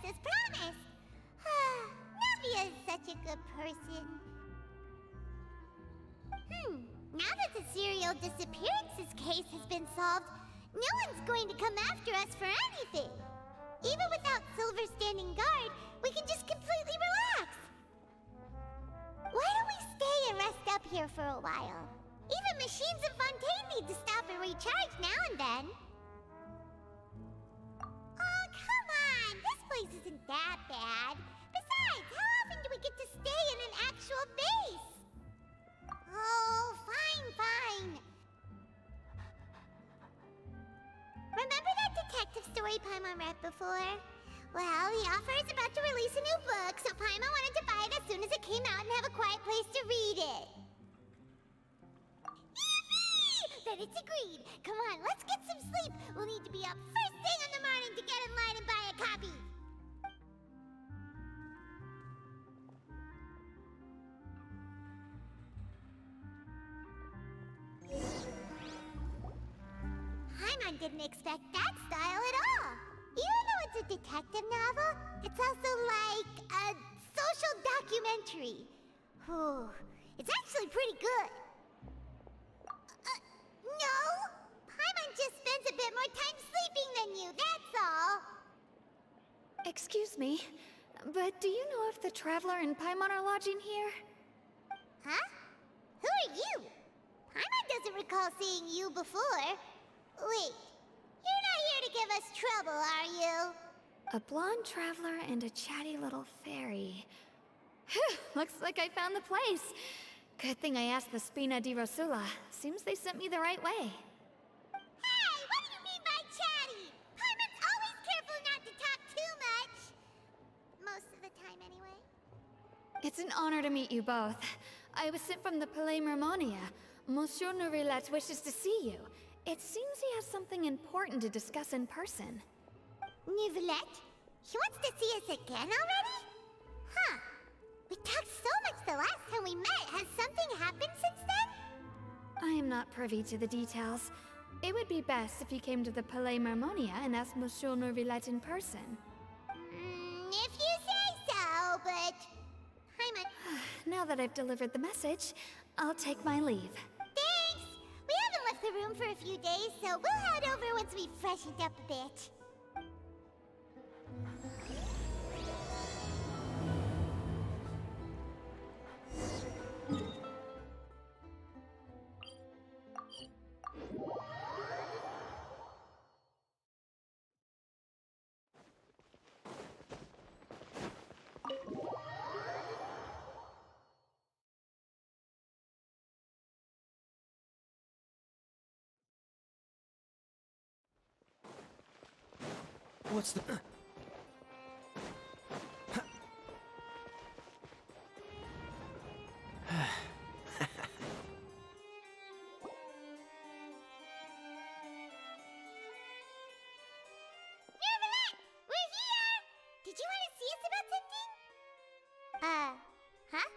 as promised. Navia is such a good person. Now that the serial disappearances case has been solved, no one's going to come after us for anything. Even without Silver standing guard, we can just completely relax. Why don't we stay and rest up here for a while? Even machines in Fontaine need to stop and recharge now and then. Oh, come on! This place isn't that bad. Besides, how often do we get to stay in an actual base? Oh, fine. Remember that detective story Paimon read before? Well, the author is about to release a new book, so Paimon wanted to buy it as soon as it came out and have a quiet place to read it. Yippee! Then it's agreed. Come on, let's get some sleep. We'll need to be up first thing in the morning to get in line and buy a copy. Paimon didn't expect that style at all. Even though it's a detective novel, it's also like a social documentary. Whew, it's actually pretty good. No! Paimon just spends a bit more time sleeping than you, that's all. Excuse me, but do you know if the Traveler and Paimon are lodging here? Huh? Who are you? Paimon doesn't recall seeing you before. Wait, you're not here to give us trouble, are you? A blonde traveler and a chatty little fairy. Whew, looks like I found the place. Good thing I asked the Spina di Rosula. Seems they sent me the right way. Hey, what do you mean by chatty? Paimon's always careful not to talk too much. Most of the time, anyway. It's an honor to meet you both. I was sent from the Palais Mermonia. Monsieur Nourilette wishes to see you. It seems he has something important to discuss in person. Nourilette? He wants to see us again already? Huh. We talked so much the last time we met. Has something happened since then? I am not privy to the details. It would be best if you came to the Palais Mermonia and asked Monsieur Nourilette in person. If you say so, but... Paimon... Now that I've delivered the message, I'll take my leave. Thanks! We haven't left the room for a few days, so we'll head over once we've freshened up a bit. What's the... Nourilette! We're here! Did you want to see us about something? Huh?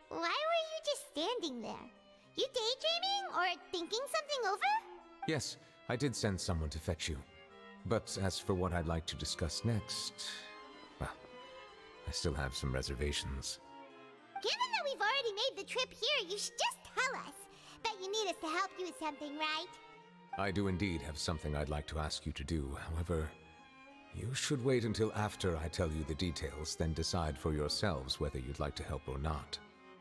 Why were you just standing there? You daydreaming or thinking something over? Yes, I did send someone to fetch you. But as for what I'd like to discuss next... well, I still have some reservations. Given that we've already made the trip here, you should just tell us. Bet you need us to help you with something, right? I do indeed have something I'd like to ask you to do. However, you should wait until after I tell you the details, then decide for yourselves whether you'd like to help or not.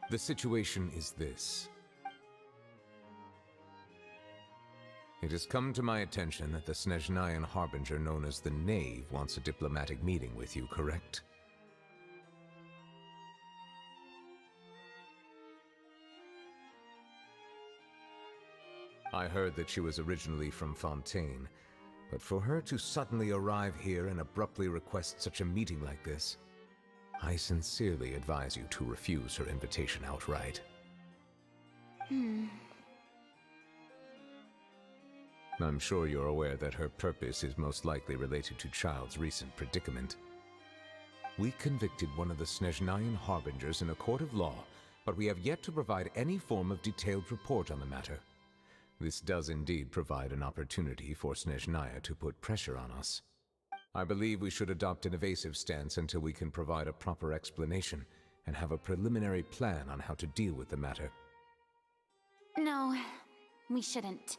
The situation is this. It has come to my attention that the Snezhnayan Harbinger known as the Knave wants a diplomatic meeting with you, correct? I heard that she was originally from Fontaine, but for her to suddenly arrive here and abruptly request such a meeting like this, I sincerely advise you to refuse her invitation outright. I'm sure you're aware that her purpose is most likely related to Child's recent predicament. We convicted one of the Snezhnayan Harbingers in a court of law, but we have yet to provide any form of detailed report on the matter. This does indeed provide an opportunity for Snezhnaya to put pressure on us. I believe we should adopt an evasive stance until we can provide a proper explanation and have a preliminary plan on how to deal with the matter. No, we shouldn't.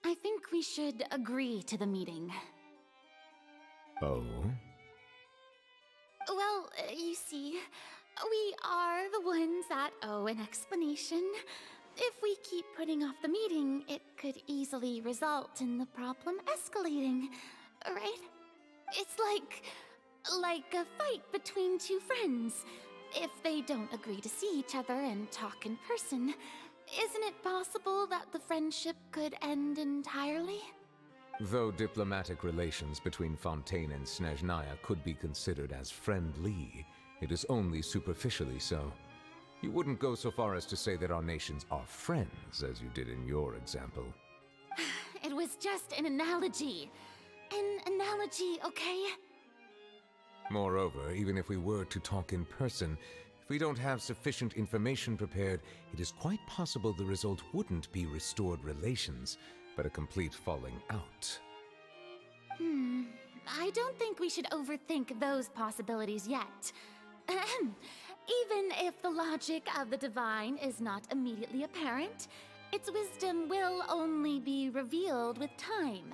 I think we should agree to the meeting. Oh? Well, you see, we are the ones that owe an explanation. If we keep putting off the meeting, it could easily result in the problem escalating, right? It's like a fight between two friends. If they don't agree to see each other and talk in person, isn't it possible that the friendship could end entirely? Though diplomatic relations between Fontaine and Snezhnaya could be considered as friendly, it is only superficially so. You wouldn't go so far as to say that our nations are friends, as you did in your example. It was just an analogy. An analogy, okay? Moreover, even if we were to talk in person, if we don't have sufficient information prepared, it is quite possible the result wouldn't be restored relations, but a complete falling out. I don't think we should overthink those possibilities yet. Ahem. Even if the logic of the divine is not immediately apparent, its wisdom will only be revealed with time.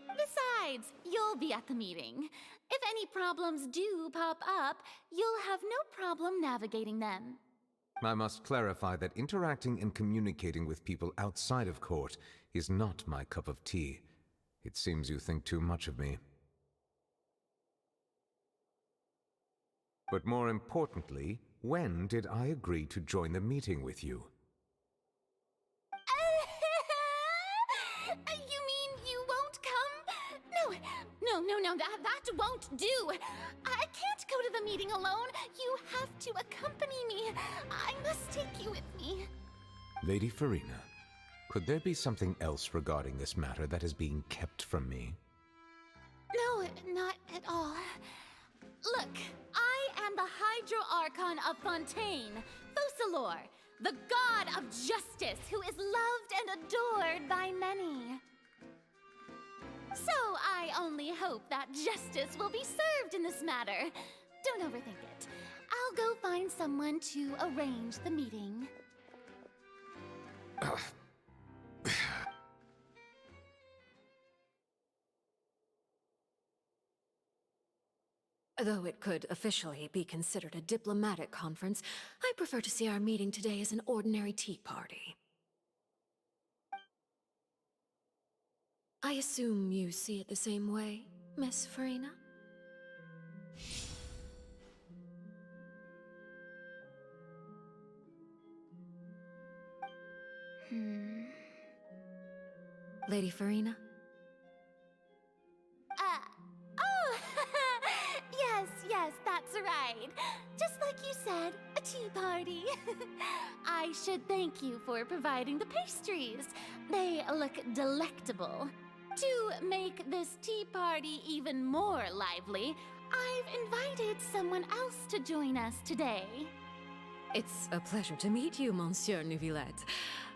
Besides, you'll be at the meeting. If any problems do pop up, you'll have no problem navigating them. I must clarify that interacting and communicating with people outside of court is not my cup of tea. It seems you think too much of me. But more importantly, when did I agree to join the meeting with you? You mean you won't come? No, that won't do. I can't go to the meeting alone. You have to accompany me. I must take you with me. Lady Farina, could there be something else regarding this matter that is being kept from me? No, not at all. Look, I am the Hydro-Archon of Fontaine, Focalor, the god of justice who is loved and adored by many. So I only hope that justice will be served in this matter. Don't overthink it. I'll go find someone to arrange the meeting. Though it could officially be considered a diplomatic conference, I prefer to see our meeting today as an ordinary tea party. I assume you see it the same way, Miss Farina? Lady Farina? Oh, yes, that's right. Just like you said, a tea party. I should thank you for providing the pastries. They look delectable. To make this tea party even more lively, I've invited someone else to join us today. It's a pleasure to meet you, Monsieur Neuvillette.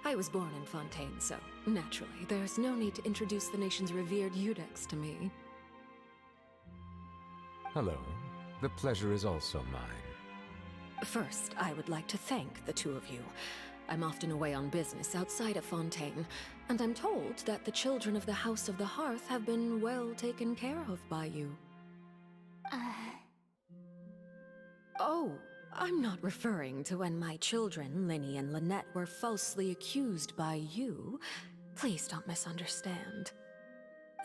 I was born in Fontaine, so naturally, there's no need to introduce the nation's revered Eudex to me. Hello. The pleasure is also mine. First, I would like to thank the two of you. I'm often away on business outside of Fontaine, and I'm told that the children of the House of the Hearth have been well taken care of by you. Oh, I'm not referring to when my children, Linny and Lynette, were falsely accused by you. Please don't misunderstand.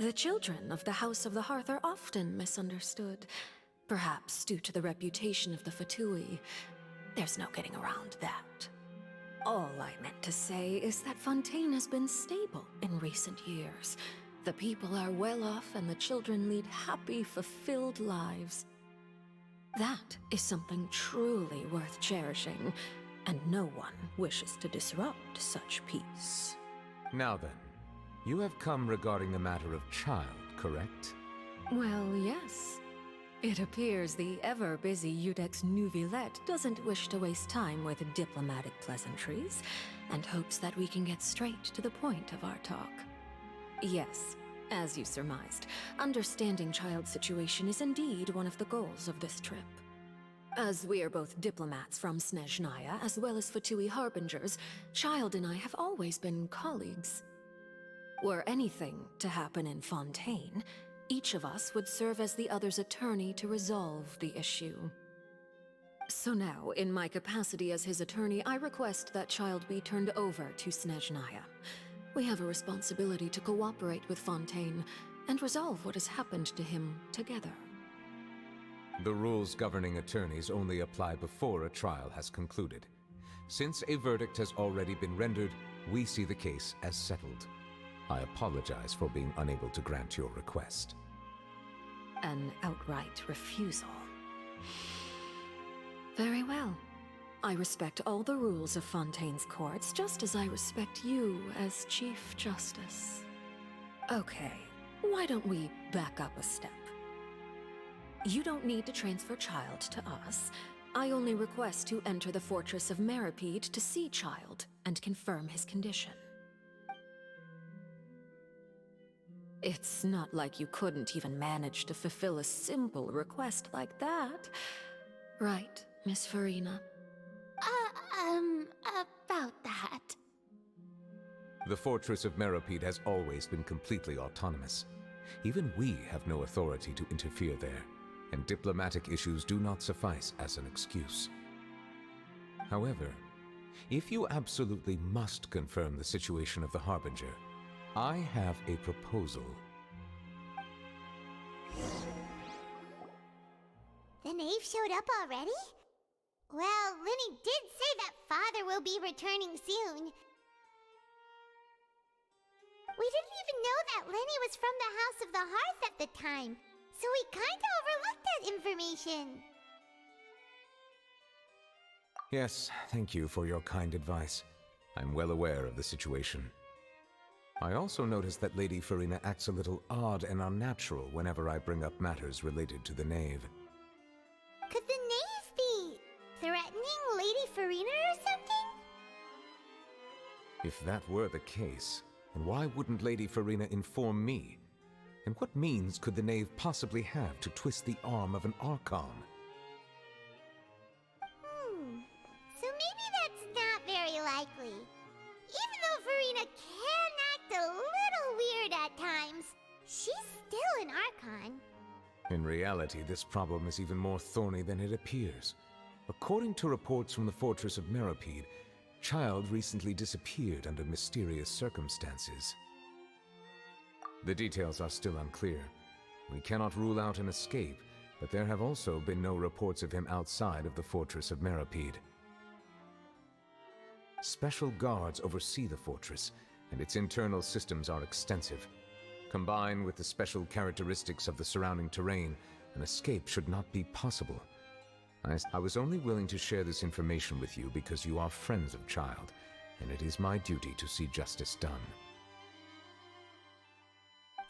The children of the House of the Hearth are often misunderstood, perhaps due to the reputation of the Fatui. There's no getting around that. All I meant to say is that Fontaine has been stable in recent years. The people are well off and the children lead happy, fulfilled lives. That is something truly worth cherishing, and no one wishes to disrupt such peace. Now then, you have come regarding the matter of child, correct? Well, yes. It appears the ever-busy Eudex Neuvillette doesn't wish to waste time with diplomatic pleasantries, and hopes that we can get straight to the point of our talk. Yes, As you surmised, understanding Child's situation is indeed one of the goals of this trip. As we are both diplomats from Snezhnaya, as well as Fatui Harbingers, Child and I have always been colleagues. Were anything to happen in Fontaine, each of us would serve as the other's attorney to resolve the issue. So now, in my capacity as his attorney, I request that Child be turned over to Snezhnaya. We have a responsibility to cooperate with Fontaine and resolve what has happened to him together. The rules governing attorneys only apply before a trial has concluded. Since a verdict has already been rendered, we see the case as settled. I apologize for being unable to grant your request. An outright refusal. Very well. I respect all the rules of Fontaine's courts, just as I respect you as Chief Justice. Okay, why don't we back up a step? You don't need to transfer Child to us. I only request to enter the Fortress of Meripede to see Child and confirm his condition. It's not like you couldn't even manage to fulfill a simple request like that. Right, Miss Farina? About that. The Fortress of Meripede has always been completely autonomous. Even we have no authority to interfere there, and diplomatic issues do not suffice as an excuse. However, if you absolutely must confirm the situation of the Harbinger, I have a proposal. The knave showed up already? Well, Lenny did say that Father will be returning soon. We didn't even know that Lenny was from the House of the Hearth at the time, so we kinda overlooked that information. Yes, thank you for your kind advice. I'm well aware of the situation. I also noticed that Lady Farina acts a little odd and unnatural whenever I bring up matters related to the knave. Could the knave be threatening Lady Farina or something? If that were the case, then why wouldn't Lady Farina inform me? And what means could the knave possibly have to twist the arm of an Archon? So maybe that's not very likely. Even though Farina can act a little weird at times, she's still an Archon. In reality, this problem is even more thorny than it appears. According to reports from the Fortress of Meripede, Child recently disappeared under mysterious circumstances. The details are still unclear. We cannot rule out an escape, but there have also been no reports of him outside of the Fortress of Meripede. Special guards oversee the fortress, and its internal systems are extensive. Combined with the special characteristics of the surrounding terrain, an escape should not be possible. I was only willing to share this information with you because you are friends of Child, and it is my duty to see justice done.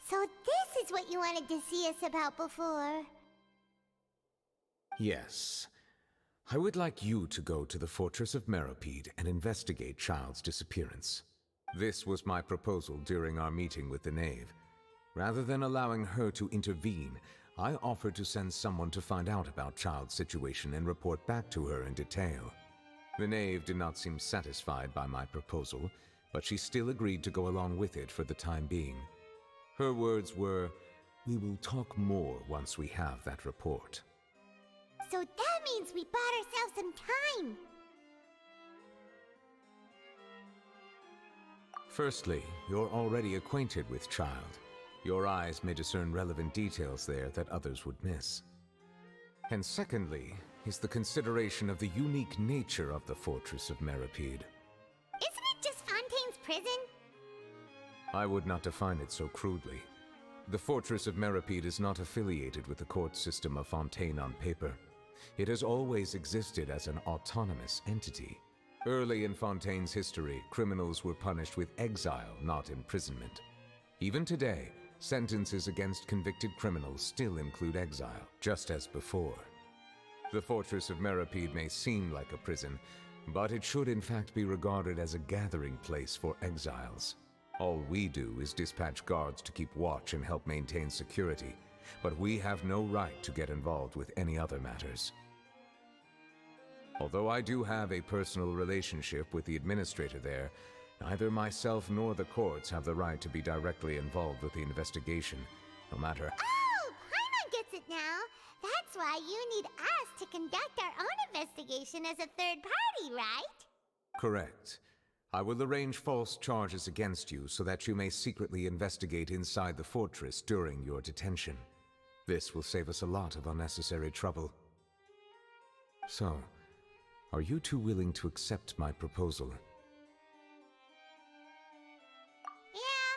So this is what you wanted to see us about before. Yes. I would like you to go to the Fortress of Meripede and investigate Child's disappearance. This was my proposal during our meeting with the knave. Rather than allowing her to intervene, I offered to send someone to find out about Child's situation and report back to her in detail. The knave did not seem satisfied by my proposal, but she still agreed to go along with it for the time being. Her words were, "We will talk more once we have that report." So that means we bought ourselves some time. Firstly, you're already acquainted with Child. Your eyes may discern relevant details there that others would miss. And secondly, is the consideration of the unique nature of the Fortress of Meripede. Isn't it just Fontaine's prison? I would not define it so crudely. The Fortress of Meripede is not affiliated with the court system of Fontaine on paper. It has always existed as an autonomous entity. Early in Fontaine's history, criminals were punished with exile, not imprisonment. Even today, sentences against convicted criminals still include exile, just as before. The Fortress of Meripede may seem like a prison, but it should in fact be regarded as a gathering place for exiles. All we do is dispatch guards to keep watch and help maintain security, but we have no right to get involved with any other matters. Although I do have a personal relationship with the administrator there, neither myself nor the courts have the right to be directly involved with the investigation, no matter. Oh, Paimon gets it now. That's why you need us to conduct our own investigation as a third party, right? Correct. I will arrange false charges against you so that you may secretly investigate inside the fortress during your detention. This will save us a lot of unnecessary trouble. So, are you two willing to accept my proposal? Yeah,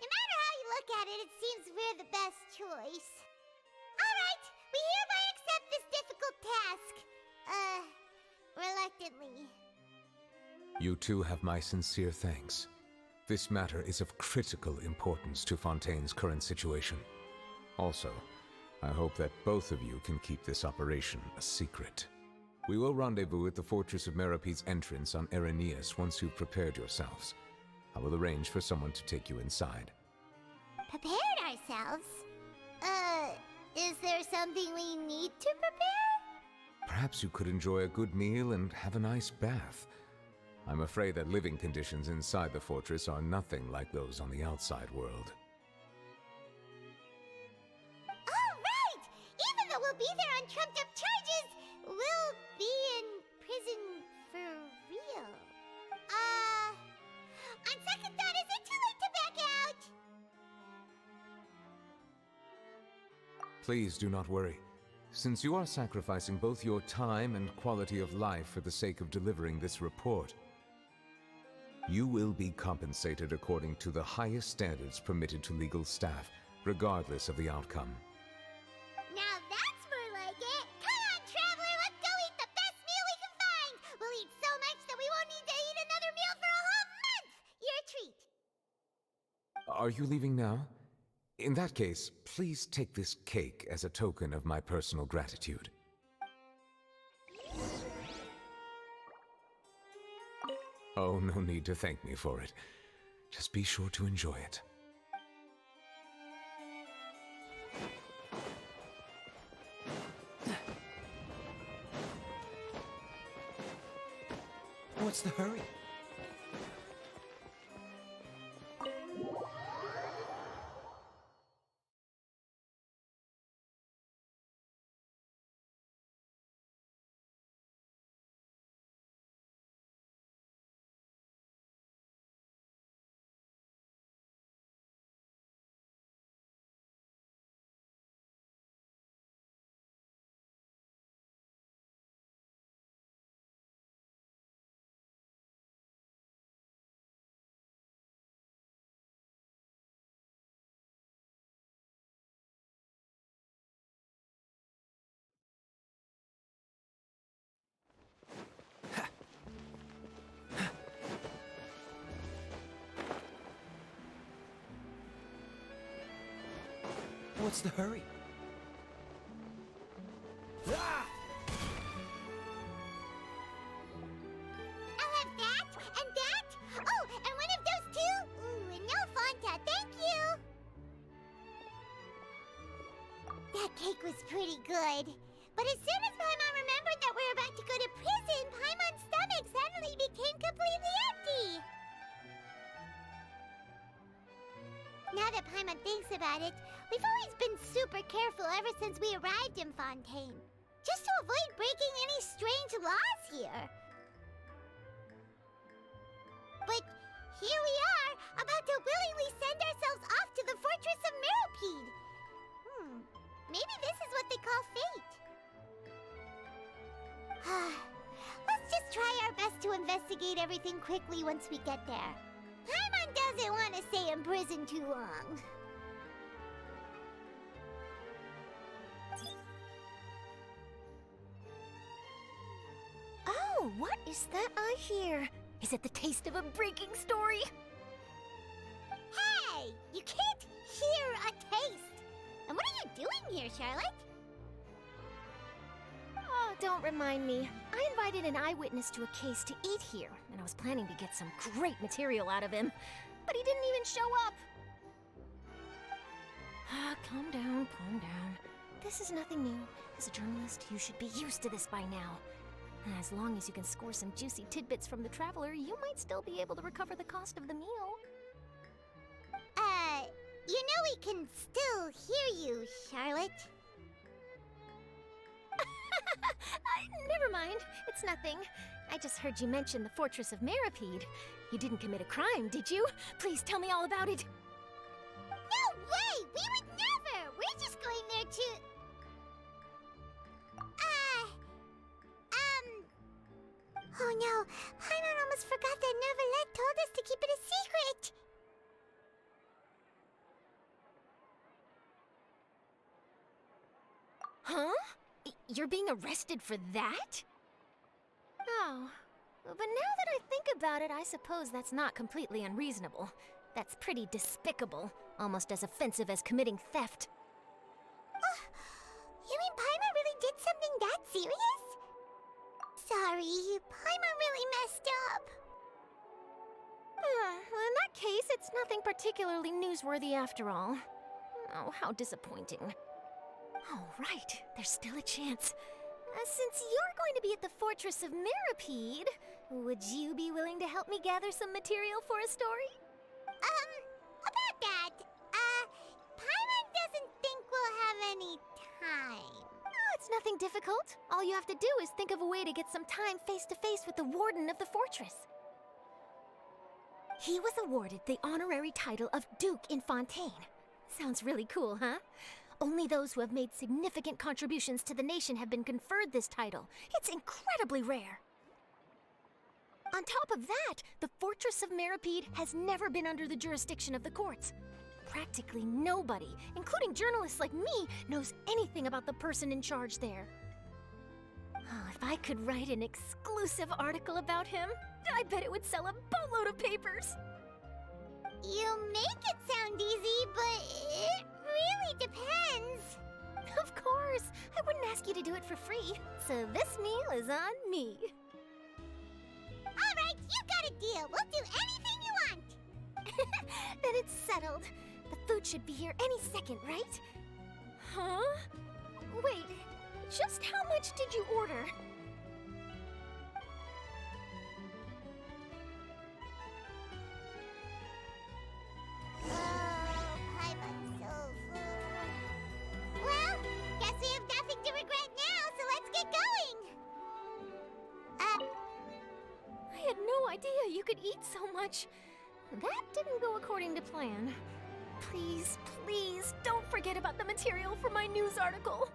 no matter how you look at it, it seems we're the best choice. Alright, we hereby accept this difficult task. Reluctantly. You two have my sincere thanks. This matter is of critical importance to Fontaine's current situation. Also, I hope that both of you can keep this operation a secret. We will rendezvous at the Fortress of Merope's entrance on Erinius once you've prepared yourselves. I will arrange for someone to take you inside. Prepared ourselves? Is there something we need to prepare? Perhaps you could enjoy a good meal and have a nice bath. I'm afraid that living conditions inside the fortress are nothing like those on the outside world. Oh, right! Even though we'll be there on trumped-up charges, we'll be in prison for real. On second thought, is it too late to back out? Please do not worry. Since you are sacrificing both your time and quality of life for the sake of delivering this report, you will be compensated according to the highest standards permitted to legal staff, regardless of the outcome. Now that's more like it! Come on, traveler, let's go eat the best meal we can find! We'll eat so much that we won't need to eat another meal for a whole month! You're a treat! Are you leaving now? In that case, please take this cake as a token of my personal gratitude. Oh, no need to thank me for it. Just be sure to enjoy it. What's the hurry? What's the hurry? Ah! I'll have that, and that! Oh, and one of those two? Ooh, and no Fanta, thank you! That cake was pretty good. But as soon as Paimon remembered that we were about to go to prison, Paimon's stomach suddenly became completely empty! Now that Paimon thinks about it, we've always been super careful ever since we arrived in Fontaine. Just to avoid breaking any strange laws here. But here we are, about to willingly send ourselves off to the Fortress of Meropide. Maybe this is what they call fate. Let's just try our best to investigate everything quickly once we get there. Paimon doesn't want to stay in prison too long. Oh, what is that I hear? Is it the taste of a breaking story? Hey! You can't hear a taste! And what are you doing here, Charlotte? Oh, don't remind me. I invited an eyewitness to a case to eat here, and I was planning to get some great material out of him. but he didn't even show up. Calm down, calm down. This is nothing new. As a journalist, you should be used to this by now. As long as you can score some juicy tidbits from the Traveler, you might still be able to recover the cost of the meal. You know we can still hear you, Charlotte. Never mind. It's nothing. I just heard you mention the Fortress of Meripede. You didn't commit a crime, did you? Please tell me all about it. No way! We would never! We're just going there to... Oh no, Paimon almost forgot that Neverlet told us to keep it a secret! Huh? You're being arrested for that? Oh. But now that I think about it, I suppose that's not completely unreasonable. That's pretty despicable. Almost as offensive as committing theft. You mean Paimon really did something that serious? Sorry, Paimon really messed up. Well, in that case, it's nothing particularly newsworthy after all. Oh, how disappointing. Oh, right. There's still a chance. Since you're going to be at the Fortress of Meripede, would you be willing to help me gather some material for a story? About that, Paimon doesn't think we'll have any time. Oh, it's nothing difficult. All you have to do is think of a way to get some time face-to-face with the warden of the fortress. He was awarded the honorary title of Duke in Fontaine. Sounds really cool, huh? Only those who have made significant contributions to the nation have been conferred this title. It's incredibly rare. On top of that, the Fortress of Meripede has never been under the jurisdiction of the courts. Practically nobody, including journalists like me, knows anything about the person in charge there. Oh, if I could write an exclusive article about him, I bet it would sell a boatload of papers. You make it sound easy, but it really depends. Of course, I wouldn't ask you to do it for free, so this meal is on me. All right, you got a deal. We'll do anything you want. Then it's settled. The food should be here any second, right? Huh? Wait, just how much did you order? Oh, Paimon's so full. Well, guess we have nothing to regret now, so let's get going. I had no idea you could eat so much. That didn't go according to plan. Please, please, don't forget about the material for my news article.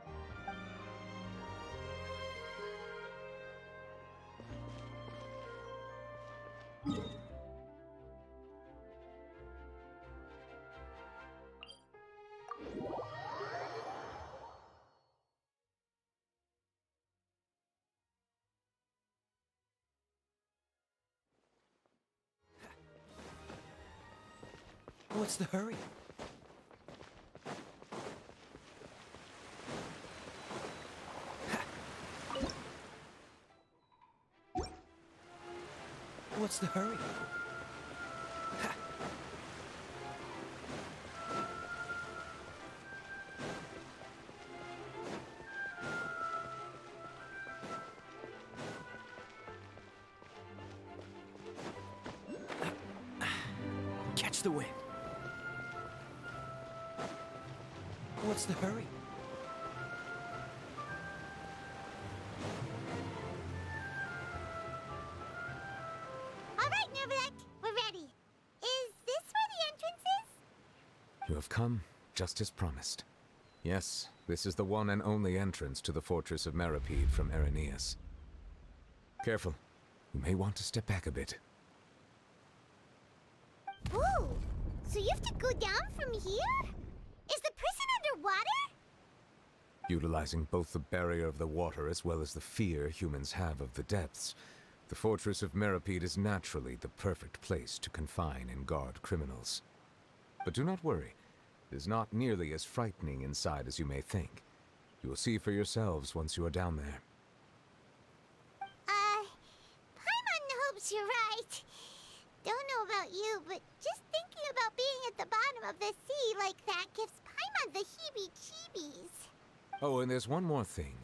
What's the hurry? What's the hurry? Catch the wind. What's the hurry? All right, Neverlet, we're ready. Is this where the entrance is? You have come, just as promised. Yes, this is the one and only entrance to the Fortress of Meripede from Irenaeus. Careful. You may want to step back a bit. Ooh, so you have to go down from here? Is the prison underwater? Utilizing both the barrier of the water as well as the fear humans have of the depths, the Fortress of Meripede is naturally the perfect place to confine and guard criminals. But do not worry. It is not nearly as frightening inside as you may think. You will see for yourselves once you are down there. Paimon hopes you're right. Don't know about you, but just thinking bottom of the sea like that gives Paimon the heebie-jeebies. Oh, and there's one more thing.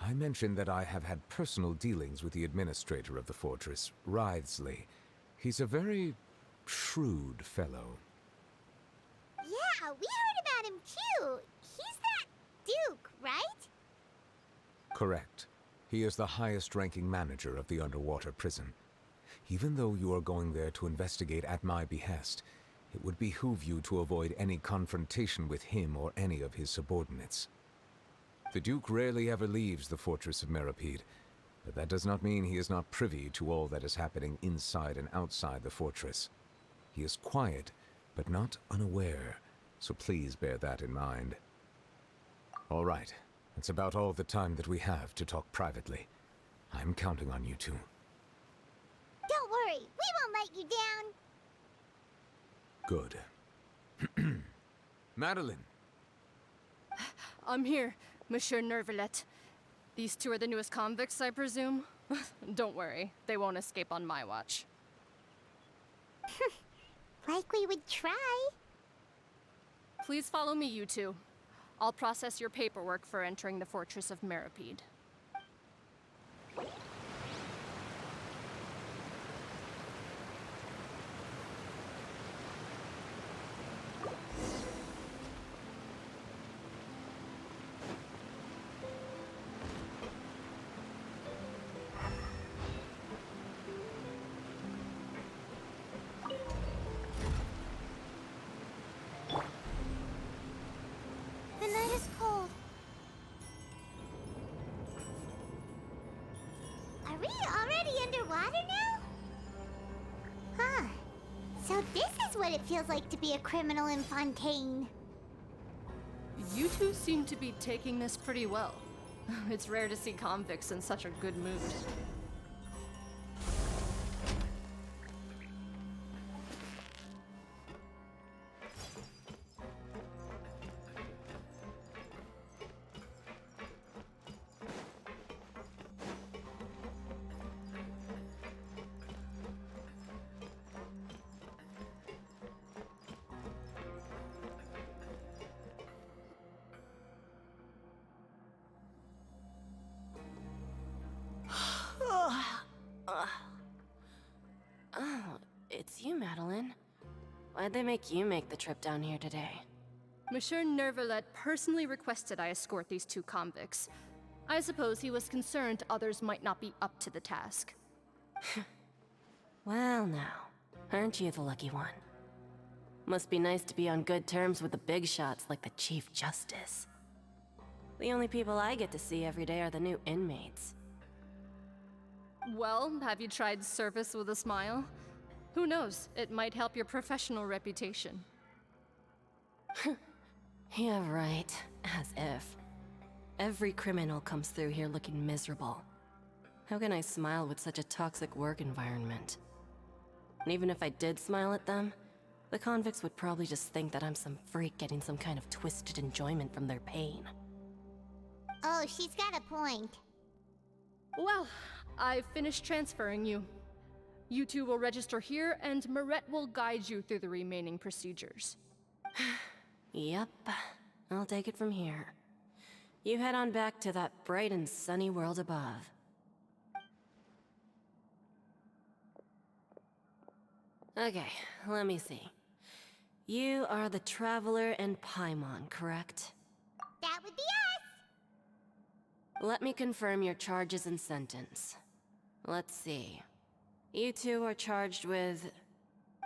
I mentioned that I have had personal dealings with the administrator of the fortress, Wriothesley. He's a very shrewd fellow. Yeah, we heard about him too. He's that Duke, right? Correct. He is the highest-ranking manager of the underwater prison. Even though you are going there to investigate at my behest, it would behoove you to avoid any confrontation with him or any of his subordinates. The Duke rarely ever leaves the fortress of Meripede, but that does not mean he is not privy to all that is happening inside and outside the fortress. He is quiet, but not unaware, so please bear that in mind. All right, that's about all the time that we have to talk privately. I'm counting on you two. Don't worry, we won't let you down. Good. Madeline! I'm here, Monsieur Nervalet. These two are the newest convicts, I presume? Don't worry, they won't escape on my watch. Like we would try. Please follow me, you two. I'll process your paperwork for entering the Fortress of Meripede. The night is cold. Are we already underwater now? Huh. So this is what it feels like to be a criminal in Fontaine. You two seem to be taking this pretty well. It's rare to see convicts in such a good mood. Oh, it's you, Madeline. Why'd they make you make the trip down here today? Monsieur Nervalet personally requested I escort these two convicts. I suppose he was concerned others might not be up to the task. Well now, aren't you the lucky one? Must be nice to be on good terms with the big shots like the Chief Justice. The only people I get to see every day are the new inmates. Well, have you tried service with a smile? Who knows, it might help your professional reputation. Yeah, right. As if. Every criminal comes through here looking miserable. How can I smile with such a toxic work environment? And even if I did smile at them, the convicts would probably just think that I'm some freak getting some kind of twisted enjoyment from their pain. Oh, she's got a point. Well, I've finished transferring you. You two will register here, and Mirette will guide you through the remaining procedures. Yep, I'll take it from here. You head on back to that bright and sunny world above. Okay, let me see. You are the Traveler and Paimon, correct? That would be us! Let me confirm your charges and sentence. Let's see. You two are charged with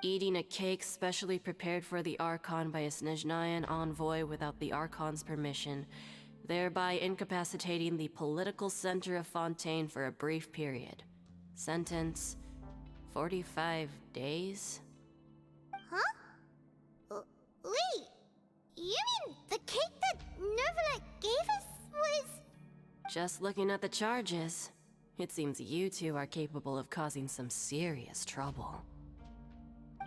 eating a cake specially prepared for the Archon by a Snezhnayan envoy without the Archon's permission, thereby incapacitating the political center of Fontaine for a brief period. Sentence: 45 days? Huh? Wait, you mean the cake that Nervalet gave us was... Just looking at the charges, it seems you two are capable of causing some serious trouble.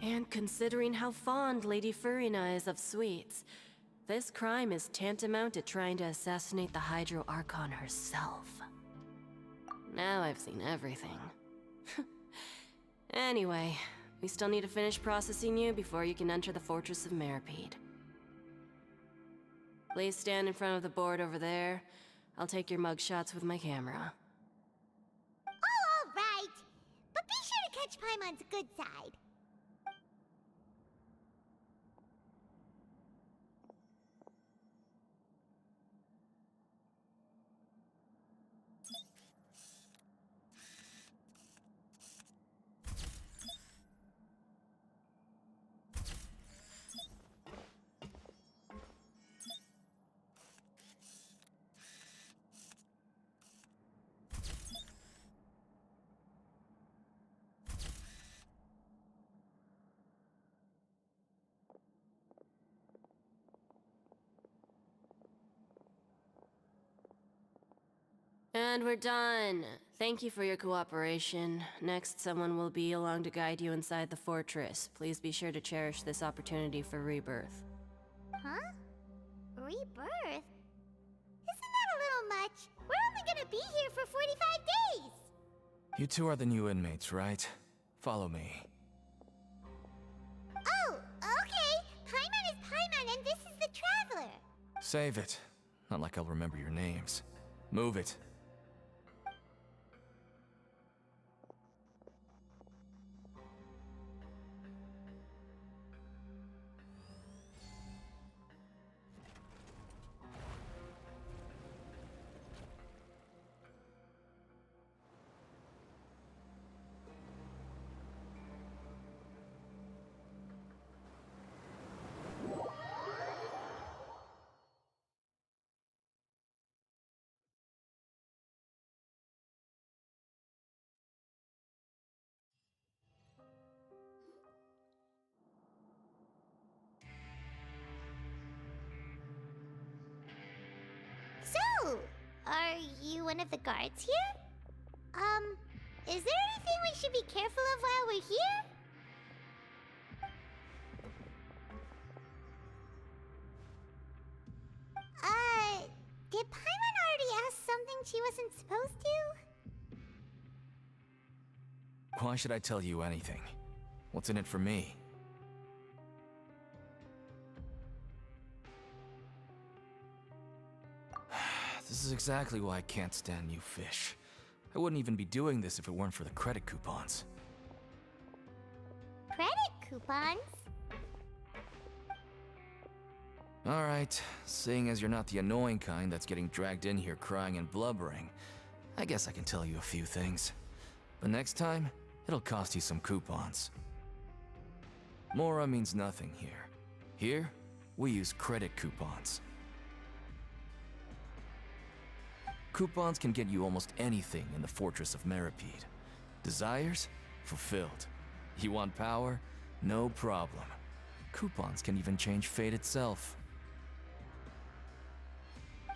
And considering how fond Lady Furina is of sweets, this crime is tantamount to trying to assassinate the Hydro Archon herself. Now I've seen everything. Anyway, We still need to finish processing you before you can enter the Fortress of Meripede. Please stand in front of the board over there. I'll take your mugshots with my camera. Oh, all right. But be sure to catch Paimon's good side. And we're done. Thank you for your cooperation. Next, someone will be along to guide you inside the fortress. Please be sure to cherish this opportunity for rebirth. Huh? Rebirth? Isn't that a little much? We're only gonna be here for 45 days! You two are the new inmates, right? Follow me. Oh, okay! Paimon is Paimon and this is the Traveler! Save it. Not like I'll remember your names. Move it. So, are you one of the guards here? Is there anything we should be careful of while we're here? Did Paimon already ask something she wasn't supposed to? Why should I tell you anything? What's in it for me? This is exactly why I can't stand you fish. I wouldn't even be doing this if it weren't for the credit coupons. Credit coupons? Alright, seeing as you're not the annoying kind that's getting dragged in here crying and blubbering, I guess I can tell you a few things. But next time, it'll cost you some coupons. Mora means nothing here. Here, we use credit coupons. Coupons can get you almost anything in the Fortress of Meripede. Desires? Fulfilled. You want power? No problem. Coupons can even change fate itself.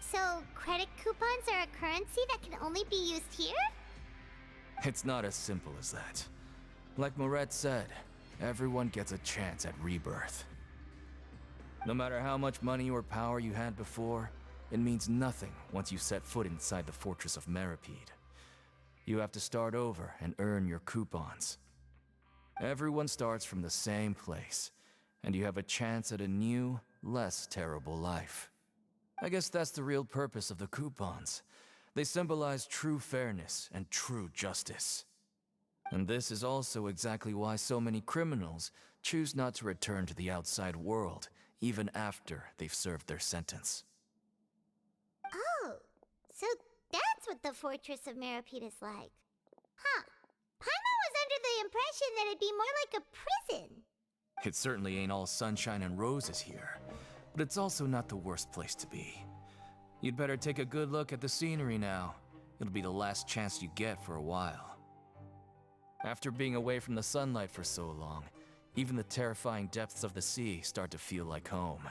So, credit coupons are a currency that can only be used here? It's not as simple as that. Like Moret said, everyone gets a chance at rebirth. No matter how much money or power you had before, it means nothing once you set foot inside the Fortress of Meripede. You have to start over and earn your coupons. Everyone starts from the same place, and you have a chance at a new, less terrible life. I guess that's the real purpose of the coupons. They symbolize true fairness and true justice. And this is also exactly why so many criminals choose not to return to the outside world, even after they've served their sentence. Oh, so that's what the Fortress of Meripede is like. Huh. Paimon was under the impression that it'd be more like a prison. It certainly ain't all sunshine and roses here, but it's also not the worst place to be. You'd better take a good look at the scenery now. It'll be the last chance you get for a while. After being away from the sunlight for so long, even the terrifying depths of the sea start to feel like home.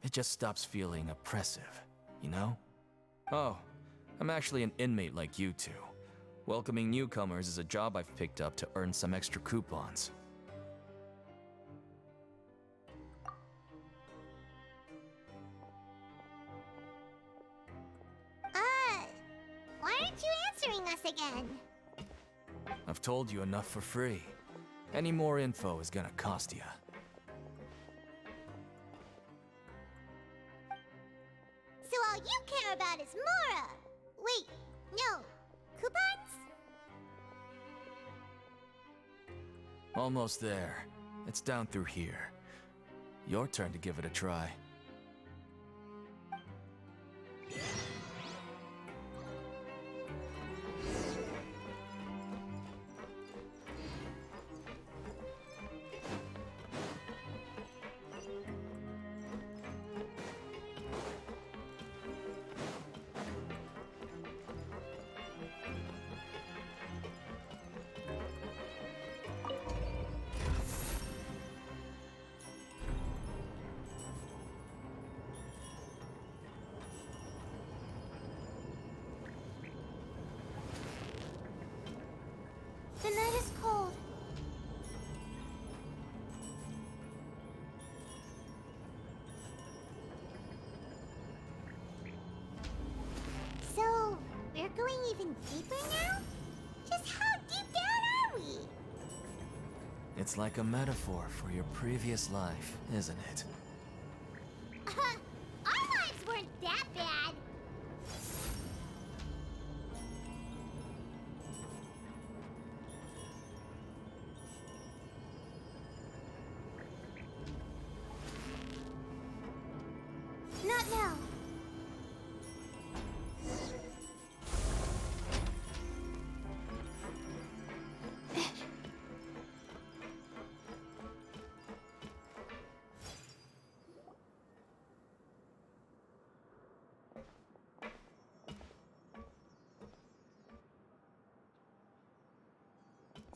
It just stops feeling oppressive, you know? Oh, I'm actually an inmate like you two. Welcoming newcomers is a job I've picked up to earn some extra coupons. Why aren't you answering us again? I've told you enough for free. Any more info is gonna cost you. So all you care about is Mora! Wait, no. Coupons? Almost there. It's down through here. Your turn to give it a try. The night is cold. So, we're going even deeper now? Just how deep down are we? It's like a metaphor for your previous life, isn't it? Our lives weren't that bad. Not now.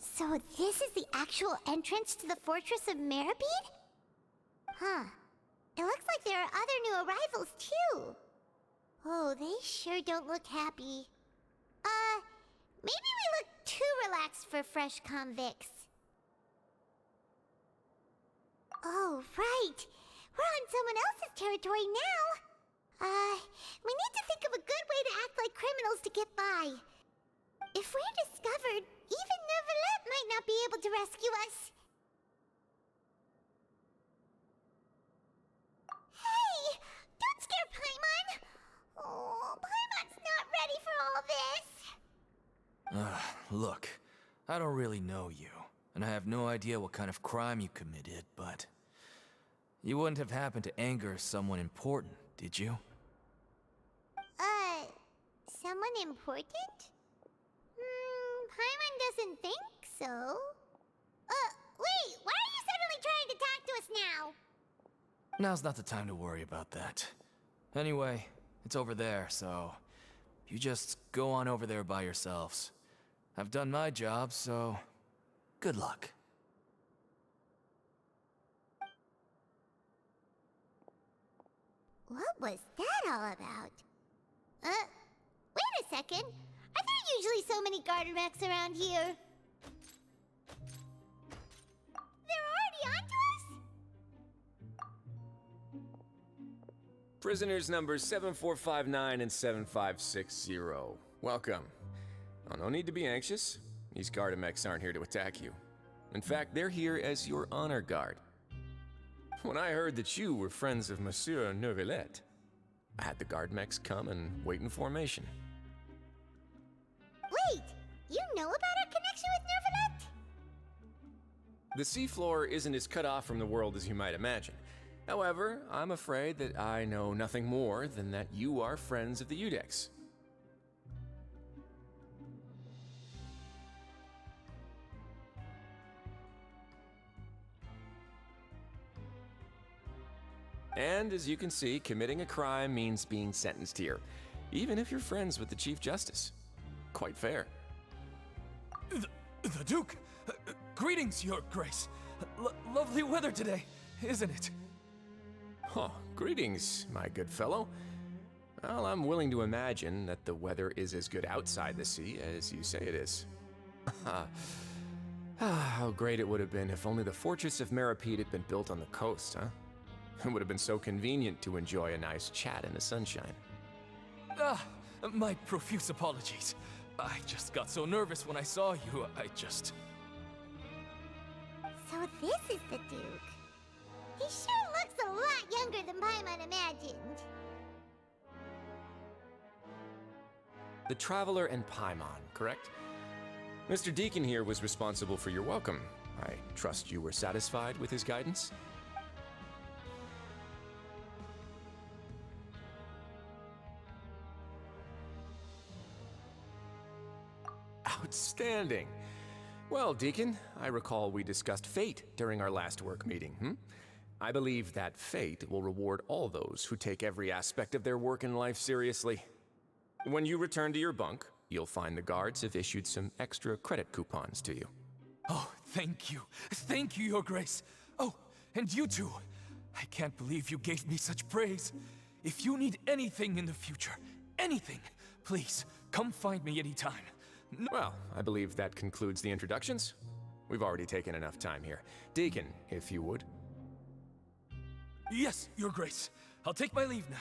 So this is the actual entrance to the Fortress of Meribed? Huh. It looks like there are other new arrivals, too. Oh, they sure don't look happy. Maybe we look too relaxed for fresh convicts. Oh, right. We're on someone else's territory now. We need to think of a good way to act like criminals to get by. If we're discovered, even Neuvillette might not be able to rescue us. Hey! Don't scare Paimon! Oh, Paimon's not ready for all this! Look, I don't really know you, and I have no idea what kind of crime you committed, but... You wouldn't have happened to anger someone important, did you? Someone important? Paimon doesn't think so. Wait, why are you suddenly trying to talk to us now? Now's not the time to worry about that. Anyway, it's over there, so... You just go on over there by yourselves. I've done my job, so... Good luck. What was that all about? Wait a second. Are there usually so many Gardermechs around here? They're already onto us? Prisoners numbers 7459 and 7560. Welcome. Oh, no need to be anxious. These Gardermechs aren't here to attack you. In fact, they're here as your honor guard. When I heard that you were friends of Monsieur Neuvillette, I had the Gardermechs come and wait in formation. Wait, you know about our connection with Neuvillette? The seafloor isn't as cut off from the world as you might imagine. However, I'm afraid that I know nothing more than that you are friends of the Udex. And as you can see, committing a crime means being sentenced here, even if you're friends with the Chief Justice. Quite fair. The Duke! Greetings, Your Grace! Lovely weather today, isn't it? Huh, greetings, my good fellow. Well, I'm willing to imagine that the weather is as good outside the sea as you say it is. How great it would have been if only the Fortress of Meribed had been built on the coast, huh? It would have been so convenient to enjoy a nice chat in the sunshine. My profuse apologies. I just got so nervous when I saw you, So this is the Duke. He sure looks a lot younger than Paimon imagined. The Traveler and Paimon, correct? Mr. Deacon here was responsible for your welcome. I trust you were satisfied with his guidance? Outstanding. Well, Deacon, I recall we discussed fate during our last work meeting, I believe that fate will reward all those who take every aspect of their work in life seriously. When you return to your bunk, you'll find the guards have issued some extra credit coupons to you. Oh, thank you. Thank you, Your Grace. Oh, and you too. I can't believe you gave me such praise. If you need anything in the future, anything, please, come find me anytime. Well, I believe that concludes the introductions. We've already taken enough time here. Deacon, if you would. Yes, Your Grace. I'll take my leave now.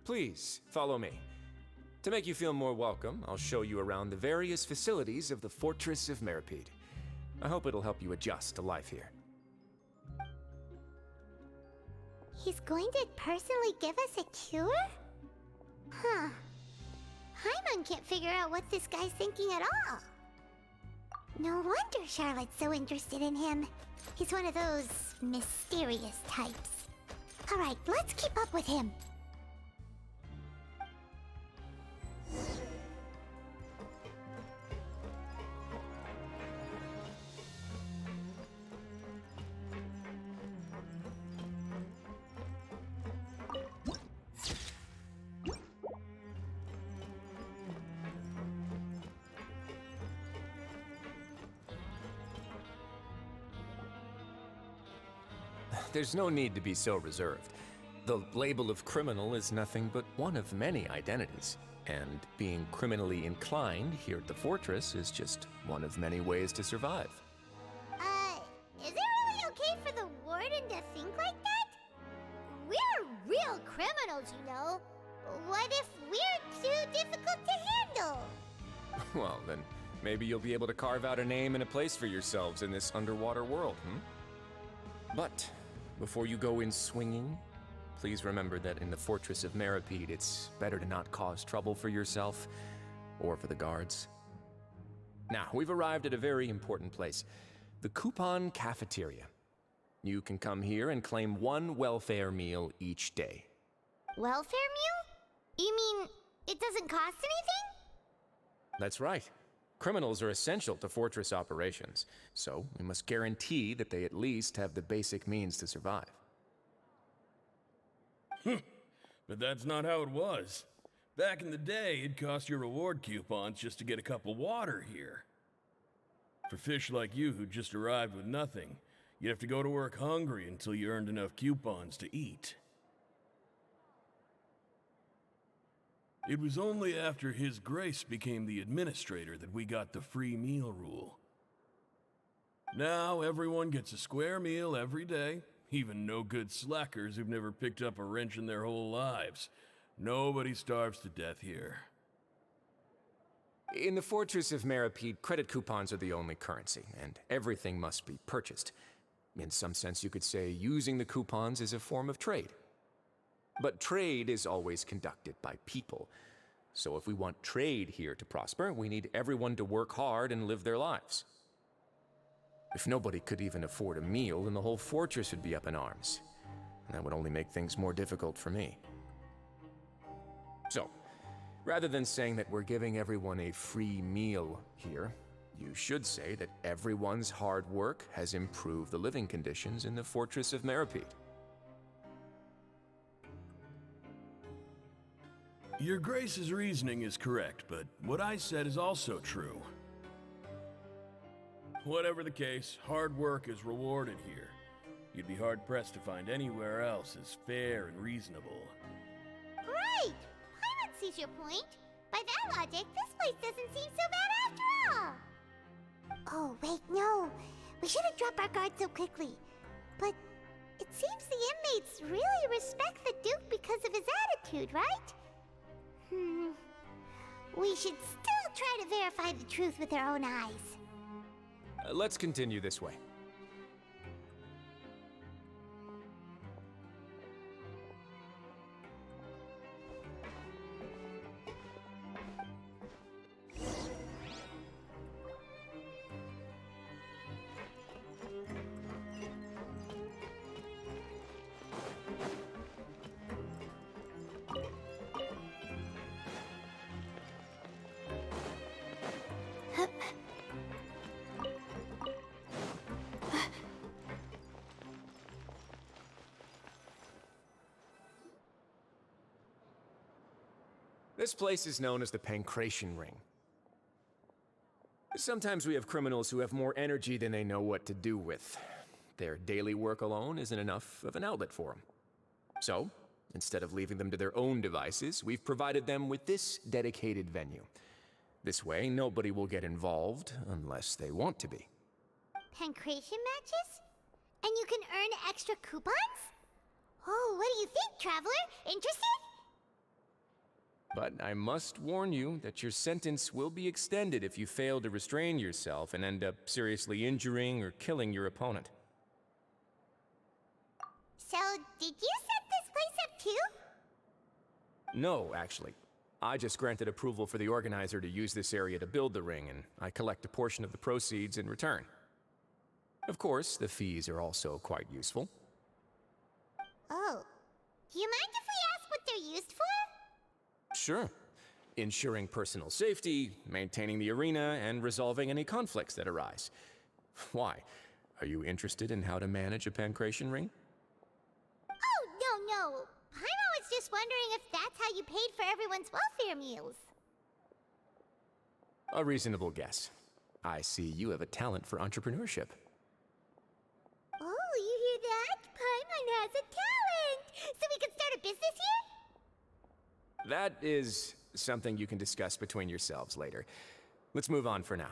Please, follow me. To make you feel more welcome, I'll show you around the various facilities of the Fortress of Meripede. I hope it'll help you adjust to life here. He's going to personally give us a cure? Huh. Paimon can't figure out what this guy's thinking at all. No wonder Charlotte's so interested in him. He's one of those mysterious types. Alright, let's keep up with him. There's no need to be so reserved. The label of criminal is nothing but one of many identities, and being criminally inclined here at the Fortress is just one of many ways to survive. Is it really okay for the Warden to think like that? We're real criminals, you know. What if we're too difficult to handle? Well, then maybe you'll be able to carve out a name and a place for yourselves in this underwater world, But before you go in swinging, please remember that in the Fortress of Meripede, it's better to not cause trouble for yourself or for the guards. Now, we've arrived at a very important place, the Coupon Cafeteria. You can come here and claim one welfare meal each day. Welfare meal? You mean it doesn't cost anything? That's right. Criminals are essential to Fortress operations, so we must guarantee that they at least have the basic means to survive. But that's not how it was. Back in the day, it cost you reward coupons just to get a cup of water here. For fish like you who just arrived with nothing, you'd have to go to work hungry until you earned enough coupons to eat. It was only after His Grace became the administrator that we got the free meal rule. Now everyone gets a square meal every day, even no-good slackers who've never picked up a wrench in their whole lives. Nobody starves to death here. In the Fortress of Meripede, credit coupons are the only currency, and everything must be purchased. In some sense, you could say using the coupons is a form of trade. But trade is always conducted by people. So if we want trade here to prosper, we need everyone to work hard and live their lives. If nobody could even afford a meal, then the whole fortress would be up in arms. And that would only make things more difficult for me. So, rather than saying that we're giving everyone a free meal here, you should say that everyone's hard work has improved the living conditions in the Fortress of Meripede. Your Grace's reasoning is correct, but what I said is also true. Whatever the case, hard work is rewarded here. You'd be hard-pressed to find anywhere else as fair and reasonable. Right! Paimon sees your point. By that logic, this place doesn't seem so bad after all. Oh, wait, no. We shouldn't drop our guard so quickly. But it seems the inmates really respect the Duke because of his attitude, right? We should still try to verify the truth with their own eyes. Let's continue this way. This place is known as the Pancration Ring. Sometimes we have criminals who have more energy than they know what to do with. Their daily work alone isn't enough of an outlet for them. So, instead of leaving them to their own devices, we've provided them with this dedicated venue. This way, nobody will get involved unless they want to be. Pancration matches? And you can earn extra coupons? Oh, what do you think, Traveler? Interested? But I must warn you that your sentence will be extended if you fail to restrain yourself and end up seriously injuring or killing your opponent. So, did you set this place up too? No, actually. I just granted approval for the organizer to use this area to build the ring, and I collect a portion of the proceeds in return. Of course, the fees are also quite useful. Oh. Do you mind if we ask what they're used for? Sure. Ensuring personal safety, maintaining the arena, and resolving any conflicts that arise. Why? Are you interested in how to manage a pancration ring? Oh, no. Paimon was just wondering if that's how you paid for everyone's welfare meals. A reasonable guess. I see you have a talent for entrepreneurship. Oh, you hear that? Paimon has a talent! So we could start a business here? That is something you can discuss between yourselves later. Let's move on for now.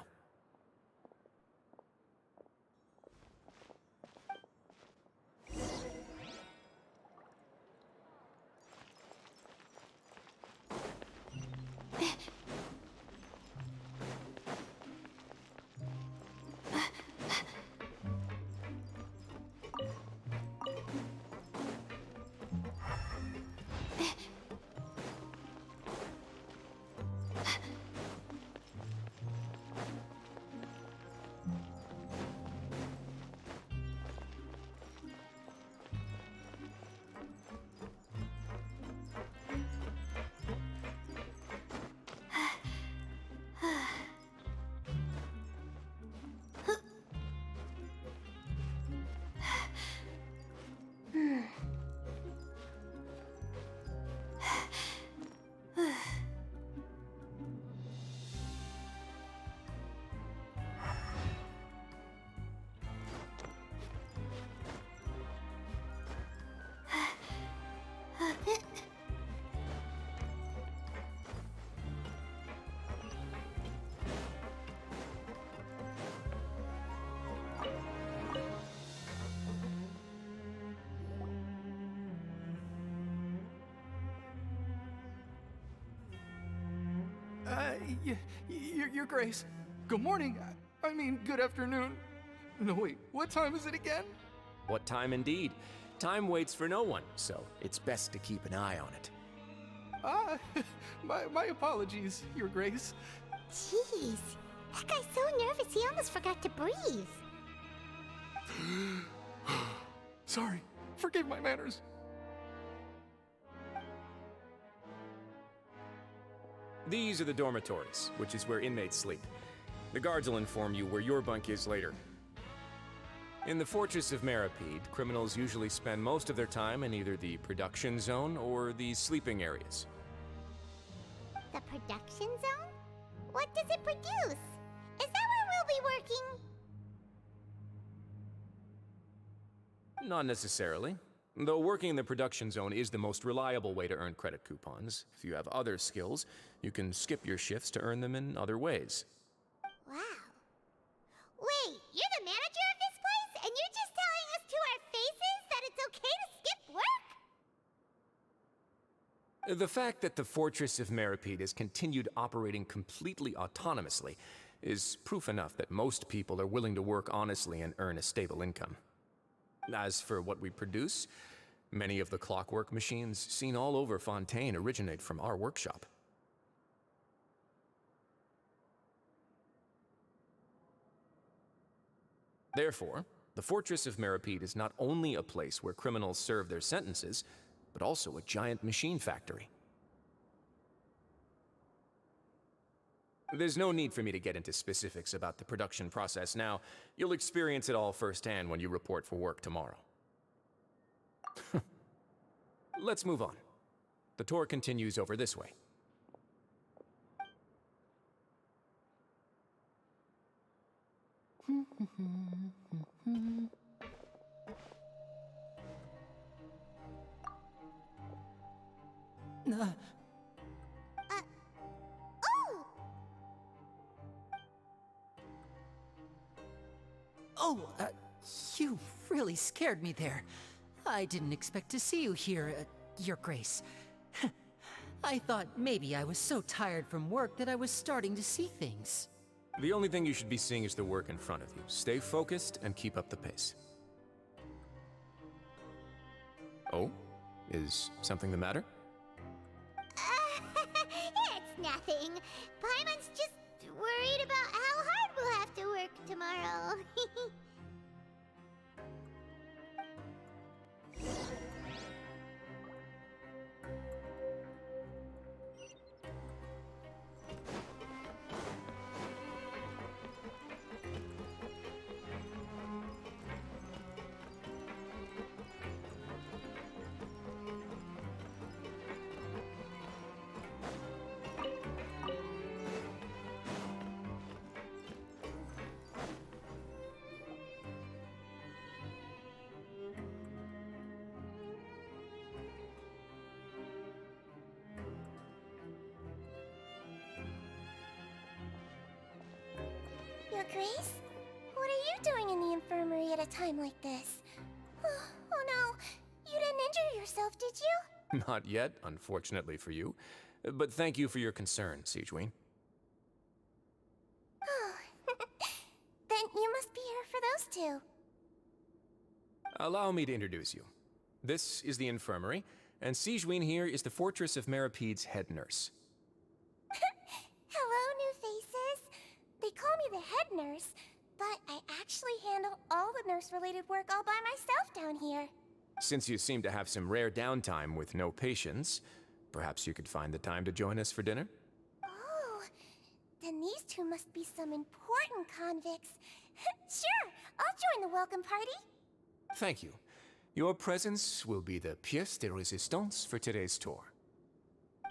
Your Grace. Good morning. I mean, good afternoon. No, wait, what time is it again? What time indeed? Time waits for no one, so it's best to keep an eye on it. My apologies, Your Grace. Jeez. That guy's so nervous he almost forgot to breathe. Sorry, forgive my manners. These are the dormitories, which is where inmates sleep. The guards will inform you where your bunk is later. In the Fortress of Meripede, criminals usually spend most of their time in either the production zone or the sleeping areas. The production zone? What does it produce? Is that where we'll be working? Not necessarily. Though working in the production zone is the most reliable way to earn credit coupons, if you have other skills, you can skip your shifts to earn them in other ways. Wow. Wait, you're the manager of this place, and you're just telling us to our faces that it's okay to skip work? The fact that the Fortress of Meripede has continued operating completely autonomously is proof enough that most people are willing to work honestly and earn a stable income. As for what we produce, many of the clockwork machines seen all over Fontaine originate from our workshop. Therefore, the Fortress of Meripede is not only a place where criminals serve their sentences, but also a giant machine factory. There's no need for me to get into specifics about the production process now. You'll experience it all firsthand when you report for work tomorrow. Let's move on. The tour continues over this way. You really scared me there. I didn't expect to see you here, Your Grace. I thought maybe I was so tired from work that I was starting to see things. The only thing you should be seeing is the work in front of you. Stay focused and keep up the pace. Oh? Is something the matter? It's nothing. Paimon's just worried about how hard we'll have to work tomorrow. Your Grace? What are you doing in the infirmary at a time like this? Oh no, you didn't injure yourself, did you? Not yet, unfortunately for you. But thank you for your concern, Sigewinne. Then you must be here for those two. Allow me to introduce you. This is the infirmary, and Sigewinne here is the Fortress of Meripede's head nurse. Hello, new faces. They call me the head nurse, but I actually handle all the nurse-related work all by myself down here. Since you seem to have some rare downtime with no patients, perhaps you could find the time to join us for dinner? Oh, then these two must be some important convicts. Sure, I'll join the welcome party. Thank you. Your presence will be the pièce de résistance for today's tour.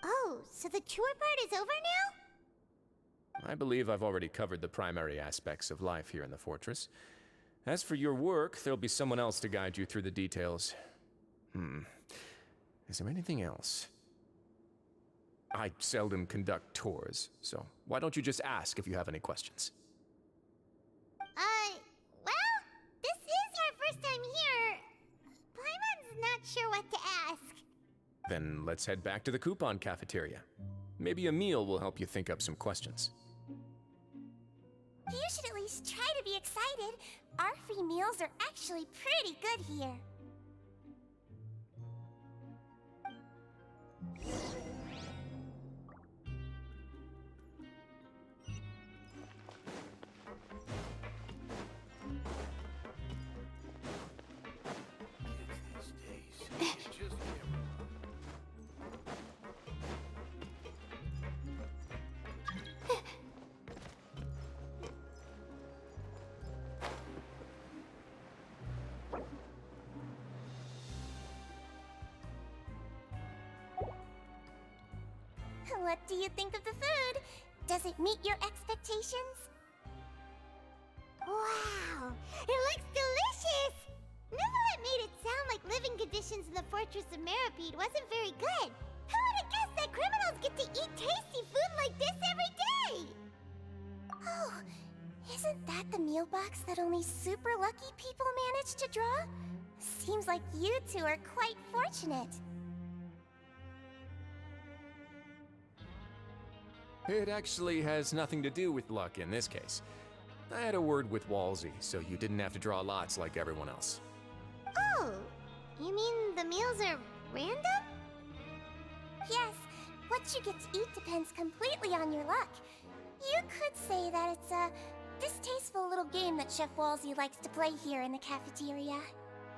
Oh, so the tour part is over now? I believe I've already covered the primary aspects of life here in the fortress. As for your work, there'll be someone else to guide you through the details. Is there anything else? I seldom conduct tours, so why don't you just ask if you have any questions? Well, this is our first time here. Paimon's not sure what to ask. Then let's head back to the coupon cafeteria. Maybe a meal will help you think up some questions. You should at least try to be excited. Our free meals are actually pretty good here. What do you think of the food? Does it meet your expectations? Wow, it looks delicious! Neverlet made it sound like living conditions in the Fortress of Meripede wasn't very good. Who would have guessed that criminals get to eat tasty food like this every day? Oh, isn't that the meal box that only super lucky people manage to draw? Seems like you two are quite fortunate. It actually has nothing to do with luck in this case. I had a word with Walsey, so you didn't have to draw lots like everyone else. Oh, you mean the meals are random? Yes, what you get to eat depends completely on your luck. You could say that it's a distasteful little game that Chef Walsey likes to play here in the cafeteria.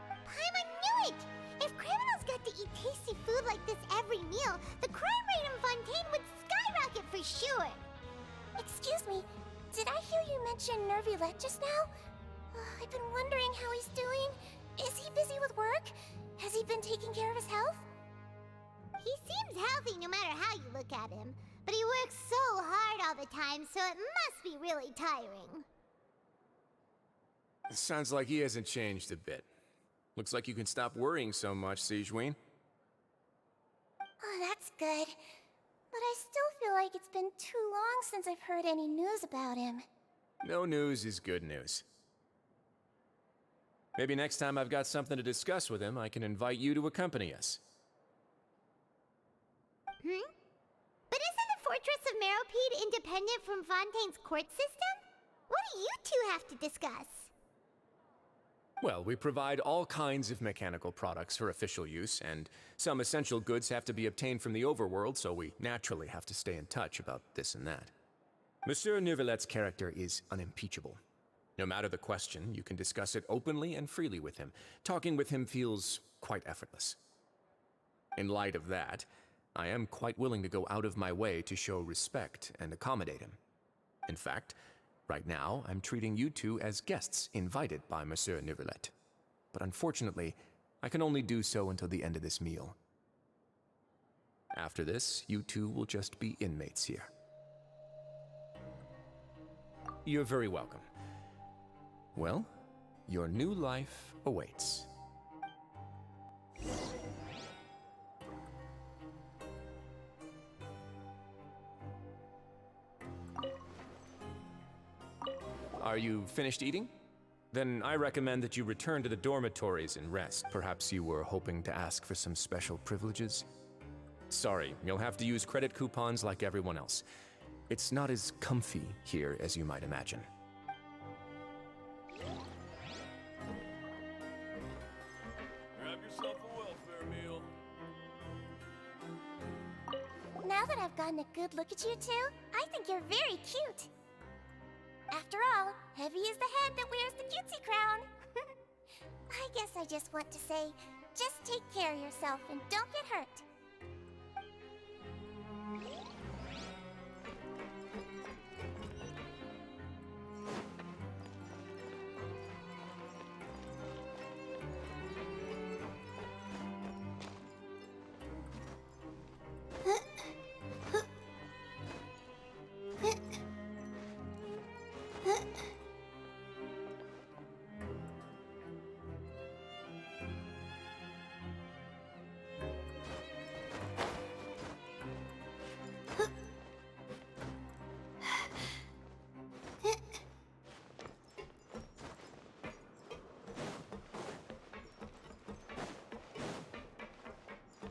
Paimon knew it! If criminals got to eat tasty food like this every meal, the crime rate in Fontaine would skyrocket for sure! Excuse me, did I hear you mention Nervulette just now? I've been wondering how he's doing. Is he busy with work? Has he been taking care of his health? He seems healthy no matter how you look at him, but he works so hard all the time, so it must be really tiring. Sounds like he hasn't changed a bit. Looks like you can stop worrying so much, Sigewinne. Oh, that's good. But I still feel like it's been too long since I've heard any news about him. No news is good news. Maybe next time I've got something to discuss with him, I can invite you to accompany us. But isn't the Fortress of Meropide independent from Fontaine's court system? What do you two have to discuss? Well, we provide all kinds of mechanical products for official use, and some essential goods have to be obtained from the overworld, so we naturally have to stay in touch about this and that. Monsieur Neuvillette's character is unimpeachable. No matter the question, you can discuss it openly and freely with him. Talking with him feels quite effortless. In light of that, I am quite willing to go out of my way to show respect and accommodate him. In fact, right now, I'm treating you two as guests invited by Monsieur Neuvillette. But unfortunately, I can only do so until the end of this meal. After this, you two will just be inmates here. You're very welcome. Well, your new life awaits. Are you finished eating? Then I recommend that you return to the dormitories and rest. Perhaps you were hoping to ask for some special privileges? Sorry, you'll have to use credit coupons like everyone else. It's not as comfy here as you might imagine. Grab yourself a welfare meal. Now that I've gotten a good look at you two, I think you're very cute. After all, heavy is the head that wears the cutesy crown. I guess I just want to say, just take care of yourself and don't get hurt.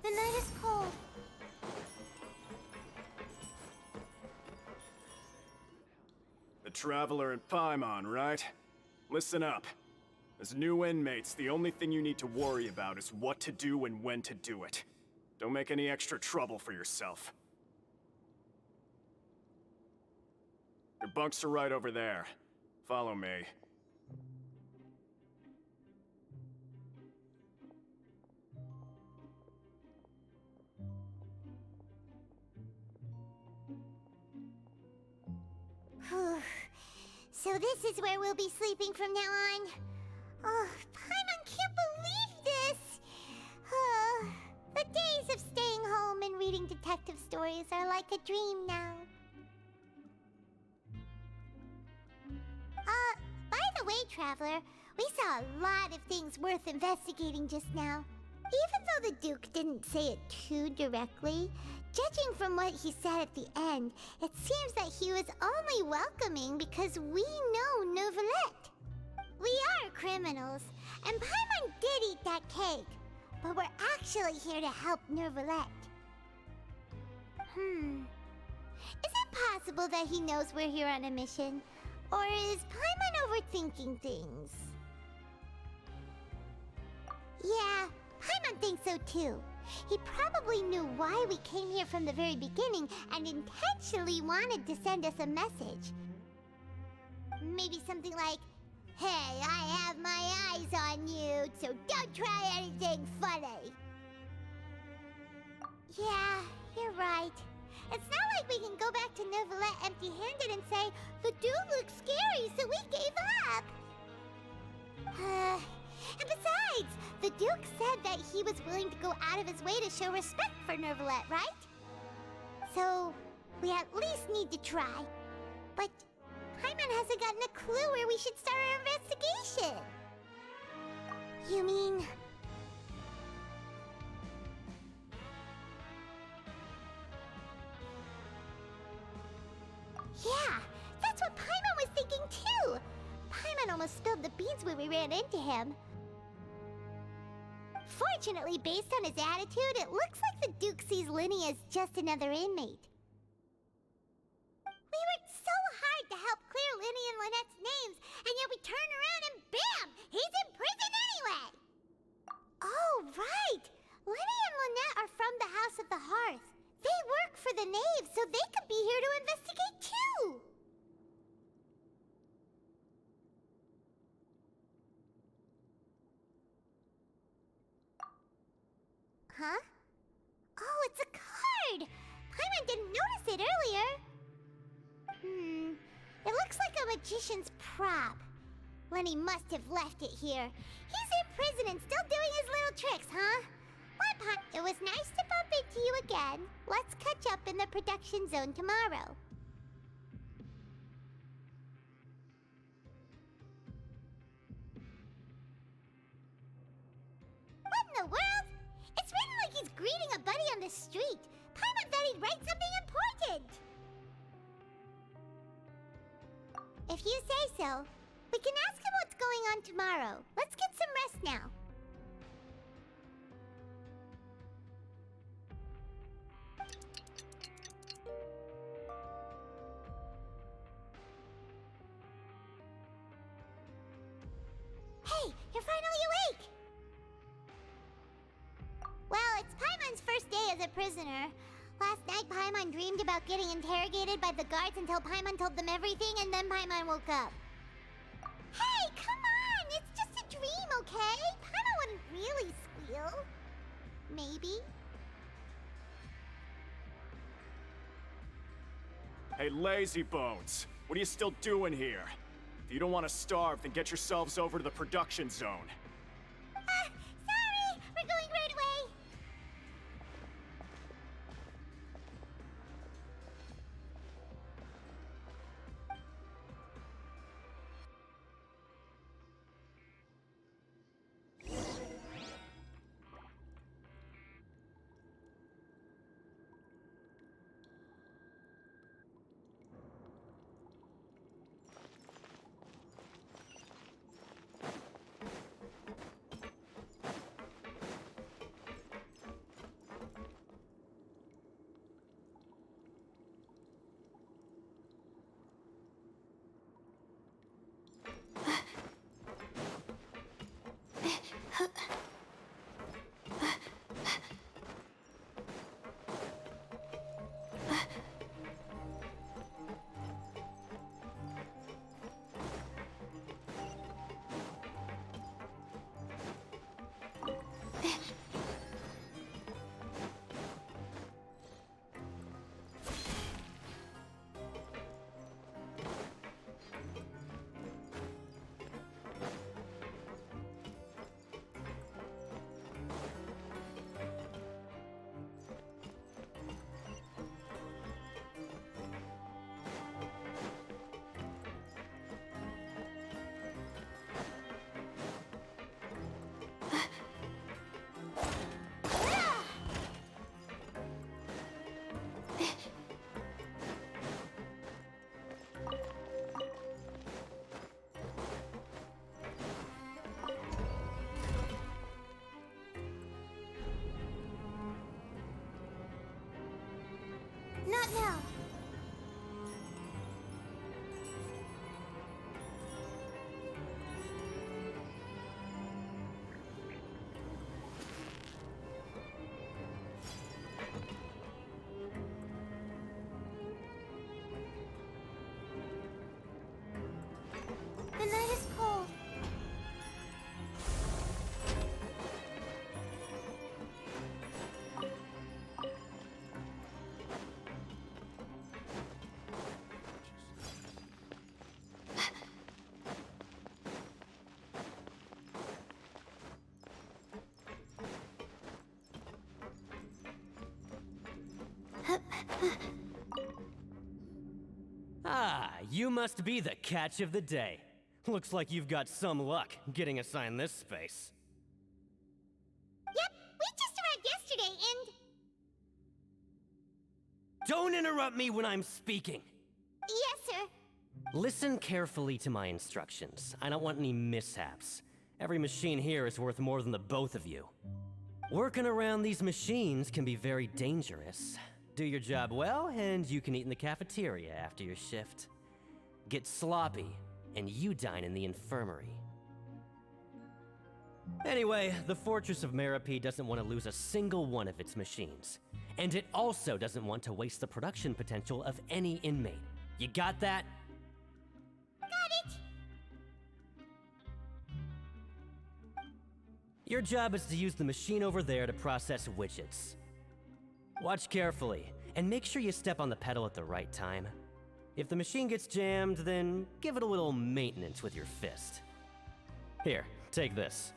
The night is cold. The Traveler and Paimon, right? Listen up. As new inmates, the only thing you need to worry about is what to do and when to do it. Don't make any extra trouble for yourself. Your bunks are right over there. Follow me. So this is where we'll be sleeping from now on. Oh, Paimon can't believe this! The days of staying home and reading detective stories are like a dream now. By the way, Traveler, we saw a lot of things worth investigating just now. Even though the Duke didn't say it too directly, judging from what he said at the end, it seems that he was only welcoming because we know Neuvillette. We are criminals, and Paimon did eat that cake, but we're actually here to help Neuvillette. Is it possible that he knows we're here on a mission. Or is Paimon overthinking things? Yeah, Paimon thinks so too. He probably knew why we came here from the very beginning and intentionally wanted to send us a message. Maybe something like, "Hey, I have my eyes on you, so don't try anything funny." Yeah, you're right. It's not like we can go back to Neuvillette empty-handed and say, "The dude looks scary, so we gave up." And besides, the Duke said that he was willing to go out of his way to show respect for Neuvillette, right? So, we at least need to try. But Paimon hasn't gotten a clue where we should start our investigation. You mean... Yeah, that's what Paimon was thinking too! Paimon almost spilled the beans when we ran into him. Fortunately, based on his attitude, it looks like the Duke sees Linny as just another inmate. We worked so hard to help clear Linny and Lynette's names, and yet we turn around and bam! He's in prison anyway! Oh, right! Linny and Lynette are from the House of the Hearth. They work for the Knave, so they could be here to investigate too! Huh? Oh, it's a card! Paimon didn't notice it earlier. It looks like a magician's prop. Lenny must have left it here. He's in prison and still doing his little tricks, huh? Well, Paimon, it was nice to bump into you again. Let's catch up in the production zone tomorrow. What in the world? It's written like he's greeting a buddy on the street. Paimon thought he'd write something important. If you say so, we can ask him what's going on tomorrow. Let's get some rest now. Hey, you're finally awake! Well, it's Paimon's first day as a prisoner. Last night, Paimon dreamed about getting interrogated by the guards until Paimon told them everything, and then Paimon woke up. Hey, come on! It's just a dream, okay? Paimon wouldn't really squeal. Maybe. Hey, lazy bones! What are you still doing here? If you don't want to starve, then get yourselves over to the production zone. Sorry! We're going right away! Not now. Ah, you must be the catch of the day. Looks like you've got some luck getting assigned this space. Yep, we just arrived yesterday and... Don't interrupt me when I'm speaking! Yes, sir. Listen carefully to my instructions. I don't want any mishaps. Every machine here is worth more than the both of you. Working around these machines can be very dangerous. Do your job well, and you can eat in the cafeteria after your shift. Get sloppy, and you dine in the infirmary. Anyway, the Fortress of Meropee doesn't want to lose a single one of its machines. And it also doesn't want to waste the production potential of any inmate. You got that? Got it. Your job is to use the machine over there to process widgets. Watch carefully, and make sure you step on the pedal at the right time. If the machine gets jammed, then give it a little maintenance with your fist. Here, take this.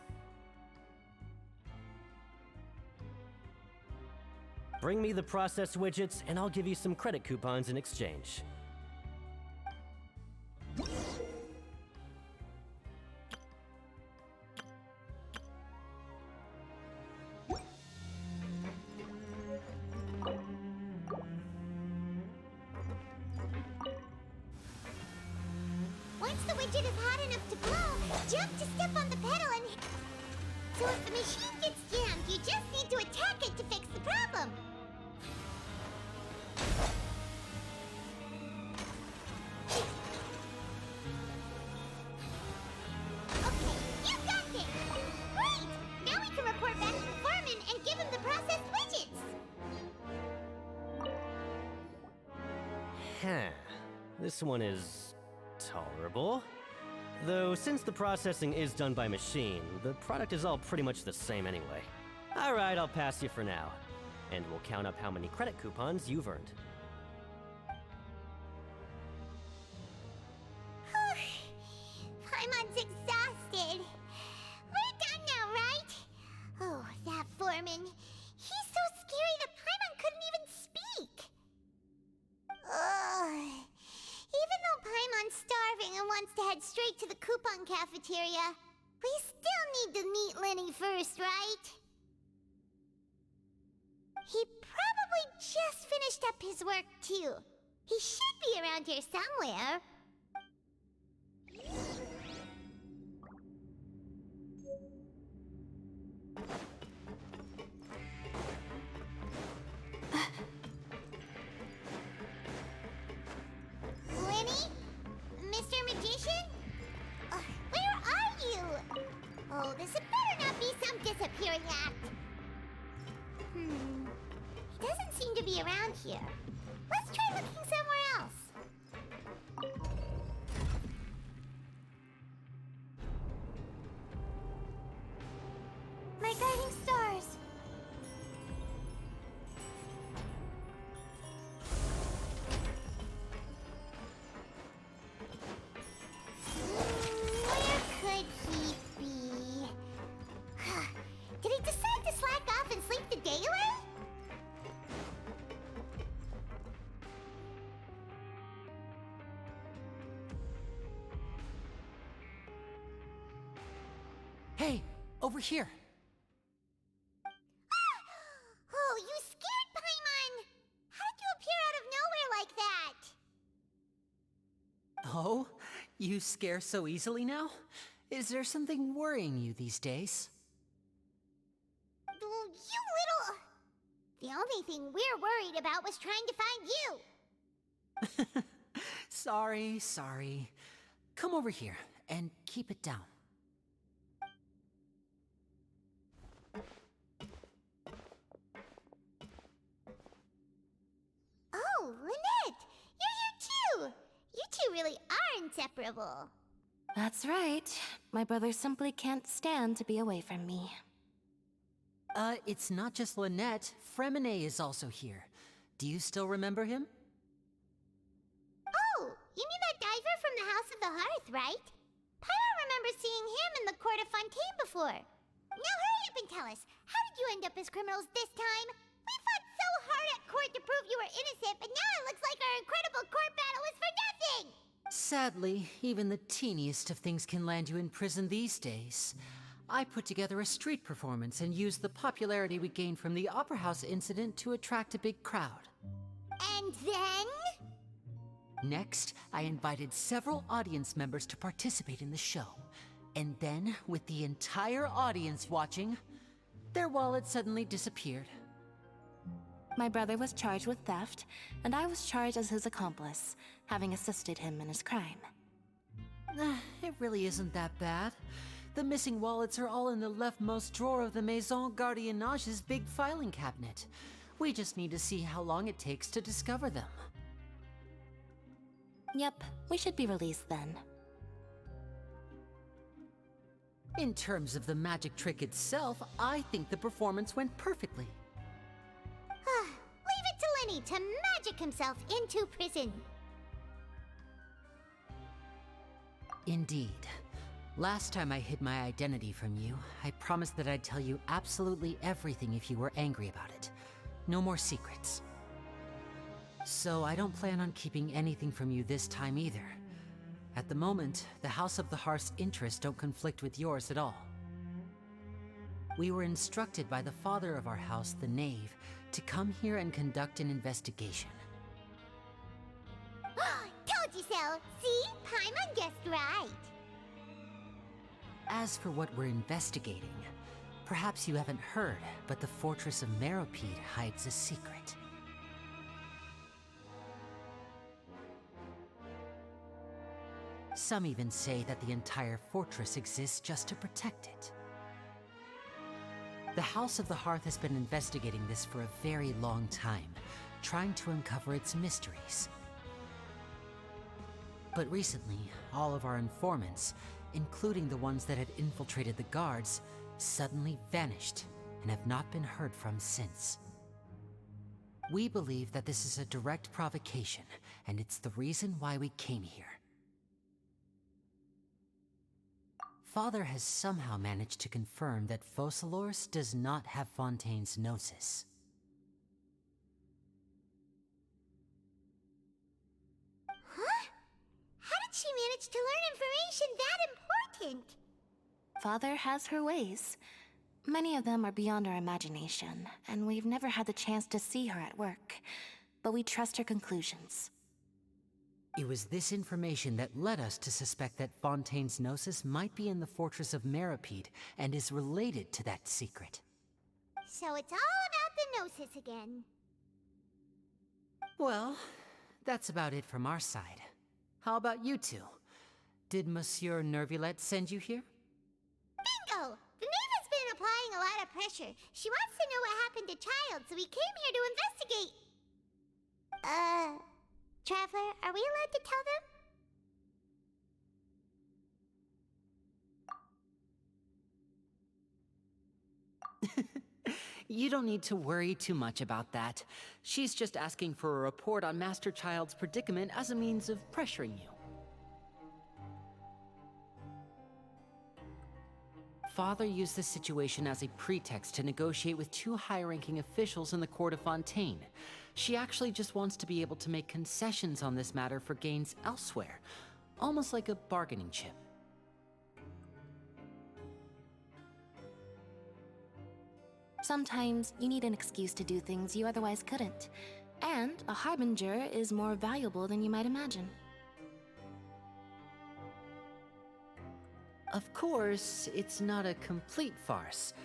Bring me the process widgets, and I'll give you some credit coupons in exchange. Once the widget is hot enough to blow, jump to step on the pedal and... So if the machine gets jammed, you just need to attack it to fix the problem. Okay, you got this! Great! Now we can report back to the foreman and give him the processed widgets! Huh. This one is tolerable. Though, since the processing is done by machine, the product is all pretty much the same anyway. Alright, I'll pass you for now. And we'll count up how many credit coupons you've earned. Paimon's exhausted. We're done now, right? Oh, that foreman. He's so scary that Paimon couldn't even speak. Ugh. Even though Paimon's starving and wants to head straight to the coupon cafeteria, we still need to meet Lenny first, right? He probably just finished up his work, too. He should be around here somewhere. Lenny? Mr. Magician? Where are you? Oh, this had better not be some disappearing act. He doesn't seem to be around here. Let's try looking somewhere else. My guiding stars. Where could he be? Did he decide to slack off and sleep the day away? Hey, over here. Oh, you scared Paimon! How did you appear out of nowhere like that? Oh, you scare so easily now? Is there something worrying you these days? Oh, you little... The only thing we're worried about was trying to find you. Sorry. Come over here and keep it down. Oh, Lynette! You're here too! You two really are inseparable. That's right. My brother simply can't stand to be away from me. It's not just Lynette. Fremine is also here. Do you still remember him? Oh, you mean that diver from the House of the Hearth, right? Pyro remembers seeing him in the Court of Fontaine before. Now hurry up and tell us, how did you end up as criminals this time? We fought so hard at court to prove you were innocent, but now it looks like our incredible court battle was for nothing! Sadly, even the teeniest of things can land you in prison these days. I put together a street performance and used the popularity we gained from the Opera House incident to attract a big crowd. And then? Next, I invited several audience members to participate in the show. And then, with the entire audience watching, their wallet suddenly disappeared. My brother was charged with theft, and I was charged as his accomplice, having assisted him in his crime. It really isn't that bad. The missing wallets are all in the leftmost drawer of the Maison Gardiennage's big filing cabinet. We just need to see how long it takes to discover them. Yep, we should be released then. In terms of the magic trick itself, I think the performance went perfectly. Leave it to Lenny to magic himself into prison. Indeed. Last time I hid my identity from you, I promised that I'd tell you absolutely everything if you were angry about it. No more secrets. So I don't plan on keeping anything from you this time either. At the moment, the House of the Hearth's interests don't conflict with yours at all. We were instructed by the father of our house, the Knave, to come here and conduct an investigation. Told you so! See? Paimon guessed right. As for what we're investigating, perhaps you haven't heard, but the fortress of Meropide hides a secret. Some even say that the entire fortress exists just to protect it. The House of the Hearth has been investigating this for a very long time, trying to uncover its mysteries. But recently, all of our informants, including the ones that had infiltrated the guards, suddenly vanished and have not been heard from since. We believe that this is a direct provocation, and it's the reason why we came here. Father has somehow managed to confirm that Focalors does not have Fontaine's Gnosis. Huh? How did she manage to learn information that important? Father has her ways. Many of them are beyond our imagination, and we've never had the chance to see her at work. But we trust her conclusions. It was this information that led us to suspect that Fontaine's Gnosis might be in the fortress of Meropide and is related to that secret. So it's all about the Gnosis again. Well, that's about it from our side. How about you two? Did Monsieur Nervulette send you here? Bingo! The Knave has been applying a lot of pressure. She wants to know what happened to Child, so we came here to investigate. Traveler, are we allowed to tell them? You don't need to worry too much about that. She's just asking for a report on Master Child's predicament as a means of pressuring you. Father used this situation as a pretext to negotiate with two high-ranking officials in the court of Fontaine. She actually just wants to be able to make concessions on this matter for gains elsewhere, almost like a bargaining chip. Sometimes you need an excuse to do things you otherwise couldn't. And a harbinger is more valuable than you might imagine. Of course, it's not a complete farce.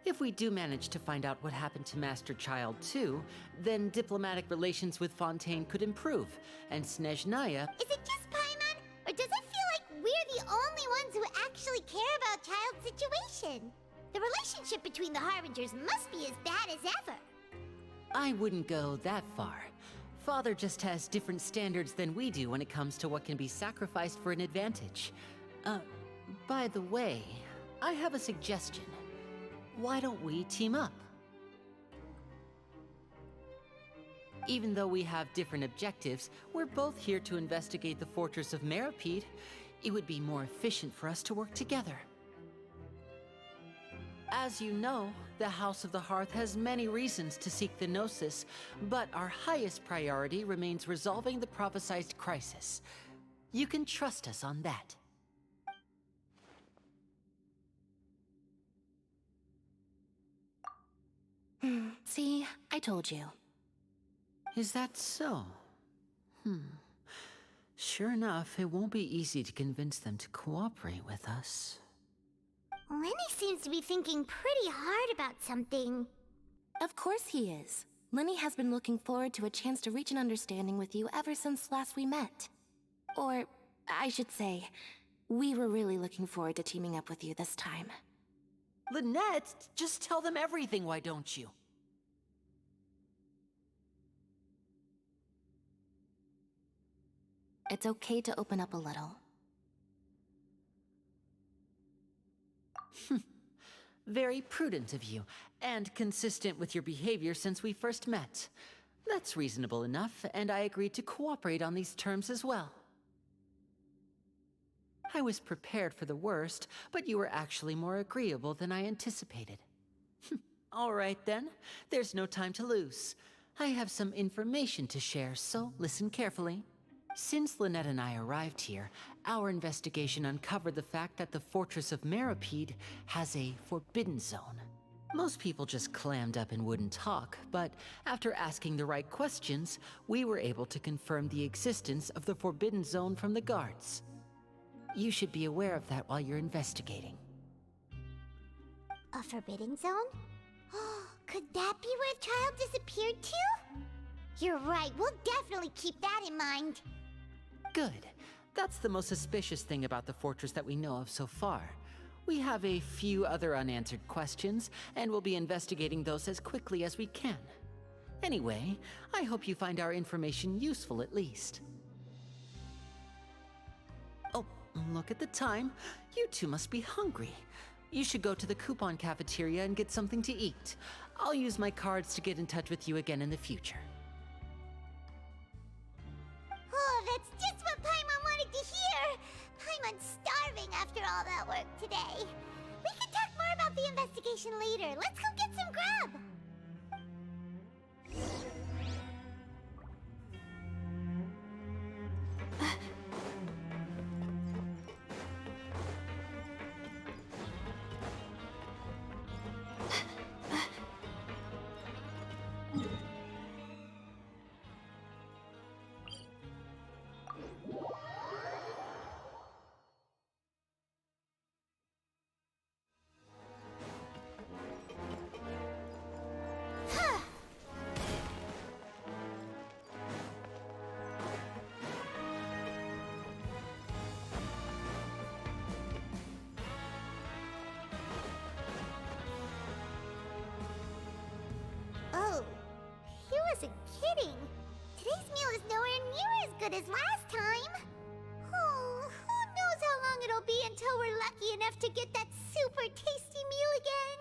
If we do manage to find out what happened to Master Child too, then diplomatic relations with Fontaine could improve, and Snezhnaya... Is it just Paimon? Or does it feel like we're the only ones who actually care about Child's situation? The relationship between the Harbingers must be as bad as ever. I wouldn't go that far. Father just has different standards than we do when it comes to what can be sacrificed for an advantage. By the way, I have a suggestion. Why don't we team up? Even though we have different objectives, we're both here to investigate the fortress of Meropide. It would be more efficient for us to work together. As you know, the House of the Hearth has many reasons to seek the Gnosis, but our highest priority remains resolving the prophesized crisis. You can trust us on that. See, I told you. Is that so? Sure enough, it won't be easy to convince them to cooperate with us. Lenny seems to be thinking pretty hard about something. Of course he is. Lenny has been looking forward to a chance to reach an understanding with you ever since last we met. Or, I should say, we were really looking forward to teaming up with you this time. Lynette, just tell them everything, why don't you? It's okay to open up a little. Very prudent of you, and consistent with your behavior since we first met. That's reasonable enough, and I agreed to cooperate on these terms as well. I was prepared for the worst, but you were actually more agreeable than I anticipated. All right then, there's no time to lose. I have some information to share, so listen carefully. Since Lynette and I arrived here, our investigation uncovered the fact that the Fortress of Meripede has a forbidden zone. Most people just clammed up and wouldn't talk, but after asking the right questions, we were able to confirm the existence of the forbidden zone from the guards. You should be aware of that while you're investigating. A forbidden zone? Could that be where the child disappeared to? You're right, we'll definitely keep that in mind. Good. That's the most suspicious thing about the fortress that we know of so far. We have a few other unanswered questions, and we'll be investigating those as quickly as we can. Anyway, I hope you find our information useful at least. Oh, look at the time. You two must be hungry. You should go to the coupon cafeteria and get something to eat. I'll use my cards to get in touch with you again in the future. Oh, that's just what Paimon wanted to hear! Paimon's starving after all that work today. We can talk more about the investigation later. Let's go get some grub! Oh, he wasn't kidding. Today's meal is nowhere near as good as last time. Oh, who knows how long it'll be until we're lucky enough to get that super tasty meal again.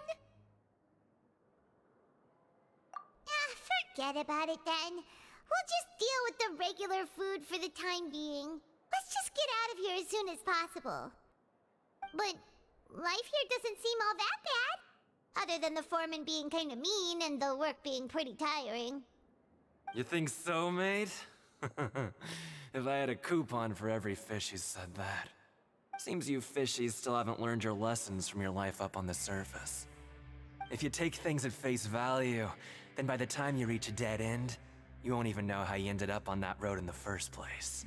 Forget about it then. We'll just deal with the regular food for the time being. Let's just get out of here as soon as possible. But life here doesn't seem all that bad. Other than the foreman being kinda mean and the work being pretty tiring. You think so, mate? If I had a coupon for every fish who said that. Seems you fishies still haven't learned your lessons from your life up on the surface. If you take things at face value, then by the time you reach a dead end, you won't even know how you ended up on that road in the first place.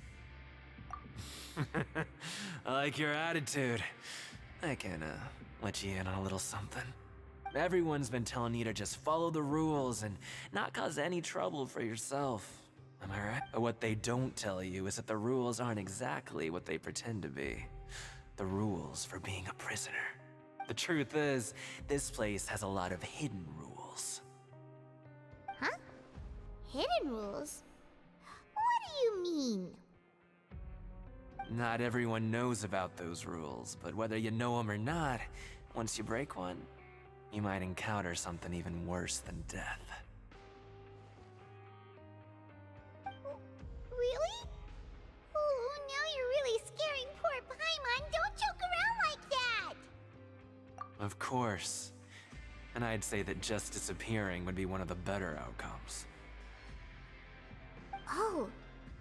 I like your attitude. I can, let you in on a little something. Everyone's been telling you to just follow the rules and not cause any trouble for yourself. Am I right? But what they don't tell you is that the rules aren't exactly what they pretend to be. The rules for being a prisoner. The truth is, this place has a lot of hidden rules. Huh? Hidden rules? What do you mean? Not everyone knows about those rules, but whether you know them or not, once you break one, you might encounter something even worse than death. Really? Oh, now you're really scaring poor Paimon. Don't joke around like that! Of course. And I'd say that just disappearing would be one of the better outcomes. Oh,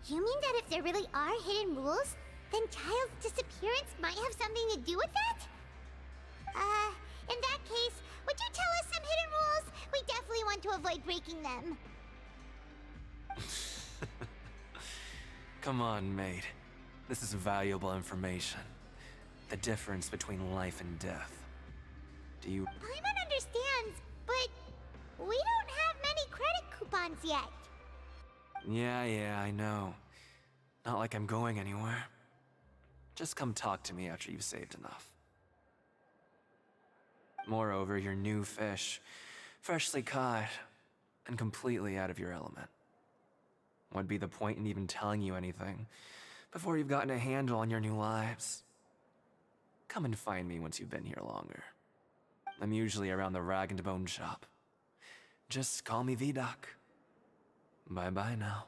you mean that if there really are hidden rules, Then Child's disappearance might have something to do with that? In that case, would you tell us some hidden rules? We definitely want to avoid breaking them. Come on, mate. This is valuable information. The difference between life and death. Do you... Paimon understands, but we don't have many credit coupons yet. Yeah, I know. Not like I'm going anywhere. Just come talk to me after you've saved enough. Moreover, you're new fish, freshly caught, and completely out of your element. What'd be the point in even telling you anything before you've gotten a handle on your new lives? Come and find me once you've been here longer. I'm usually around the Rag and Bone shop. Just call me V-Doc. Bye-bye now.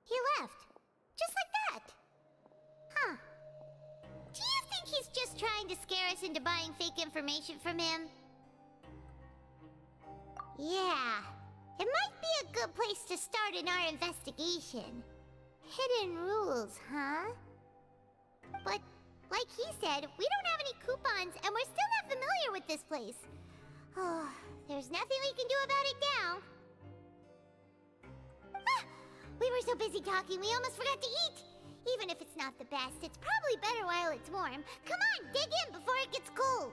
He left. Just like that. Huh. Do you think he's just trying to scare us into buying fake information from him? Yeah. It might be a good place to start in our investigation. Hidden rules, huh? But, like he said, we don't have any coupons, and we're still not familiar with this place. Oh, there's nothing we can do about it now. Ah! We were so busy talking, we almost forgot to eat. Even if it's not the best, it's probably better while it's warm. Come on, dig in before it gets cold.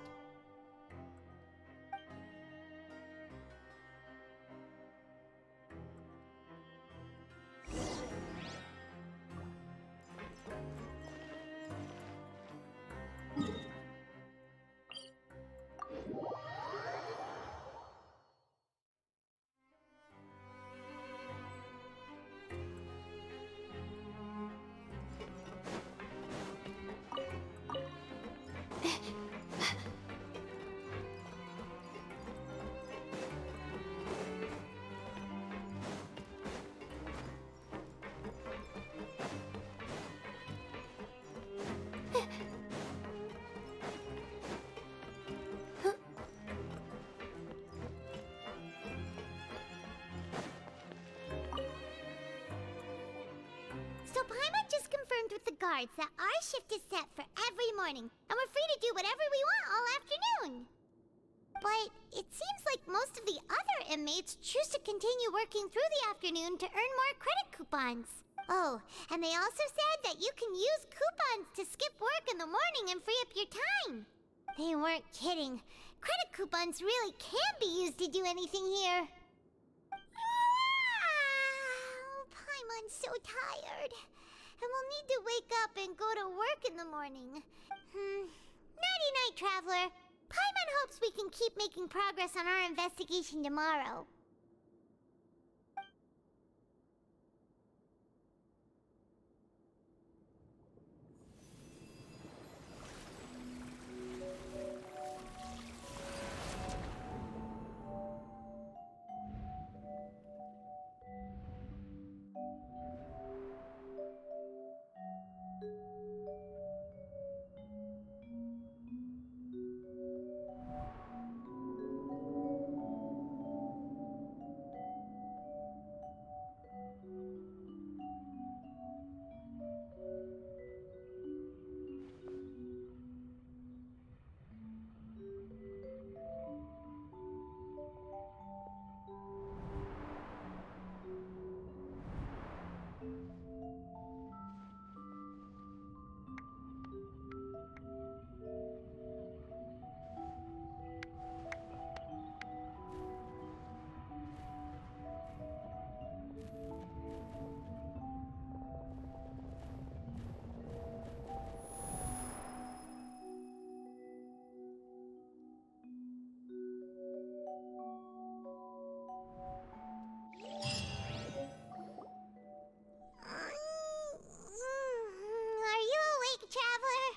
So Paimon just confirmed with the guards that our shift is set for every morning, and we're free to do whatever we want all afternoon. But it seems like most of the other inmates choose to continue working through the afternoon to earn more credit coupons. Oh, and they also said that you can use coupons to skip work in the morning and free up your time. They weren't kidding. Credit coupons really can be used to do anything here. Paimon's so tired. And we'll need to wake up and go to work in the morning. Nighty-night, Traveler. Paimon hopes we can keep making progress on our investigation tomorrow. Are you awake, Traveler?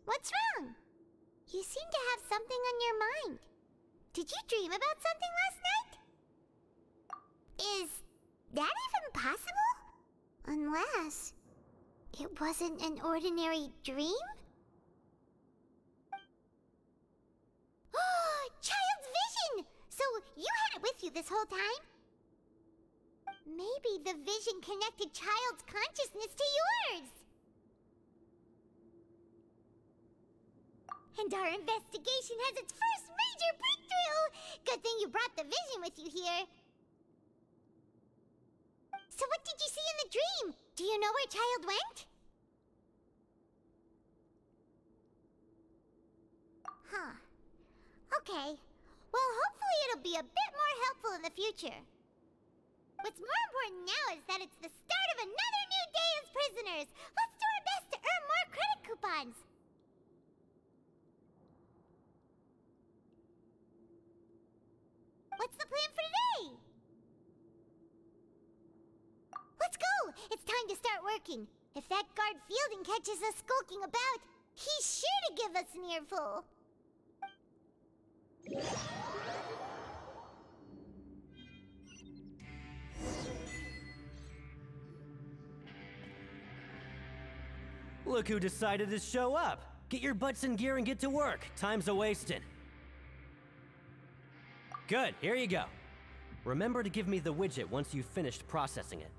What's wrong? You seem to have something on your mind. Did you dream about something last night? Is that even possible? Unless it wasn't an ordinary dream? Oh, Child! you had it with you this whole time? Maybe the vision connected child's consciousness to yours. And our investigation has its first major breakthrough! Good thing you brought the vision with you here. So what did you see in the dream? Do you know where child went? Huh. Okay. Well, hopefully it'll be a bit more helpful in the future. What's more important now is that it's the start of another new day as prisoners. Let's do our best to earn more credit coupons. What's the plan for today? Let's go! It's time to start working. If that guard Fielding catches us skulking about, he's sure to give us an earful. Look who decided to show up. Get your butts in gear and get to work. Time's a-wasting. Good, here you go. Remember to give me the widget once you've finished processing it.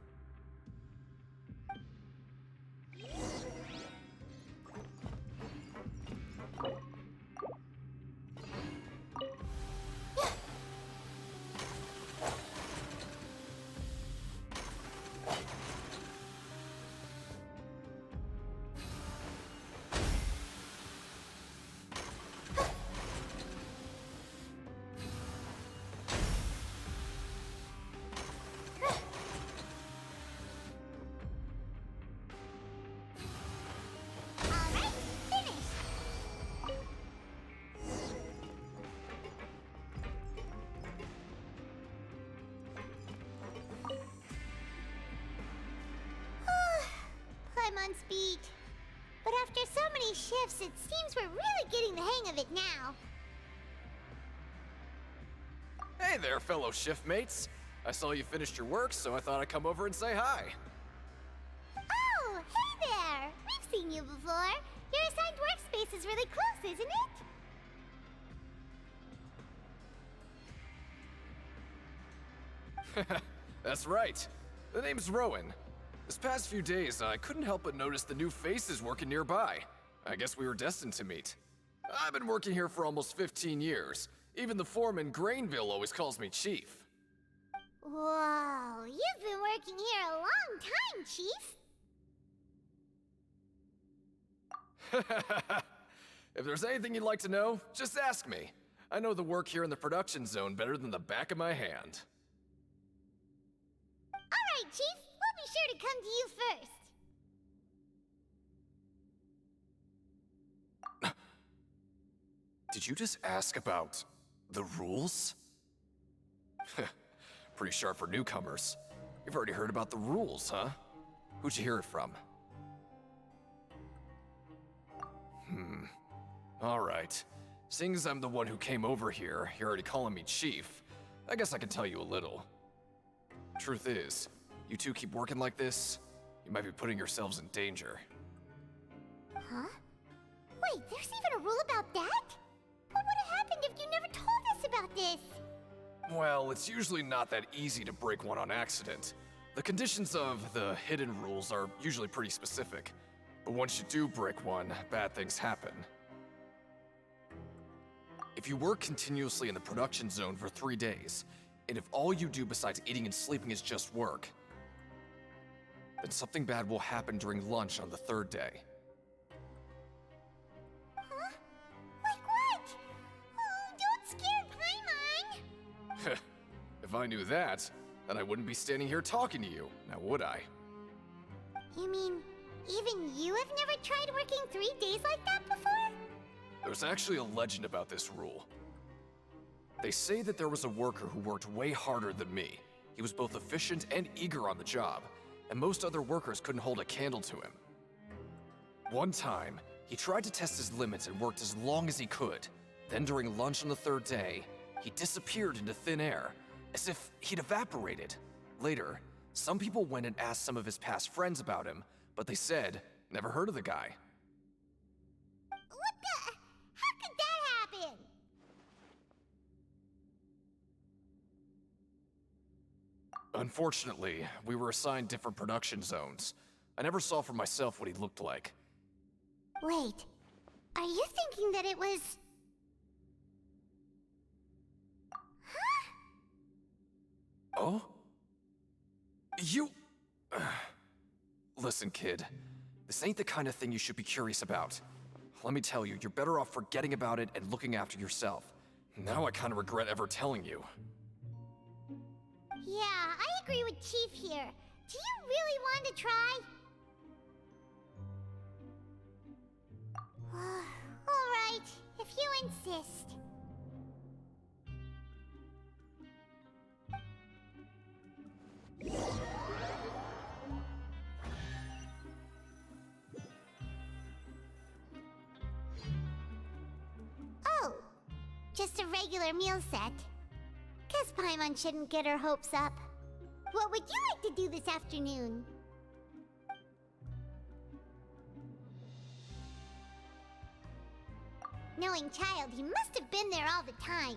I'm on speed. But after so many shifts, it seems we're really getting the hang of it now. Hey there, fellow shiftmates. I saw you finished your work, so I thought I'd come over and say hi. Oh, hey there! We've seen you before. Your assigned workspace is really close, isn't it? That's right. The name's Rowan. This past few days, I couldn't help but notice the new faces working nearby. I guess we were destined to meet. I've been working here for almost 15 years. Even the foreman, Grainville, always calls me Chief. Whoa, you've been working here a long time, Chief. If there's anything you'd like to know, just ask me. I know the work here in the production zone better than the back of my hand. Alright, Chief. We'll be sure to come to you first. Did you just ask about the rules? Pretty sharp for newcomers. You've already heard about the rules, huh? Who'd you hear it from? Alright. Seeing as I'm the one who came over here, you're already calling me Chief. I guess I can tell you a little. Truth is, you two keep working like this, you might be putting yourselves in danger. Huh? Wait, there's even a rule about that? What would have happened if you never told us about this? Well, it's usually not that easy to break one on accident. The conditions of the hidden rules are usually pretty specific. But once you do break one, bad things happen. If you work continuously in the production zone for 3 days, and if all you do besides eating and sleeping is just work, then something bad will happen during lunch on the 3rd day. Huh? Like what? Oh, don't scare Paimon! If I knew that, then I wouldn't be standing here talking to you, now would I? You mean, even you have never tried working 3 days like that before? There's actually a legend about this rule. They say that there was a worker who worked way harder than me. He was both efficient and eager on the job, and most other workers couldn't hold a candle to him. One time, he tried to test his limits and worked as long as he could. Then during lunch on the 3rd day, he disappeared into thin air, as if he'd evaporated. Later, some people went and asked some of his past friends about him, but they said, never heard of the guy. What the? How could that happen? Unfortunately, we were assigned different production zones. I never saw for myself what he looked like. Wait, are you thinking that it was... Oh? You... Listen, kid. This ain't the kind of thing you should be curious about. Let me tell you, you're better off forgetting about it and looking after yourself. Now I kind of regret ever telling you. Yeah, I agree with Chief here. Do you really want to try? Alright, if you insist. Oh, just a regular meal set. Guess Paimon shouldn't get her hopes up. What would you like to do this afternoon? Knowing child, he must have been there all the time.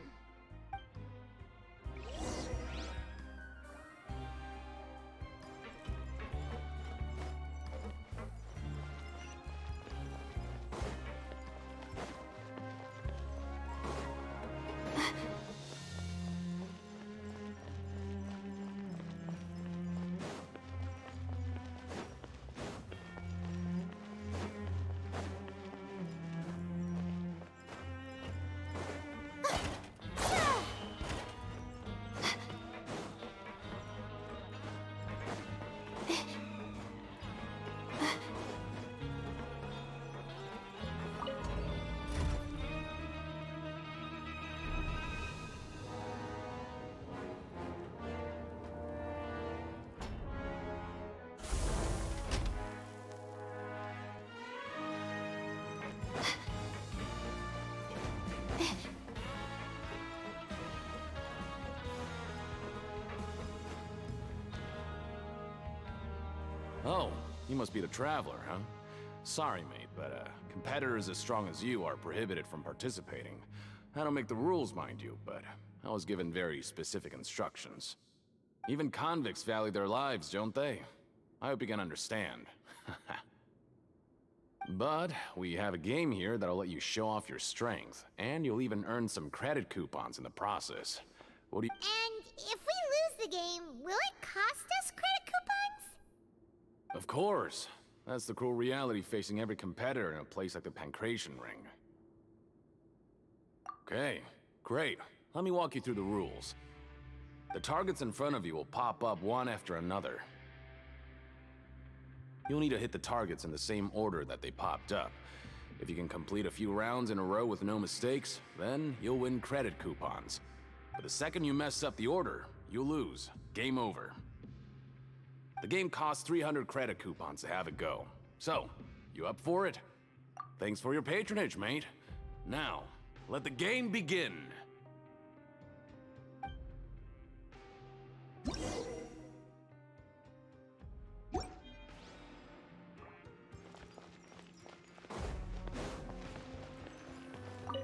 Oh, you must be the Traveler, huh? Sorry, mate, but competitors as strong as you are prohibited from participating. I don't make the rules, mind you, but I was given very specific instructions. Even convicts value their lives, don't they? I hope you can understand. But we have a game here that'll let you show off your strength, and you'll even earn some credit coupons in the process. What do you— And if we lose the game, will it cost us credit coupons? Of course. That's the cruel reality facing every competitor in a place like the Pancration Ring. Okay, great. Let me walk you through the rules. The targets in front of you will pop up one after another. You'll need to hit the targets in the same order that they popped up. If you can complete a few rounds in a row with no mistakes, then you'll win credit coupons. But the second you mess up the order, you'll lose. Game over. The game costs 300 credit coupons to have it go. So, you up for it? Thanks for your patronage, mate. Now, let the game begin.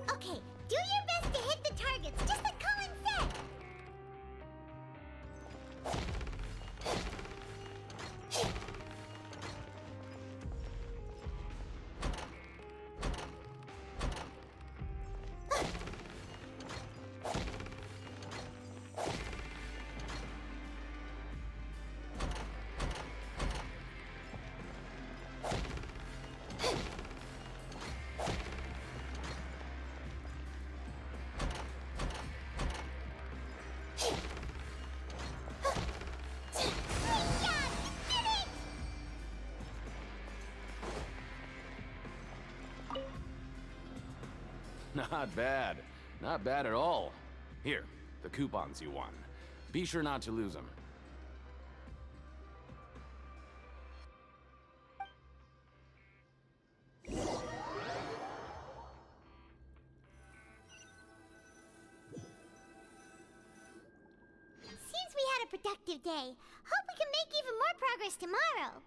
Okay, do your best to hit the targets, just like Colin said! Not bad. Not bad at all. Here, the coupons you won. Be sure not to lose them. Seems we had a productive day. Hope we can make even more progress tomorrow.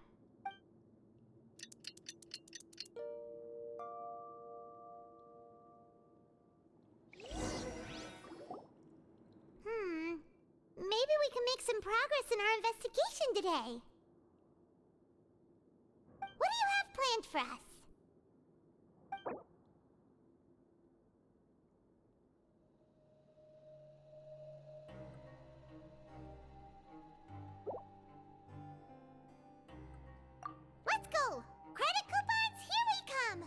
Maybe we can make some progress progress in our investigation today. What do you have planned for us? Let's go! Credit coupons, here we come!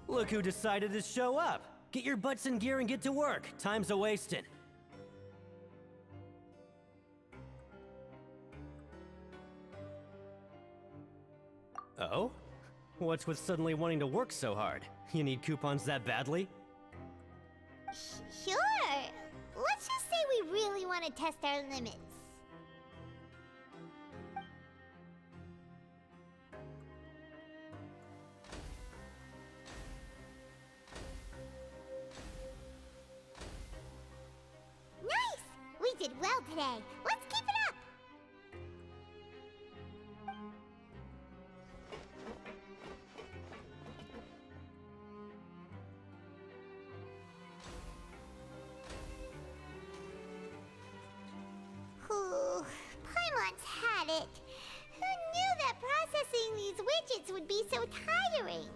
Look who decided to show up! Get your butts in gear and get to work. Time's a-wasting. Oh? What's with suddenly wanting to work so hard? You need coupons that badly? Sure. Let's just say we really want to test our limits. Nice! We did well today. Let's keep it up! Whew, Paimon's had it. Who knew that processing these widgets would be so tiring?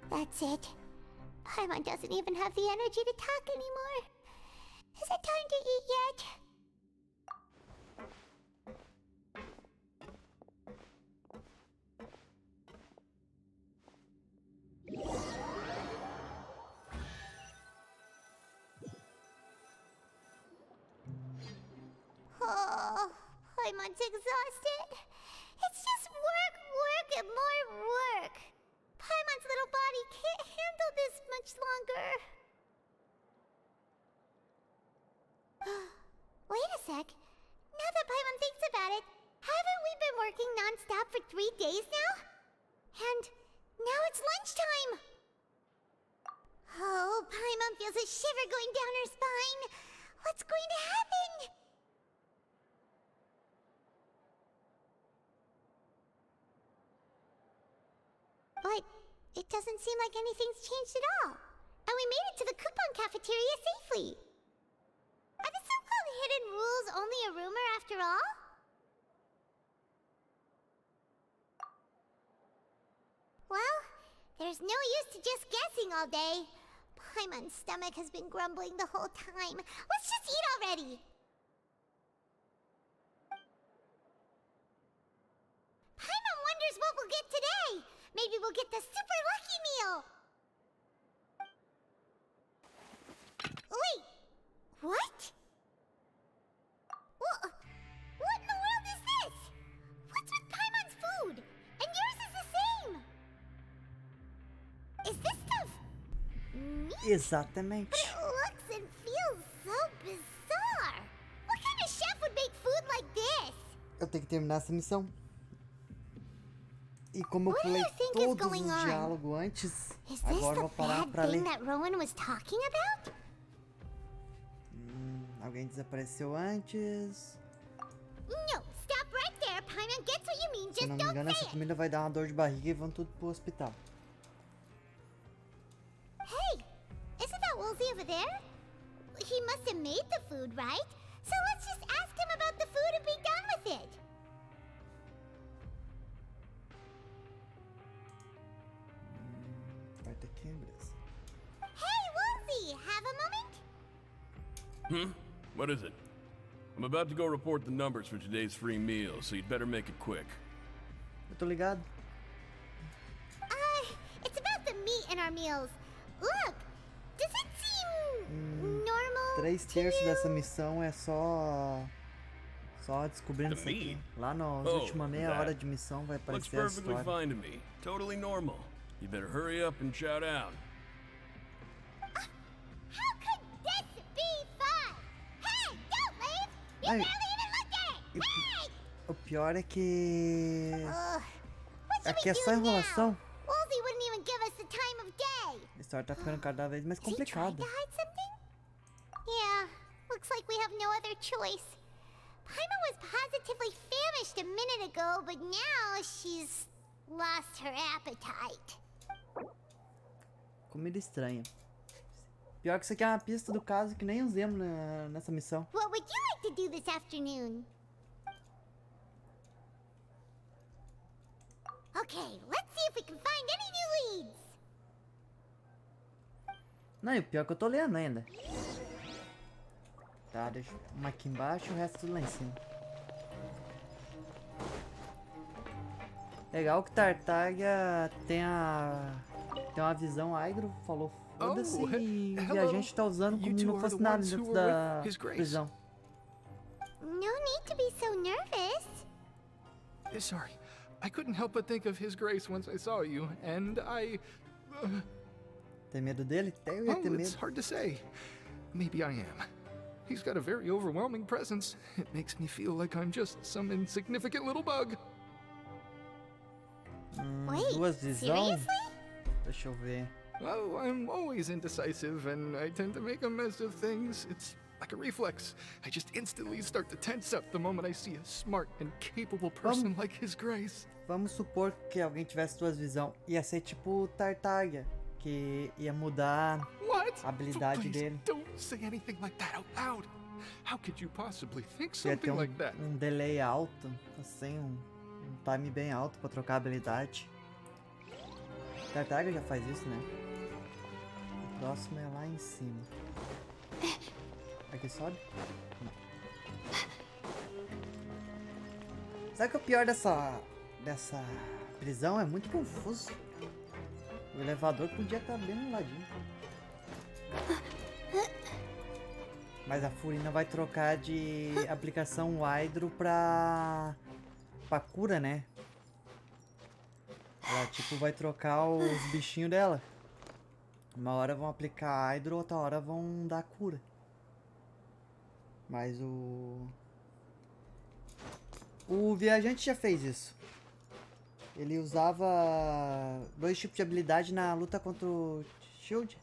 That's it. Paimon doesn't even have the energy to talk anymore. Is it time to eat yet? Oh, Paimon's exhausted. It's just work, work, and more work. Paimon's little body can't handle this much longer. Wait a sec. Now that Paimon thinks about it, haven't we been working non-stop for 3 days now? And now it's lunchtime. Oh, Paimon feels a shiver going down her spine. What's going to happen? But it doesn't seem like anything's changed at all. And we made it to the coupon cafeteria safely. Are the so-called hidden rules only a rumor after all? Well, there's no use to just guessing all day. Paimon's stomach has been grumbling the whole time. Let's just eat already! Paimon wonders what we'll get today! Maybe we'll get the super lucky meal! Wait! What? What in the world is this? What's with Paimon's food? And yours is the same! Is this stuff meat? Exatamente. But it looks and feels so bizarre! What kind of chef would make food like this? Eu tenho que terminar essa missão. E como eu pulei todos os diálogos antes, agora eu vou parar pra ler. That Rowan was talking about? Alguém desapareceu antes. No, stop right there. Paimon gets what you mean. Se não me engano, essa comida vai dar uma dor de barriga e vão tudo pro hospital. Hey, isn't that Woolsey over there? He must have made the food, right? So let's just ask him about the food and be done with it. Vai ter câmeras. Hey, Woolsey, have a moment? What is it? I'm about to go report the numbers for today's free meal, so you'd better make it quick. Eu tô ligado. It's about the meat in our meals. Look, does it seem normal? 3 terços dessa missão é só descobrindo isso aqui. Lá nas últimas meia hora de missão vai aparecer a Looks perfectly história. fine to me. Totally normal. You better hurry up and shout out. How could this be fun? Hey, don't leave! You barely even looked at it! Hey! O pior é que... What should Aqui we é só do enrolação. now? Woolsey wouldn't even give us the time of day. A história tá ficando cada vez mais Is he trying complicada. to hide something? other choice. Paimon was positively famished a minute ago, but now she's lost her appetite. Comida estranha. Pior que isso aqui é uma pista do caso que nem usemos nessa missão. What would you like to do this afternoon? Okay, let's see if we can find any new leads. Não, e o pior é que eu tô lendo ainda. Tá, deixa uma aqui embaixo e o resto tudo lá em cima. Legal que Tartaglia tem uma visão Hydro, falou foda-se e a gente tá usando como não fosse nada dentro da prisão. No need to be so nervous. Sorry, I couldn't help but think of His Grace once I saw you, and I... Tem medo dele? Tem medo. It's hard to say. Maybe I am. He's got a very overwhelming presence. It makes me feel like I'm just some insignificant little bug. Duas visões? Deixa eu ver. Oh, I'm always indecisive, and I tend to make a mess of things. It's like a reflex. I just instantly start to tense up the moment I see a smart and capable person like His Grace. Vamos supor que alguém tivesse duas visões. Ia ser tipo Tartaglia, que ia mudar a habilidade dele. Don't say anything like that out loud. How could you possibly think Ia ter something like that? um delay alto, assim, um time bem alto pra trocar a habilidade. Tartaglia já faz isso, né? O próximo é lá em cima. Aqui sobe? Não. Sabe que o pior dessa prisão é muito confuso? O elevador podia estar bem no ladinho. Mas a Furina vai trocar de aplicação Hydro pra cura, né? Ela tipo vai trocar os bichinhos dela. Uma hora vão aplicar Hydro, outra hora vão dar cura. Mas o viajante já fez isso. Ele usava 2 tipos de habilidade na luta contra o Shield.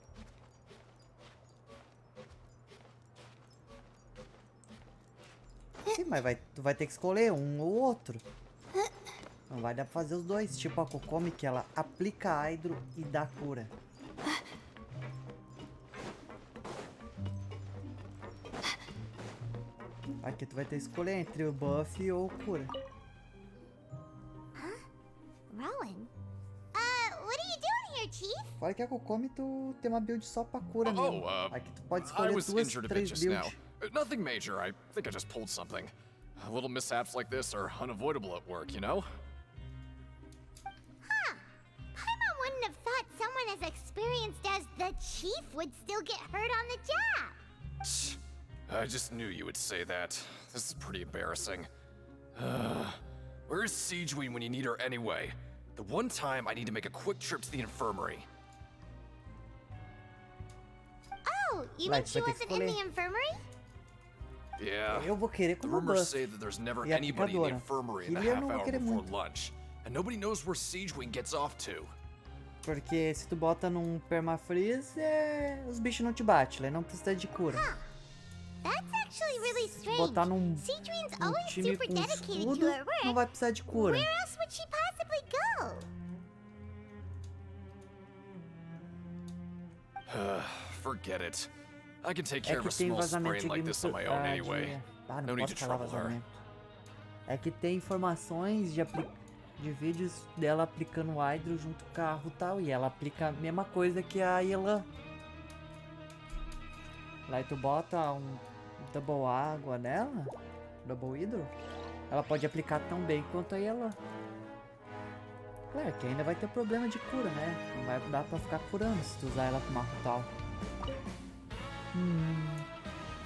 Sim, mas tu vai ter que escolher um ou outro. Não vai dar pra fazer os dois. Tipo a Kokomi, que ela aplica Hydro e dá cura. Aqui tu vai ter que escolher entre o buff ou cura. Rowan? What are you doing here, Chief? Fora que a Kokomi tu tem uma build só pra cura mesmo. Aqui tu pode I escolher was 2, injured a bit 3 just now. builds. Nothing major. I think I just pulled something. Little mishaps like this are unavoidable at work, you know? Huh. Paimon wouldn't have thought someone as experienced as the Chief would still get hurt on the job. I just knew you would say that. This is pretty embarrassing. Where's Siegeween when you need her anyway? The one time I need to make a quick trip to the infirmary. Oh, you mean she wasn't in the infirmary? Yeah. Eu vou querer The como rumors buff. say that there's never E a anybody in the picadora. infirmary in the Ele eu half não vou hour querer before muito. lunch. And nobody knows where Siegeween gets off to. Porque se tu bota num permafreeze, os bichos não te batem, ele não precisa de cura. That's actually really strange. Botar num always time super com dedicated escudo, to her work. não vai precisar de cura. Where else would she possibly go? Forget it. I can take care É of a que tem small vazamento sprain de like game this on my own anyway. não No need posso to falar trouble her. vazamento. É que tem informações de vídeos dela aplicando o Hydro junto com a Rutal e ela aplica a mesma coisa que a Yelan. Lá tu bota um Double Água nela, Double Hydro, ela pode aplicar tão bem quanto a Yelan. Claro que ainda vai ter problema de cura, né? Não vai dar pra ficar curando se tu usar ela com uma Rutal.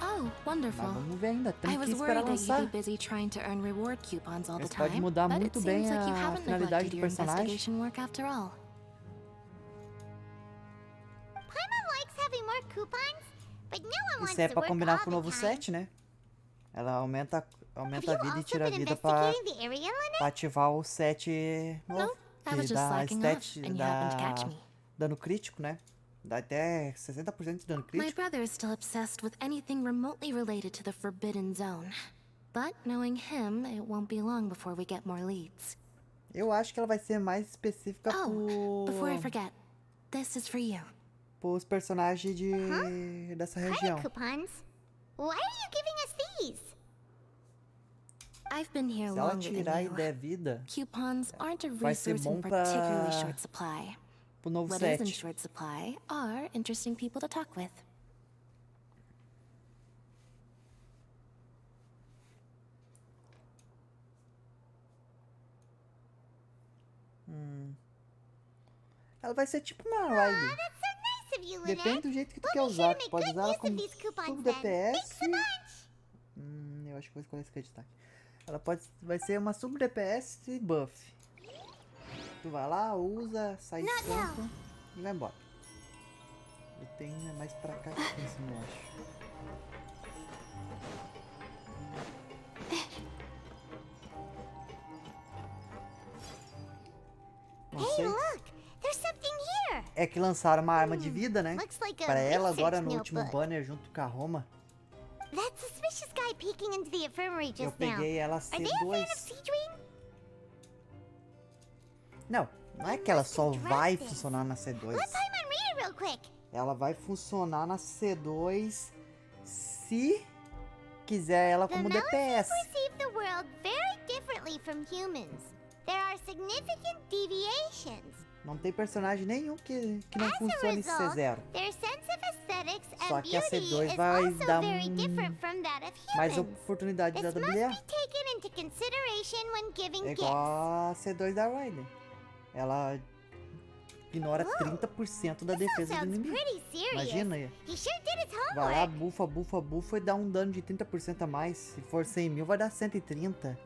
Oh, wonderful. Mas vamos ver ainda, I temos was que esperar worried that lançar. you'd be busy trying to earn reward coupons all the Isso pode time, mudar but it muito seems bem like you a haven't finalidade neglected do your personagem. investigation work after all. Paimon likes having more coupons, but no one wants Isso é to pra work combinar all com o the novo time. set, né? Ela aumenta a Have vida you e also tira a been vida pra investigating the area, Lynette? ativar o set novo. No, I was Que just dá slacking stat, off, and you happened to catch me. dano crítico, né? Dá até 60% de dano My crítico. brother is still obsessed with anything remotely related to the Forbidden Zone. But knowing him, it won't be long before we get more leads. Eu acho que ela vai ser mais específica Before I forget, this is for you. Pros personagens dessa região. Credit coupons? Why are you giving us these? I've been here Se ela longer tirar than e you. der vida, Coupons aren't a vai ser resource in bom particularly pra short supply. pro novo What is in set. short supply are interesting people to talk with. Ela vai ser tipo uma Riley. Depende do jeito que tu quer usar. Tu pode usar ela como sub DPS. Eu acho que vou escolher esse aqui de destaque. Ela vai ser uma sub DPS e buff. Tu vai lá, usa, sai de campo e vai embora. Eu tenho mais pra cá que em cima, eu acho. Não sei. É que lançaram uma arma de vida, né? Para ela agora no último banner junto com a Roma. That suspicious guy peeking into the infirmary Eu just now. peguei ela Are they a fan C2. of Seedream? Não é que ela só vai funcionar na C2. Let's Paimon read it real quick. Ela vai funcionar na C2 se quiser ela como DPS. Perceive the world very differently from humans. There are significant deviations. Não tem personagem nenhum que não funcione em C0. Their sense of aesthetics Só and que a beauty C2 is vai also dar very different from that of mais humans. oportunidades This da must WA. be taken into consideration when giving É gifts. igual a C2 da Riley. Ela ignora 30% da defesa do Sounds inimigo. pretty serious. Imagina aí. He sure did his Vai lá, homework. bufa e dá um dano de 30% a mais. Se for 100 mil, vai dar 130.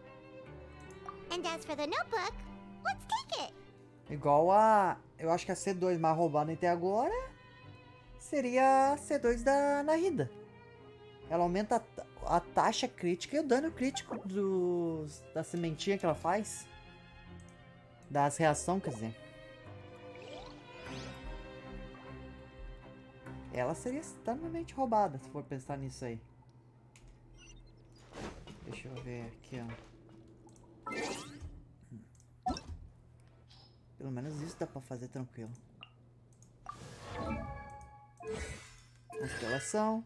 And as for the notebook, let's take it. Igual a... Eu acho que a C2 mais roubada até agora seria a C2 da Narida. Ela aumenta a taxa crítica e o dano crítico da sementinha que ela faz. Das reações, quer dizer. Ela seria extremamente roubada, se for pensar nisso aí. Deixa eu ver aqui, ó. Pelo menos isso dá pra fazer tranquilo. Constelação.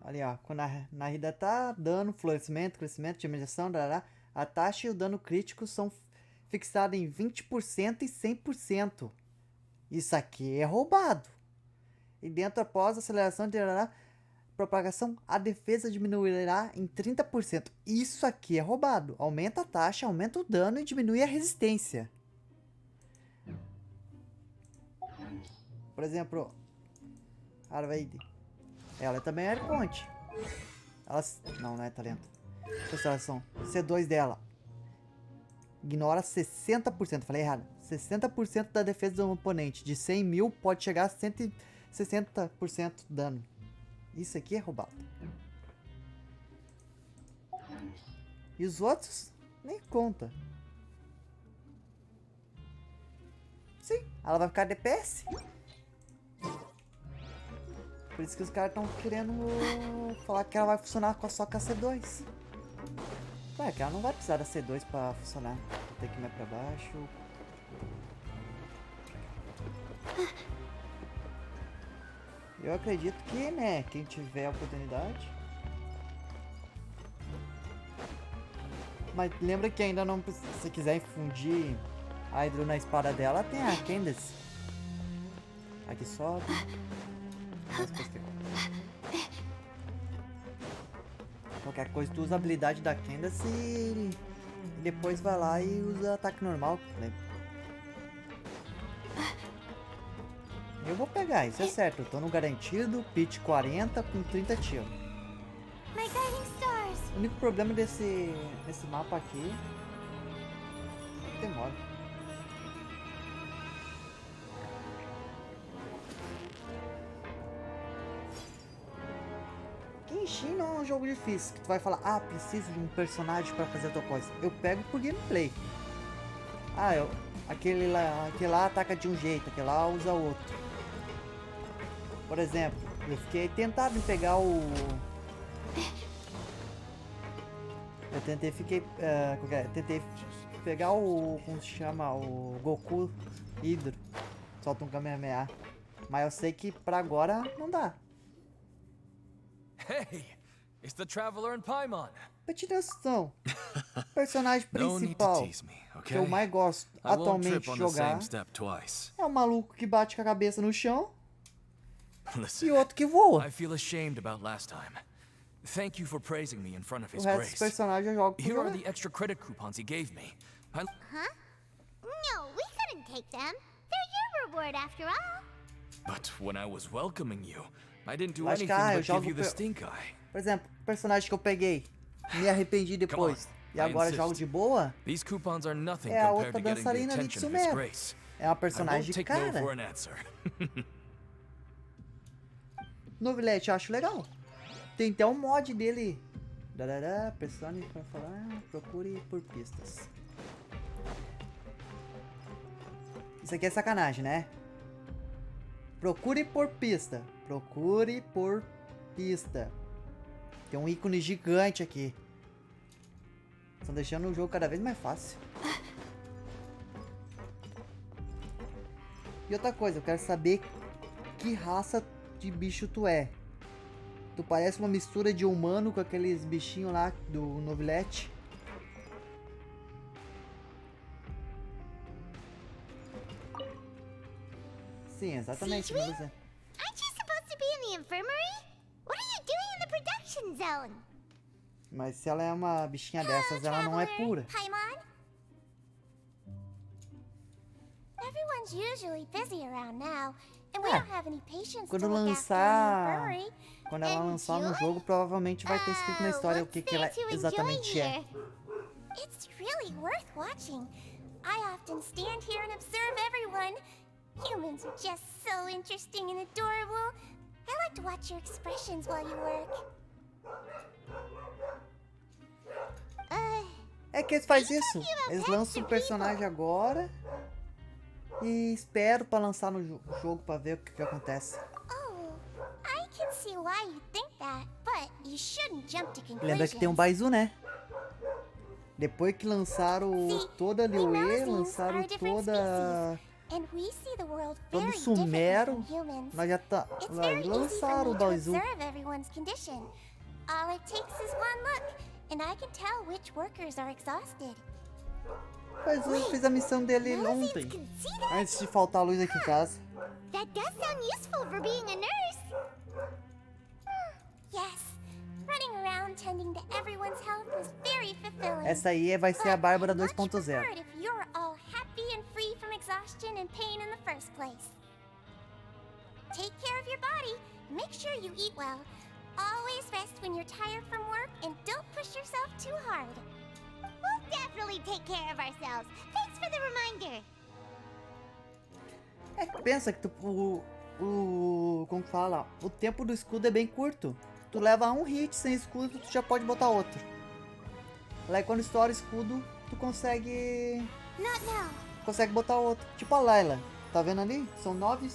Ali, ó. Quando a Narida tá, dano, florescimento, crescimento, diminuição, a taxa e o dano crítico são fixados em 20% e 100%. Isso aqui é roubado. E dentro, após a aceleração de propagação, a defesa diminuirá em 30%. Isso aqui é roubado. Aumenta a taxa, aumenta o dano e diminui a resistência. Por exemplo, Arveide. Ela também é Arconte. Ela... Não é talento. Constelação. C2 dela. Ignora 60%. Falei errado. 60% da defesa do oponente. De 100 mil pode chegar a 160% de dano. Isso aqui é roubado. E os outros? Nem conta. Sim, ela vai ficar DPS. Por isso que os caras estão querendo falar que ela vai funcionar só com a C2. Ué, que ela não vai precisar da C2 pra funcionar. Vou ter que ir mais pra baixo. Eu acredito que, né, quem tiver a oportunidade. Mas lembra que ainda não precisa, se quiser infundir a Hydro na espada dela, tem a Candace. Aqui sobe. Qualquer coisa, tu usa a habilidade da Candace e depois vai lá e usa ataque normal, né? Eu vou pegar, isso é certo. Eu tô no garantido, pitch 40 com 30 tiros. O único problema desse mapa aqui é que demora. Genshin não é um jogo difícil, que tu vai falar, ah, preciso de um personagem pra fazer a tua coisa. Eu pego por gameplay. Ah, aquele lá ataca de um jeito, aquele lá usa outro. Por exemplo, eu fiquei tentado em pegar o... Eu tentei, tentei pegar o... Como se chama? O Goku Hidro. Solta um Kamehameha. Mas eu sei que pra agora não dá. Hey, it's the Traveler and Paimon. Pra te ter noção, o personagem principal que eu mais gosto atualmente de jogar é um maluco que bate com a cabeça no chão e outro que voa. I feel ashamed about last time. Thank you for praising me in front of O his resto dos grace. personagens eu jogo por Here are jogar. the extra credit coupons he gave me. Huh? No, we couldn't take them. They're your reward after all. But when I was welcoming you, I didn't do Mas, anything cara, eu but give jogo you the stink eye. Por exemplo, o personagem que eu peguei, me arrependi depois e agora jogo de boa, These coupons are nothing é a compared outra to getting the dançarina ali de attention of his Sumer. grace. É uma I personagem won't de take no cara. for an answer. Novilete, eu acho legal. Tem até um mod dele. Darará, pressione para falar, procure por pistas. Isso aqui é sacanagem, né? Procure por pista. Procure por pista. Tem um ícone gigante aqui. Estão deixando o jogo cada vez mais fácil. E outra coisa, eu quero saber que raça de bicho tu é. Tu parece uma mistura de humano com aqueles bichinhos lá do Novilete. Sim, exatamente. Mas você... Aren't you supposed to be in the infirmary? What are you doing in the production zone? Mas se ela é uma bichinha dessas, ela não é pura. Paimon? Everyone's usually busy around now, and we Ah, don't have any patience quando to look lançar- after in the infirmary. Quando ela lançar no jogo, provavelmente vai ter escrito na história o que, que ela exatamente é. It's really worth watching. I often stand here and observe everyone. Humans are just so interesting and adorable. I like to watch your expressions while you work. É que eles fazem isso. Eles lançam o personagem agora e espero pra lançar no jogo pra ver o que acontece. I can see why you think that, but you shouldn't jump to conclusions. Lembra que tem um Baizu, né? Depois que lançaram toda a Liyue, lançaram toda... And we see the world todo very Sumero, differently from humans. nós já tá... It's very easy for lançaram o me to Baizu. observe everyone's condition. All it takes is one look, and I can tell which workers are exhausted. Mas eu fiz a missão dele ontem, antes de faltar a luz aqui em casa. That does sound useful for being a nurse. Yes, running around tending to everyone's health is very fulfilling. Essa aí vai ser a Bárbara 2.0. Preferred if you're all happy and free from exhaustion and pain in the first place. Take care of your body. Make sure you eat well. Always rest when you're tired from work and don't push yourself too hard. We'll definitely take care of ourselves. Thanks for the reminder. É que pensa que como fala, o tempo do escudo é bem curto. Tu leva um hit sem escudo, tu já pode botar outro. Lá quando estoura o escudo, tu consegue botar outro. Tipo a Layla, tá vendo ali? São 9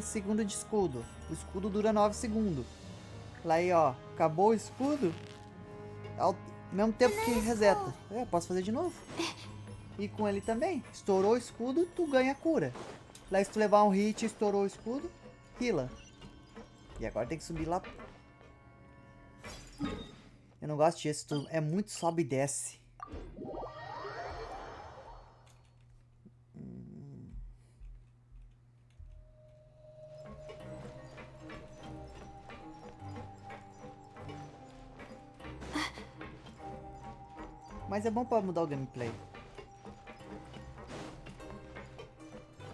segundos de escudo. O escudo dura 9 segundos. Lá aí, ó, acabou o escudo, ao mesmo tempo que reseta. Posso fazer de novo. E com ele também. Estourou o escudo, tu ganha cura. Lá se tu levar um hit, estourou o escudo, heala. E agora tem que subir lá. Eu não gosto disso, é muito sobe e desce. Mas é bom pra mudar o gameplay.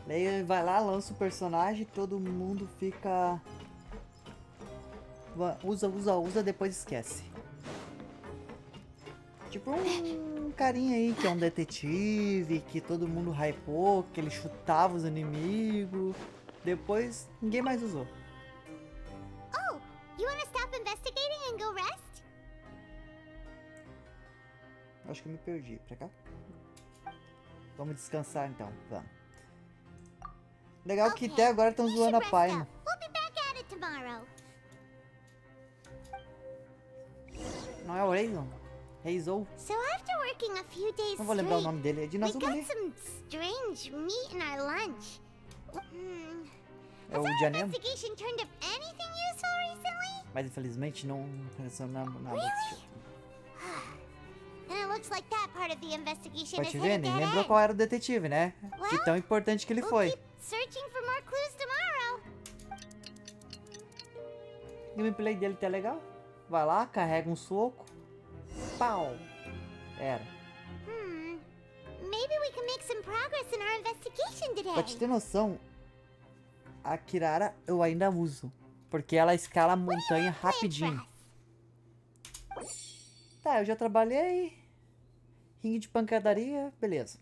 Daí vai lá, lança o personagem, todo mundo fica... Usa, depois esquece. Tipo um carinha aí que é um detetive, que todo mundo hypou, que ele chutava os inimigos. Depois ninguém mais usou. Oh, you wanna stop investigating and go rest? Acho que eu me perdi. Pra cá? Vamos descansar então, vamos. Legal que até agora estão zoando a Paimon. We'll Não é o Reizon? Reizou? So after working a few days Não vou lembrar o straight, nome dele. É de we Nazuma got ali. some strange meat in our lunch. É o Has de our anime. investigation turned up anything useful recently? Mas infelizmente não relacionamos nada desse jeito. Then it looks like that part of the investigation is Pativene, headed dead lembrou end. qual era o detetive, né? De tão importante que ele foi. Keep searching for more clues tomorrow. O gameplay dele tá legal. Vai lá, carrega um soco. Pau! Era. Maybe we can make some progress in our investigation today. Pra te ter noção, a Kirara eu ainda uso. Porque ela escala a montanha rapidinho. Tá, eu já trabalhei. Ringue de pancadaria, beleza.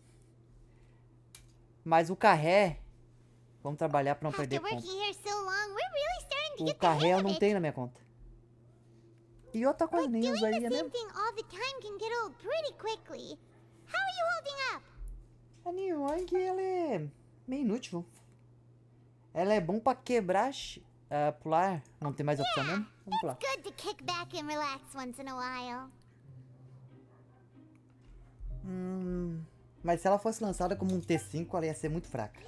Mas o carré, vamos trabalhar pra não perder ponto. O carré eu não tenho na minha conta. E outra coisa, nem usaria mesmo. A New Wang, ela é meio inútil. Ela é bom pra quebrar, pular. Não tem mais opção mesmo? Vamos pular. Good to kick back and relax once in a while. Mas se ela fosse lançada como um T5, ela ia ser muito fraca.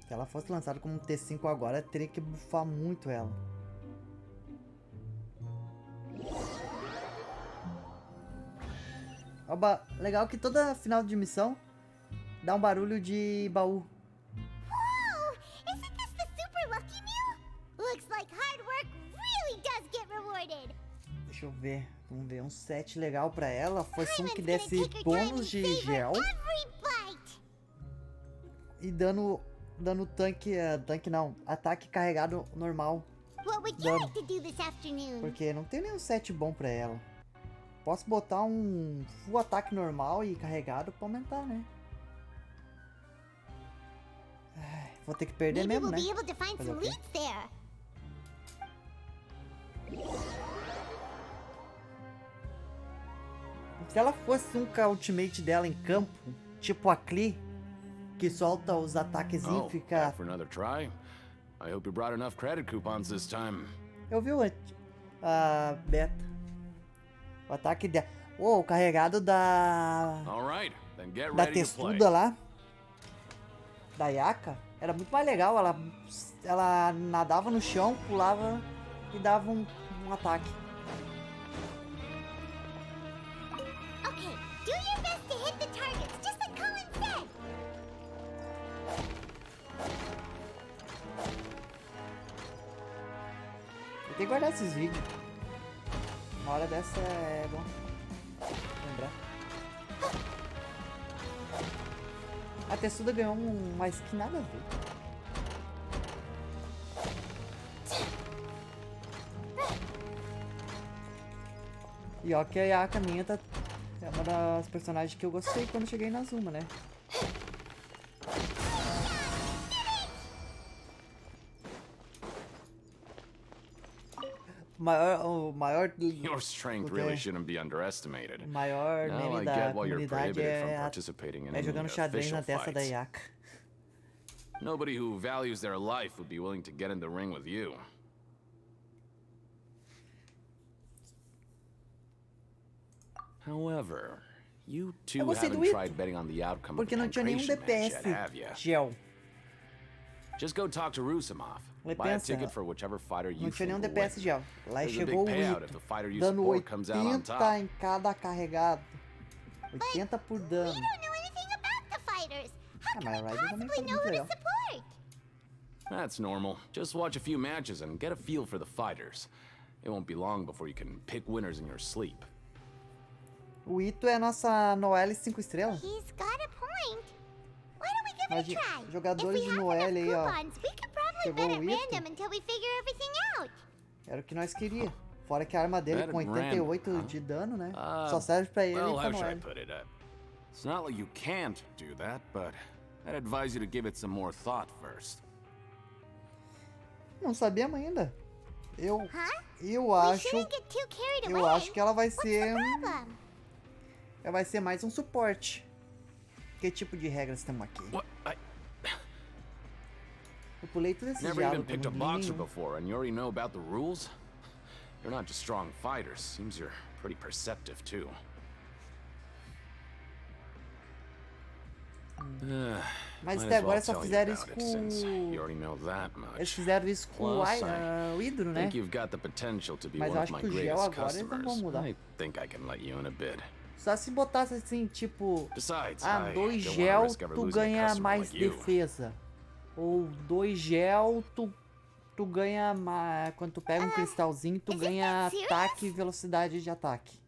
Se ela fosse lançada como um T5 agora, teria que bufar muito ela. Oba, legal que toda final de missão dá um barulho de baú. Whoa! Isn't this the super lucky meal? Looks like hard work really does get rewarded. Deixa eu ver. Vamos ver. Um set legal pra ela. Fosse um que desse bônus de gel. E dano tanque. Tanque não. Ataque carregado normal. Dano. Porque não tem nenhum set bom pra ela. Posso botar um full ataque normal e carregado pra aumentar, né? Ai, vou ter que perder mesmo, né? Fazer o quê? Se ela fosse um ultimate dela em campo, tipo a Klee, que solta os ataquezinhos e fica... For another try. I hope you brought enough credit coupons this time. Eu vi a beta. O ataque dela. O carregado da... Da textuda lá. Da Yaka. Era muito mais legal. Ela nadava no chão, pulava e dava um ataque. Okay, do your best to hit the targets, just like Colin said. Eu tenho que guardar esses vídeos. Uma hora dessa é bom lembrar. A textuda ganhou uma skin nada a ver. E ó que a Yaka minha é uma das personagens que eu gostei quando cheguei na Zuma, né? O maior Your strength really shouldn't be underestimated. O maior meme da comunidade é jogando xadrez na testa da Yaka. Nobody who values their life would be willing to get in the ring with you. However, you two haven't tried betting on the outcome of the penetration match yet, have you? Gel. Just go talk to Rusimov. Buy a ticket for whichever fighter you não tinha nenhum think will DPS win. gel. Lá There's a chegou big o payout if the fighter you dando support comes out on 80 top. em cada carregado. 80 por dano. Ah, mas a Ryder também foi muito legal. That's normal. Just watch a few matches and get a feel for the fighters. It won't be long before you can pick winners in your sleep. O Ito é a nossa Noelle 5 estrelas. He's got a point. Why don't we give it a try? Jogadores de Noelle aí, ó. Chegou o Ito. Era o que nós queríamos. Fora que a arma dele com 88 de dano, né? Só serve pra ele e pra Noelle. It's not like you can't do that, but I'd advise you to give it some more thought first. Não sabemos ainda. Eu acho que ela vai ser ela vai ser mais um suporte. Que tipo de regras temos aqui? Eu pulei tudo esse Never even diálogo. picked a Não li boxer nenhum. before, and you already know about the rules? You're not just strong fighters. Seems you're pretty perceptive, too. Mas Might até as well agora só tell you fizeram isso about it, since com... you already know that much. Eles fizeram isso com o Plus, o Hidro, né? think you've got the potential to be Mas one eu of acho my que o gel greatest agora eles não vão customers. mudar. I think I can let you in a bit. Só se botasse assim, tipo... Besides, Ah, I 2 don't wanna gel, risk ever tu losing a ganha customer mais like you. defesa. Ou 2 gel, tu ganha mais... Quando tu pega um cristalzinho, tu ganha ataque e velocidade de ataque.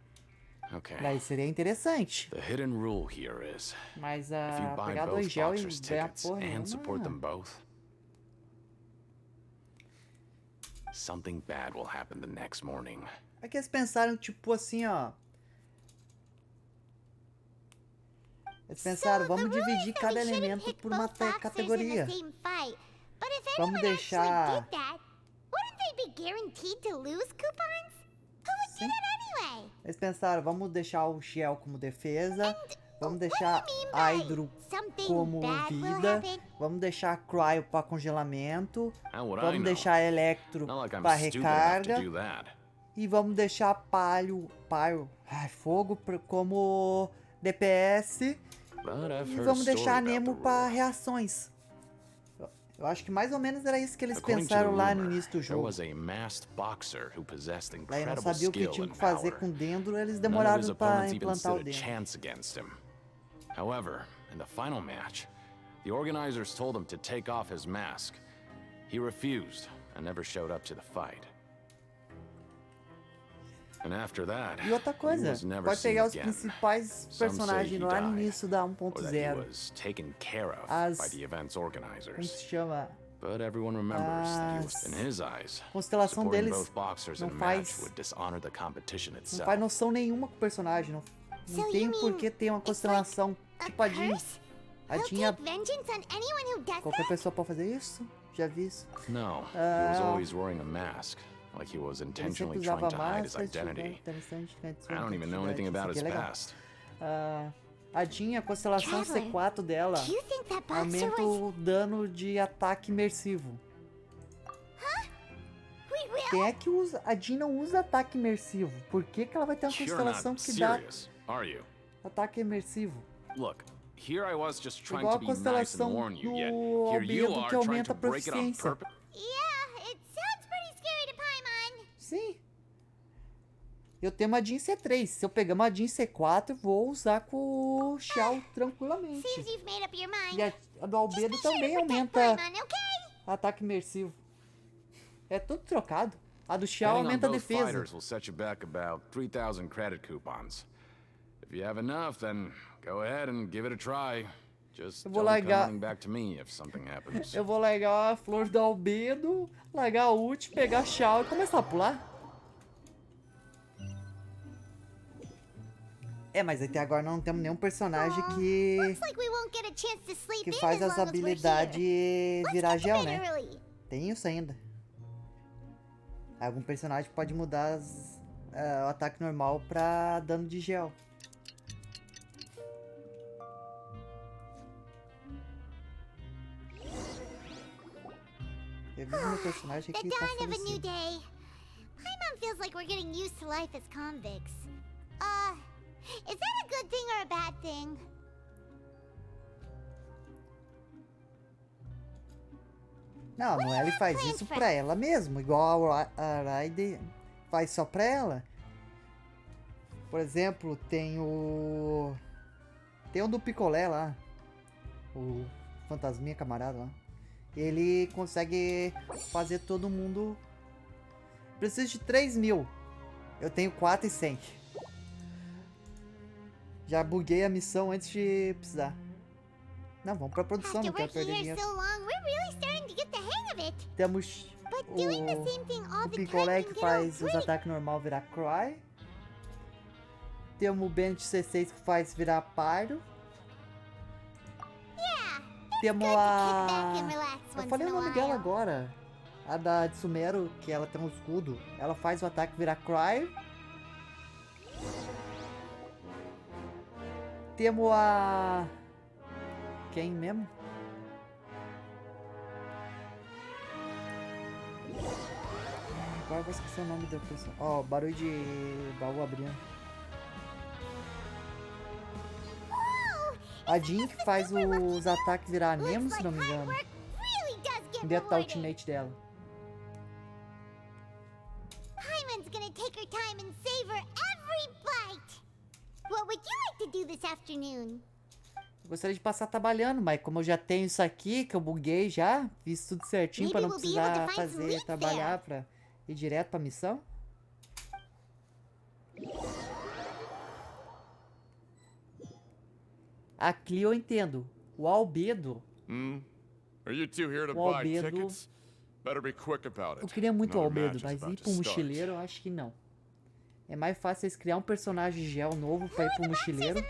Okay. Daí seria interessante. The hidden rule here is, Mas if you buy pegar 2 both gel e boxers' ganhar tickets porra and support them nenhuma... both, something bad will happen the next morning. É que eles pensaram, tipo assim, ó... Eles pensaram, vamos dividir cada elemento por uma categoria. Vamos deixar... Sim. Eles pensaram, vamos deixar o Gel como defesa, vamos deixar Hydro como vida, vamos deixar Cryo para congelamento, vamos deixar Electro para recarga e vamos deixar Fogo como DPS e vamos deixar Nemo para reações. Eu acho que mais ou menos era isso que eles pensaram lá no início do jogo. Daí não sabia o que tinham que fazer com o Dendro, eles demoraram para implantar o Dendro. However, in the final match, the organizers told him to take off his mask. He refused and never showed up to the fight. And after that, e outra coisa, pode pegar os principais personagens lá no início da 1.0. Como se chama? But everyone remembers that he was, in his eyes, constelação deles both boxers não in a faz, match would dishonor the competition itself. Não faz noção nenhuma com o personagem. Não tem por que ter uma constelação tipo a Jean. A Jean, qualquer pessoa pode fazer isso? Já vi isso. No, he was always wearing a mask. Like he was intentionally trying to hide his identity. I don't even know anything about his past. A Jean, a constelação C4 dela aumenta o dano de ataque imersivo. Quem é que usa? A Jean não usa ataque imersivo. Por que ela vai ter uma constelação que dá ataque imersivo? Look, here I was just trying igual to be nice and warn you, yet here you are trying to break it on purpose. Sim. Eu tenho uma Jean C3. Se eu pegar uma Jean C4, eu vou usar com o Xiao tranquilamente. E a do Albedo também aumenta ataque imersivo. É tudo trocado. A do Xiao aumenta a defesa. Will set you back about 3,000 credit coupons. If you have enough, then go ahead and give it a try. Just don't come running back to me if something happens. Eu vou largar a flor do Albedo, largar a ult, pegar a Xiao e começar a pular. É, mas até agora não temos nenhum personagem que faz as habilidades virar gel, né? Tem isso ainda. Algum personagem pode mudar o ataque normal pra dano de gel. Eu vi meu personagem aqui tá falecido. Paimon feels like we're getting used to life as convicts. Is that a good thing or a bad thing? Não, a Noelle faz isso pra ela mesmo, igual a Raide faz só pra ela. Por exemplo, tem o do Picolé lá, o fantasminha camarada lá. Ele consegue fazer todo mundo... Preciso de 3.000. Eu tenho 4.100. Já buguei a missão antes de precisar. Não, vamos pra produção, não quero perder dinheiro. Temos o Picolé que faz os ataques normal virar Cry. Temos o Bennett C6 que faz virar Pyro. Temos a... Eu falei o nome dela agora. A da Tsumero, que ela tem um escudo. Ela faz o ataque virar Cry. Temos a... Quem mesmo? Agora eu vou esquecer o nome da pessoa. Ó, barulho de baú abrindo. A Jean que faz os ataques virar Nemo, se não me engano. Dentro da ultimate dela. Paimon's gonna take her time and savor every bite. What would you like to do this afternoon? Eu gostaria de passar trabalhando, mas como eu já tenho isso aqui, que eu buguei já, fiz tudo certinho pra não precisar fazer trabalhar pra ir direto pra missão. A Cleo eu entendo. O Albedo. Are you two here to O buy Albedo. tickets? Better be quick about it. Eu queria muito o Another Albedo, match is mas about ir to pro start. mochileiro eu acho que não. É mais fácil eles criar um personagem gel novo pra ir pro mochileiro.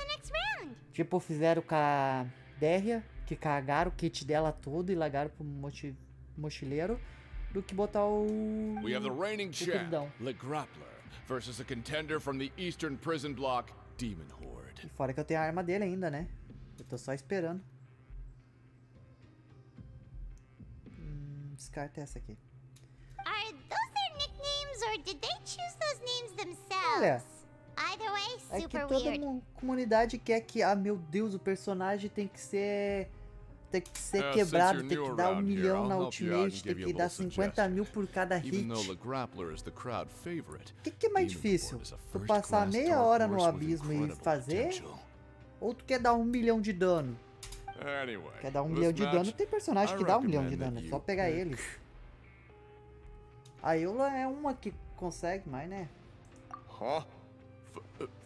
Tipo, fizeram com a Derria, que cagaram o kit dela todo e largaram pro mochileiro, do que botar o... We have the reigning champ, queridão. Le Grappler, versus a contender from the Eastern Prison Block, Demon Horde. E fora que eu tenho a arma dele ainda, né? Eu tô só esperando. Descarta essa aqui. Are those their nicknames or did they choose those names themselves? Olha, Either way, é que super toda weird. comunidade quer que, ah, meu Deus, o personagem tem que ser quebrado, tem que dar 1 milhão na ultimate, tem que dar 50 mil por cada hit. O que é mais difícil? Tu passar meia hora no abismo e fazer? Ou tu quer dar 1 milhão de dano? Quer dar 1 milhão de dano? Tem personagem que dá 1 milhão de dano, é só pegar eles. A Eula é uma que consegue mais, né?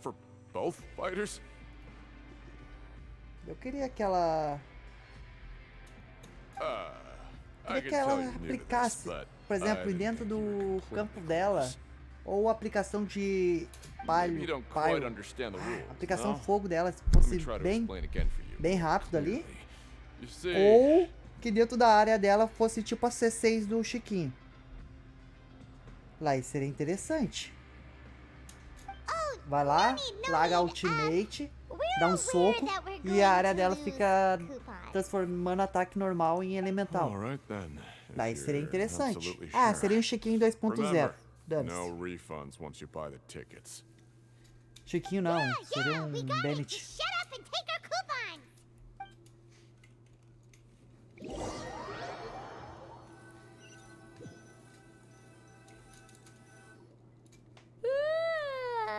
For both fighters? Eu queria aquela... queria que ela aplicasse, por exemplo, dentro do campo dela, ou a aplicação de palio, a aplicação de fogo dela se fosse bem rápido ali, ou que dentro da área dela fosse tipo a C6 do Chiquinho. Lá isso seria interessante. Vai lá, larga a ultimate, dá um soco e a área dela fica transformando ataque normal em elemental. Daí seria interessante. Ah, seria um Chiquinho 2.0. No refunds once you buy the tickets. Chiquinho não, seria um Bennett. Shut up and take our coupons!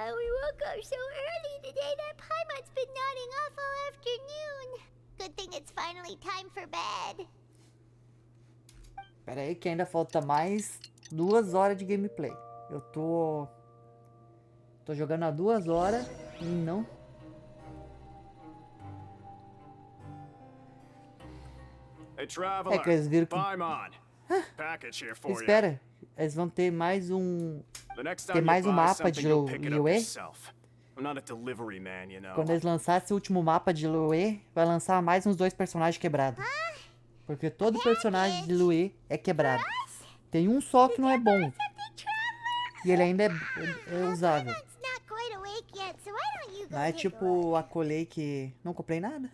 We woke up so early today that Paimon's been nodding off all afternoon. Good thing it's finally time for bed. Pera aí que ainda falta mais 2 horas de gameplay. Eu tô jogando há 2 horas e não... Hey, traveler, que eles viram que... Paimon. Package here for you. Espera, eles vão ter mais um... Tem Tem mais um mapa de Lue. I'm not a delivery man, you know. Quando eles lançarem esse último mapa de Lue, vai lançar mais uns 2 personagens quebrados. Porque todo personagem de Lue é quebrado. Tem um só que não é bom. E ele ainda é usável. Não é tipo a colei que... Não comprei nada.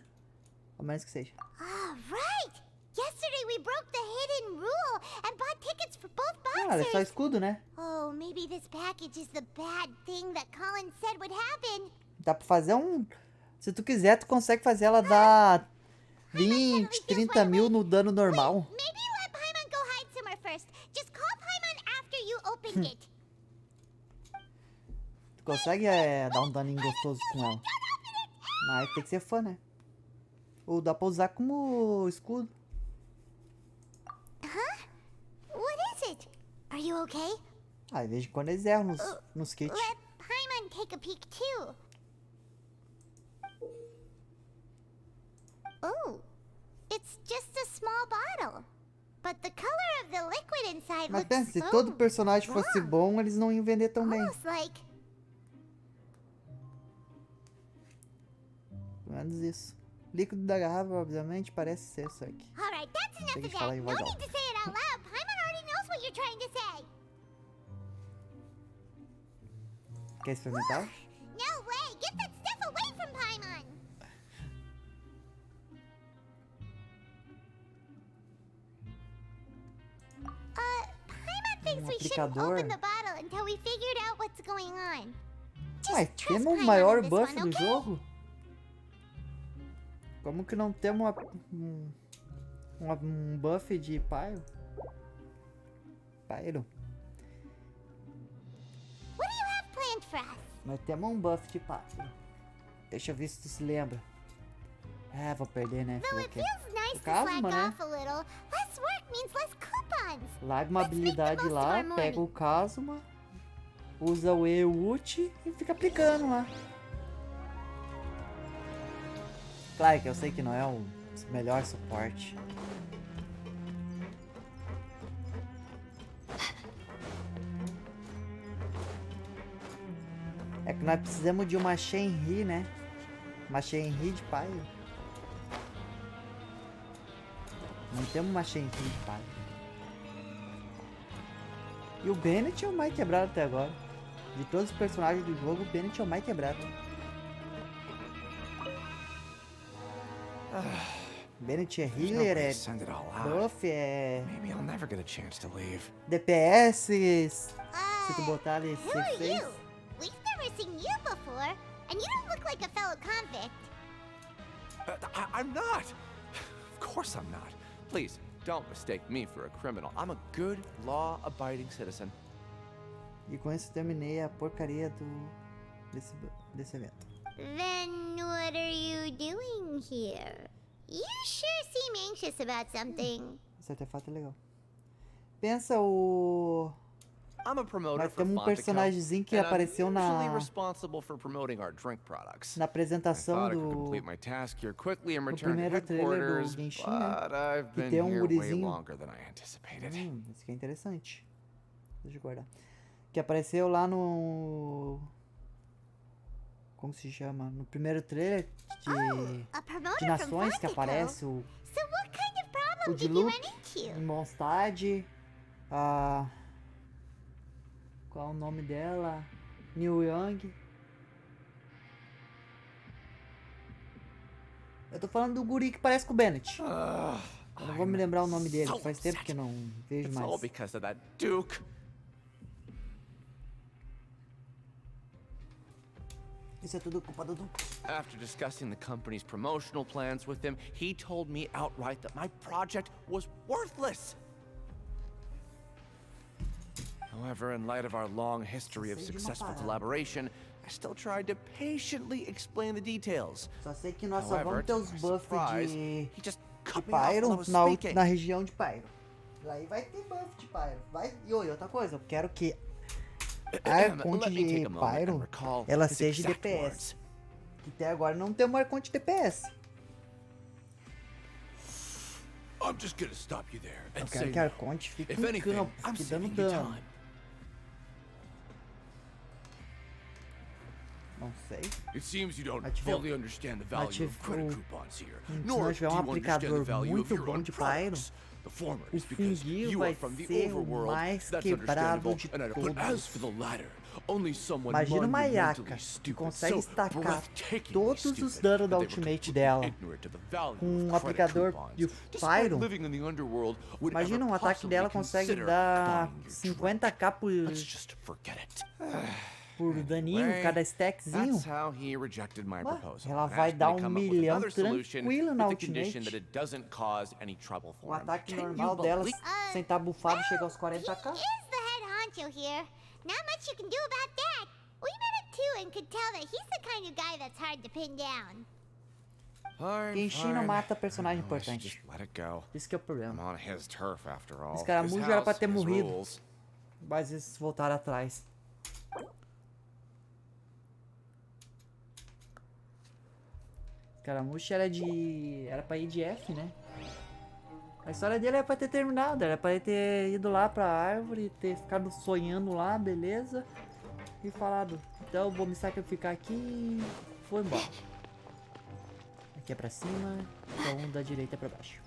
Ao menos que seja. Ah, right! Yesterday we broke the hidden rule and bought tickets for both boxers. Ah, é só escudo, né? Oh, maybe this package is the bad thing that Colin said would happen. Dá pra fazer um... Se tu quiser, tu consegue fazer ela dar 20, 30 mil no dano normal. Maybe let Paimon go hide somewhere first. Just call Paimon after you opened it. Tu consegue dar um daninho gostoso com ela. Mas tem que ser fã, né? Ou dá pra usar como escudo. What is it? Are you okay? Ah, de vez em quando eles erram nos kits. Let Paimon take a peek too. Oh, it's just a small bottle. But the color of the liquid inside Mas looks pensa, se so todo personagem fosse bom, eles não iam vender tão bem. almost like... Pelo menos isso. Líquido da garrafa, obviamente, parece ser isso aqui. Alright, that's enough Tem of que falar that. em No voz need alta. to say it out loud. Paimon already knows what you're trying to say. Quer experimentar? No way! Get that stuff away from Paimon! Paimon thinks guess we shouldn't open the bottle until we figured out what's going on. Mas Just trust temos o Paimon maior on this buff one, do okay? jogo? Como que não temos um buff de Pyro? Pyro. What do you have planned for us? Nós temos um buff de Pyro. Deixa eu ver se tu se lembra. Ah, vou perder, né? Though Falei it que feels nice to Calma, slack né? off a little, less work means less coupons. Larga uma habilidade lá, pega o Kazuma, usa o E-Ult e fica aplicando lá. Claro que eu sei que não é o melhor suporte. É que nós precisamos de uma Shenhe, né? Uma Shenhe de Pyro. Não temos uma Shenhe de Pyro. E o Bennett é o mais quebrado até agora. De todos os personagens do jogo, o Bennett é o mais quebrado. Bennett é healer, é buff, é DPS. Se tu botar ali Who are C6. you? We've never seen you before, and you don't look like a fellow convict. I'm not! Of course I'm not. Please, don't mistake me for a criminal. I'm a good, law-abiding citizen. E com isso terminei a porcaria desse evento. Then what are you doing here? You sure seem anxious about something. Esse artefato é legal. Pensa o... I'm a promoter Nós for temos um Fontico, personagemzinho que and I'm apareceu usually na responsible for promoting our drink products. na apresentação I thought I could do complete my task here quickly and no return to primeiro trailer do headquarters, Genshin, né? but I've Que been tem um here way gurizinho. longer than I anticipated. Isso aqui é interessante. Deixa eu guardar. Que apareceu lá no... Como se chama? No primeiro trailer de nações que aparece o... So what kind of O problem de did you Luke, run into? Mondstadt, a... Qual é o nome dela? New Young. Eu tô falando do guri que parece com o Bennett. Eu não vou me lembrar o nome dele, faz tempo que eu não vejo It's all mais. because of that Duke. Isso é tudo culpa do Duke. After discussing the company's promotional plans with him, he told me outright that my project was worthless. However, in light of our long history of successful collaboration, I still tried to patiently explain the details. Só sei que nós só However, vamos ter to os my buffs surprise, de he just cut me off while I Pyro was na speaking. região de Pyro. Aí vai ter buff de Pyro. Vai... E outra coisa, eu quero que a Arconte Let me de take a moment and Pyro recall ela his seja exact DPS. words. Que até agora não tem uma Arconte DPS. I'm just gonna stop you there Eu and quero say que a Arconte fique if no anything, campo, I'm fique dando saving you dano. time. Não sei. It seems you don't Mas tiver- fully understand the value of credit coupons here, Se nor nós tiver do um you understand the aplicador value of muito your bom own de Pyro, products. The former o is because Funguinho you vai are from the ser o overworld. mais That's quebrado understandable. de And But as todos. for the latter, only someone Imagina uma monumentally Yaka que stupid, consegue so estacar breathtakingly todos os stupid danos da that they were ultimate completely dela ignorant of the value com um of credit aplicador coupons, de despite Pyro. living in the underworld, would Imagina ever um ataque possibly dela consegue consider dar buying your 50k por Let's just forget it. daninho, Anyway, cada stackzinho. That's how he rejected my proposal. Ela and vai asked me dar to come up with milhão another solution tranquilo na with the condition ultimate. that it doesn't cause any trouble O for him. ataque Can normal you dela, believe- sem estar bufado, chega aos 40k. He is the head honcho here. Not much you can do about that. We met him too and could tell that he's the kind of guy that's hard to pin down. Genshin não mata personagem importante. Just let it go. Isso que é o problema. I'm on his turf after all. Esse His caramujo era pra house, ter his morrido. rules. Mas eles voltaram atrás. Caramujo era pra ir de F, né? A história dele era pra ter terminado, era pra ele ter ido lá pra árvore, ter ficado sonhando lá, beleza. E falado, então eu vou me sacrificar aqui e foi embora. Aqui é pra cima, então da direita é pra baixo.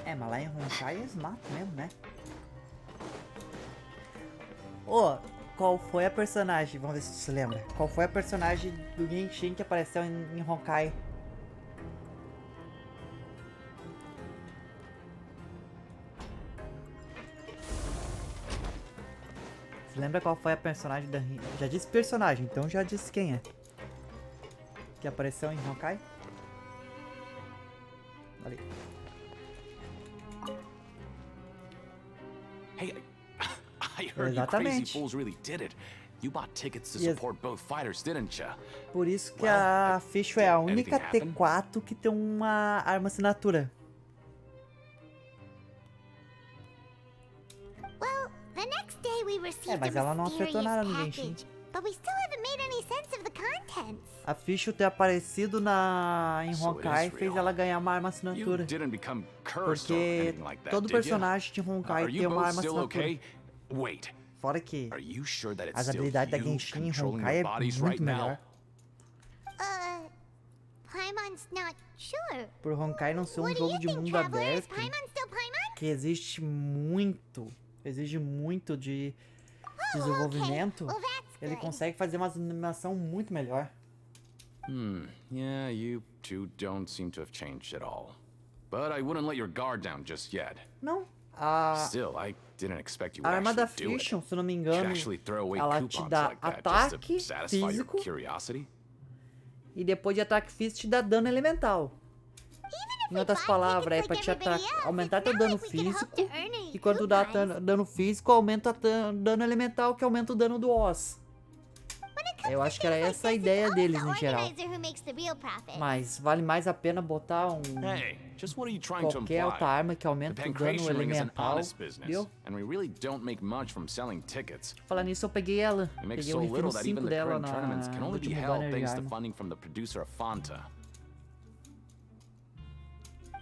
É, mas lá em Honkai eles matam mesmo, né? Ô, qual foi a personagem, vamos ver se você lembra. Qual foi a personagem do Genshin que apareceu em Honkai? Você lembra qual foi a personagem da... Já disse personagem, então já disse quem é. Que apareceu em Honkai? Ali. Hey, I heard you crazy fools really did it. You bought tickets to support both fighters, didn't ya? Por isso que a Fischl é a única T4 que tem uma arma assinatura. Well, the next day we received Mas ela não acertou nada no Genshin. But we still haven't made any sense of the contents. A Fischl ter aparecido em Honkai fez ela ganhar uma arma assinatura. Porque todo personagem de Honkai tem uma arma assinatura. Fora que as habilidades da Genshin em Honkai é muito melhor. Paimon's not sure. Por Honkai não ser um jogo de mundo aberto, que exige muito de desenvolvimento, ele consegue fazer uma animação muito melhor. Yeah, you two don't seem to have changed at all. But I wouldn't let your guard down just yet. Não. Still, I didn't expect you A would arma da actually do it. Fischl, se eu não me engano, ela te dá ataque físico e depois de ataque físico te dá dano elemental. Em outras palavras, é pra te aumentar teu dano físico e quando tu dá dano físico, aumenta o dano elemental, que aumenta o dano do Oz. Eu acho que era essa a ideia deles em geral. Mas vale mais a pena botar qualquer outra arma que aumenta o dano elemental, viu? Falar nisso, eu peguei ela. Peguei o Inferno 5 dela no último banner de arma.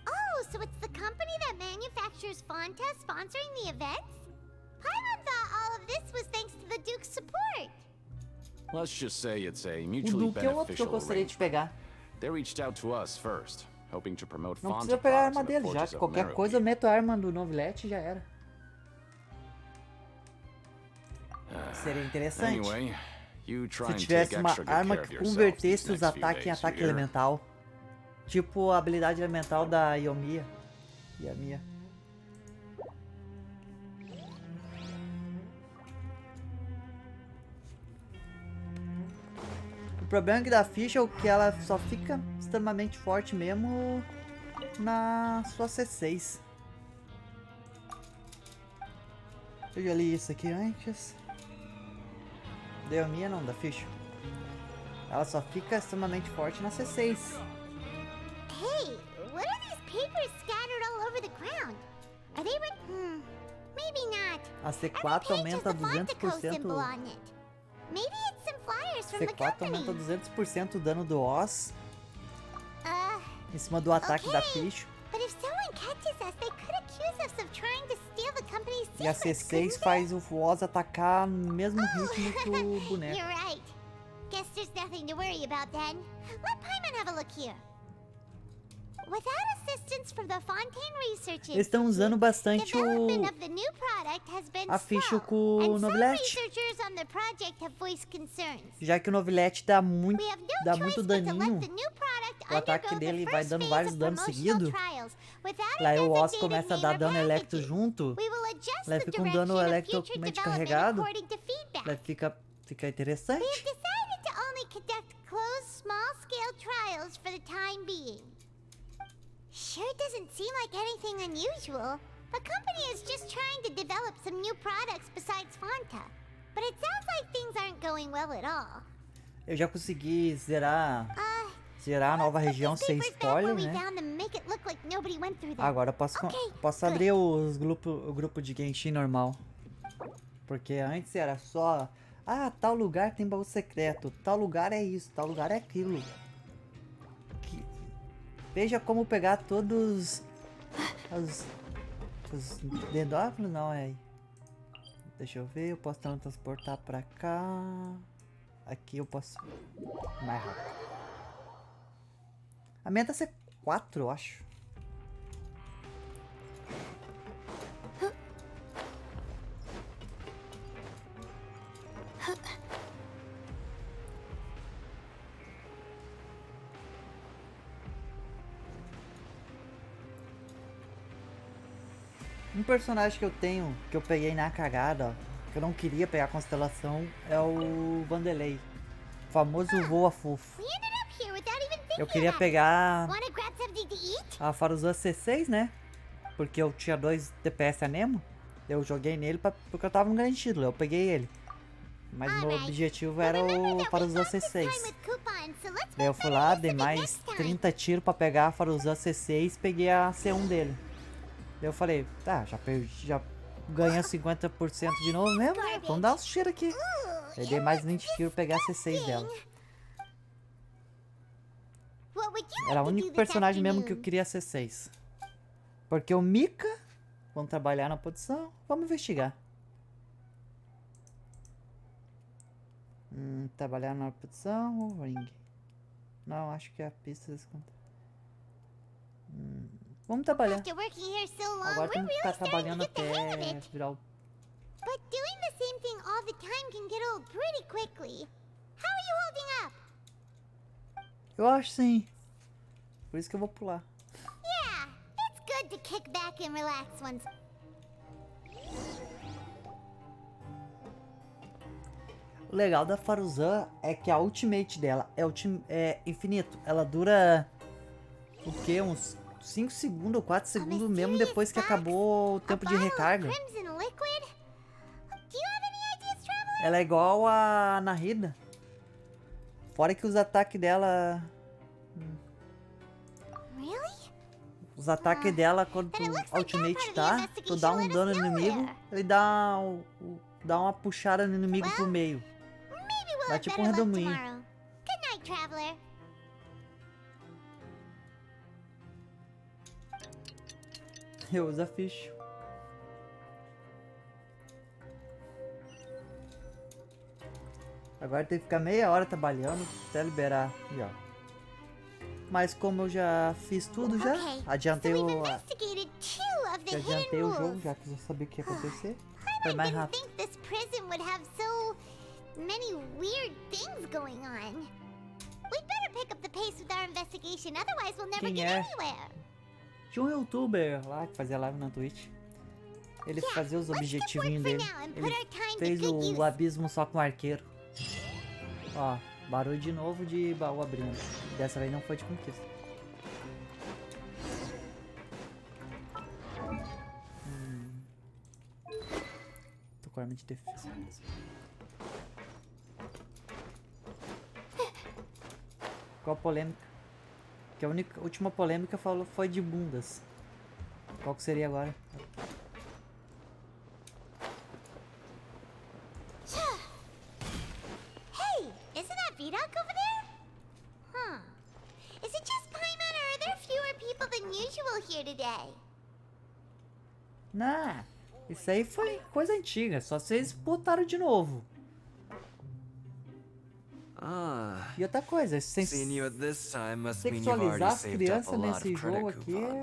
Oh, so it's the company that manufactures Fanta sponsoring the events? Paimon thought all of this was thanks to the Duke's support. Let's just say it's a O mutually Duke é o outro que eu beneficial gostaria de pegar. They reached out to us first, hoping to promote Não Fanta precisa pegar a products arma in the dele, já forges que of qualquer Merope. coisa eu meto a arma do Novelette e já era. Seria interessante Anyway, you try se and tivesse take uma extra good arma care of que yourself convertesse these os next few ataques em days, ataque you hear? elemental. Tipo a habilidade elemental da Yomiya. Yamiya. O problema é que da ficha é que ela só fica extremamente forte mesmo na sua C6. Eu já li isso aqui antes. Da Yomiya não, da ficha. Ela só fica extremamente forte na C6. Hey, what are these papers scattered all over the ground? Are they maybe not. A C4 aumenta 200%. Maybe it's some flyers from the C4 company. aumenta 200% o dano do Oz em cima do ataque da ficha. But if someone catches us, they could accuse us of trying to steal the company's E a secrets, C6 faz o Oz atacar no mesmo ritmo que o boneco. You're right. Guess there's nothing to worry about then. Let Paimon have a look here. Without assistance from the Fontaine Research Eles estão usando bastante development of the new product has been a ficha slow, com o and some Novelette. researchers on the project have voiced concerns. Já que o Novelette dá muito We have no choice but to let daninho, the new product o ataque undergo dele the vai first dando phase vários of danos promotional seguidos. trials. Without Lá a o Oz designated começa a name dar or dano electro packaging, junto. we will adjust Lá the fica um dano direction of electro future mente development carregado. according to feedback. Lá fica interessante. We have decided to only conduct closed, small-scale trials for the time being. Sure doesn't seem like anything unusual. The company is just trying to develop some new products besides Fanta. But it sounds like things aren't going well at all. Eu já consegui zerar a nova região sem spoiler, né? Agora eu posso abrir o grupo de Genshin normal. Porque antes era só... Ah, tal lugar tem baú secreto. Tal lugar é isso, tal lugar é aquilo. Veja como pegar todos os dendrófilos, não é? Deixa eu ver, eu posso transportar pra cá. Aqui eu posso mais rápido. A minha tá C4, eu acho. Um personagem que eu tenho, que eu peguei na cagada, ó, que eu não queria pegar a constelação, é o Vanderlei. O famoso voa fofo. Eu queria pegar a Faruzan C6, né? Porque eu tinha 2 DPS a Nemo. Eu joguei nele porque eu tava no grande título, eu peguei ele. Mas meu objetivo era o Faruzan C6. Daí eu fui lá, dei mais 30 tiros pra pegar a Faruzan C6 e peguei a C1 dele. Daí eu falei, tá, já ganhei 50% de novo mesmo, né? Vamos dar uns tiros aqui. Daí dei mais 20 tiros pra pegar a C6 dela. Era o único personagem mesmo que eu queria C6. Porque o Mika, vamos trabalhar na posição, vamos investigar. Trabalhar na posição ou ring? Não, acho que é a pista desconta. Vamos trabalhar. Agora temos que ficar trabalhando até virar o... But doing the same thing all the time can get old pretty quickly. How are you holding up? Eu acho sim. Por isso que eu vou pular. Yeah, it's good to kick back and relax once. O legal da Faruzan é que a ultimate dela é infinito. Ela dura o quê? Uns 5 segundos ou 4 segundos mesmo depois que acabou o tempo de recarga. Ela é igual a Nahida. Fora que os ataques dela... Os ataques dela, quando a ultimate tá, tu dá um dano no inimigo, ele dá uma puxada no inimigo pro meio. Dá tipo um redemoinho. Good night, traveler. Eu uso a ficha. Agora tem que ficar meia hora trabalhando até liberar. E, ó. Mas como eu já fiz tudo já, adiantei o jogo, já que eu sabia o que ia acontecer. Foi mais rápido. Many weird things going on. We'd better pick up the pace with our investigation, otherwise we'll never get anywhere. Tinha um youtuber lá que fazia live na Twitch. Ele fazia os objetivinhos dele. Ele fez o abismo só com arqueiro. Ó, barulho de novo de baú abrindo. Dessa vez não foi de conquista. Tô com arma de defesa. Qual polêmica? Que a última polêmica foi de bundas. Qual que seria agora? Hey, isn't that Vidok over there? Huh. Is it just Paimon or are there fewer people than usual here today? Nah, isso aí foi coisa antiga, só vocês botaram de novo. E outra coisa, sexualizar as crianças nesse jogo aqui é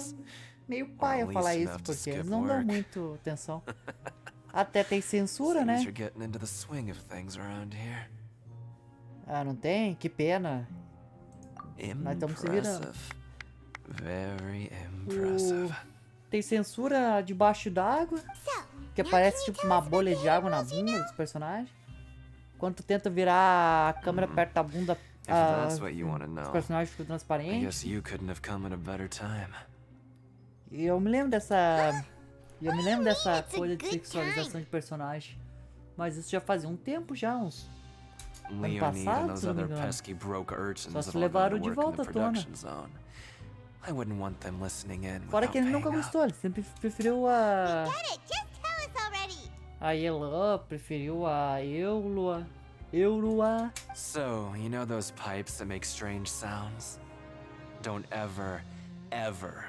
meio paia falar isso, porque eles não dão muito atenção. Até tem censura, né? Ah, não tem? Que pena. Nós estamos se virando. Tem censura debaixo d'água, que aparece tipo uma bolha de água na bunda dos personagens. Quando tu tenta virar a câmera perto da bunda, os personagens ficam transparentes. E eu me lembro dessa coisa de sexualização de personagem. Mas isso já fazia um tempo já, uns ano passado, se não me engano. Só se levaram de volta à tona. Fora que ele nunca gostou, ele sempre preferiu a Elan, preferiu a Eulua. So, you know those pipes that make strange sounds? Don't ever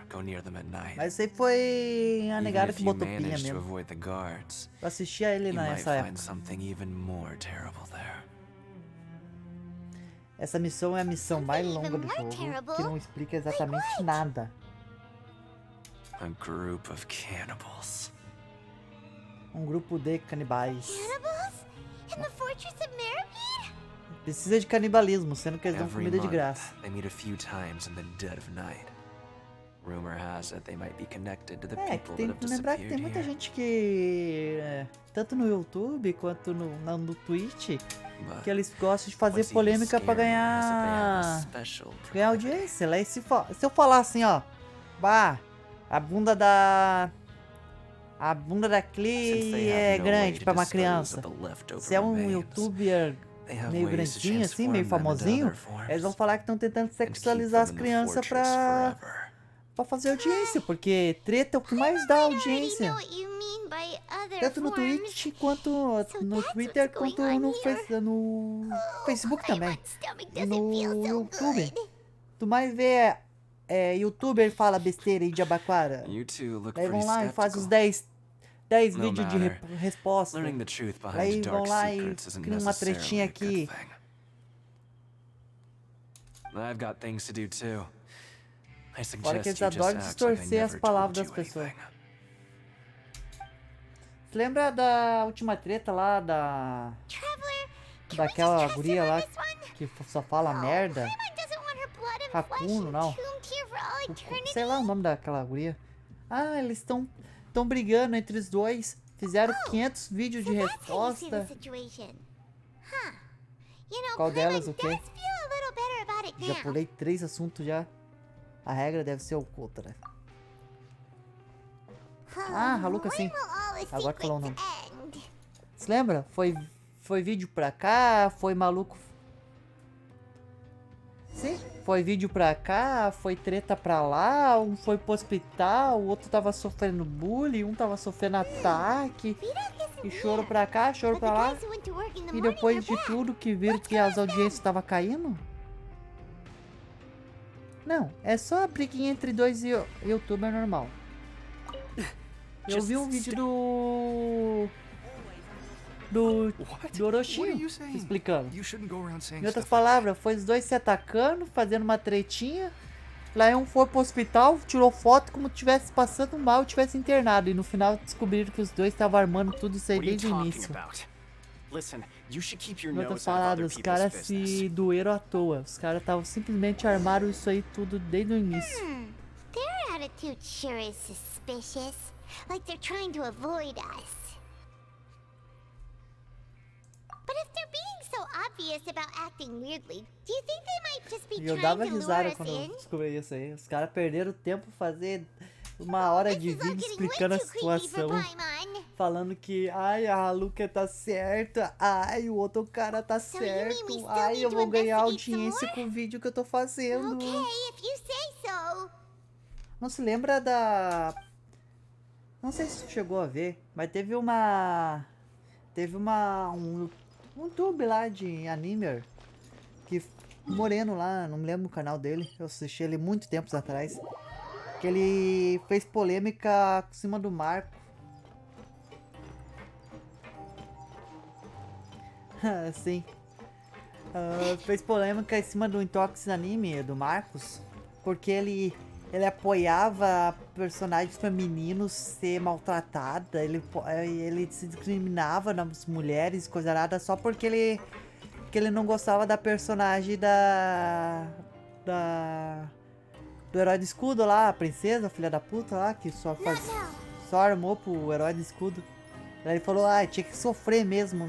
go near them at night. Mas isso aí foi a negada que botou pilha mesmo. Eu assisti a ele nessa época. Essa missão é a missão mais longa do jogo, que não explica exatamente nada. A group of cannibals. Um grupo de canibais. Precisa de canibalismo, sendo que eles dão comida de graça. Rumor has it they might be connected to the É, people tem that have que lembrar que tem disappeared muita here. gente que, tanto no YouTube quanto no Twitch, que eles gostam de fazer polêmica pra ganhar audiência. Lá, e se eu falar assim, ó, bah, a bunda da Clay é grande pra uma criança. Se é um youtuber meio grandinho assim, meio famosinho, eles vão falar que estão tentando sexualizar as crianças pra fazer audiência, porque treta é o que mais dá audiência. Tanto no Twitch quanto no Twitter, quanto no Facebook também. E no YouTube. Tu mais vê youtuber fala besteira aí de abaquara. Daí vão lá e faz os 10 vídeos de resposta. Aí vão lá e criam uma tretinha aqui. Fora que eles adoram distorcer as palavras das pessoas. Você lembra da última treta lá daquela guria lá que só fala merda? Rakuno, não. Sei lá o nome daquela guria. Ah, eles estão brigando entre os dois. Fizeram 500 vídeos de resposta. Qual delas o quê? Já pulei 3 assuntos já. A regra deve ser oculta, né? Ah, Haluka sim. Agora que falou o nome. Você lembra? Foi vídeo pra cá, foi maluco. Sim, foi vídeo pra cá, foi treta pra lá, um foi pro hospital, o outro tava sofrendo bullying, um tava sofrendo ataque. E choro pra cá, choro pra lá. E depois de tudo que viram que as audiências estavam caindo? Não, é só a briguinha entre dois youtubers normal. Eu vi um vídeo do Orochinho explicando. Em outras palavras, foi os dois se atacando, fazendo uma tretinha. Lá um foi pro hospital, tirou foto como tivesse passando mal, tivesse internado. E no final descobriram que os dois estavam armando tudo isso aí desde o início. Em outras palavras, os caras se doeram à toa. Os caras estavam simplesmente armaram isso aí tudo desde o início. Their attitude sure is suspicious. Like they're trying to avoid us. But if they're being so obvious about acting weirdly, do you think they might just be E eu trying dava to lure risada us quando eu in? descobri isso aí. Os caras perderam tempo fazer 1 hora de vídeo explicando a situação. Falando que, ai, a Haluka tá certa, ai, o outro cara tá certo, ai, eu vou ganhar audiência com o vídeo que eu tô fazendo. Não se lembra da... Não sei se tu chegou a ver, mas teve um YouTube lá de animer que moreno lá, não me lembro o canal dele, eu assisti ele muito tempos atrás, que ele fez polêmica em cima do Marco. Sim. Fez polêmica em cima do Intox Anime do Marcos, porque ele apoiava personagens femininos ser maltratada, ele se discriminava nas mulheres, coisa nada, só porque ele não gostava da personagem do herói do escudo lá, a princesa, filha da puta lá, que só armou pro herói do escudo. Daí ele falou, tinha que sofrer mesmo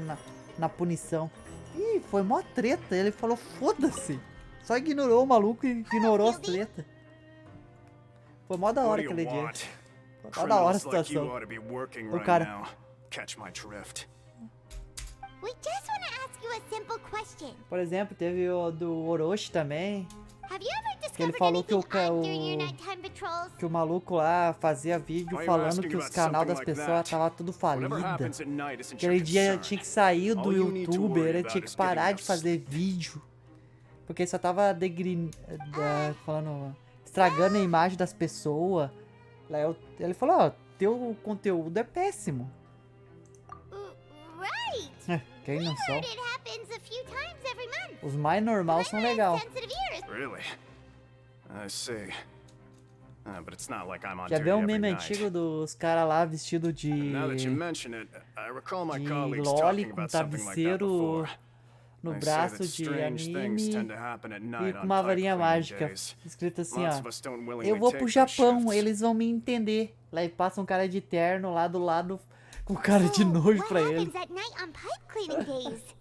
na punição. Ih, foi mó treta, ele falou, foda-se. Só ignorou o maluco e ignorou as tretas. Foi mó da hora aquele dia. Foi mó da hora a situação. O cara... Por exemplo, teve o do Orochi também. Que ele falou que o maluco lá fazia vídeo falando que os canais das pessoas tava tudo falido. Aquele dia tinha que sair do youtuber, ele tinha que parar de fazer vídeo. Porque só tava estragando a imagem das pessoas. Ele falou, teu conteúdo é péssimo. Quem não são? Os mais normais são legais. Já viu um meme antigo dos caras lá vestido de loli com travesseiro no They say braço that de strange things anime tend to happen at e night com on uma pipe varinha cleaning mágica. days. Escrito assim, Lots ó. of us don't Eu willingly vou pro take those Japão, shifts. eles vão me entender. Lá e passa um cara de terno lá do lado com cara de nojo pra ele. What happens at night on pipe cleaning days?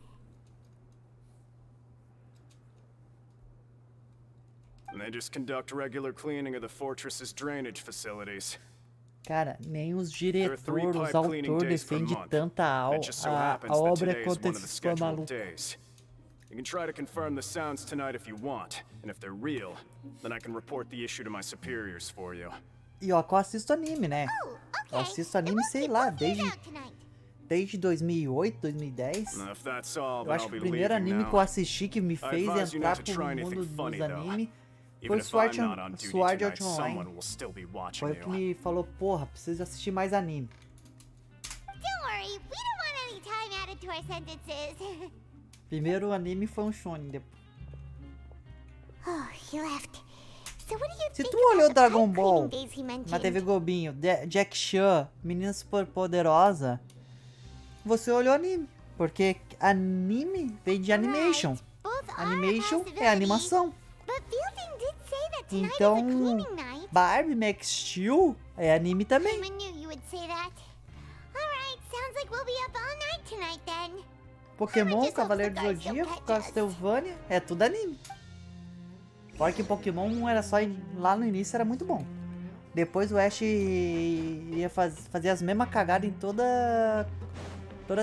And they just conduct regular cleaning of the fortress's drainage facilities. Cara, nem os There are 3 diretores, os pipe cleaning autores days per defendem month. tanta It just so a happens that obra today is quanto one of the esses fãs scheduled malucos. days. You can try to confirm the sounds tonight if you want, and if they're real, then I can report the issue to my superiors for you. E ó, que eu assisto anime, né? Eu assisto anime, sei lá, desde 2008, 2010. If that's all, Eu then acho I'll que be o primeiro leaving anime now. que eu assisti que me I fez advise you entrar not to pro try anything mundo funny, dos though. animes Even foi if Sword, I'm not on duty Sword tonight, Art Online. someone will still be watching Foi o que you. me falou, porra, preciso assistir mais anime. Don't worry, we don't want any time added to our sentences. Primeiro anime foi um shonen. Oh, he left. So what do you Se think tu olhou about the Dragon pipe Ball cleaning days he na mentioned? TV Globinho, Jack Chan, Menina Super Poderosa, você olhou anime. Porque anime vem de animation. Animation é animação. But Fielding did say that tonight Então, is a cleaning night. Barbie Max Steel é anime também. I knew you would say that. Alright, sounds like we'll be up all night tonight then. Pokémon, Cavaleiro do Zodíaco, Castlevania, é tudo anime. Fora que Pokémon era só lá no início era muito bom. Depois o Ash ia fazer as mesmas cagadas em toda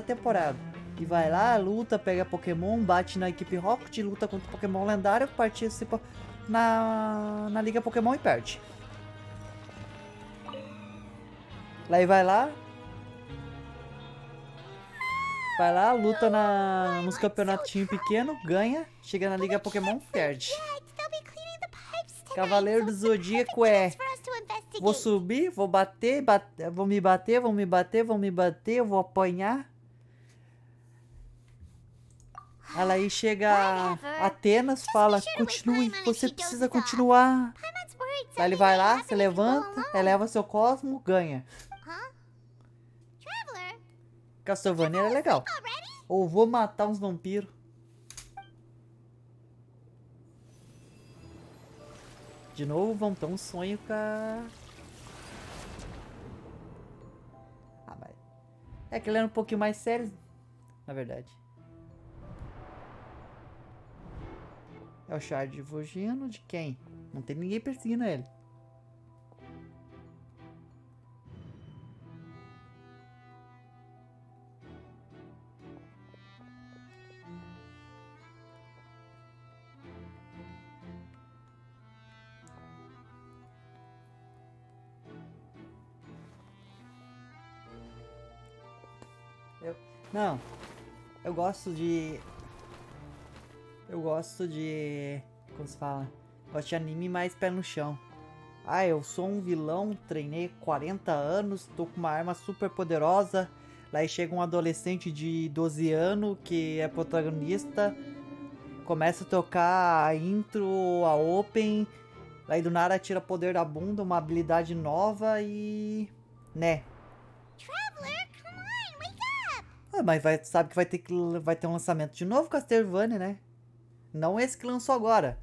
temporada. E vai lá, luta, pega Pokémon, bate na equipe Rocket, luta contra o Pokémon lendário, participa na Liga Pokémon e perde. Aí vai lá, luta nos campeonatinhos pequenos, ganha, chega na Liga Pokémon, perde. Cavaleiro do Zodíaco é: vou subir, vou bater, vão me bater, eu vou apanhar. Ela aí chega Atenas, fala: continue, você precisa continuar. Aí ele vai lá, se levanta, eleva seu cosmo, ganha. Castlevania é legal. Ou vou matar uns vampiros. De novo, vamos ter um sonho com a... mas... É que ele era um pouquinho mais sério, na verdade. É o Shard fugindo de quem? Não tem ninguém perseguindo ele. Não, eu gosto de... como se fala? Gosto de anime mais pé no chão. Ah, eu sou um vilão, treinei 40 anos, tô com uma arma super poderosa. Lá chega um adolescente de 12 anos que é protagonista. Começa a tocar a intro, a open. Aí do nada tira poder da bunda, uma habilidade nova e... né? Mas sabe que vai ter um lançamento de novo Castlevania, né? Não esse que lançou agora.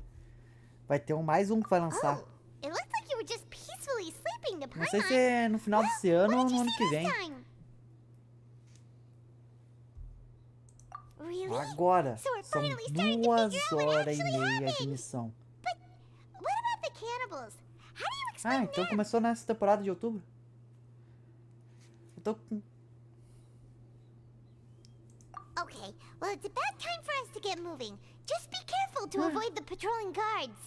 Vai ter mais um que vai lançar. Não sei se é no final desse ano ou no ano que vem. Agora, são 2 horas e meia de missão. Ah, então começou nessa temporada de outubro. Eu tô com... Okay, well, it's about time for us to get moving. Just be careful to avoid the patrolling guards.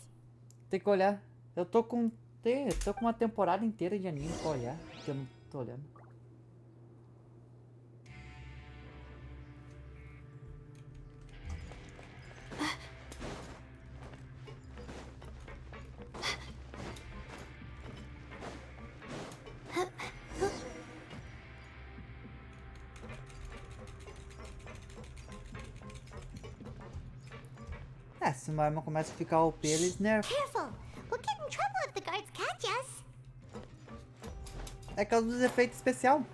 Tem que olhar. Eu tô com uma temporada inteira de anime pra olhar, que eu não tô olhando. Se uma arma começa a ficar OP, eles nerfam. É causa dos efeitos especiais.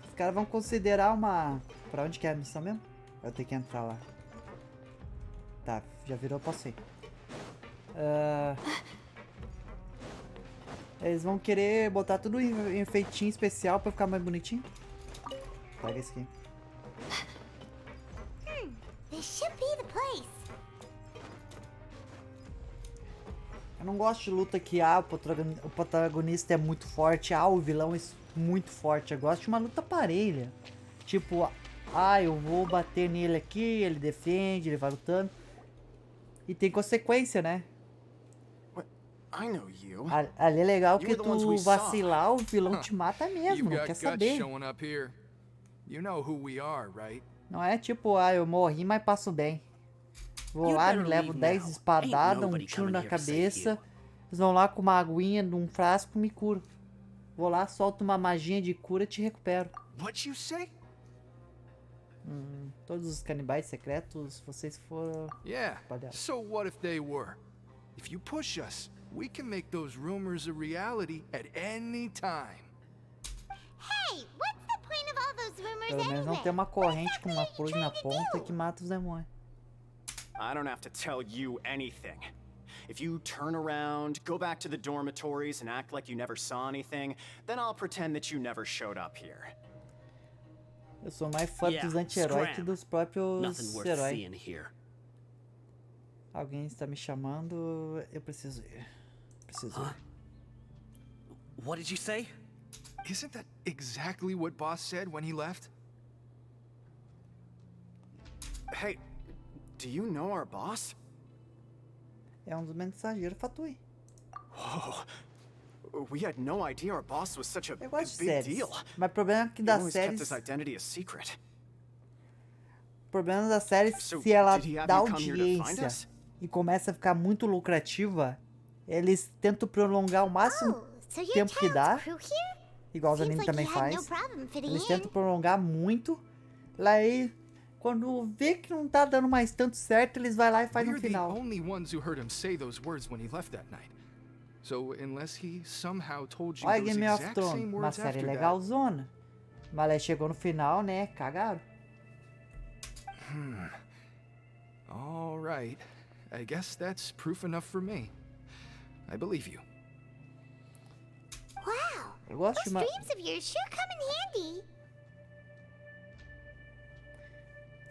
Os caras vão considerar uma... Pra onde que é a missão mesmo? Eu tenho que entrar lá. Tá, já virou, posso ir. Eles vão querer botar tudo em efeitinho especial pra ficar mais bonitinho. Pega esse aqui. This should be the place. Eu não gosto de luta que o protagonista é muito forte, o vilão é muito forte. Eu gosto de uma luta parelha. Tipo, eu vou bater nele aqui, ele defende, ele vai lutando. E tem consequência, né? Ali é legal que tu vacilar, o vilão te mata mesmo, não quer saber. Não é tipo, eu morri, mas passo bem. Vou lá, me levo 10 espadadas, um tiro na cabeça. Eles vão lá com uma aguinha num frasco e me curam. Vou lá, solto uma magia de cura e te recupero. Todos os canibais secretos, vocês foram... So what if they were? If you push us, we can make those rumors a reality at any time. Hey, what's the point of all those rumors Pelo menos não tem uma corrente com uma cruz na ponta que mata os demônios. I don't have to tell you anything. If you turn around, go back to the dormitories and act like you never saw anything, then I'll pretend that you never showed up here. Eu sou mais fã dos anti-heróis que dos próprios heróis. Alguém está me chamando, eu preciso ir. What did you say? Isn't that exactly what Boss said when he left? Hey, do you know our boss? É um dos mensageiros Fatui. Whoa. We had no idea our boss was such a Eu gosto de big séries, deal. mas o problema é que das Always kept séries... his identity a secret. O problema da série, se ela dá audiência e começa a ficar muito lucrativa, eles tentam prolongar o máximo tempo que dá, igual os animes também faz. Eles tentam prolongar muito, lá aí, quando vê que não tá dando mais tanto certo, eles vai lá e faz no final. Olha Game of Thrones, uma série legalzona, mas aí chegou no final, né, cagaram. All right. I guess that's proof enough for me. I believe you. Wow. Eu gosto de uma... Dreams of yours sure come in handy.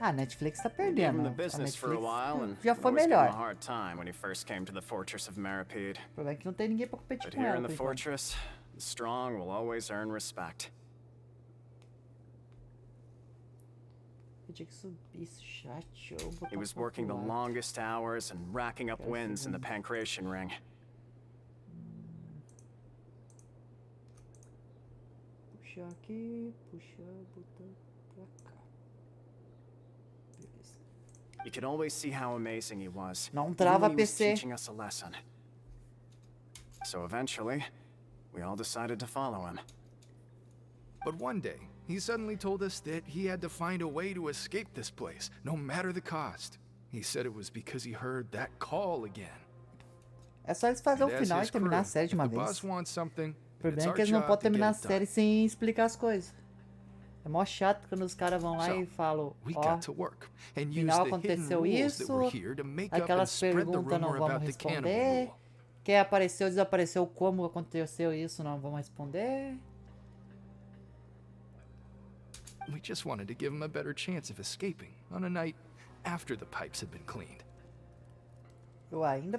A Netflix tá Gave perdendo. him the A business for a while and Netflix já foi always gave him a melhor. hard time when he first came to the fortress of Maripede. O problema é que não tem ninguém pra competir But com here ela. in the por enquanto. fortress, the strong will always earn respect. Eu tinha que subir esse chat ou botar He was pro working the lado. longest hours and racking up wins in the Pancration Ring. Puxar aqui, puxar, botar pra cá. Beleza. You could always see how amazing he was. Não even trava when he was PC. teaching us a lesson. So eventually, we all decided to follow him. But one day, he suddenly told us that he had to find a way to escape this place, no matter the cost. He said it was because he heard that call again. É só eles fazerem o And as final his e terminar a crew, série de if uma the vez. boss wants something, O problema it's é our que eles não job podem to terminar a get it done. série sem explicar as coisas. É mó chato quando os caras vão lá So, e falam, we ó, got to work and no use final the hidden aconteceu rules that isso, were here to make up and aquelas spread the perguntas não rumor vamos about the cannibal responder, rule. quem apareceu, desapareceu, como aconteceu isso, não vamos responder. We just wanted to give him a better chance of escaping on a night after the pipes had been cleaned. Eu ainda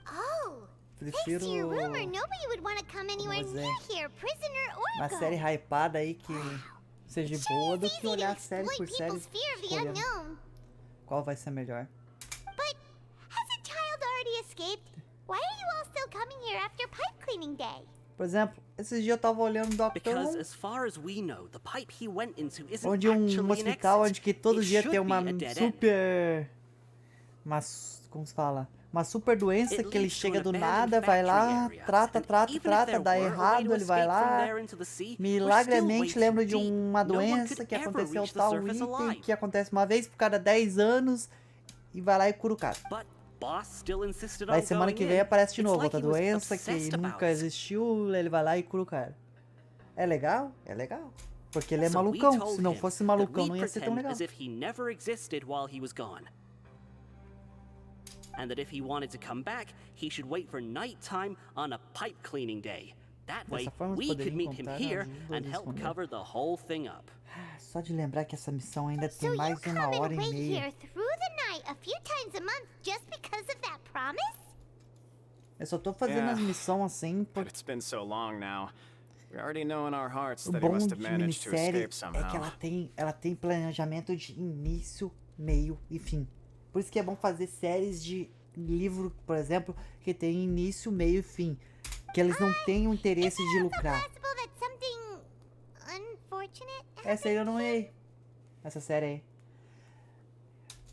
Oh, thanks prefiro to your rumor, nobody would want to come anywhere dizer, near here, prisoner or uma ghost. série hypada aí que seja boa do que olhar série por série People's fear of the escolhendo unknown. qual vai ser melhor. But has a child already escaped? Why are you all still coming here after pipe cleaning day? Por exemplo, esses dias eu tava olhando Doctor Because Who, as far as we know, the pipe he went into isn't onde actually an hospital exit. onde que todo It dia should tem be uma a dead end. super... como se fala? Uma super doença It que ele leads to chega an do abandoned nada, vai lá, factory area, trata, and trata, even if trata, there dá were a way errado, to ele vai escape from lá, there into the sea, we're still milagremente way lembra too de deep. uma No one doença could que ever aconteceu reach the tal surface item, alive. que acontece uma vez por cada 10 anos, e vai lá e cura o cara. But Boss still insisted Daí on semana going que in. vem aparece de It's novo, like outra he was doença que obsessed about nunca it. existiu, ele vai lá e cura o cara. É legal? É legal. Porque ele é So we malucão. told Se não him fosse that malucão, we'd não ia ser tão pretend legal. as if he never existed while he was gone. And that if he wanted to come back, he should wait for nighttime on a pipe cleaning day. That way, Dessa forma, we could poderiam meet him encontrar here ajuda and de help esconder. cover the whole thing up. Só de lembrar que essa missão ainda So tem you mais de uma come hora and e wait meia. here through the night a few times a month just because of that promise? Eu só tô fazendo as missões assim But porque it's been so long now. We already know in our hearts o that he bom must have de managed to minissérie escape é somehow. que ela tem planejamento de início, meio e fim. Por isso que é bom fazer séries de livro, por exemplo, que tem início, meio e fim. Que eles não têm o interesse de lucrar. Essa aí eu não errei. Essa série aí.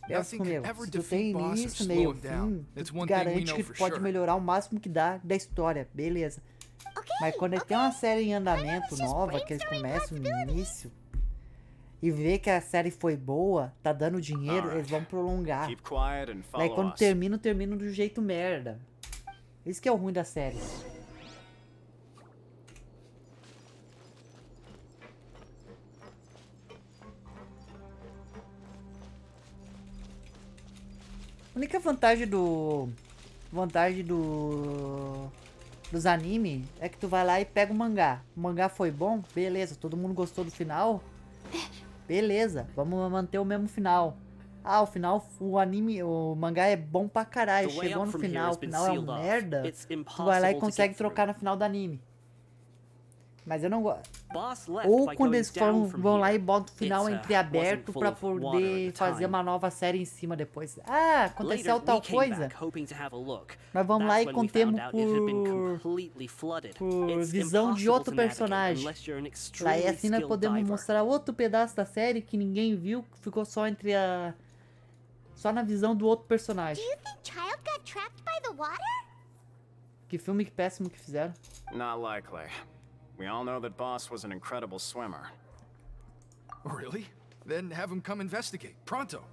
Pensa comigo, se tu tem início, meio e fim, tu garante que tu pode melhorar o máximo que dá da história, beleza. Mas quando tem uma série em andamento nova, que eles começam no início, e vê que a série foi boa, tá dando dinheiro, eles vão prolongar. Daí quando termina do jeito merda. Isso que é o ruim da série. A única vantagem dos anime é que tu vai lá e pega o mangá. O mangá foi bom? Beleza. Todo mundo gostou do final? Beleza. Vamos manter o mesmo final. Ah, o final, o mangá é bom pra caralho. Chegou no final, o final é uma merda. Tu vai lá e consegue trocar no final do anime. Mas eu não gosto. Ou quando eles vão lá e botam o final entreaberto pra poder fazer uma nova série em cima depois. Ah, aconteceu tal coisa. Nós vamos lá e contemos por visão de outro personagem. Aí assim nós podemos mostrar outro pedaço da série que ninguém viu, que ficou só só na visão do outro personagem. Que filme péssimo que fizeram. Not likely. We all know that Boss was an incredible swimmer. Really? Then have him come investigate. Pronto.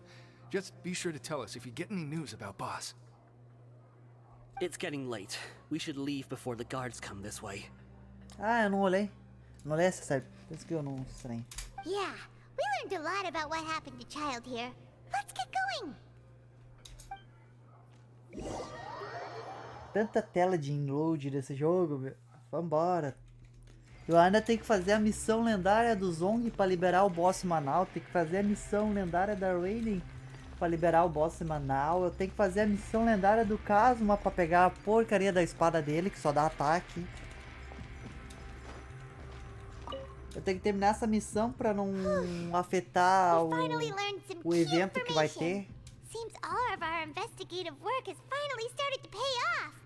Just be sure to tell us if you get any news about Boss. It's getting late. We should leave before the guards come this way. Ah, eu não olhei. Não olhei essa série. Por isso que eu não estranho. Yeah, we learned a lot about what happened to Child here. Let's get going. Tanta tela de download desse jogo, meu. Vambora. Eu ainda tenho que fazer a missão lendária do Zong pra liberar o boss semanal. Tem que fazer a missão lendária da Raiden pra liberar o boss semanal. Eu tenho que fazer a missão lendária do Kazuma pra pegar a porcaria da espada dele, que só dá ataque. Eu tenho que terminar essa missão pra não afetar o evento que vai ter. Seems all of our investigative work has finally started to pay off.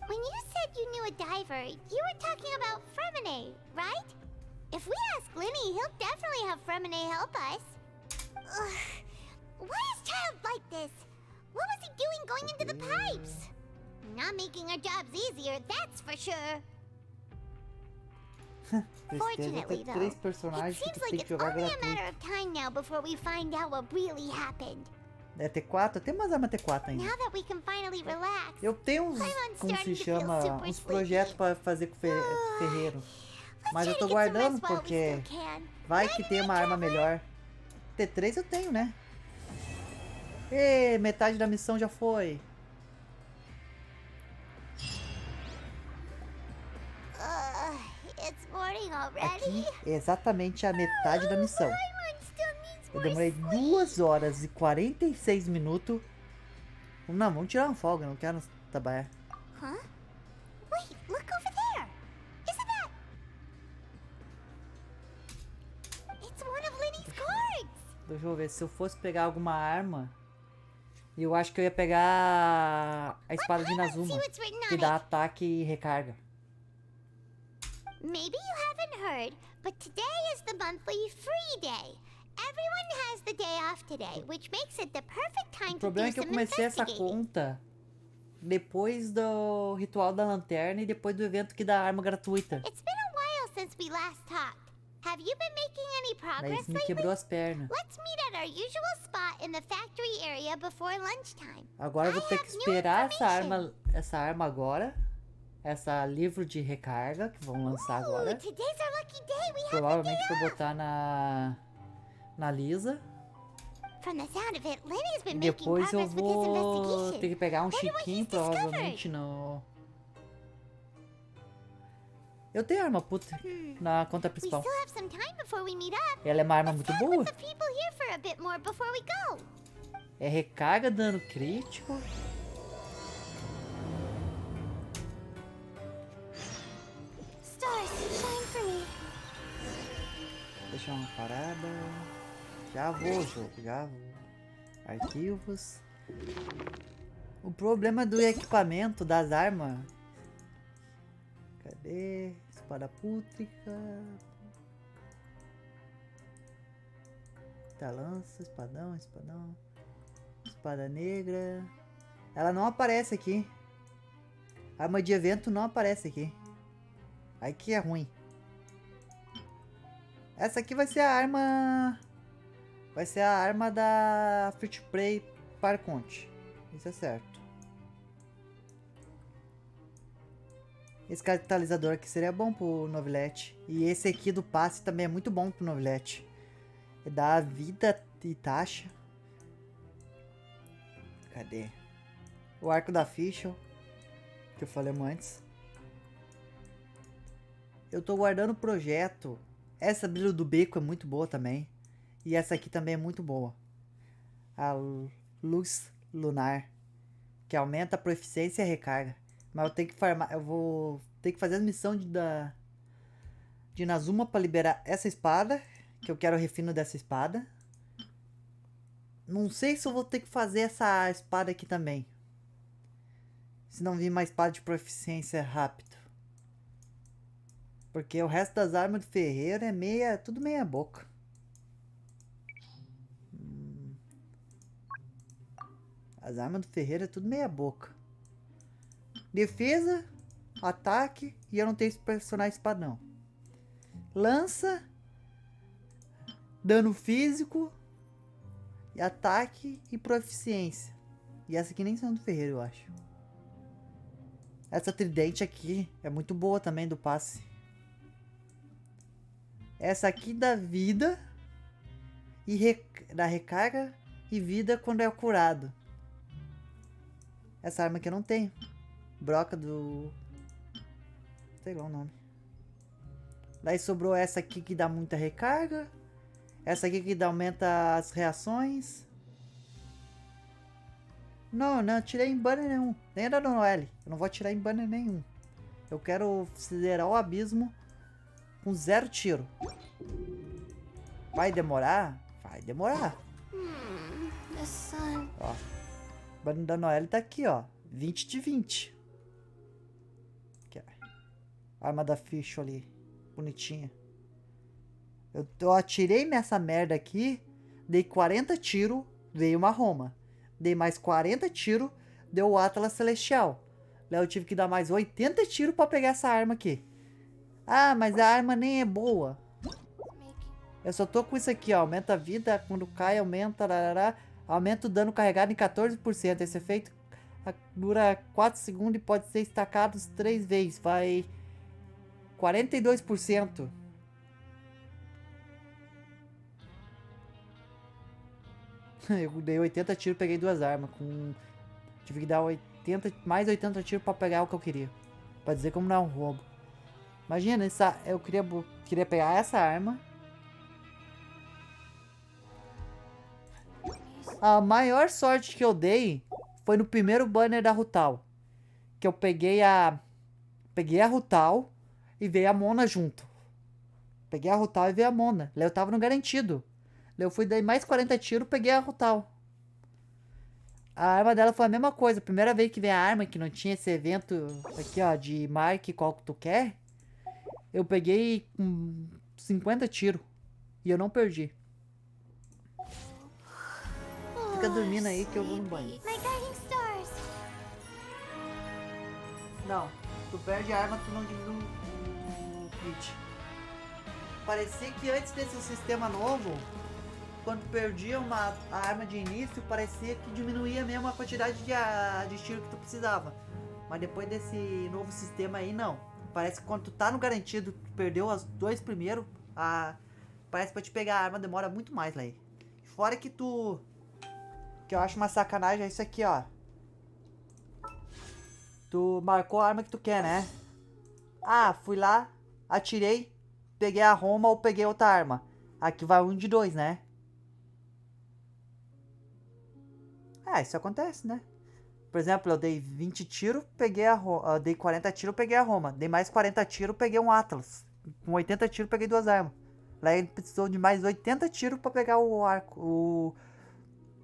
When you said you knew a diver, you were talking about Fremine, right? If we ask Linny, he'll definitely have Fremine help us. Ugh. Why is Child like this? What was he doing going into the pipes? Not making our jobs easier, that's for sure. Fortunately, though, it seems like it's only a matter of time now before we find out what really happened. É T4? Eu tenho mais arma T4 ainda. Now that we can finally relax, eu tenho uns, como se chama, uns projetos pra fazer com o ferreiro. Mas eu tô guardando porque vai que tem uma arma melhor. T3 eu tenho, né? E metade da missão já foi. It's morning already. Aqui é exatamente a metade da missão. Eu demorei 2 horas e 46 minutos. Não, vamos tirar uma folga, não quero trabalhar. Huh? Wait, look over there. Isn't that? It's one of Linny's cards. Deixa eu ver, se eu fosse pegar alguma arma, eu acho que eu ia pegar a espada de Inazuma, que dá ataque e recarga. Maybe you haven't heard, but today is the monthly free day. Everyone has the day off today, which makes it the perfect time O problema é que eu comecei essa conta depois do ritual da lanterna e depois do evento que dá arma gratuita. It's been a while since we last talked. Have you been making any progress Daí me quebrou as pernas. Let's meet at our usual spot in the factory area before lunchtime. Agora eu vou ter que esperar essa arma agora essa livro de recarga que vão lançar agora. Today's our lucky day. We have Provavelmente vou botar na Lisa. From the sound of it, Lenny's E been making depois eu progress with his vou investigation. ter que pegar um Wonder what chiquinho, he's discovered. provavelmente no... Eu tenho arma puta na conta We principal. still have some time before we meet up. Ela é uma arma muito boa. The people here for a bit more before we go. É recarga, dano crítico. Stars, shine for me. Deixa uma parada. Já vou, jogo, já vou. Arquivos. O problema do equipamento, das armas. Cadê? Espada pútrica. Tá, lança, espadão, espadão. Espada negra. Ela não aparece aqui. Arma de evento não aparece aqui. Aí que é ruim. Essa aqui vai ser a arma... Vai ser a arma da Free to Play para Conte. Isso é certo. Esse catalisador aqui seria bom pro novelete. E esse aqui do passe também é muito bom pro novelete. Dá vida e taxa. Cadê? O arco da ficha. Que eu falei antes. Eu tô guardando o projeto. Essa brilho do beco é muito boa também. E essa aqui também é muito boa. A luz lunar. Que aumenta a proficiência e a recarga. Mas eu tenho que farmar. Eu vou ter que fazer a missão de Nazuma para liberar essa espada. Que eu quero o refino dessa espada. Não sei se eu vou ter que fazer essa espada aqui também. Se não vir uma espada de proficiência rápido. Porque o resto das armas do ferreiro é tudo meia boca. As armas do ferreiro é tudo meia boca. Defesa, ataque e eu não tenho personagem espadão. Lança, dano físico, e ataque e proficiência. E essa aqui nem são do ferreiro, eu acho. Essa tridente aqui é muito boa também do passe. Essa aqui dá vida e dá recarga e vida quando é curado. Essa arma aqui eu não tenho. Broca do... sei lá o nome. Daí sobrou essa aqui que dá muita recarga. Essa aqui que aumenta as reações. Não, não tirei em banner nenhum. Nem era no L. Eu não vou atirar em banner nenhum. Eu quero zerar o abismo com 0 tiro. Vai demorar? Vai demorar. Ó. O banner da Noelle tá aqui, ó. 20 de 20. Aqui, ó. Arma da ficha ali. Bonitinha. Eu atirei nessa merda aqui. Dei 40 tiros. Veio uma Roma. Dei mais 40 tiros. Deu o Atlas Celestial. Daí eu tive que dar mais 80 tiros pra pegar essa arma aqui. Ah, mas a arma nem é boa. Eu só tô com isso aqui, ó. Aumenta a vida. Quando cai, aumenta. Larará. Aumenta o dano carregado em 14%. Esse efeito dura 4 segundos e pode ser estacado 3 vezes. Vai 42%. Eu dei 80 tiros, peguei 2 armas. Tive que dar 80, mais 80 tiros pra pegar o que eu queria. Pra dizer como não é um roubo. Imagina, eu queria pegar essa arma. A maior sorte que eu dei foi no primeiro banner da Rutal. Que eu peguei a Rutal e veio a Mona junto. Peguei a Rutal e veio a Mona. Eu tava no garantido. Eu fui dar mais 40 tiros, peguei a Rutal. A arma dela foi a mesma coisa. Primeira vez que vem a arma, que não tinha esse evento aqui, ó, de marque qual que tu quer. Eu peguei com 50 tiros. E eu não perdi. Fica dormindo aí que eu vou no banho. Não, tu perde a arma, tu não diminui o crit. Parecia que antes desse sistema novo, quando perdia a arma de início, parecia que diminuía mesmo a quantidade de tiro que tu precisava. Mas depois desse novo sistema aí, não. Parece que quando tu tá no garantido, tu perdeu os 2 primeiros, parece que pra te pegar a arma demora muito mais, lá. Fora que tu... Que eu acho uma sacanagem é isso aqui, ó. Tu marcou a arma que tu quer, né? Ah, fui lá, atirei, peguei a Roma ou peguei outra arma. Aqui vai 1 de 2, né? Ah, isso acontece, né? Por exemplo, eu dei 20 tiros, peguei a Roma. Eu dei 40 tiros, peguei a Roma. Dei mais 40 tiros, peguei um Atlas. Com 80 tiros, peguei 2 armas. Lá ele precisou de mais 80 tiros pra pegar o arco,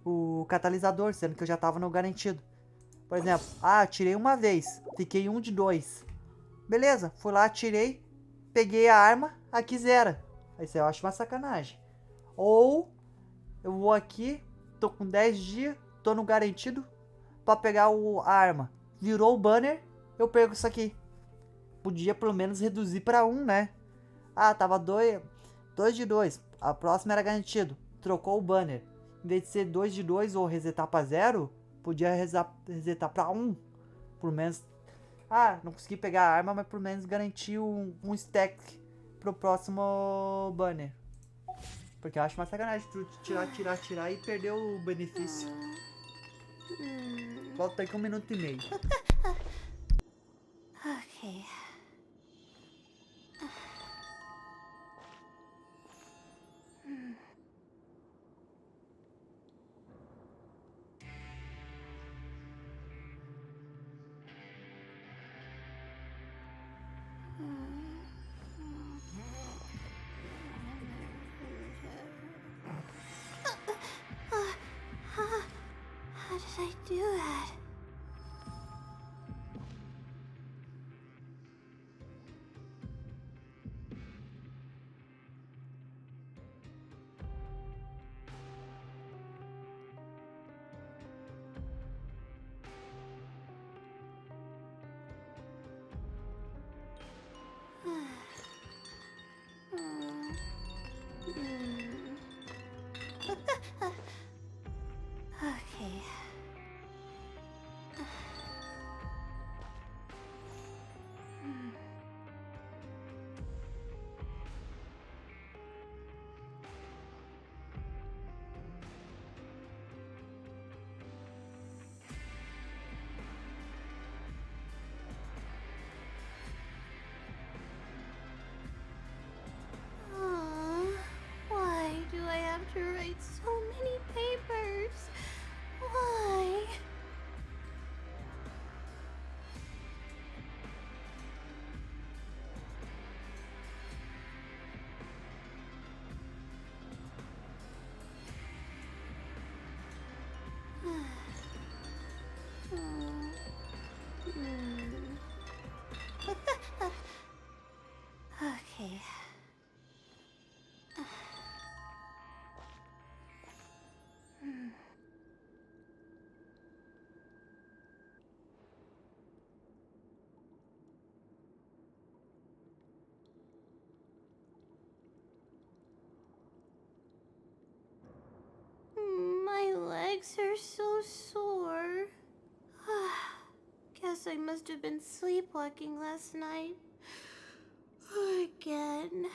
o catalisador, sendo que eu já tava no garantido. Por exemplo, atirei uma vez, fiquei 1 de 2. Beleza, fui lá, atirei, peguei a arma, aqui zera. Isso eu acho uma sacanagem. Ou eu vou aqui, tô com 10 dias, tô no garantido pra pegar a arma. Virou o banner, eu perco isso aqui. Podia pelo menos reduzir pra 1, né? Ah, tava 2 de 2. A próxima era garantido. Trocou o banner. Em vez de ser 2 de 2 ou resetar pra 0, podia resetar pra 1. Pelo menos... Ah, não consegui pegar a arma, mas pelo menos garantir um stack pro próximo banner. Porque eu acho uma sacanagem tu tirar e perder o benefício. Volta aí com 1 minuto e meio. Okay. How did I do that? Okay. Why do I have to write so many papers? Why? Okay. My legs are so sore. Guess I must have been sleepwalking last night. Again.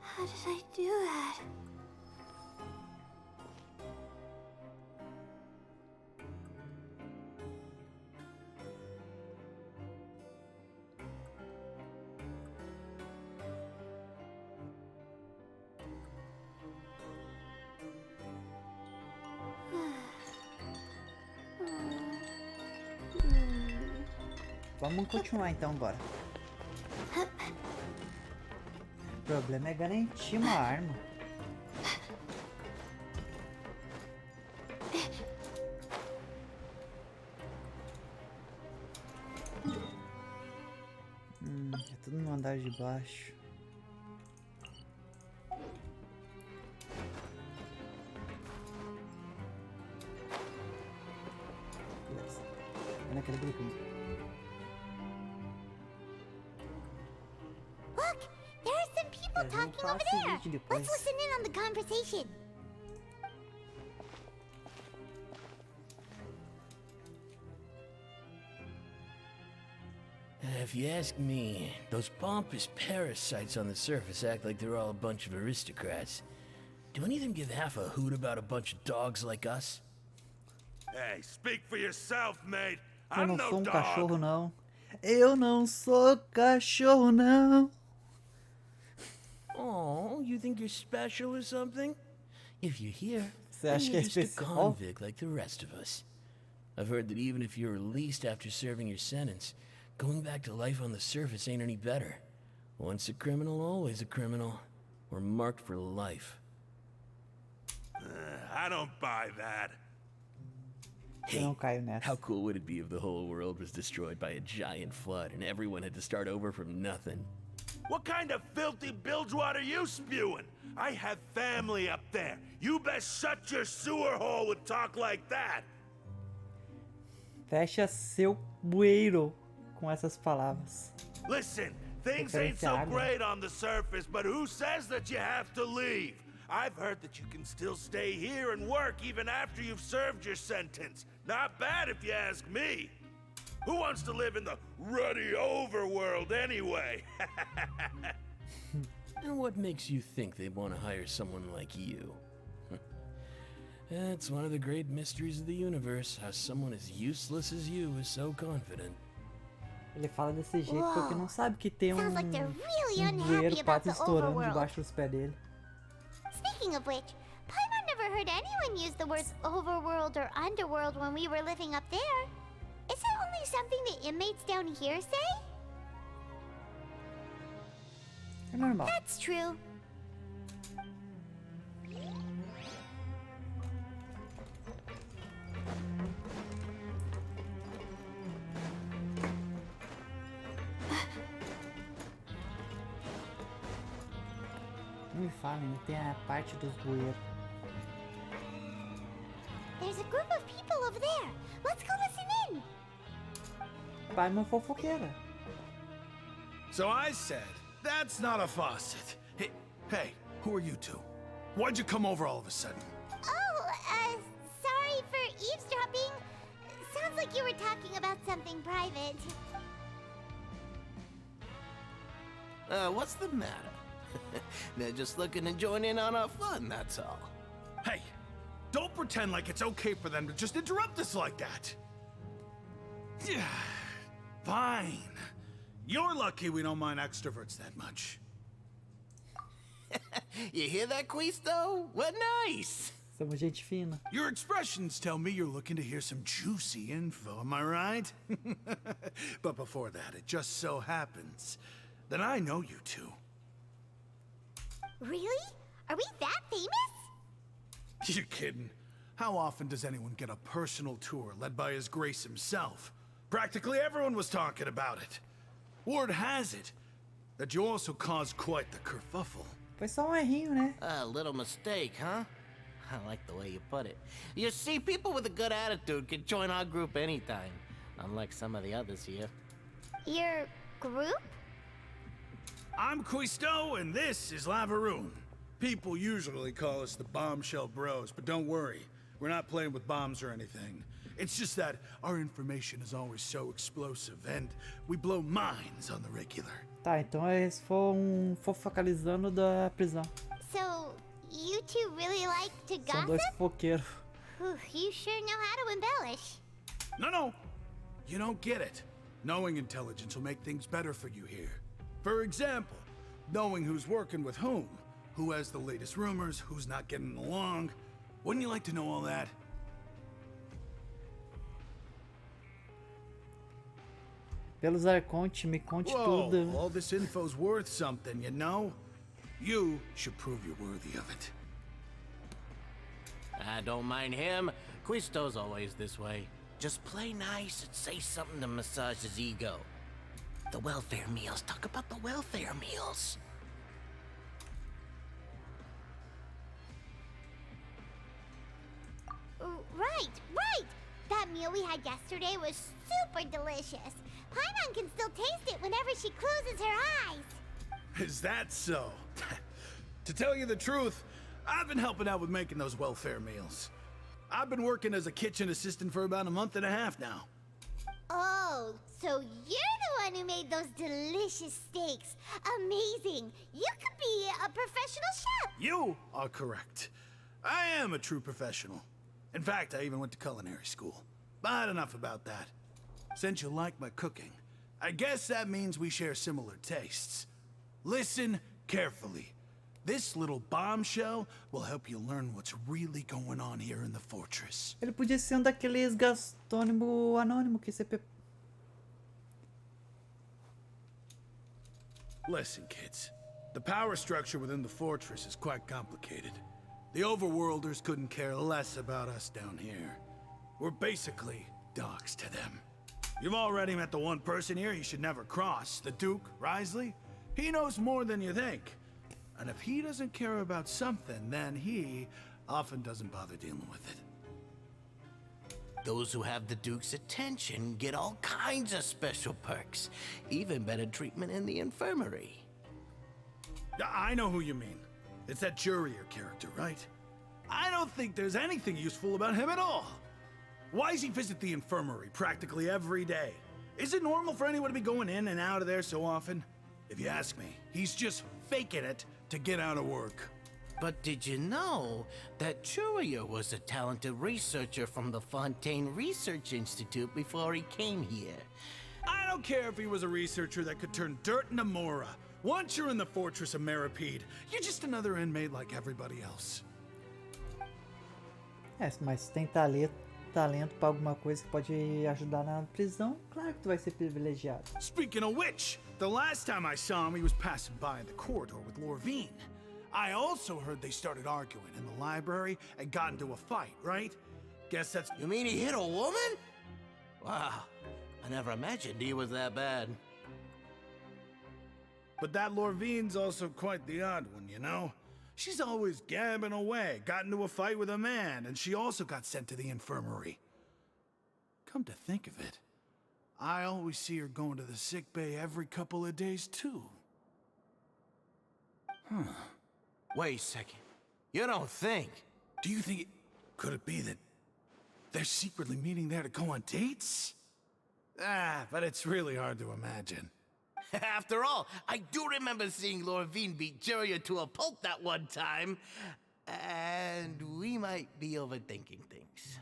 How did I do that? Vamos continuar então agora. O problema é garantir uma arma. É tudo no andar de baixo. naquele grupinho. Look, there are some people talking over there. Let's listen in on the conversation. If you ask me, those pompous parasites on the surface act like they're all a bunch of aristocrats. Do any of them give half a hoot about a bunch of dogs like us? Hey, speak for yourself, mate. Eu I'm não sou no um dog. cachorro, não. Eu não sou cachorro, não. Oh, you think you're special or something? If you're here, Você then acha que you're é just a especial? convict like the rest of us. I've heard that even if you're released after serving your sentence, going back to life on the surface ain't any better. Once a criminal, always a criminal. We're marked for life. I don't buy that. Eu não caio nessa. How cool would it be if the whole world was destroyed by a giant flood and everyone had to start over from nothing? What kind of filthy bilge water you spewing? I have family up there. You best shut your sewer hole with talk like that. Fecha seu bueiro com essas palavras. Listen, things ain't so great on the surface, but who says that you have to leave? I've heard that you can still stay here and work even after you've served your sentence. Not bad if you ask me. Who wants to live in the ruddy overworld anyway? And what makes you think they want to hire someone like you? That's one of the great mysteries of the universe, how someone as useless as you is so confident. Ele fala desse jeito porque não sabe que tem Sounds like they're really bueiro unhappy about quase the estourando overworld. debaixo dos pés dele. Speaking of which, Paimon never heard anyone use the words overworld or underworld when we were living up there. Is it only something the inmates down here say? É normal. That's true. Não me fala, ainda tem a parte dos bueiros. There's a group of people over there. Let's go listen in. Pai, meu fofoqueira. So I said, that's not a faucet. Hey, who are you two? Why'd you come over all of a sudden? Oh, sorry for eavesdropping. Sounds like you were talking about something private. What's the matter? They're just looking to join in on our fun, that's all. Hey, don't pretend like it's okay for them to just interrupt us like that. Yeah, fine. You're lucky we don't mind extroverts that much. You hear that, Quisto? What nice! Somos gente fina. Your expressions tell me you're looking to hear some juicy info, am I right? But before that, it just so happens that I know you two. Really? Are we that famous? You're kidding. How often does anyone get a personal tour led by His Grace himself? Practically everyone was talking about it. Word has it that you also caused quite the kerfuffle. Foi só errinho, né? A little mistake, huh? I like the way you put it. You see, people with a good attitude can join our group anytime, unlike some of the others here. Your group? I'm Quisto, and this is Lavaroon. People usually call us the Bombshell Bros, but don't worry. We're not playing with bombs or anything. It's just that our information is always so explosive, and we blow minds on the regular. Tá, então eles foram fofocalizando da prisão. So, you two really like to São gossip? dois fofoqueiros. You sure know how to embellish. No. You don't get it. Knowing intelligence will make things better for you here. For example, knowing who's working with whom, who has the latest rumors, who's not getting along. Wouldn't you like to know all that? Pelos Arconte, me conte Whoa, tudo. all this info's worth something, you know? You should prove you're worthy of it. I don't mind him. Quisto's always this way. Just play nice and say something to massage his ego. The welfare meals. Talk about the welfare meals. Right. That meal we had yesterday was super delicious. Paimon can still taste it whenever she closes her eyes. Is that so? To tell you the truth, I've been helping out with making those welfare meals. I've been working as a kitchen assistant for about a month and a half now. Oh, so you're the one who made those delicious steaks. Amazing. You could be a professional chef. You are correct. I am a true professional. In fact, I even went to culinary school. But enough about that. Since you like my cooking, I guess that means we share similar tastes. Listen carefully. This little bombshell will help you learn what's really going on here in the fortress. Ele podia ser daqueles gastônimo anônimo que você... Listen, kids. The power structure within the fortress is quite complicated. The overworlders couldn't care less about us down here. We're basically dogs to them. You've already met the one person here you should never cross, the Duke, Risley. He knows more than you think. And if he doesn't care about something, then he often doesn't bother dealing with it. Those who have the Duke's attention get all kinds of special perks. Even better treatment in the infirmary. Yeah, I know who you mean. It's that Jurier character, right? I don't think there's anything useful about him at all. Why does he visit the infirmary practically every day? Is it normal for anyone to be going in and out of there so often? If you ask me, he's just faking it to get out of work. But did you know that Jurier was a talented researcher from the Fontaine Research Institute before he came here? I don't care if he was a researcher that could turn dirt into mora. Once you're in the fortress of Meripede, you're just another inmate like everybody else. Mas se tem talento pra alguma coisa que pode ajudar na prisão, claro que tu vai ser privilegiado. Speaking of which, the last time I saw him, he was passing by in the corridor with Lorvine. I also heard they started arguing in the library and got into a fight, right? Guess that's... You mean he hit a woman? Wow, I never imagined he was that bad. But that Lorvine's also quite the odd one, you know? She's always gabbing away, got into a fight with a man, and she also got sent to the infirmary. Come to think of it, I always see her going to the sick bay every couple of days, too. Wait a second. You don't think? Do you think could it be that they're secretly meeting there to go on dates? But it's really hard to imagine. After all, I do remember seeing Lorvine beat Jurier to a pulp that one time. And we might be overthinking things.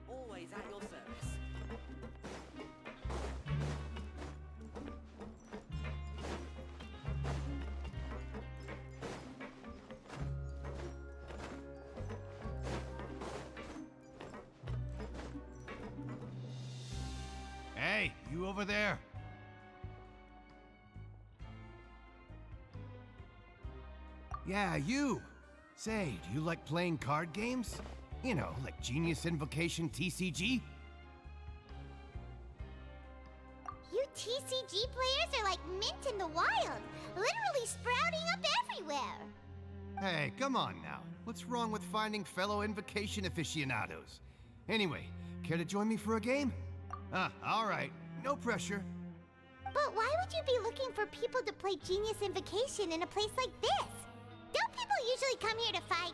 Always at your service. Hey, you over there? Yeah, you. Say, do you like playing card games? You know, like Genius Invocation TCG? You TCG players are like mint in the wild, literally sprouting up everywhere. Hey, come on now. What's wrong with finding fellow Invocation aficionados? Anyway, care to join me for a game? All right. No pressure. But why would you be looking for people to play Genius Invocation in a place like this? Don't people usually come here to fight?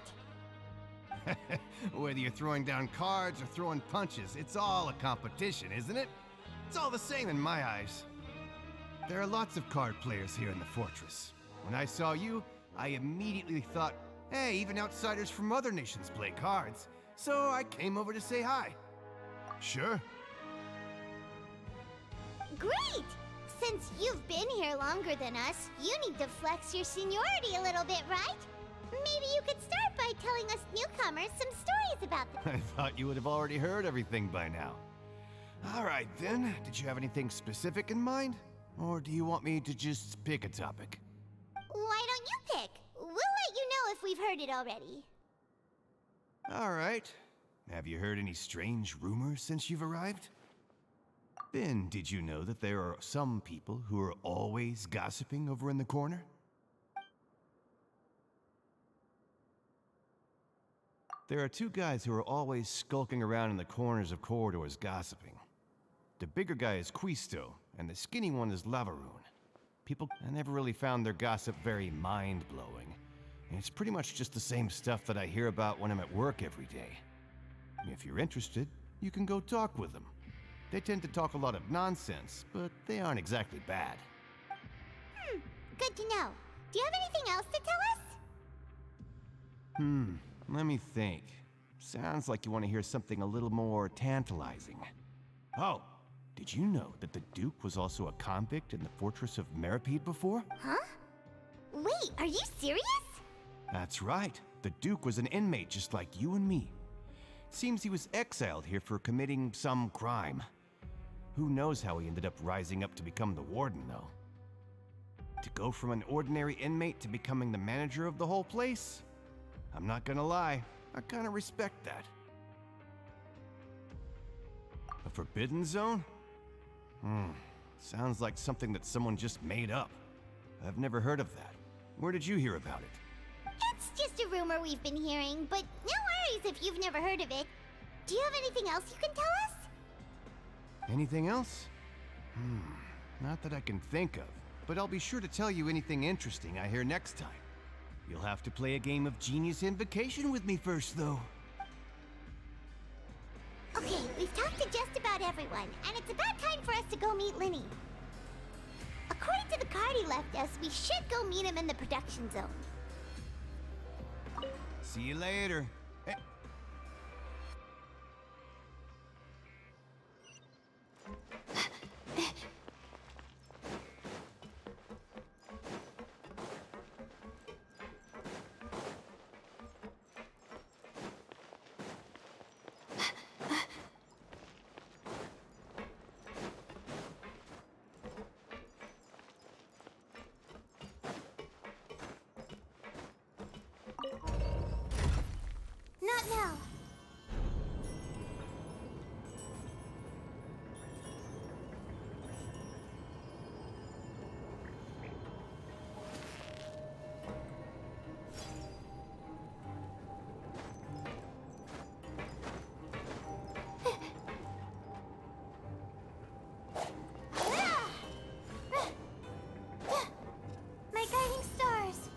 Whether you're throwing down cards or throwing punches, it's all a competition, isn't it? It's all the same in my eyes. There are lots of card players here in the fortress. When I saw you, I immediately thought, hey, even outsiders from other nations play cards. So I came over to say hi. Sure. Great! Since you've been here longer than us, you need to flex your seniority a little bit, right? Maybe you could start by telling us newcomers some stories about them. I thought you would have already heard everything by now. All right, then. Did you have anything specific in mind? Or do you want me to just pick a topic? Why don't you pick? We'll let you know if we've heard it already. All right. Have you heard any strange rumors since you've arrived? Ben, did you know that there are some people who are always gossiping over in the corner? There are two guys who are always skulking around in the corners of corridors gossiping. The bigger guy is Quisto, and the skinny one is Lavaroon. I never really found their gossip very mind-blowing. It's pretty much just the same stuff that I hear about when I'm at work every day. If you're interested, you can go talk with them. They tend to talk a lot of nonsense, but they aren't exactly bad. Good to know. Do you have anything else to tell us? Let me think. Sounds like you want to hear something a little more tantalizing. Oh, did you know that the Duke was also a convict in the fortress of Meripede before? Huh? Wait, are you serious? That's right. The Duke was an inmate just like you and me. Seems he was exiled here for committing some crime. Who knows how he ended up rising up to become the warden, though. To go from an ordinary inmate to becoming the manager of the whole place? I'm not gonna lie, I kinda respect that. A forbidden zone? Sounds like something that someone just made up. I've never heard of that. Where did you hear about it? It's just a rumor we've been hearing, but no worries if you've never heard of it. Do you have anything else you can tell us? Anything else? Not that I can think of, but I'll be sure to tell you anything interesting I hear next time. You'll have to play a game of Genius Invocation with me first, though. Okay, we've talked to just about everyone, and it's about time for us to go meet Linny. According to the card he left us, we should go meet him in the production zone. See you later. Hey. Not now. My guiding stars.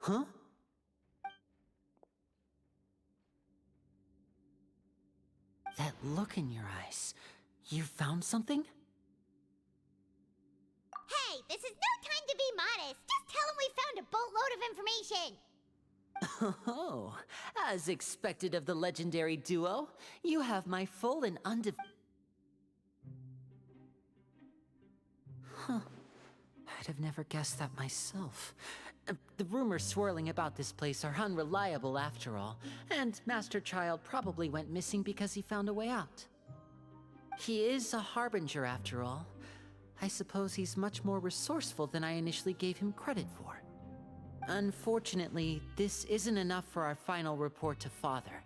Huh? That look in your eyes. You found something? Hey, this is no time to be modest. Just tell him we found a boatload of information. Oh, as expected of the legendary duo, you have my full and Huh. I'd have never guessed that myself. The rumors swirling about this place are unreliable after all, and Master Child probably went missing because he found a way out. He is a harbinger after all. I suppose he's much more resourceful than I initially gave him credit for. Unfortunately, this isn't enough for our final report to Father.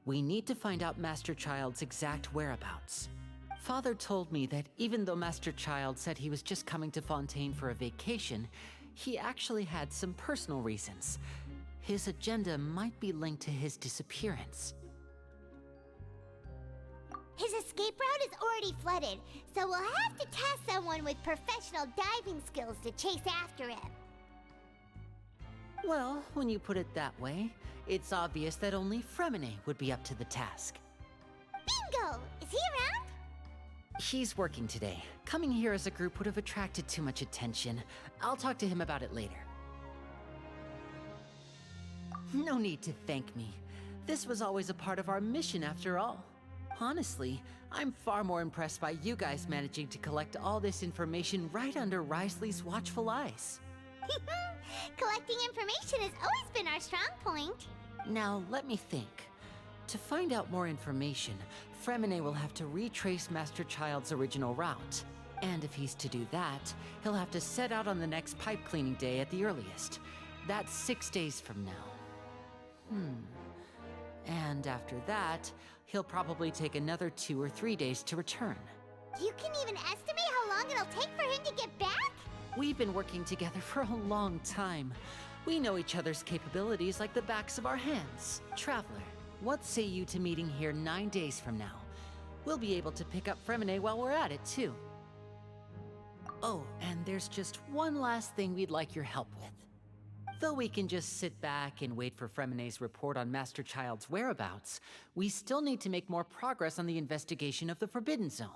We need to find out Master Child's exact whereabouts. Father told me that even though Master Child said he was just coming to Fontaine for a vacation, he actually had some personal reasons. His agenda might be linked to his disappearance. His escape route is already flooded, so we'll have to task someone with professional diving skills to chase after him. Well, when you put it that way, it's obvious that only Fremine would be up to the task. Bingo! Is he around? He's working today. Coming here as a group would have attracted too much attention. I'll talk to him about it later. No need to thank me. This was always a part of our mission after all. Honestly, I'm far more impressed by you guys managing to collect all this information right under Risley's watchful eyes. Collecting information has always been our strong point. Now, let me think. To find out more information, Fremine will have to retrace Master Child's original route. And if he's to do that, he'll have to set out on the next pipe cleaning day at the earliest. That's 6 days from now. And after that, he'll probably take another 2 or 3 days to return. You can even estimate how long it'll take for him to get back? We've been working together for a long time. We know each other's capabilities like the backs of our hands. Traveler, what say you to meeting here 9 days from now? We'll be able to pick up Fremine while we're at it, too. Oh, and there's just one last thing we'd like your help with. Though we can just sit back and wait for Fremine's report on Master Child's whereabouts, we still need to make more progress on the investigation of the Forbidden Zone.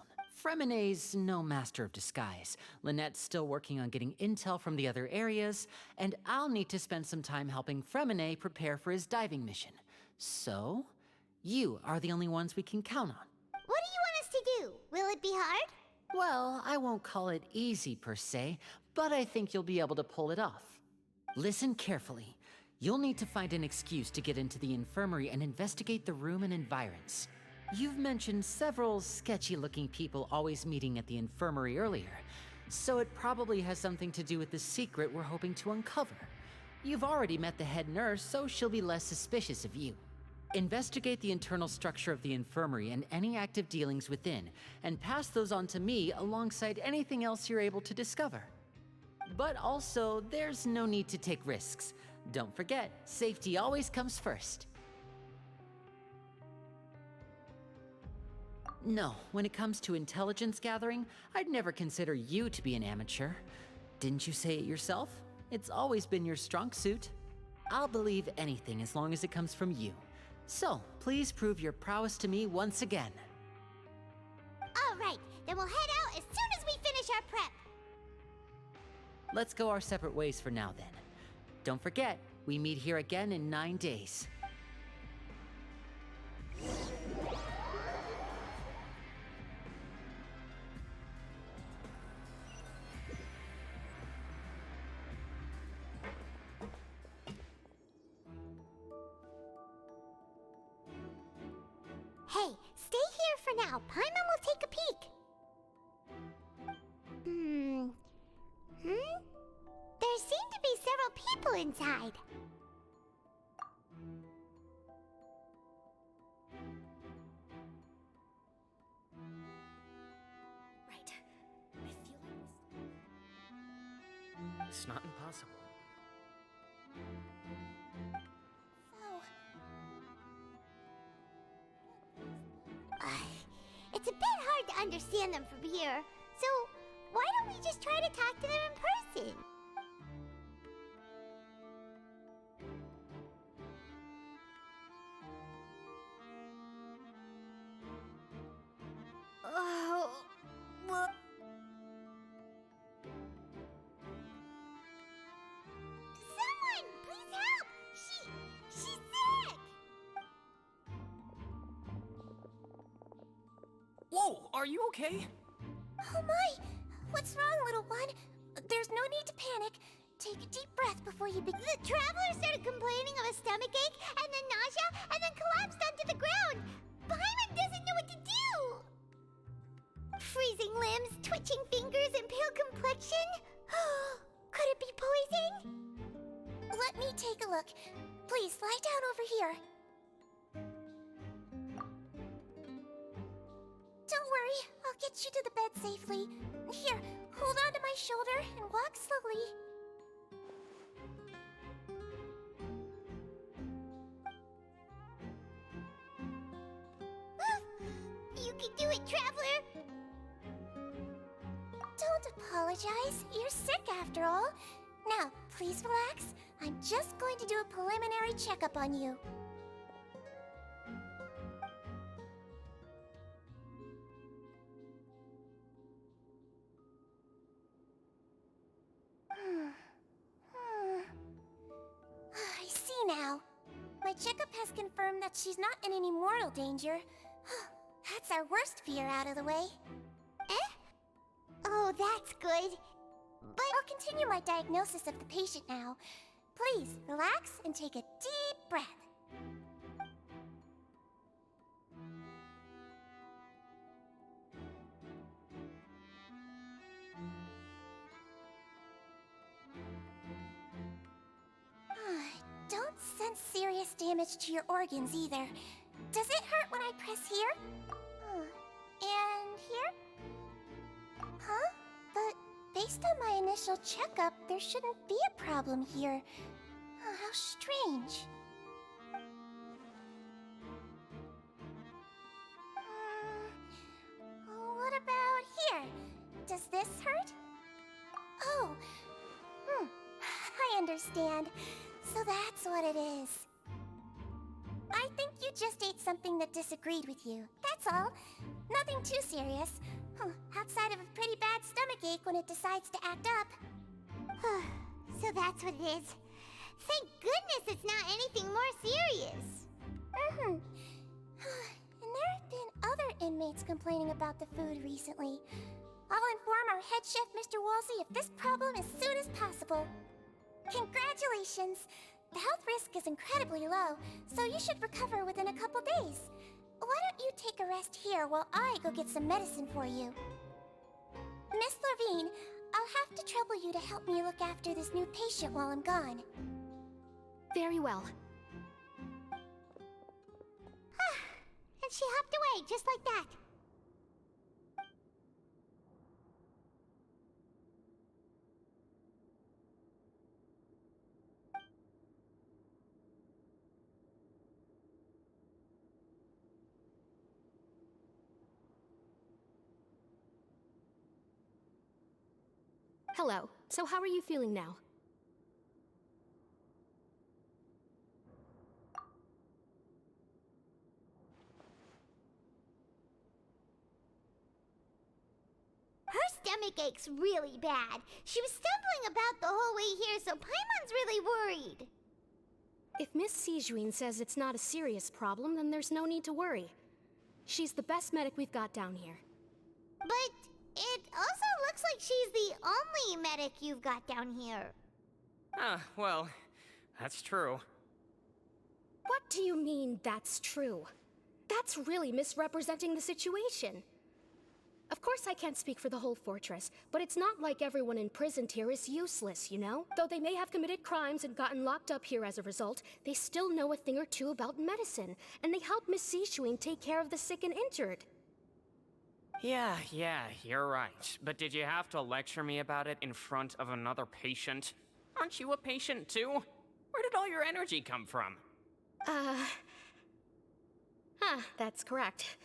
Fremine's no master of disguise. Lynette's still working on getting intel from the other areas, and I'll need to spend some time helping Fremine prepare for his diving mission. So, you are the only ones we can count on. What do you want us to do? Will it be hard? Well, I won't call it easy per se, but I think you'll be able to pull it off. Listen carefully. You'll need to find an excuse to get into the infirmary and investigate the room and environs. You've mentioned several sketchy-looking people always meeting at the infirmary earlier, so it probably has something to do with the secret we're hoping to uncover. You've already met the head nurse, so she'll be less suspicious of you. Investigate the internal structure of the infirmary and any active dealings within, and pass those on to me alongside anything else you're able to discover. But also, there's no need to take risks. Don't forget, safety always comes first. No, when it comes to intelligence gathering, I'd never consider you to be an amateur. Didn't you say it yourself? It's always been your strong suit. I'll believe anything as long as it comes from you. So, please prove your prowess to me once again. All right, then we'll head out as soon as we finish our prep. Let's go our separate ways for now then. Don't forget, we meet here again in 9 days. Hey, stay here for now. Paimon will take a peek. There seem to be several people inside. Right. I feel like it's not impossible. It's a bit hard to understand them from here, so why don't we just try to talk to them in person? Oh, what? Someone, please help! She's sick! Whoa, are you okay? Oh my! What's wrong, little one? There There's no need to panic. Take a deep breath before you begin. The traveler started complaining of a stomachache, and then nausea, and then collapsed onto the ground. Paimon doesn't know what to do! Freezing limbs, twitching fingers, and pale complexion? Could it be poison? Let me take a look. Please, lie down over here. Don't worry, I'll get you to the bed safely. Here, hold on to my shoulder and walk slowly. You can do it, traveler! Don't apologize. You're sick after all. Now, please relax. I'm just going to do a preliminary checkup on you. I see now. My checkup has confirmed that she's not in any mortal danger. That's our worst fear out of the way. Oh, that's good. But I'll continue my diagnosis of the patient now. Please, relax and take a deep breath. Don't sense serious damage to your organs either. Does it hurt when I press here? And here? Huh? But based on my initial checkup, there shouldn't be a problem here. How strange. What about here? Does this hurt? Oh. I understand. So that's what it is. I think you just ate something that disagreed with you. That's all. Nothing too serious. Outside of a pretty bad stomachache when it decides to act up. So that's what it is. Thank goodness it's not anything more serious. And there have been other inmates complaining about the food recently. I'll inform our head chef, Mr. Wolsey, of this problem as soon as possible. Congratulations! The health risk is incredibly low, so you should recover within a couple days. Why don't you take a rest here while I go get some medicine for you? Miss Levine, I'll have to trouble you to help me look after this new patient while I'm gone. Very well. And she hopped away just like that. Hello. So how are you feeling now? Her stomach aches really bad. She was stumbling about the whole way here, so Paimon's really worried. If Miss Sijuin says it's not a serious problem, then there's no need to worry. She's the best medic we've got down here. But it also looks like she's the only medic you've got down here. Well, that's true. What do you mean, that's true? That's really misrepresenting the situation. Of course I can't speak for the whole fortress, but it's not like everyone imprisoned here is useless, you know? Though they may have committed crimes and gotten locked up here as a result, they still know a thing or two about medicine, and they help Miss Sijuin take care of the sick and injured. Yeah, you're right. But did you have to lecture me about it in front of another patient? Aren't you a patient too? Where did all your energy come from? That's correct.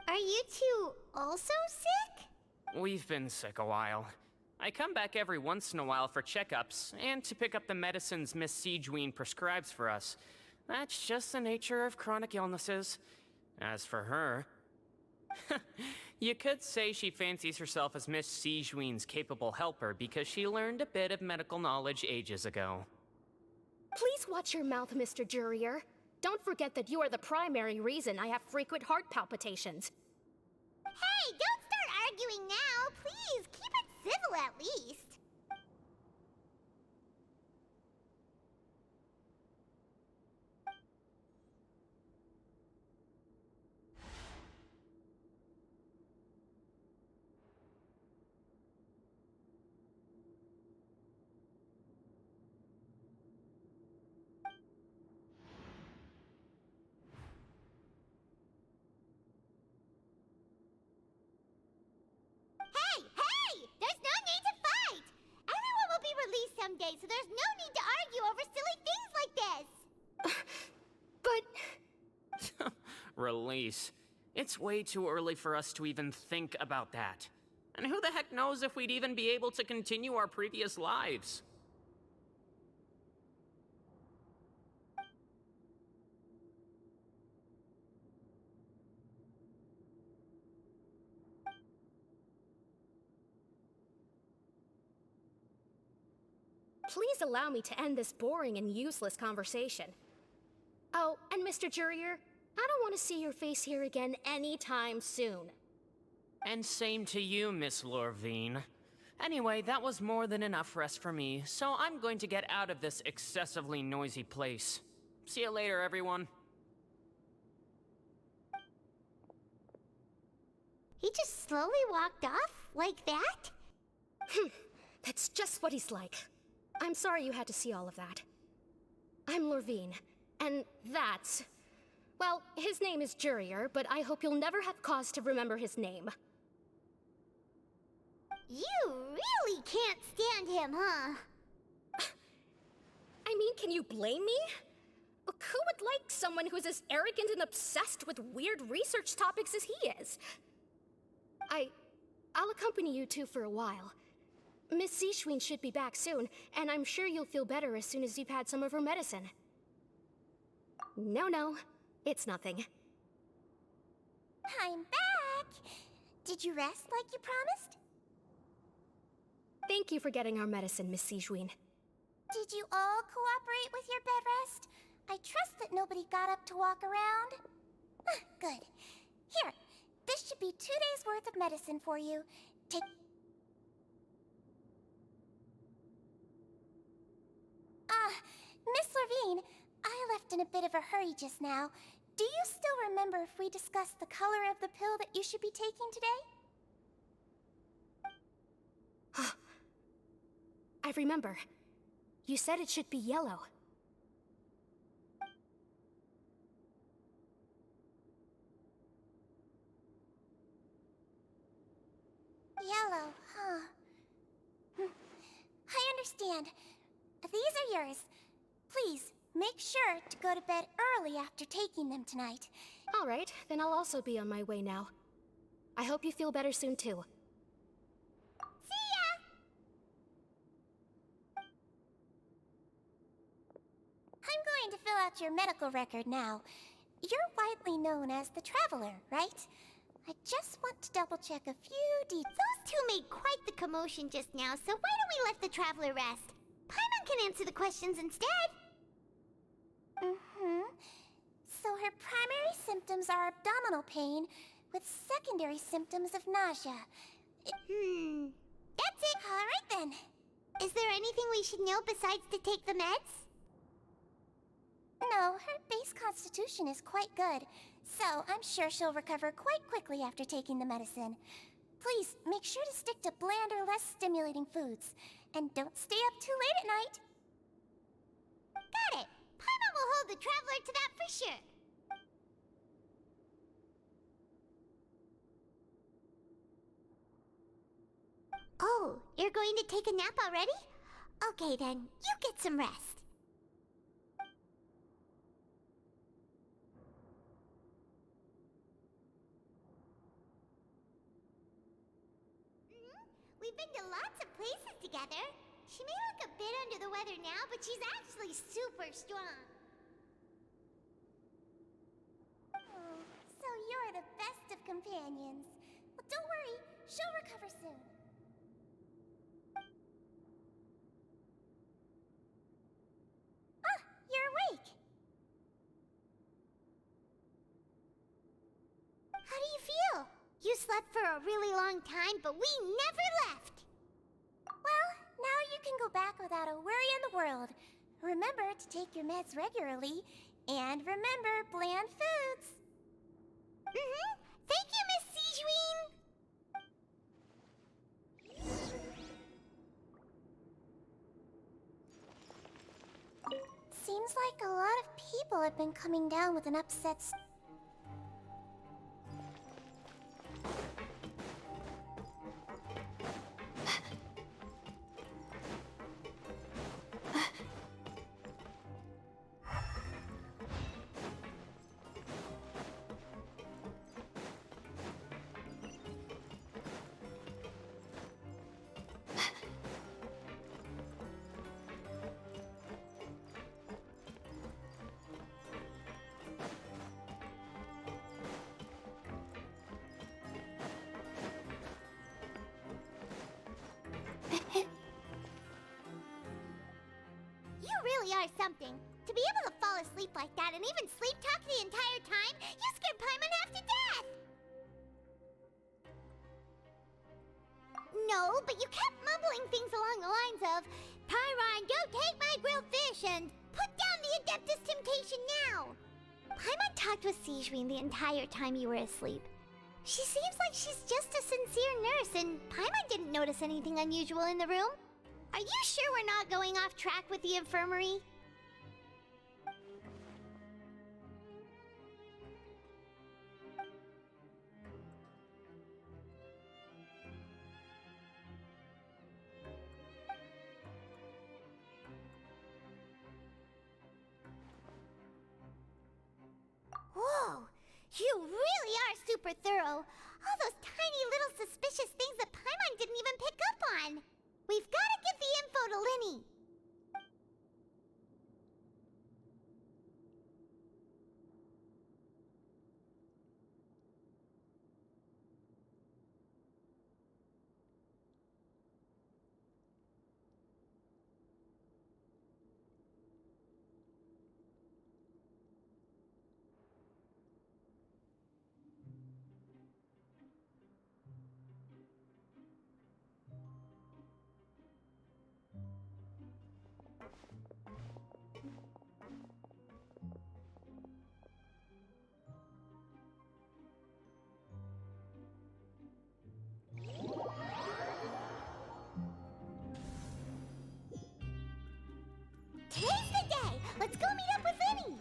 Are you two also sick? We've been sick a while. I come back every once in a while for checkups, and to pick up the medicines Miss Sijuin prescribes for us. That's just the nature of chronic illnesses. As for her... You could say she fancies herself as Miss Sijuin's capable helper because she learned a bit of medical knowledge ages ago. Please watch your mouth, Mr. Jurier. Don't forget that you are the primary reason I have frequent heart palpitations. Hey, don't start arguing now! Please, keep it civil at least. Hey, hey! There's no need to fight! Everyone will be released someday, so there's no need to argue over silly things like this! But... Release. It's way too early for us to even think about that. And who the heck knows if we'd even be able to continue our previous lives? Please allow me to end this boring and useless conversation. Oh, and Mr. Jurier, I don't want to see your face here again anytime soon. And same to you, Miss Lorvine. Anyway, that was more than enough rest for me, so I'm going to get out of this excessively noisy place. See you later, everyone. He just slowly walked off like that? That's just what he's like. I'm sorry you had to see all of that. I'm Lorvine, and that's... Well, his name is Jurier, but I hope you'll never have cause to remember his name. You really can't stand him, huh? I mean, can you blame me? Who would like someone who's as arrogant and obsessed with weird research topics as he is? I'll accompany you two for a while. Miss Zeschween should be back soon, and I'm sure you'll feel better as soon as you've had some of her medicine. No, it's nothing. I'm back! Did you rest like you promised? Thank you for getting our medicine, Miss Zeschween. Did you all cooperate with your bed rest? I trust that nobody got up to walk around. Good. Here, this should be 2 days' worth of medicine for you. Take... Miss Lorvine, I left in a bit of a hurry just now. Do you still remember if we discussed the color of the pill that you should be taking today? I remember. You said it should be yellow. Yellow, huh? I understand. These are yours. Please, make sure to go to bed early after taking them tonight. All right, then I'll also be on my way now. I hope you feel better soon, too. See ya! I'm going to fill out your medical record now. You're widely known as the Traveler, right? I just want to double-check a few details. Those two made quite the commotion just now, so why don't we let the Traveler rest? Paimon can answer the questions instead. So her primary symptoms are abdominal pain, with secondary symptoms of nausea. That's it. All right then. Is there anything we should know besides to take the meds? No, her base constitution is quite good, so I'm sure she'll recover quite quickly after taking the medicine. Please, make sure to stick to bland or less stimulating foods, and don't stay up too late at night. Got it. Paimon will hold the Traveler to that for sure. Oh, you're going to take a nap already? Okay then, you get some rest. We've been to lots of places together. She may look a bit under the weather now, but she's actually super strong. Oh, so you're the best of companions. Well, don't worry, she'll recover soon. You're awake. How do you feel? You slept for a really long time, but we never left. can go back without a worry in the world. Remember to take your meds regularly, and remember bland foods. Thank you, Miss Sijuin! Seems like a lot of people have been coming down with an upset You really are something. To be able to fall asleep like that and even sleep talk the entire time, you scared Paimon half to death! No, but you kept mumbling things along the lines of, Pyron, don't take my grilled fish, and put down the Adeptus Temptation now! Paimon talked with Sijuin the entire time you were asleep. She seems like she's just a sincere nurse, and Paimon didn't notice anything unusual in the room. Are you sure we're not going off track with the infirmary? Whoa! You really are super thorough. All those tiny little suspicious things that Paimon didn't even pick up on. We've got to give the info to Linny. Today's the day! Let's go meet up with Linny!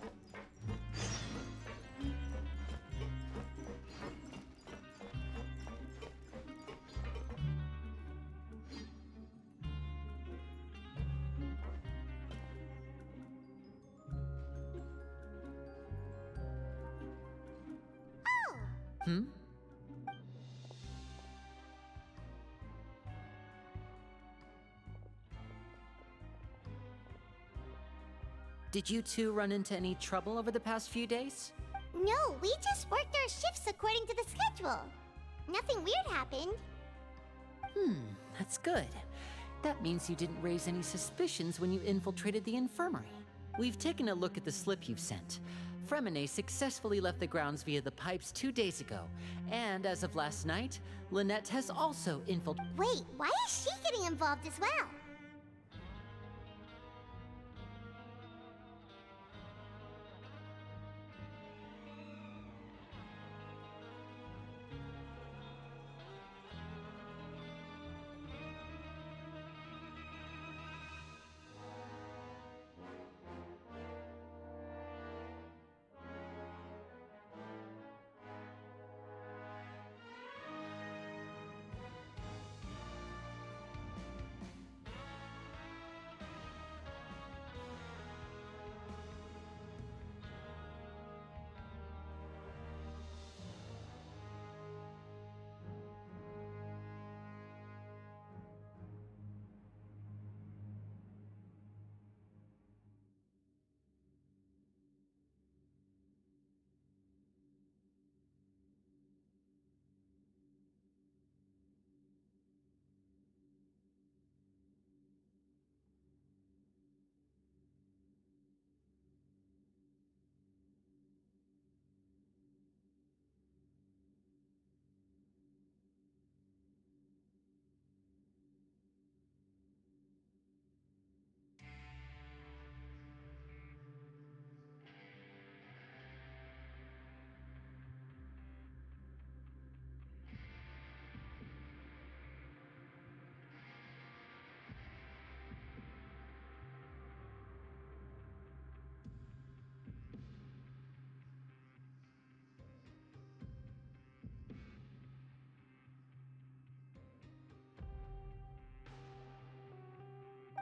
Hmm? Did you two run into any trouble over the past few days? No, we just worked our shifts according to the schedule. Nothing weird happened. That's good. That means you didn't raise any suspicions when you infiltrated the infirmary. We've taken a look at the slip you've sent. Fremine successfully left the grounds via the pipes 2 days ago, and as of last night, Lynette has also infiltrated. Wait, why is she getting involved as well?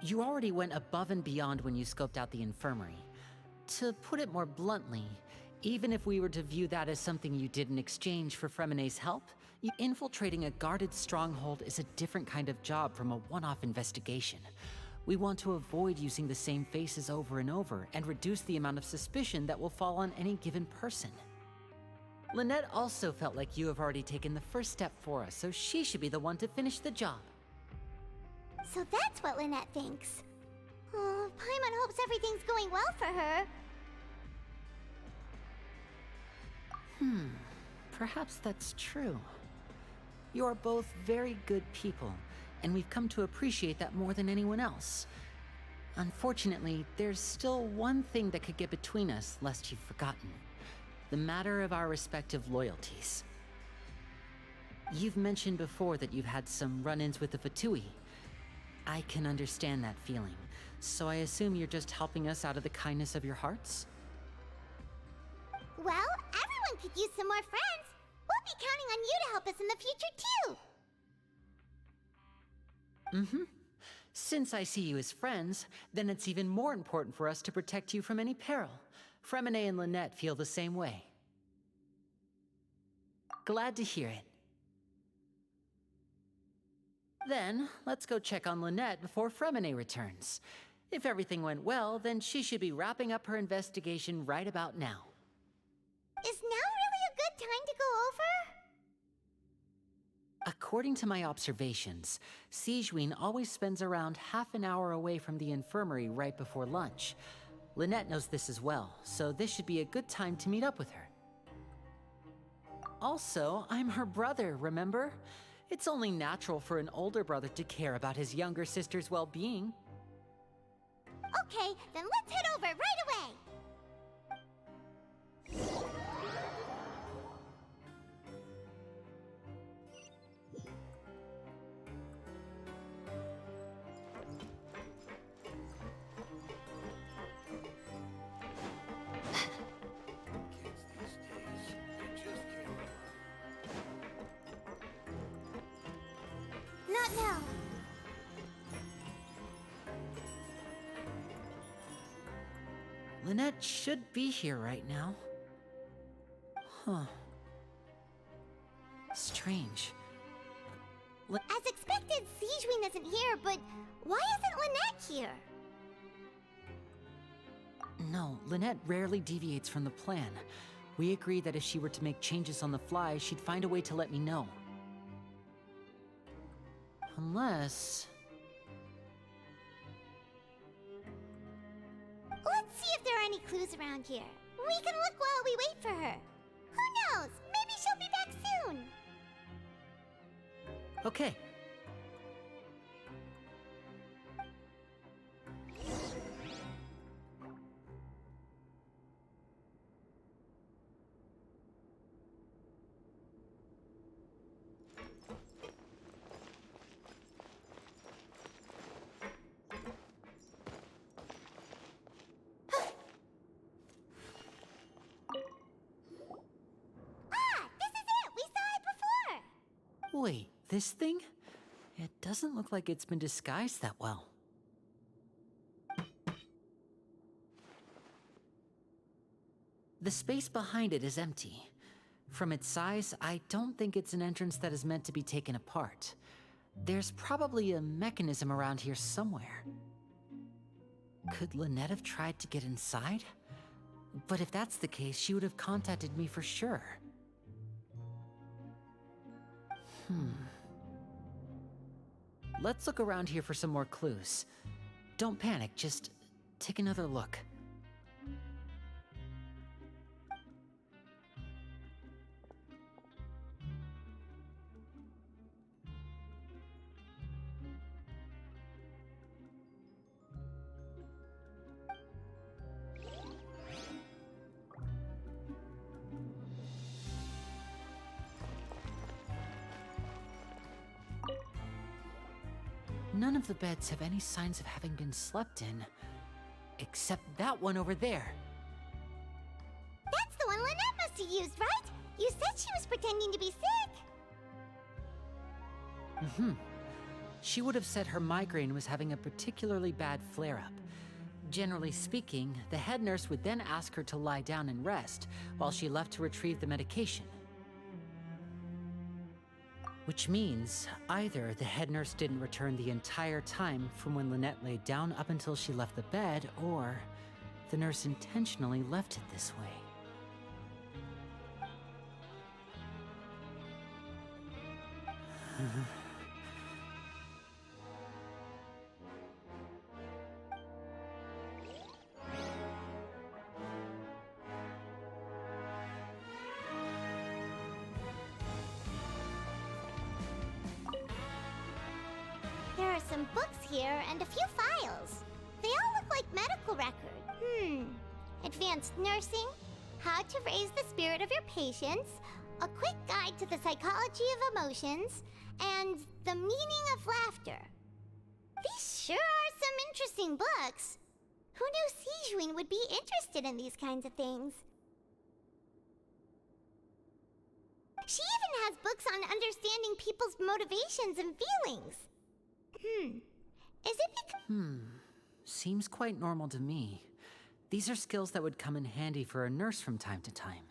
You already went above and beyond when you scoped out the infirmary. To put it more bluntly, even if we were to view that as something you did in exchange for Fremene's help, infiltrating a guarded stronghold is a different kind of job from a one-off investigation. We want to avoid using the same faces over and over and reduce the amount of suspicion that will fall on any given person. Lynette also felt like you have already taken the first step for us, so she should be the one to finish the job. So that's what Lynette thinks. Oh, Paimon hopes everything's going well for her. Perhaps that's true. You are both very good people, and we've come to appreciate that more than anyone else. Unfortunately, there's still one thing that could get between us, lest you've forgotten. The matter of our respective loyalties. You've mentioned before that you've had some run-ins with the Fatui. I can understand that feeling, so I assume you're just helping us out of the kindness of your hearts? Well, everyone could use some more friends. We'll be counting on you to help us in the future, too. Since I see you as friends, then it's even more important for us to protect you from any peril. Fremene and Lynette feel the same way. Glad to hear it. Then, let's go check on Lynette before Fremene returns. If everything went well, then she should be wrapping up her investigation right about now. Is now really a good time to go over? According to my observations, Sigewinne always spends around half an hour away from the infirmary right before lunch. Lynette knows this as well, so this should be a good time to meet up with her. Also, I'm her brother, remember? It's only natural for an older brother to care about his younger sister's well-being. Okay, then let's head over right away! Not now. Lynette should be here right now. Huh. Strange. As expected, Sigewinne isn't here, but why isn't Lynette here? No, Lynette rarely deviates from the plan. We agreed that if she were to make changes on the fly, she'd find a way to let me know. Unless... Let's see if there are any clues around here. We can look while we wait for her. Who knows? Maybe she'll be back soon. Okay. Wait, this thing? It doesn't look like it's been disguised that well. The space behind it is empty. From its size, I don't think it's an entrance that is meant to be taken apart. There's probably a mechanism around here somewhere. Could Lynette have tried to get inside? But if that's the case, she would have contacted me for sure. Let's look around here for some more clues. Don't panic, just take another look. None of the beds have any signs of having been slept in, except that one over there. That's the one Lynette must have used, right? You said she was pretending to be sick. she would have said her migraine was having a particularly bad flare-up. Generally speaking, the head nurse would then ask her to lie down and rest while she left to retrieve the medication. Which means either the head nurse didn't return the entire time from when Lynette laid down up until she left the bed, or the nurse intentionally left it this way. There are some books here and a few files. They all look like medical records. Advanced nursing, how to raise the spirit of your patients, a quick guide to the psychology of emotions, and the meaning of laughter. These sure are some interesting books. Who knew Sijuin would be interested in these kinds of things? She even has books on understanding people's motivations and feelings. Is it because... Seems quite normal to me. These are skills that would come in handy for a nurse from time to time.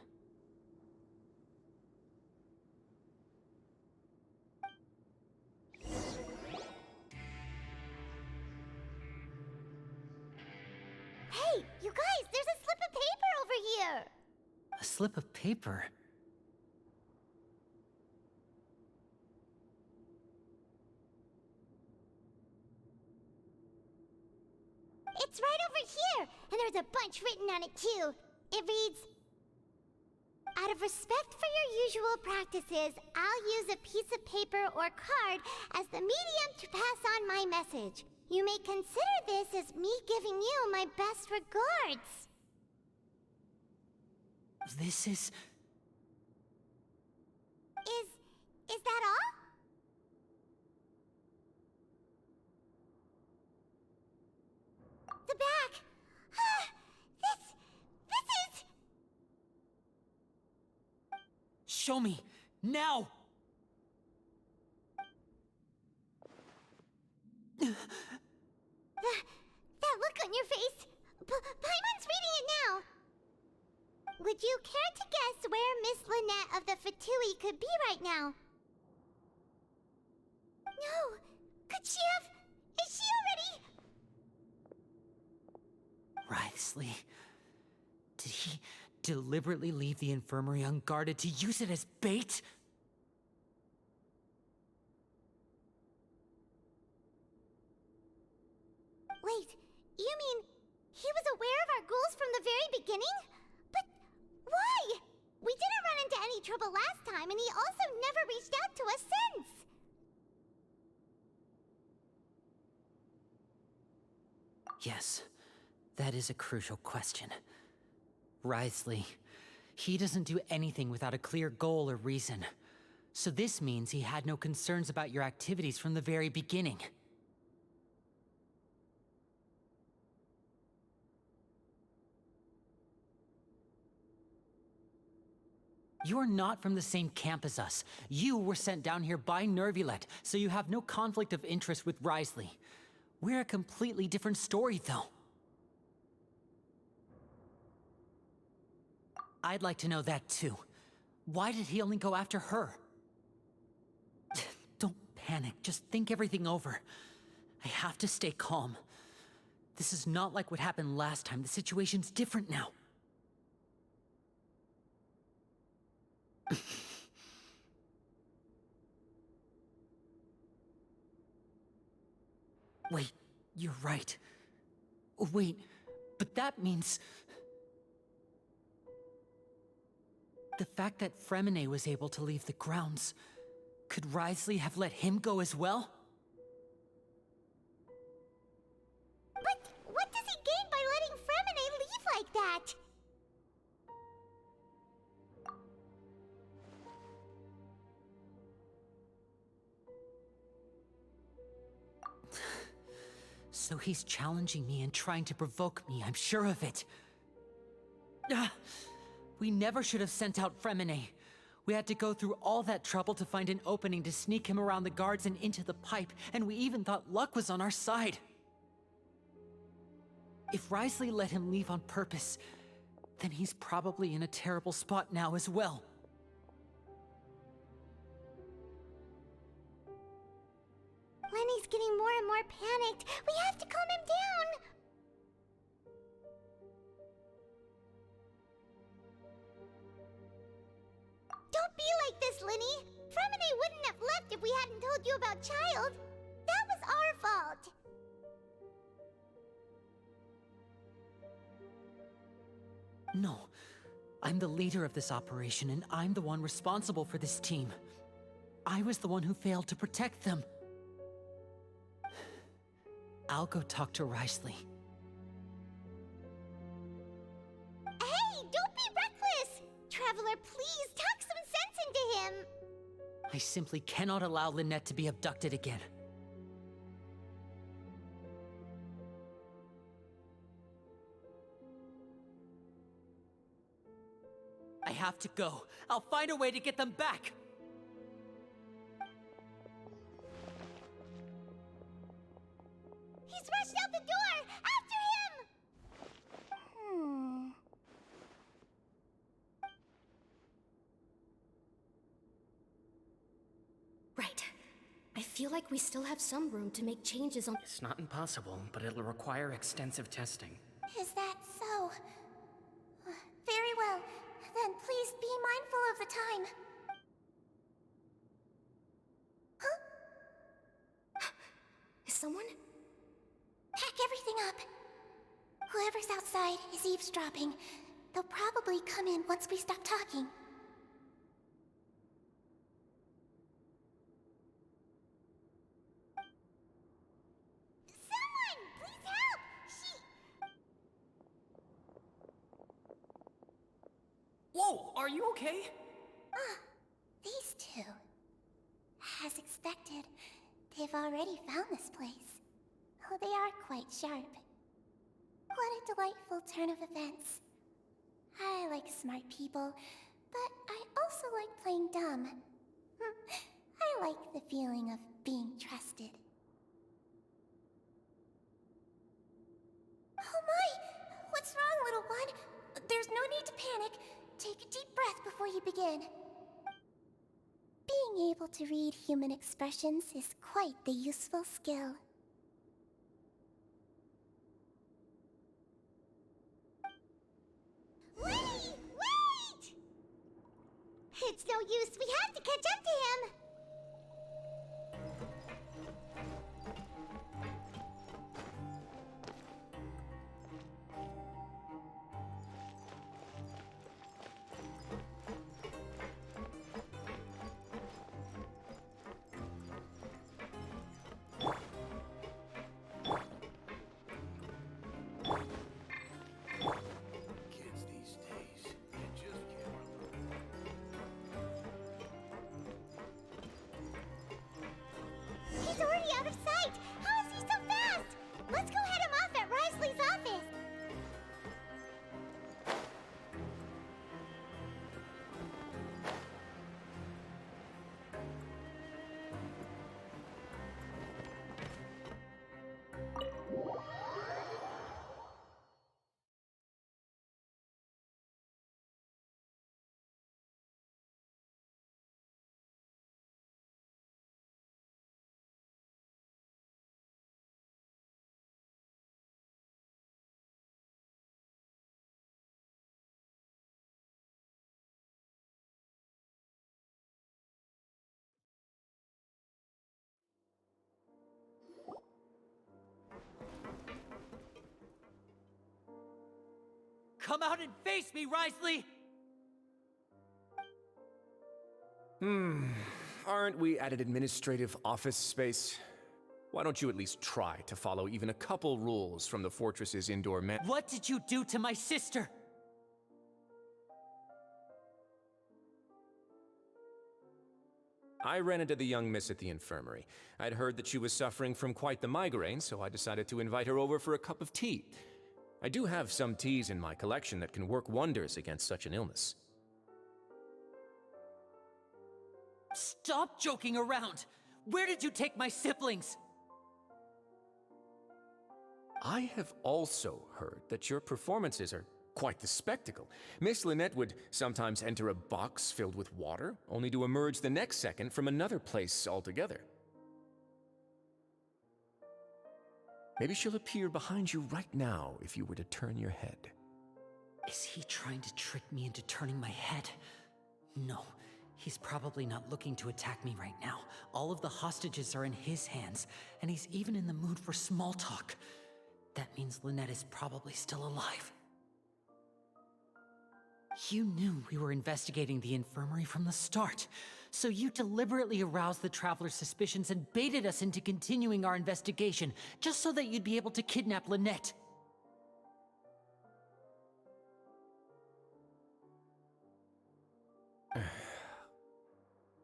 Hey, you guys, there's a slip of paper over here! A slip of paper? It's right over here, and there's a bunch written on it too. It reads, out of respect for your usual practices, I'll use a piece of paper or card as the medium to pass on my message. You may consider this as me giving you my best regards. This is... Is that all? The back. This is... Show me! Now! That look on your face. Paimon's reading it now. Would you care to guess where Miss Lynette of the Fatui could be right now? No. Could she have... Is she already... Wriothesley. Did he deliberately leave the infirmary unguarded to use it as bait? Wait, you mean he was aware of our goals from the very beginning? But why? We didn't run into any trouble last time, and he also never reached out to us since. Yes, that is a crucial question. Wriothesley, he doesn't do anything without a clear goal or reason. So this means he had no concerns about your activities from the very beginning. You're not from the same camp as us. You were sent down here by Nervulet, so you have no conflict of interest with Wriothesley. We're a completely different story, though. I'd like to know that, too. Why did he only go after her? Don't panic. Just think everything over. I have to stay calm. This is not like what happened last time. The situation's different now. Wait, you're right. Wait, but that means... The fact that Fremine was able to leave the grounds, could Wriothesley have let him go as well? But what does he gain by letting Fremine leave like that? So he's challenging me and trying to provoke me, I'm sure of it. We never should have sent out Fremine. We had to go through all that trouble to find an opening to sneak him around the guards and into the pipe, and we even thought luck was on our side. If Risley let him leave on purpose, then he's probably in a terrible spot now as well. Lenny's getting more and more panicked. We have to calm him down. Don't be like this, Lenny. Fremine wouldn't have left if we hadn't told you about Child. That was our fault. No. I'm the leader of this operation, and I'm the one responsible for this team. I was the one who failed to protect them. I'll go talk to Risley. Hey, don't be reckless! Traveler, please, talk some sense into him! I simply cannot allow Lynette to be abducted again. I have to go. I'll find a way to get them back! He's rushed out the door! After him! Right. I feel like we still have some room to make changes on— It's not impossible, but it'll require extensive testing. Is that so? Very well. Then please be mindful of the time. Huh? Is someone? Pack everything up. Whoever's outside is eavesdropping. They'll probably come in once we stop talking. Someone! Please help! Whoa, are you okay? These two. As expected, they've already found this place. Oh, they are quite sharp. What a delightful turn of events. I like smart people, but I also like playing dumb. I like the feeling of being trusted. Oh my! What's wrong, little one? There's no need to panic. Take a deep breath before you begin. Being able to read human expressions is quite the useful skill. Lenny! Wait! It's no use. We have to catch up to him. Kids these days, you just can't. He's already out of sight. How is he so fast? Let's go head him off at Risley's office. Come out and face me, Risley! Aren't we at an administrative office space? Why don't you at least try to follow even a couple rules from the fortress's indoor What did you do to my sister? I ran into the young miss at the infirmary. I'd heard that she was suffering from quite the migraine, so I decided to invite her over for a cup of tea. I do have some teas in my collection that can work wonders against such an illness. Stop joking around! Where did you take my siblings? I have also heard that your performances are quite the spectacle. Miss Lynette would sometimes enter a box filled with water, only to emerge the next second from another place altogether. Maybe she'll appear behind you right now if you were to turn your head. Is he trying to trick me into turning my head? No, he's probably not looking to attack me right now. All of the hostages are in his hands, and he's even in the mood for small talk. That means Lynette is probably still alive. You knew we were investigating the infirmary from the start, so you deliberately aroused the Traveler's suspicions and baited us into continuing our investigation, just so that you'd be able to kidnap Lynette.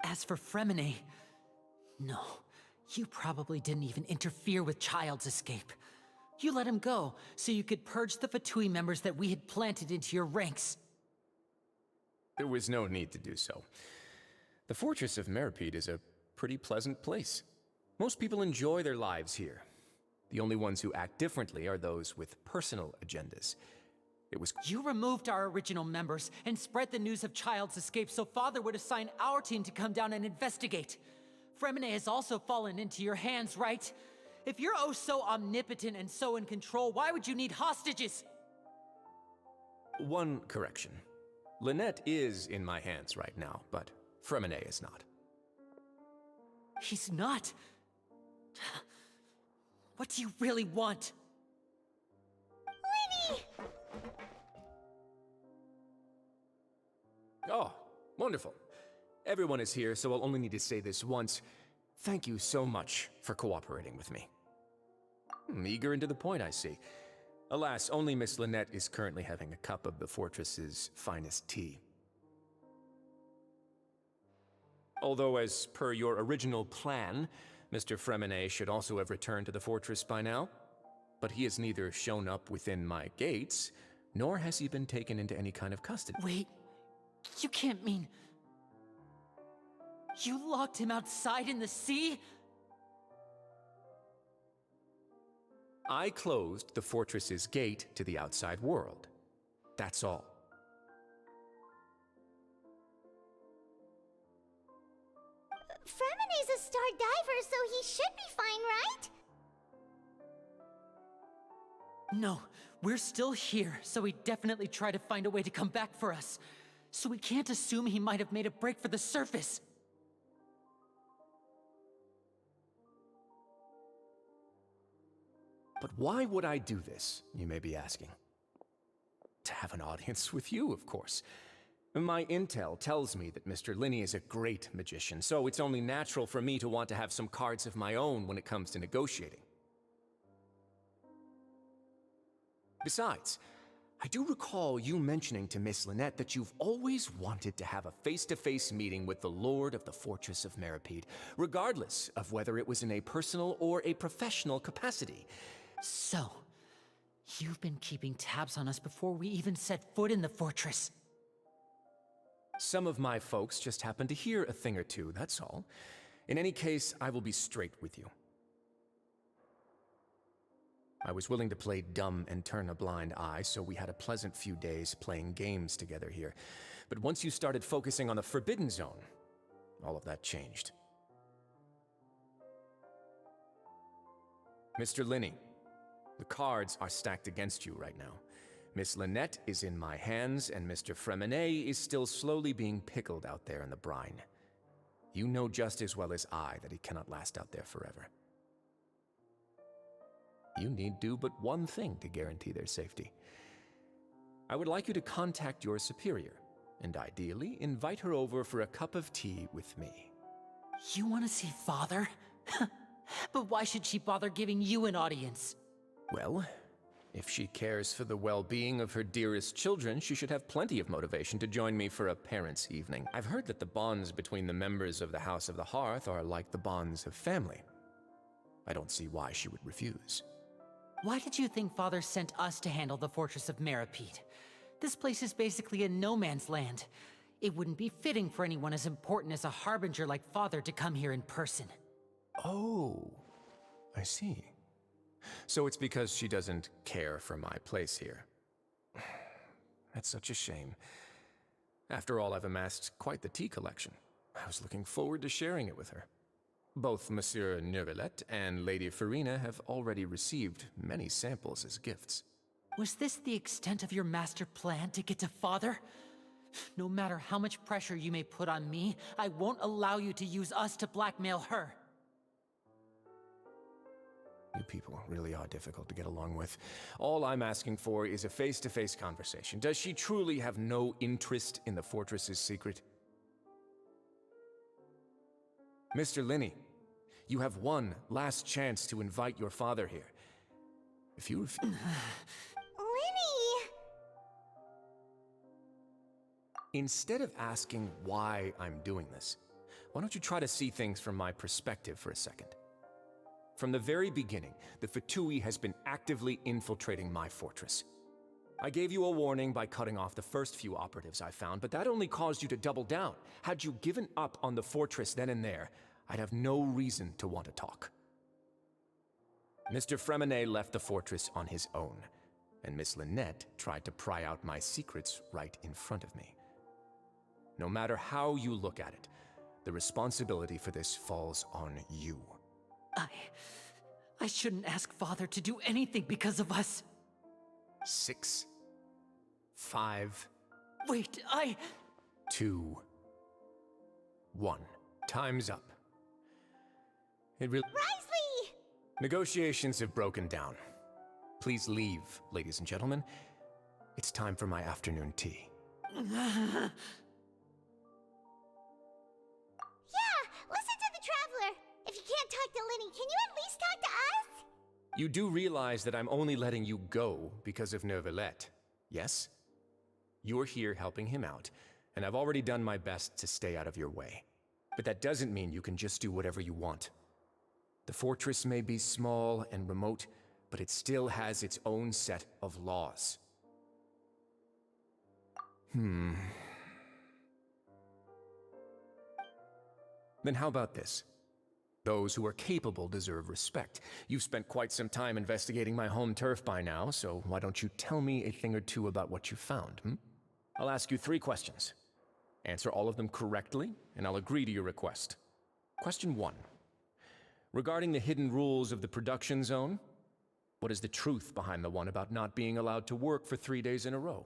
As for Fremine, no, you probably didn't even interfere with Child's escape. You let him go, so you could purge the Fatui members that we had planted into your ranks. There was no need to do so. The fortress of Meripede is a pretty pleasant place. Most people enjoy their lives here. The only ones who act differently are those with personal agendas. You removed our original members and spread the news of Child's escape so Father would assign our team to come down and investigate. Fremine has also fallen into your hands, right? If you're oh so omnipotent and so in control, why would you need hostages? One correction. Lynette is in my hands right now, but Fremine is not. He's not? What do you really want? Lenny! Oh, wonderful. Everyone is here, so I'll only need to say this once. Thank you so much for cooperating with me. Eager and to the point, I see. Alas, only Miss Lynette is currently having a cup of the fortress's finest tea. Although, as per your original plan, Mr. Fremine should also have returned to the fortress by now. But he has neither shown up within my gates, nor has he been taken into any kind of custody. Wait, you can't mean... You locked him outside in the sea? I closed the fortress's gate to the outside world. That's all. Fremine's a star diver, so he should be fine, right? No, we're still here, so he definitely tried to find a way to come back for us. So we can't assume he might have made a break for the surface. But why would I do this, you may be asking? To have an audience with you, of course. My intel tells me that Mr. Linney is a great magician, so it's only natural for me to want to have some cards of my own when it comes to negotiating. Besides, I do recall you mentioning to Miss Lynette that you've always wanted to have a face-to-face meeting with the Lord of the Fortress of Meripede, regardless of whether it was in a personal or a professional capacity. So, you've been keeping tabs on us before we even set foot in the fortress. Some of my folks just happened to hear a thing or two, that's all. In any case, I will be straight with you. I was willing to play dumb and turn a blind eye, so we had a pleasant few days playing games together here. But once you started focusing on the Forbidden Zone, all of that changed. Mr. Linney, the cards are stacked against you right now. Miss Lynette is in my hands, and Mr. Fremine is still slowly being pickled out there in the brine. You know just as well as I that he cannot last out there forever. You need do but one thing to guarantee their safety. I would like you to contact your superior, and ideally invite her over for a cup of tea with me. You want to see Father? But why should she bother giving you an audience? Well, if she cares for the well-being of her dearest children, she should have plenty of motivation to join me for a parents' evening. I've heard that the bonds between the members of the House of the Hearth are like the bonds of family. I don't see why she would refuse. Why did you think Father sent us to handle the Fortress of Meripede? This place is basically a no-man's land. It wouldn't be fitting for anyone as important as a harbinger like Father to come here in person. Oh, I see. So it's because she doesn't care for my place here. That's such a shame. After all, I've amassed quite the tea collection. I was looking forward to sharing it with her. Both Monsieur Neuvillette and Lady Farina have already received many samples as gifts. Was this the extent of your master plan to get to Father? No matter how much pressure you may put on me, I won't allow you to use us to blackmail her. You people really are difficult to get along with. All I'm asking for is a face-to-face conversation. Does she truly have no interest in the fortress's secret? Mr. Linney, you have one last chance to invite your father here. If you refuse... Linny! Instead of asking why I'm doing this, why don't you try to see things from my perspective for a second? From the very beginning, the Fatui has been actively infiltrating my fortress. I gave you a warning by cutting off the first few operatives I found, but that only caused you to double down. Had you given up on the fortress then and there, I'd have no reason to want to talk. Mr. Fremenet left the fortress on his own, and Miss Lynette tried to pry out my secrets right in front of me. No matter how you look at it, the responsibility for this falls on you. I shouldn't ask Father to do anything because of us. 6, 5... Wait, 2, 1. Time's up. Risley! Negotiations have broken down. Please leave, ladies and gentlemen. It's time for my afternoon tea. Yeah, listen to the Traveler! If you can't talk to Linny, can you at least talk to us? You do realize that I'm only letting you go because of Neuvillette, yes? You're here helping him out, and I've already done my best to stay out of your way. But that doesn't mean you can just do whatever you want. The fortress may be small and remote, but it still has its own set of laws. Then how about this? Those who are capable deserve respect. You've spent quite some time investigating my home turf by now, so why don't you tell me a thing or two about what you found, I'll ask you 3 questions. Answer all of them correctly, and I'll agree to your request. Question 1. Regarding the hidden rules of the production zone, what is the truth behind the one about not being allowed to work for 3 days in a row?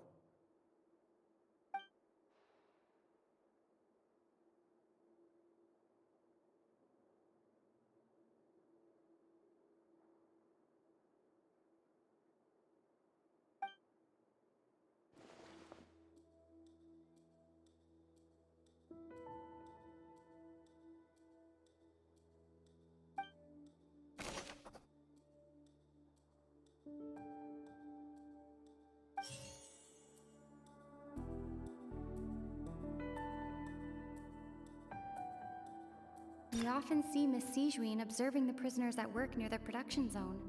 We often see Miss Sijuin observing the prisoners at work near the production zone.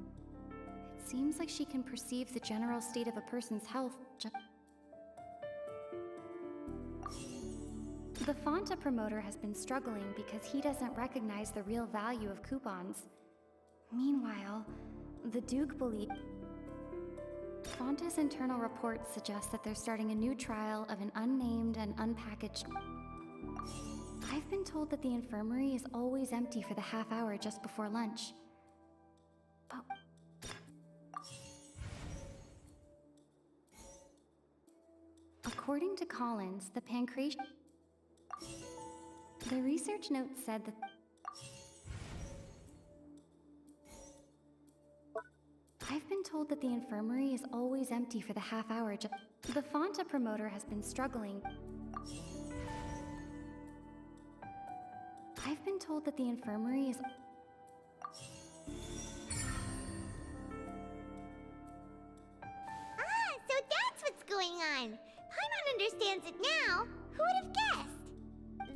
It seems like she can perceive the general state of a person's health The Fonta promoter has been struggling because he doesn't recognize the real value of coupons. Meanwhile, the Duke believes... Fonta's internal reports suggest that they're starting a new trial of an unnamed and unpackaged... I've been told that the infirmary is always empty for the half hour just before lunch. But... According to Collins, the pancreas... The research note said that... I've been told that the infirmary is always empty for the half hour just... The Fonta promoter has been struggling... I've been told that the infirmary is... Ah, so that's what's going on. Paimon understands it now. Who would have guessed?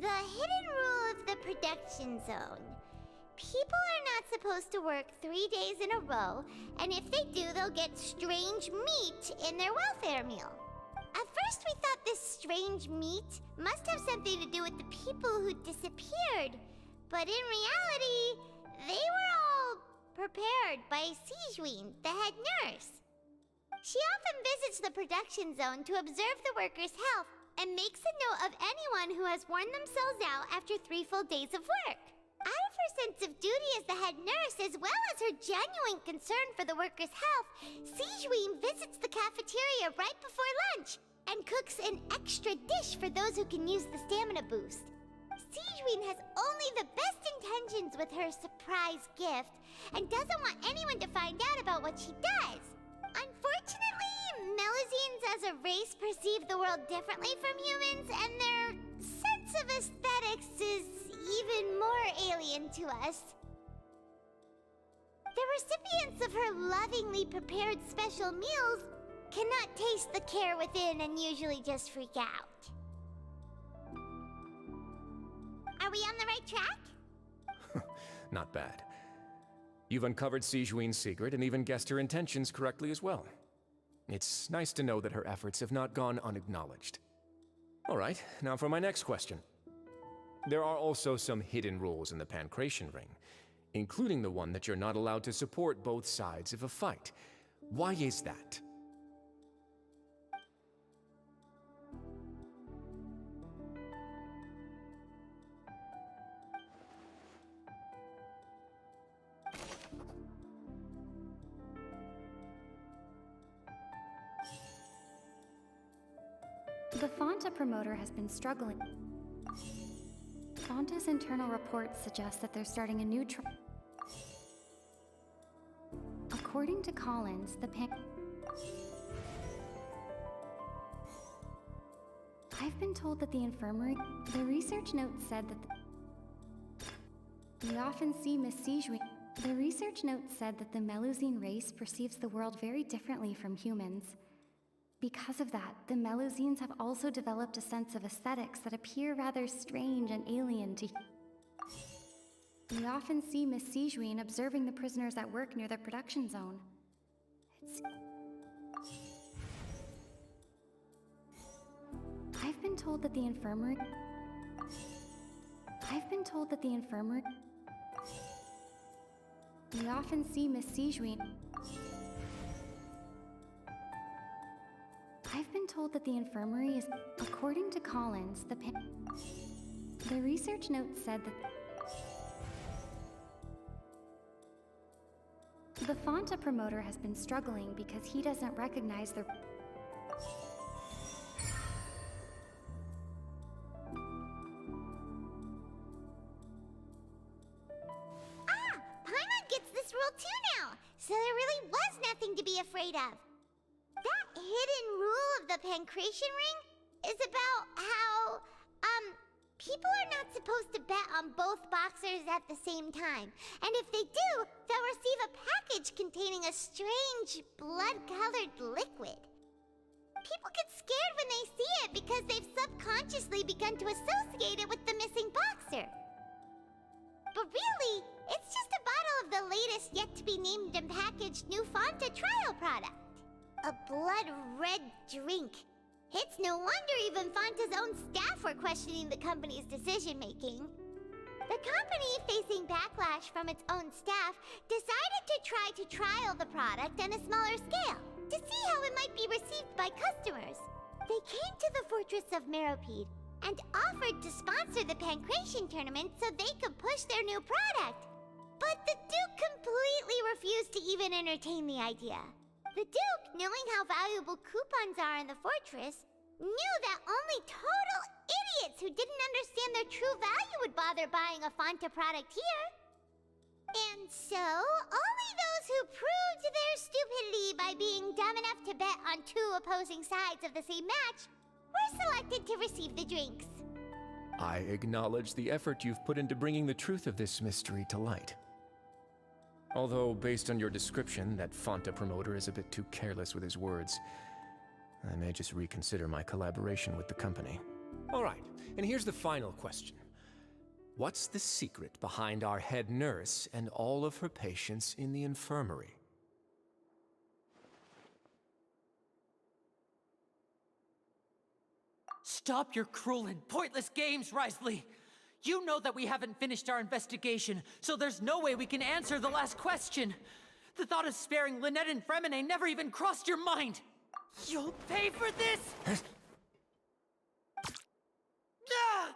The hidden rule of the production zone. People are not supposed to work 3 days in a row, and if they do, they'll get strange meat in their welfare meal. At first first we thought this strange meat must have something to do with the people who disappeared. But in reality, they were all prepared by Sijween, the head nurse. She often visits the production zone to observe the workers' health and makes a note of anyone who has worn themselves out after 3 full days of work. Out of her sense of duty as the head nurse, as well as her genuine concern for the workers' health, Sijween visits the cafeteria right before lunch and cooks an extra dish for those who can use the stamina boost. Sijween has only the best intentions with her surprise gift and doesn't want anyone to find out about what she does. Unfortunately, Melusines as a race perceive the world differently from humans, and their sense of aesthetics is even more alien to us. The recipients of her lovingly prepared special meals cannot taste the care within and usually just freak out. Are we on the right track? Not bad. You've uncovered Sijween's secret and even guessed her intentions correctly as well. It's nice to know that her efforts have not gone unacknowledged. All right, now for my next question. There are also some hidden rules in the Pancration Ring, including the one that you're not allowed to support both sides of a fight. Why is that? The Fonta promoter has been struggling. Fonta's internal reports suggest that they're starting a new According to Collins, I've been told that the infirmary... The research note said that we often see Miss Sijween... The research note said that the Melusine race perceives the world very differently from humans. Because of that, the Melusines have also developed a sense of aesthetics that appear rather strange and alien to... We often see Miss Sijween observing the prisoners at work near the production zone. I've been told that the infirmary... We often see Miss Sijween... I've been told that the infirmary is... According to Collins, the research note said that... The Fonta promoter has been struggling because he doesn't recognize the... Paimon gets this rule too now, so there really was nothing to be afraid of. That hidden rule of the Pancration Ring is about how, people are not supposed to bet on both boxers at the same time. And if they do, they'll receive a package containing a strange, blood-colored liquid. People get scared when they see it because they've subconsciously begun to associate it with the missing boxer. But really, it's just a bottle of the latest yet-to-be-named and packaged new Fonta trial product. A blood-red drink. It's no wonder even Fonta's own staff were questioning the company's decision-making. The company, facing backlash from its own staff, decided to try to trial the product on a smaller scale, to see how it might be received by customers. They came to the fortress of Meropide and offered to sponsor the Pancration tournament so they could push their new product. But the Duke completely refused to even entertain the idea. The Duke, knowing how valuable coupons are in the fortress, knew that only total idiots who didn't understand their true value would bother buying a Fonta product here. And so, only those who proved their stupidity by being dumb enough to bet on 2 opposing sides of the same match were selected to receive the drinks. I acknowledge the effort you've put into bringing the truth of this mystery to light. Although, based on your description, that Fonta promoter is a bit too careless with his words, I may just reconsider my collaboration with the company. All right, and here's the final question. What's the secret behind our head nurse and all of her patients in the infirmary? Stop your cruel and pointless games, Risley! You know that we haven't finished our investigation, so there's no way we can answer the last question. The thought of sparing Lynette and Fremine never even crossed your mind! You'll pay for this! Ah!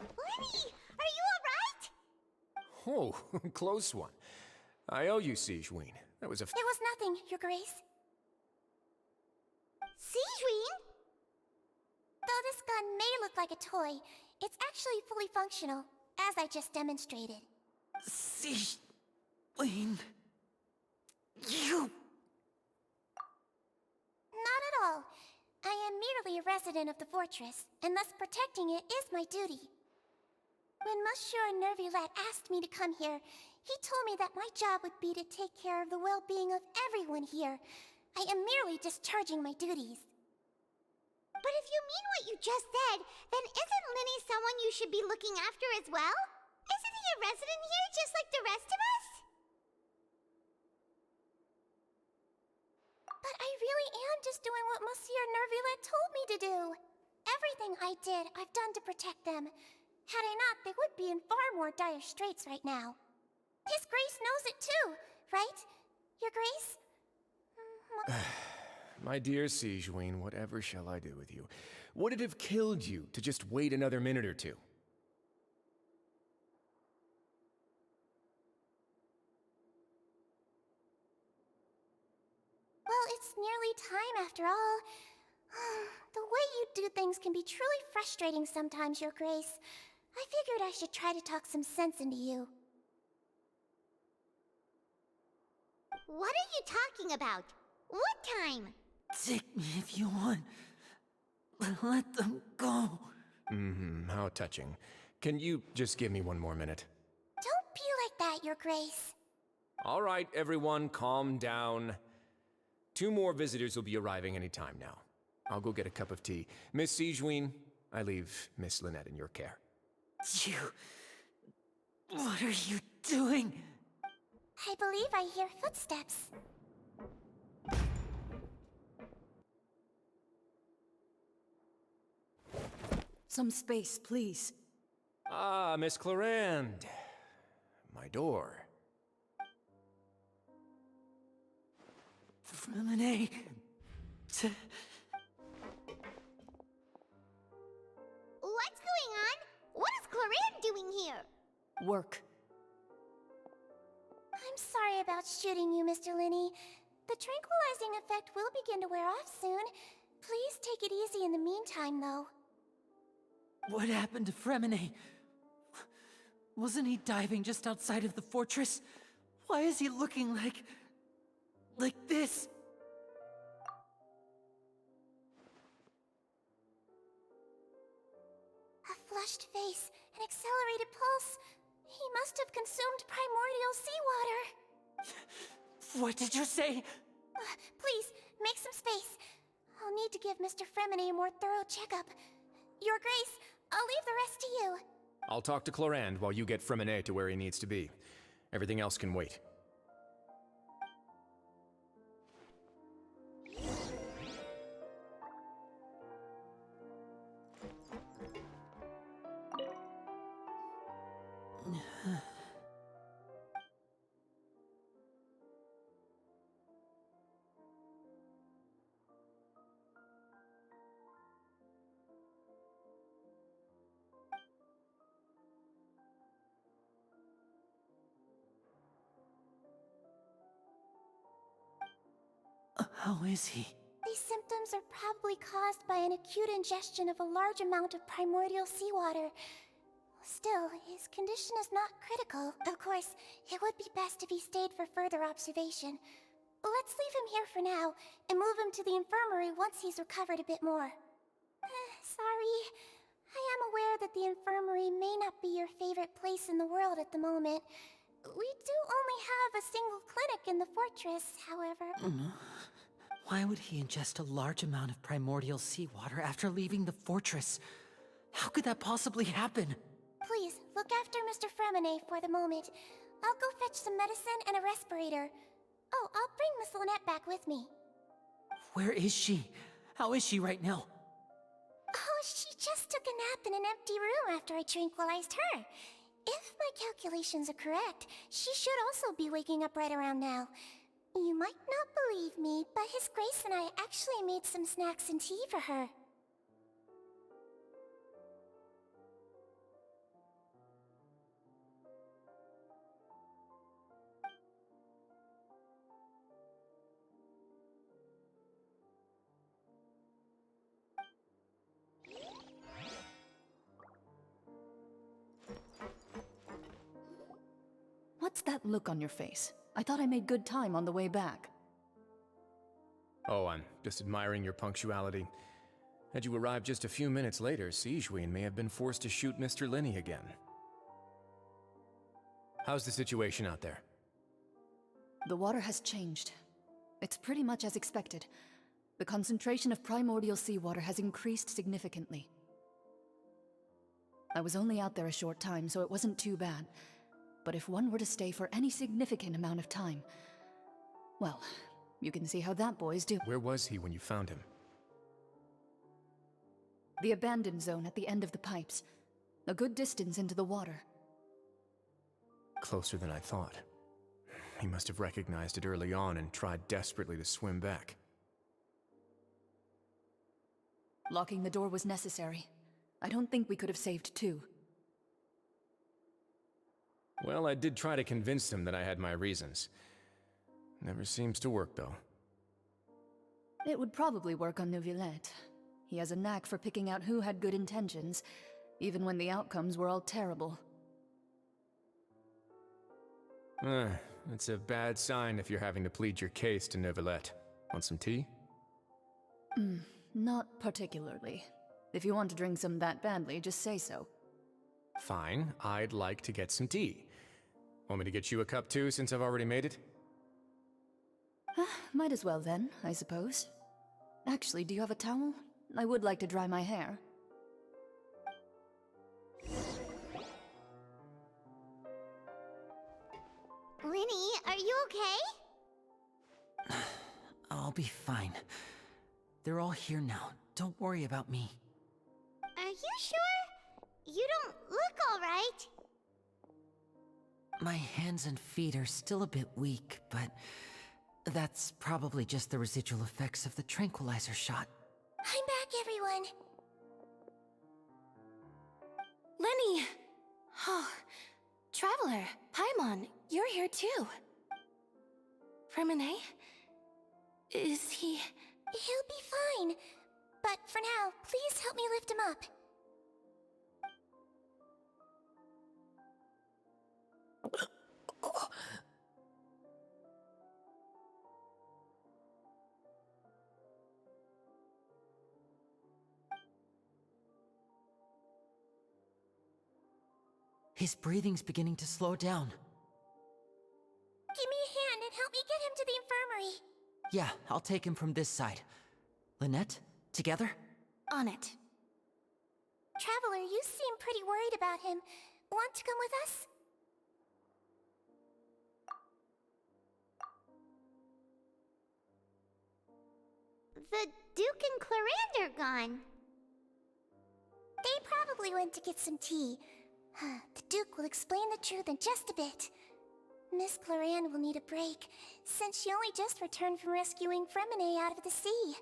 Lenny, are you alright? Oh, close one. I owe you, Sigeween. That was a... It was nothing, Your Grace. Sigeween? Though this gun may look like a toy, it's actually fully functional, as I just demonstrated. Sigeween... You... Not at all. I am merely a resident of the fortress, and thus protecting it is my duty. When Monsieur Nervulette asked me to come here, he told me that my job would be to take care of the well-being of everyone here. I am merely discharging my duties. But if you mean what you just said, then isn't Linny someone you should be looking after as well? Isn't he a resident here just like the rest of us? But I really am just doing what Monsieur Nervulette told me to do. Everything I did, I've done to protect them. Had I not, they would be in far more dire straits right now. His Grace knows it too, right? Your Grace? My dear Sigeween, whatever shall I do with you? Would it have killed you to just wait another minute or two? Well, it's nearly time after all. The way you do things can be truly frustrating sometimes, Your Grace. I figured I should try to talk some sense into you. What are you talking about? What time? Take me if you want. Let them go. How touching. Can you just give me one more minute? Don't be like that, Your Grace. All right, everyone, calm down. 2 more visitors will be arriving any time now. I'll go get a cup of tea. Miss Sigeween, I leave Miss Lynette in your care. You... What are you doing? I believe I hear footsteps. Some space, please. Ah, Miss Clarande. My door. Fremine... What's going on? What is Clarande doing here? Work. I'm sorry about shooting you, Mr. Linny. The tranquilizing effect will begin to wear off soon. Please take it easy in the meantime, though. What happened to Fremine? Wasn't he diving just outside of the fortress? Why is he looking like this? A flushed face, an accelerated pulse. He must have consumed primordial seawater. What did you say? Please, make some space. I'll need to give Mr. Fremine a more thorough checkup. Your Grace, I'll leave the rest to you. I'll talk to Clarande while you get Fremine to where he needs to be. Everything else can wait. How is he? These symptoms are probably caused by an acute ingestion of a large amount of primordial seawater. Still, his condition is not critical. Of course, it would be best if he stayed for further observation. Let's leave him here for now, and move him to the infirmary once he's recovered a bit more. Sorry. I am aware that the infirmary may not be your favorite place in the world at the moment. We do only have a single clinic in the fortress, however. Why would he ingest a large amount of primordial seawater after leaving the fortress? How could that possibly happen? Please, look after Mr. Fremine for the moment. I'll go fetch some medicine and a respirator. Oh, I'll bring Miss Lynette back with me. Where is she? How is she right now? just took a nap in an empty room after I tranquilized her. If my calculations are correct, she should also be waking up right around now. You might not believe me, but His Grace and I actually made some snacks and tea for her. What's that look on your face? I thought I made good time on the way back. Oh, I'm just admiring your punctuality. Had you arrived just a few minutes later, Sijween may have been forced to shoot Mr. Linney again. How's the situation out there? The water has changed. It's pretty much as expected. The concentration of primordial seawater has increased significantly. I was only out there a short time, so it wasn't too bad. But if one were to stay for any significant amount of time, well, you can see how that boy's do. Where was he when you found him? The abandoned zone at the end of the pipes. A good distance into the water. Closer than I thought. He must have recognized it early on and tried desperately to swim back. Locking the door was necessary. I don't think we could have saved two. Well, I did try to convince him that I had my reasons. Never seems to work, though. It would probably work on Neuvillette. He has a knack for picking out who had good intentions, even when the outcomes were all terrible. It's a bad sign if you're having to plead your case to Neuvillette. Want some tea? Not particularly. If you want to drink some that badly, just say so. Fine, I'd like to get some tea. Want me to get you a cup too, since I've already made it? Might as well then, I suppose. Actually, do you have a towel? I would like to dry my hair. Linny, are you okay? I'll be fine. They're all here now. Don't worry about me. Are you sure? You don't look alright. My hands and feet are still a bit weak, but that's probably just the residual effects of the tranquilizer shot. I'm back, everyone. Lenny! Oh, Traveler, Paimon, you're here too. Fremine? Is he... He'll be fine. But for now, please help me lift him up. His breathing's beginning to slow down. Give me a hand and help me get him to the infirmary. Yeah, I'll take him from this side. Lynette, together? On it. Traveler, you seem pretty worried about him. Want to come with us? The Duke and Clarande are gone. They probably went to get some tea. The Duke will explain the truth in just a bit. Miss Clarande will need a break, since she only just returned from rescuing Fremine out of the sea.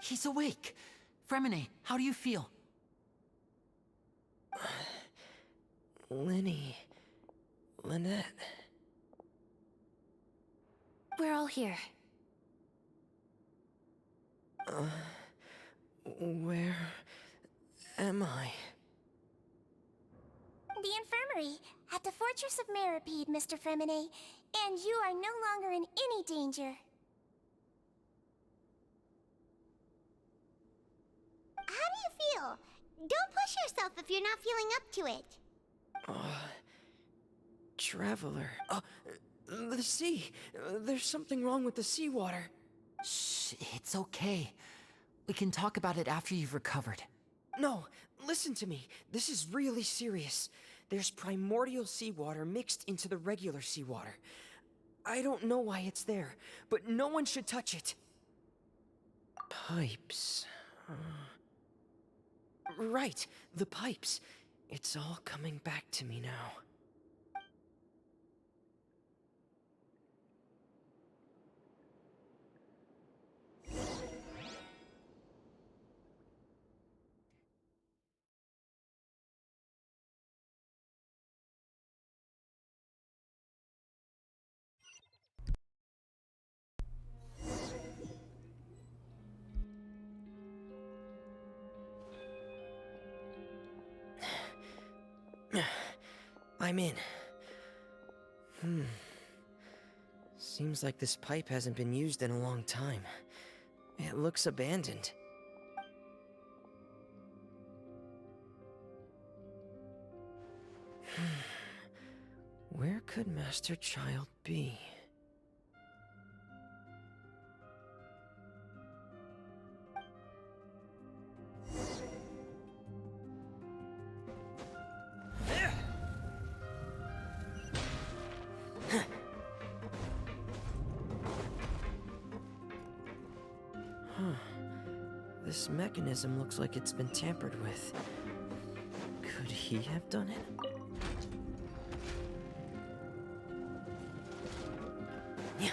He's awake. Fremine, how do you feel? Lenny... Lynette... We're all here. Where am I? The infirmary, at the Fortress of Meripede, Mr. Fremine, and you are no longer in any danger. How do you feel? Don't push yourself if you're not feeling up to it. Traveler... the sea! There's something wrong with the seawater. Shh, it's okay. We can talk about it after you've recovered. No, listen to me. This is really serious. There's primordial seawater mixed into the regular seawater. I don't know why it's there, but no one should touch it. Pipes... Right, the pipes. It's all coming back to me now. I'm in. Seems like this pipe hasn't been used in a long time. It looks abandoned. Where could Master Child be? This mechanism looks like it's been tampered with. Could he have done it? Yeah.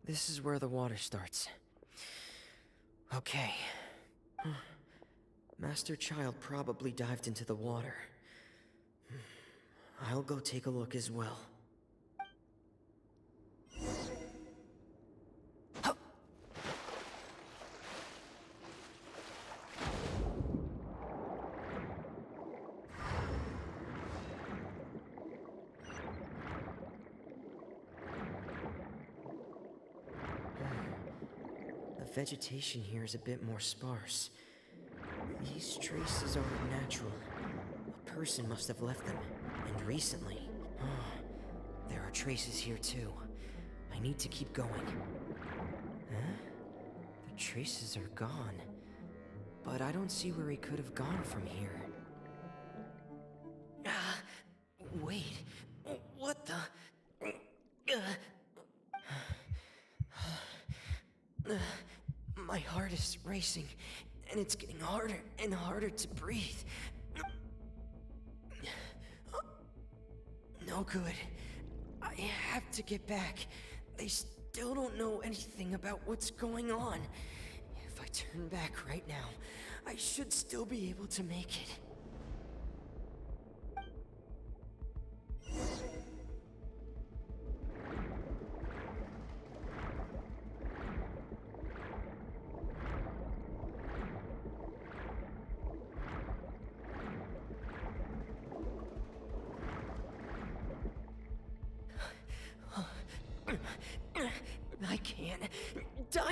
This is where the water starts. Okay. Master Child probably dived into the water. I'll go take a look as well. The vegetation here is a bit more sparse. These traces aren't natural. A person must have left them, and recently. There are traces here too. I need to keep going. Huh? The traces are gone. But I don't see where he could have gone from here. Wait. What the? My heart is racing, and it's getting harder and harder to breathe. No good. I have to get back. They still don't know anything about what's going on. If I turn back right now, I should still be able to make it.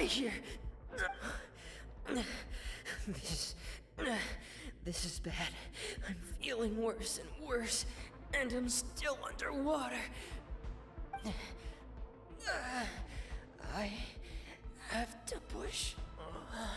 here. This is bad. I'm feeling worse and worse, and I'm still underwater. I have to push on.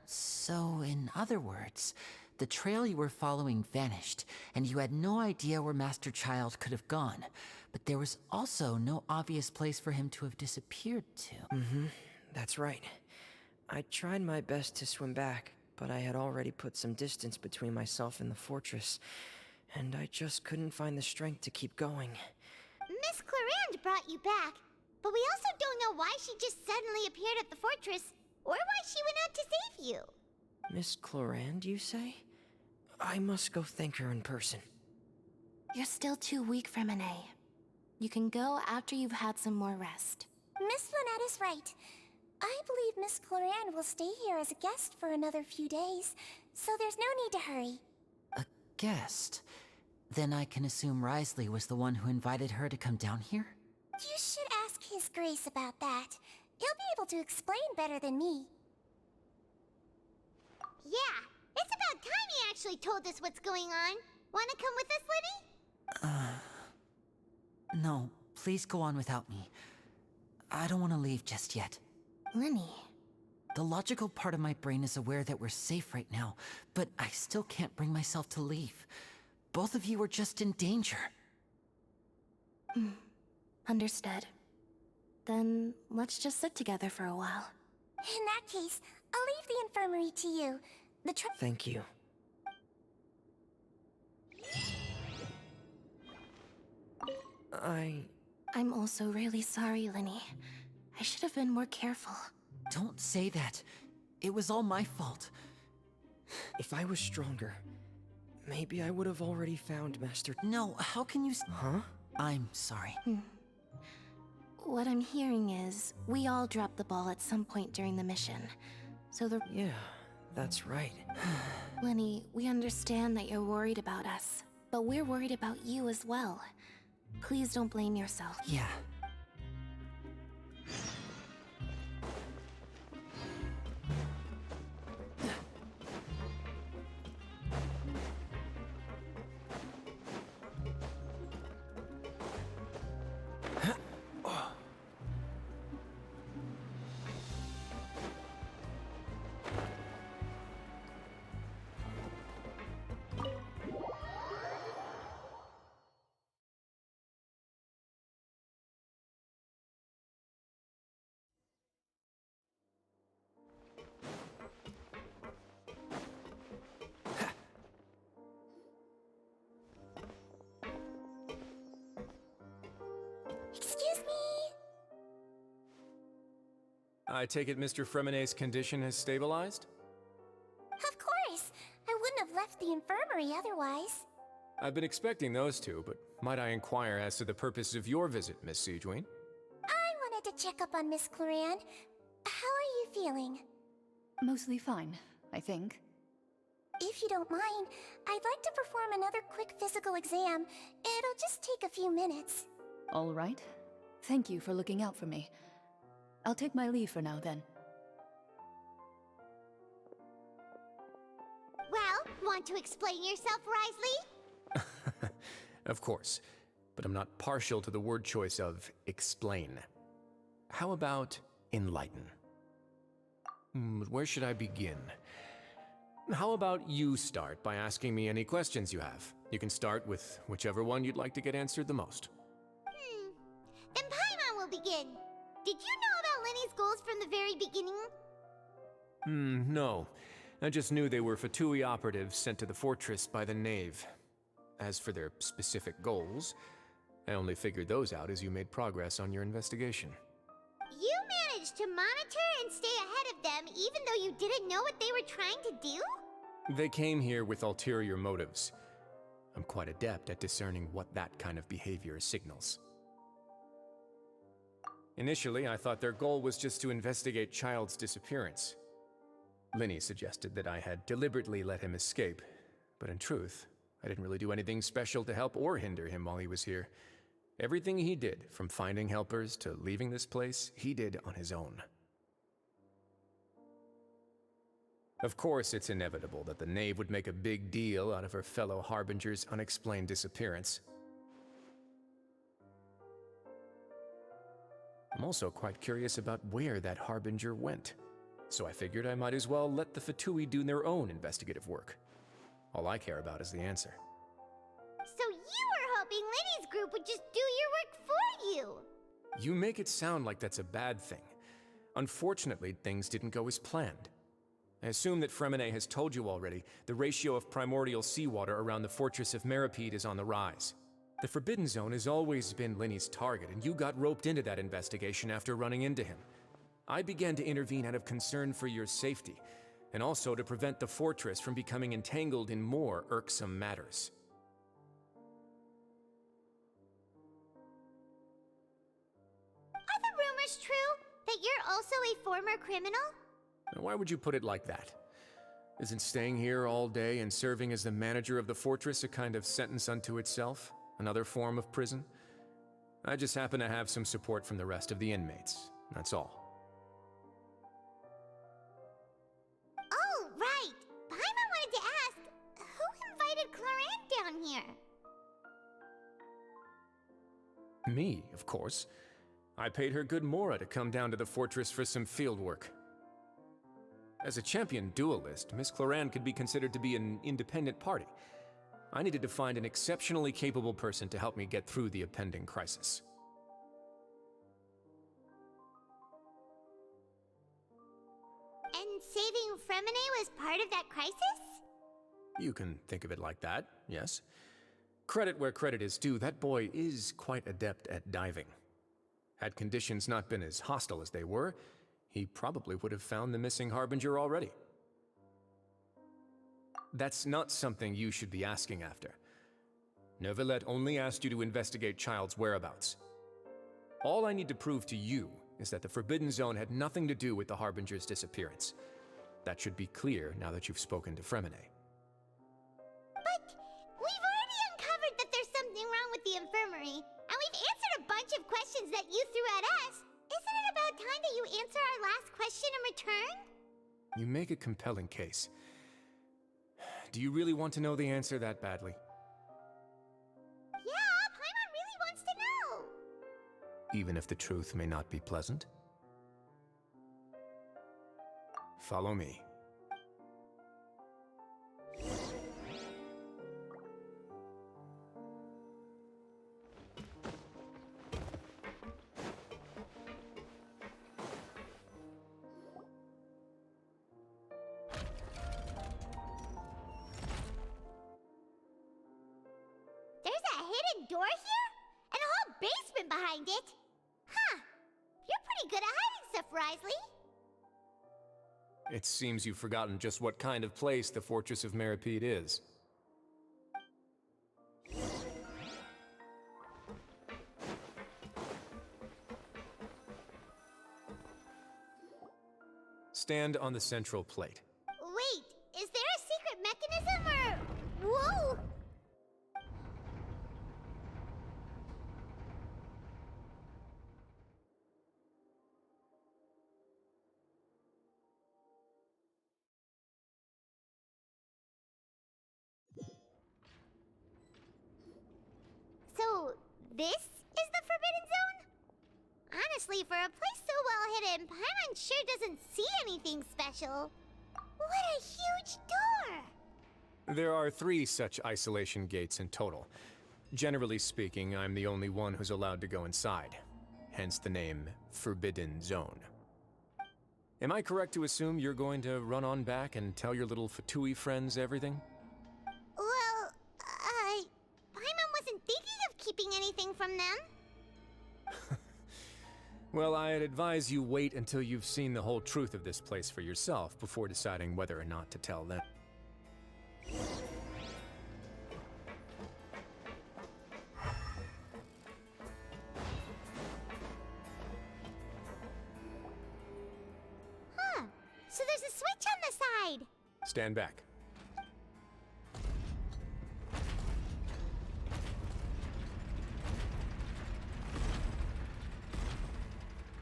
So, in other words, the trail you were following vanished, and you had no idea where Master Child could have gone. But there was also no obvious place for him to have disappeared to. That's right. I tried my best to swim back, but I had already put some distance between myself and the fortress, and I just couldn't find the strength to keep going. Miss Clarande brought you back, but we also don't know why she just suddenly appeared at the fortress, or why she went out to save you. Miss Clarande, you say? I must go thank her in person. You're still too weak for Monet. You can go after you've had some more rest. Miss Lynette is right. I believe Miss Clarande will stay here as a guest for another few days, so there's no need to hurry. A guest? Then I can assume Risley was the one who invited her to come down here? You should ask His Grace about that. He'll be able to explain better than me. Yeah, it's about time he actually told us what's going on. Wanna come with us, Lenny? No, please go on without me. I don't want to leave just yet. Lenny. The logical part of my brain is aware that we're safe right now, but I still can't bring myself to leave. Both of you are just in danger. Understood. Then let's just sit together for a while. In that case, I'll leave the infirmary to you. Thank you. I'm also really sorry, Lenny. I should have been more careful. Don't say that. It was all my fault. If I was stronger, maybe I would have already found Master... No, how can you... Huh? I'm sorry. What I'm hearing is, we all dropped the ball at some point during the mission. So Yeah, that's right. Lenny, we understand that you're worried about us, but we're worried about you as well. Please don't blame yourself. Yeah. Excuse me? I take it Mr. Fremonet's condition has stabilized? Of course. I wouldn't have left the infirmary otherwise. I've been expecting those two, but might I inquire as to the purpose of your visit, Miss Siegewien? I wanted to check up on Miss Clarande. How are you feeling? Mostly fine, I think. If you don't mind, I'd like to perform another quick physical exam. It'll just take a few minutes. All right. Thank you for looking out for me. I'll take my leave for now, then. Well, want to explain yourself, Risley? Of course, but I'm not partial to the word choice of explain. How about enlighten? Where should I begin? How about you start by asking me any questions you have? You can start with whichever one you'd like to get answered the most. Then Paimon will begin. Did you know about Lenny's goals from the very beginning? No. I just knew they were Fatui operatives sent to the fortress by the Knave. As for their specific goals, I only figured those out as you made progress on your investigation. You managed to monitor and stay ahead of them even though you didn't know what they were trying to do? They came here with ulterior motives. I'm quite adept at discerning what that kind of behavior signals. Initially, I thought their goal was just to investigate Child's disappearance. Linny suggested that I had deliberately let him escape, but in truth, I didn't really do anything special to help or hinder him while he was here. Everything he did, from finding helpers to leaving this place, he did on his own. Of course, it's inevitable that the knave would make a big deal out of her fellow Harbinger's unexplained disappearance. I'm also quite curious about where that Harbinger went, so I figured I might as well let the Fatui do their own investigative work. All I care about is the answer. So you were hoping Linny's group would just do your work for you! You make it sound like that's a bad thing. Unfortunately, things didn't go as planned. I assume that Fremine has told you already, the ratio of primordial seawater around the fortress of Meripede is on the rise. The Forbidden Zone has always been Linny's target, and you got roped into that investigation after running into him. I began to intervene out of concern for your safety, and also to prevent the fortress from becoming entangled in more irksome matters. Are the rumors true? That you're also a former criminal? Now, why would you put it like that? Isn't staying here all day and serving as the manager of the fortress a kind of sentence unto itself? Another form of prison? I just happen to have some support from the rest of the inmates. That's all. Oh, right! Paimon wanted to ask, who invited Cloran down here? Me, of course. I paid her good mora to come down to the fortress for some field work. As a champion duelist, Miss Cloran could be considered to be an independent party. I needed to find an exceptionally capable person to help me get through the impending crisis. And saving Fremine was part of that crisis? You can think of it like that, yes. Credit where credit is due, that boy is quite adept at diving. Had conditions not been as hostile as they were, he probably would have found the missing Harbinger already. That's not something you should be asking after. Neuvillette only asked you to investigate Child's whereabouts. All I need to prove to you is that the Forbidden Zone had nothing to do with the Harbinger's disappearance. That should be clear now that you've spoken to Fremine. But we've already uncovered that there's something wrong with the infirmary, and we've answered a bunch of questions that you threw at us. Isn't it about time that you answer our last question in return? You make a compelling case. Do you really want to know the answer that badly? Yeah, Paimon really wants to know. Even if the truth may not be pleasant? Follow me. Door here? And a whole basement behind it? Huh. You're pretty good at hiding stuff, Wriothesley. It seems you've forgotten just what kind of place the Fortress of Meripede is. Stand on the central plate. Wait, is there a secret mechanism or... Whoa! So, this is the Forbidden Zone? Honestly, for a place so well hidden, Paimon sure doesn't see anything special. What a huge door! There are 3 such isolation gates in total. Generally speaking, I'm the only one who's allowed to go inside. Hence the name Forbidden Zone. Am I correct to assume you're going to run on back and tell your little Fatui friends everything? Well, Paimon wasn't thinking of keeping anything from them. Well, I'd advise you wait until you've seen the whole truth of this place for yourself before deciding whether or not to tell them. Huh. So there's a switch on the side. Stand back.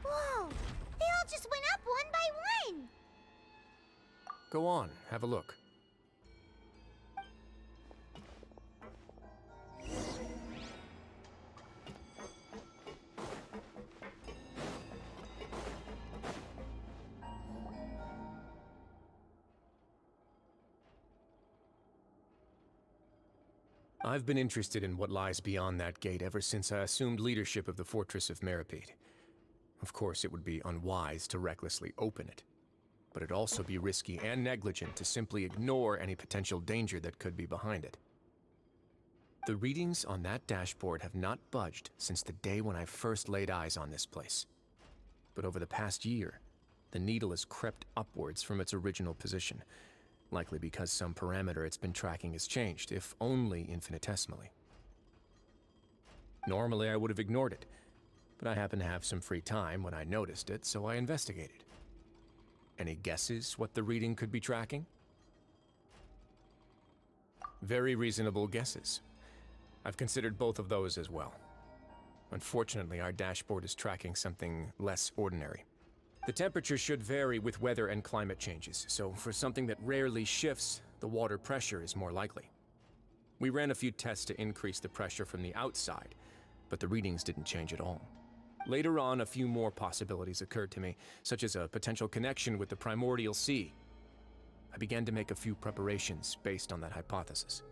Whoa! They all just went up one by one. Go on, have a look. I've been interested in what lies beyond that gate ever since I assumed leadership of the Fortress of Meripede. Of course, it would be unwise to recklessly open it, but it'd also be risky and negligent to simply ignore any potential danger that could be behind it. The readings on that dashboard have not budged since the day when I first laid eyes on this place. But over the past year, the needle has crept upwards from its original position, likely because some parameter it's been tracking has changed, if only infinitesimally. Normally I would have ignored it, but I happened to have some free time when I noticed it, so I investigated. Any guesses what the reading could be tracking? Very reasonable guesses. I've considered both of those as well. Unfortunately, our dashboard is tracking something less ordinary. The temperature should vary with weather and climate changes, so for something that rarely shifts, the water pressure is more likely. We ran a few tests to increase the pressure from the outside, but the readings didn't change at all. Later on, a few more possibilities occurred to me, such as a potential connection with the primordial sea. I began to make a few preparations based on that hypothesis.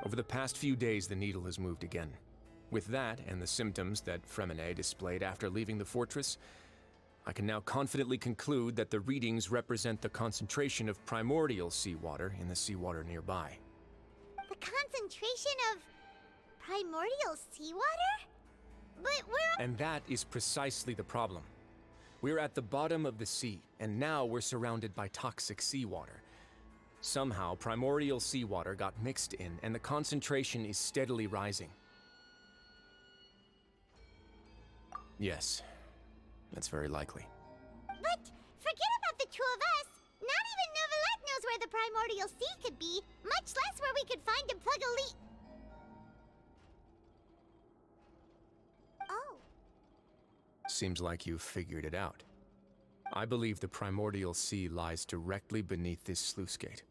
Over the past few days, the needle has moved again. With that, and the symptoms that Fremine displayed after leaving the fortress, I can now confidently conclude that the readings represent the concentration of primordial seawater in the seawater nearby. The concentration of primordial seawater? But we're... And that is precisely the problem. We're at the bottom of the sea, and now we're surrounded by toxic seawater. Somehow, primordial seawater got mixed in, and the concentration is steadily rising. Yes, that's very likely. But forget about the two of us. Not even Neuvillette knows where the primordial sea could be, much less where we could find and plug a leak. Oh. Seems like you've figured it out. I believe the primordial sea lies directly beneath this sluice gate.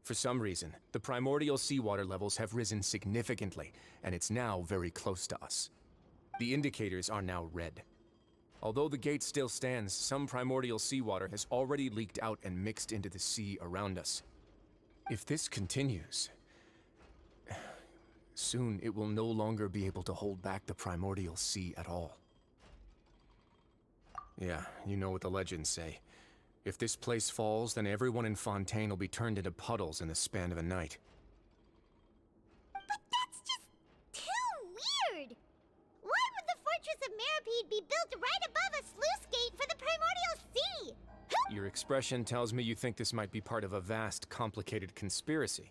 For some reason, the primordial seawater levels have risen significantly, and it's now very close to us. The indicators are now red. Although the gate still stands, some primordial seawater has already leaked out and mixed into the sea around us. If this continues, soon it will no longer be able to hold back the primordial sea at all. Yeah, you know what the legends say. If this place falls, then everyone in Fontaine will be turned into puddles in the span of a night. But that's just too weird! Why would the Fortress of Meripede be built right above a sluice gate for the primordial sea? Your expression tells me you think this might be part of a vast, complicated conspiracy.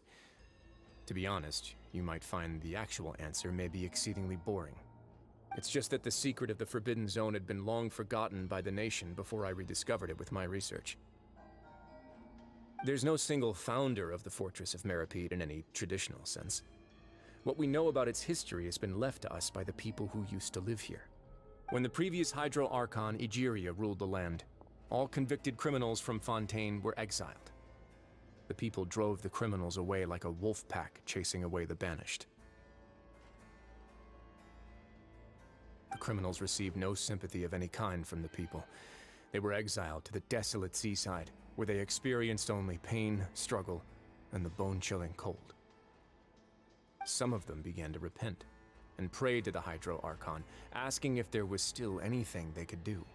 To be honest, you might find the actual answer may be exceedingly boring. It's just that the secret of the Forbidden Zone had been long forgotten by the nation before I rediscovered it with my research. There's no single founder of the Fortress of Meripede in any traditional sense. What we know about its history has been left to us by the people who used to live here. When the previous Hydro Archon Egeria ruled the land, all convicted criminals from Fontaine were exiled. The people drove the criminals away like a wolf pack chasing away the banished. The criminals received no sympathy of any kind from the people. They were exiled to the desolate seaside, where they experienced only pain, struggle, and the bone-chilling cold. Some of them began to repent, and prayed to the Hydro Archon, asking if there was still anything they could do.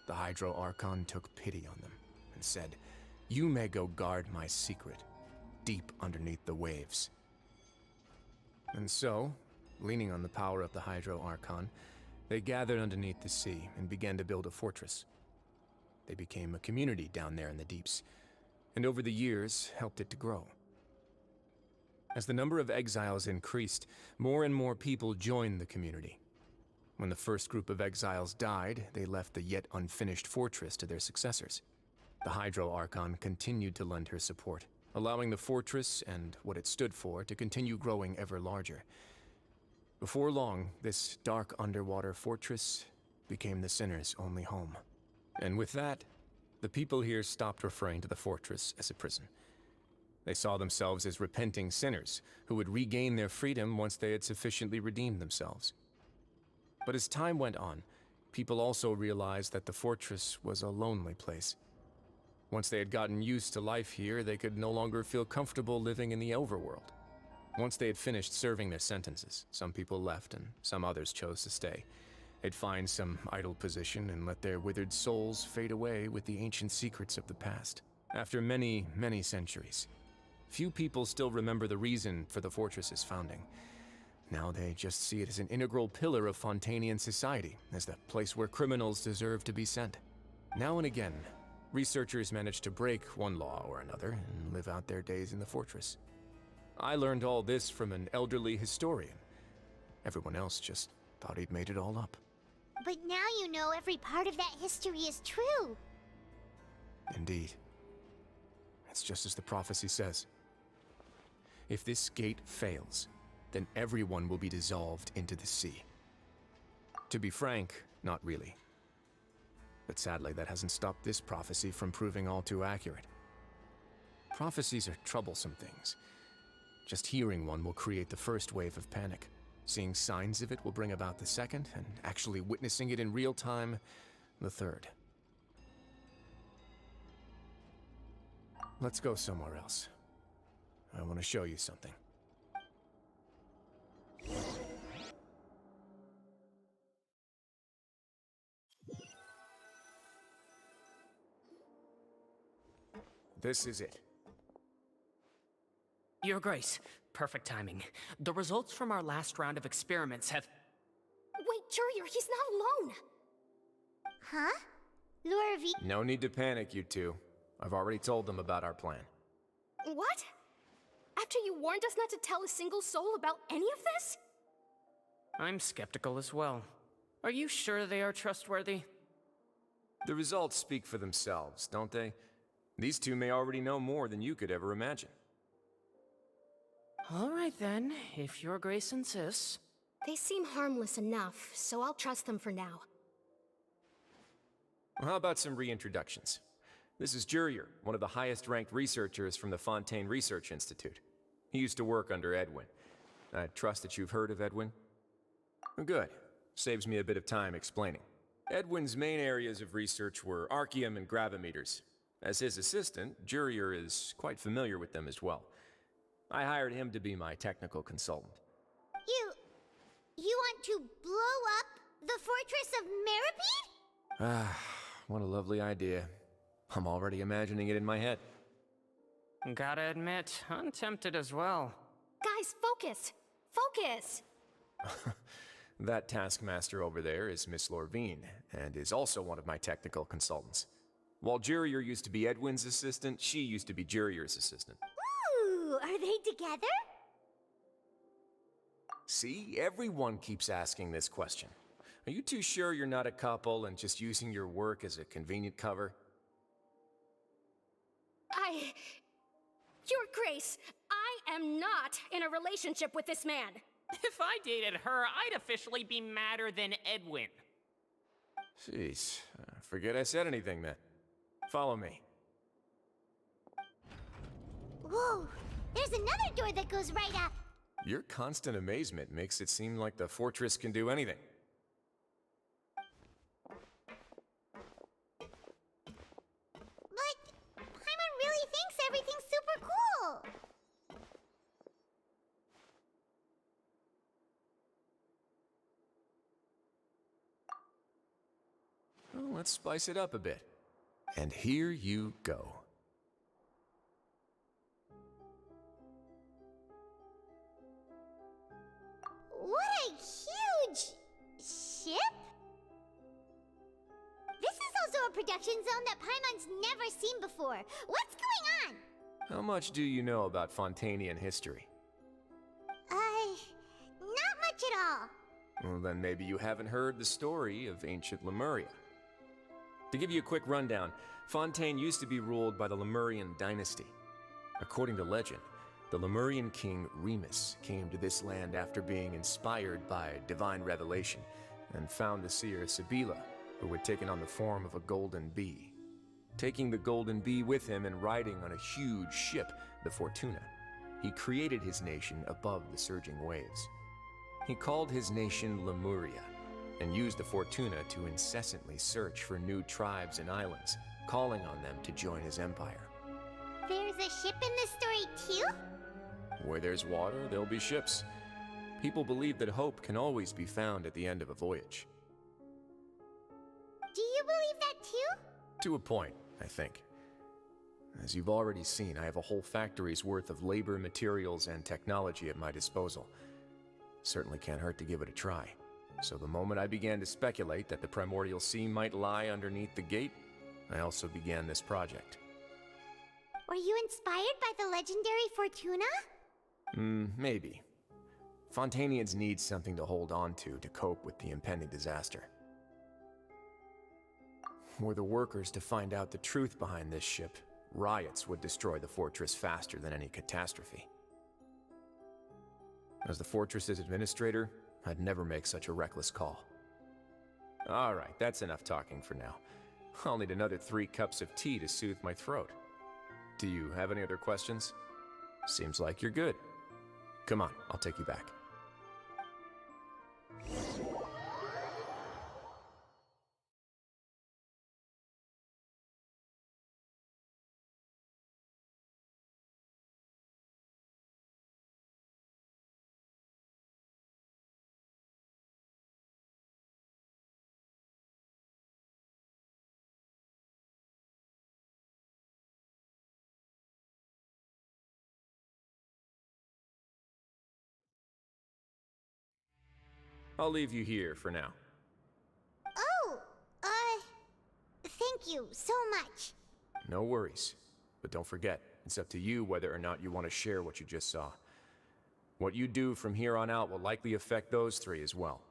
The Hydro Archon took pity on them, and said, "You may go guard my secret, deep underneath the waves." And so, leaning on the power of the Hydro Archon, they gathered underneath the sea and began to build a fortress. They became a community down there in the deeps, and over the years helped it to grow. As the number of exiles increased, more and more people joined the community. When the first group of exiles died, they left the yet unfinished fortress to their successors. The Hydro Archon continued to lend her support, allowing the fortress and what it stood for to continue growing ever larger. Before long, this dark underwater fortress became the sinner's only home. And with that, the people here stopped referring to the fortress as a prison. They saw themselves as repenting sinners who would regain their freedom once they had sufficiently redeemed themselves. But as time went on, people also realized that the fortress was a lonely place. Once they had gotten used to life here, they could no longer feel comfortable living in the overworld. Once they had finished serving their sentences, some people left and some others chose to stay. They'd find some idle position and let their withered souls fade away with the ancient secrets of the past. After many, many centuries, few people still remember the reason for the fortress's founding. Now they just see it as an integral pillar of Fontanian society, as the place where criminals deserve to be sent. Now and again, researchers manage to break one law or another and live out their days in the fortress. I learned all this from an elderly historian. Everyone else just thought he'd made it all up. But now you know every part of that history is true. Indeed. It's just as the prophecy says. If this gate fails, then everyone will be dissolved into the sea. To be frank, not really. But sadly, that hasn't stopped this prophecy from proving all too accurate. Prophecies are troublesome things. Just hearing one will create the first wave of panic. Seeing signs of it will bring about the second, and actually witnessing it in real time, the third. Let's go somewhere else. I want to show you something. This is it. Your Grace, perfect timing. The results from our last round of experiments have... Wait, Jurier, he's not alone! Huh? Lure V... No need to panic, you two. I've already told them about our plan. What? After you warned us not to tell a single soul about any of this? I'm skeptical as well. Are you sure they are trustworthy? The results speak for themselves, don't they? These two may already know more than you could ever imagine. All right then, if Your Grace insists. They seem harmless enough, so I'll trust them for now. Well, how about some reintroductions? This is Jurier, one of the highest-ranked researchers from the Fontaine Research Institute. He used to work under Edwin. I trust that you've heard of Edwin? Good. Saves me a bit of time explaining. Edwin's main areas of research were archaeum and gravimeters. As his assistant, Jurier is quite familiar with them as well. I hired him to be my technical consultant. You want to blow up the Fortress of Meripede? Ah, what a lovely idea. I'm already imagining it in my head. Gotta admit, I'm tempted as well. Guys, focus! Focus! That taskmaster over there is Miss Lorvine, and is also one of my technical consultants. While Jurier used to be Edwin's assistant, she used to be Jurier's assistant. Ooh, are they together? See, everyone keeps asking this question. Are you too sure you're not a couple and just using your work as a convenient cover? Your Grace, I am not in a relationship with this man. If I dated her, I'd officially be madder than Edwin. Jeez, forget I said anything then. Follow me. Whoa, there's another door that goes right up. Your constant amazement makes it seem like the fortress can do anything. But Paimon really thinks everything's super cool. Well, let's spice it up a bit. And here you go. What a huge ship! This is also a production zone that Paimon's never seen before. What's going on? How much do you know about Fontanian history? Not much at all. Well, then maybe you haven't heard the story of ancient Lemuria. To give you a quick rundown, Fontaine used to be ruled by the Lemurian dynasty. According to legend, the Lemurian king Remus came to this land after being inspired by divine revelation and found the seer Sibila, who had taken on the form of a golden bee. Taking the golden bee with him and riding on a huge ship, the Fortuna, he created his nation above the surging waves. He called his nation Lemuria and used the Fortuna to incessantly search for new tribes and islands, calling on them to join his empire. There's a ship in this story too? Where there's water, there'll be ships. People believe that hope can always be found at the end of a voyage. Do you believe that too? To a point, I think. As you've already seen, I have a whole factory's worth of labor, materials, and technology at my disposal. Certainly can't hurt to give it a try. So the moment I began to speculate that the primordial sea might lie underneath the gate, I also began this project. Were you inspired by the legendary Fortuna? Maybe. Fontanians need something to hold on to cope with the impending disaster. Were the workers to find out the truth behind this ship, riots would destroy the fortress faster than any catastrophe. As the fortress's administrator, I'd never make such a reckless call. Alright, that's enough talking for now. I'll need another 3 cups of tea to soothe my throat. Do you have any other questions? Seems like you're good. Come on, I'll take you back. I'll leave you here for now. Oh, thank you so much. No worries. But don't forget, it's up to you whether or not you want to share what you just saw. What you do from here on out will likely affect those 3 as well.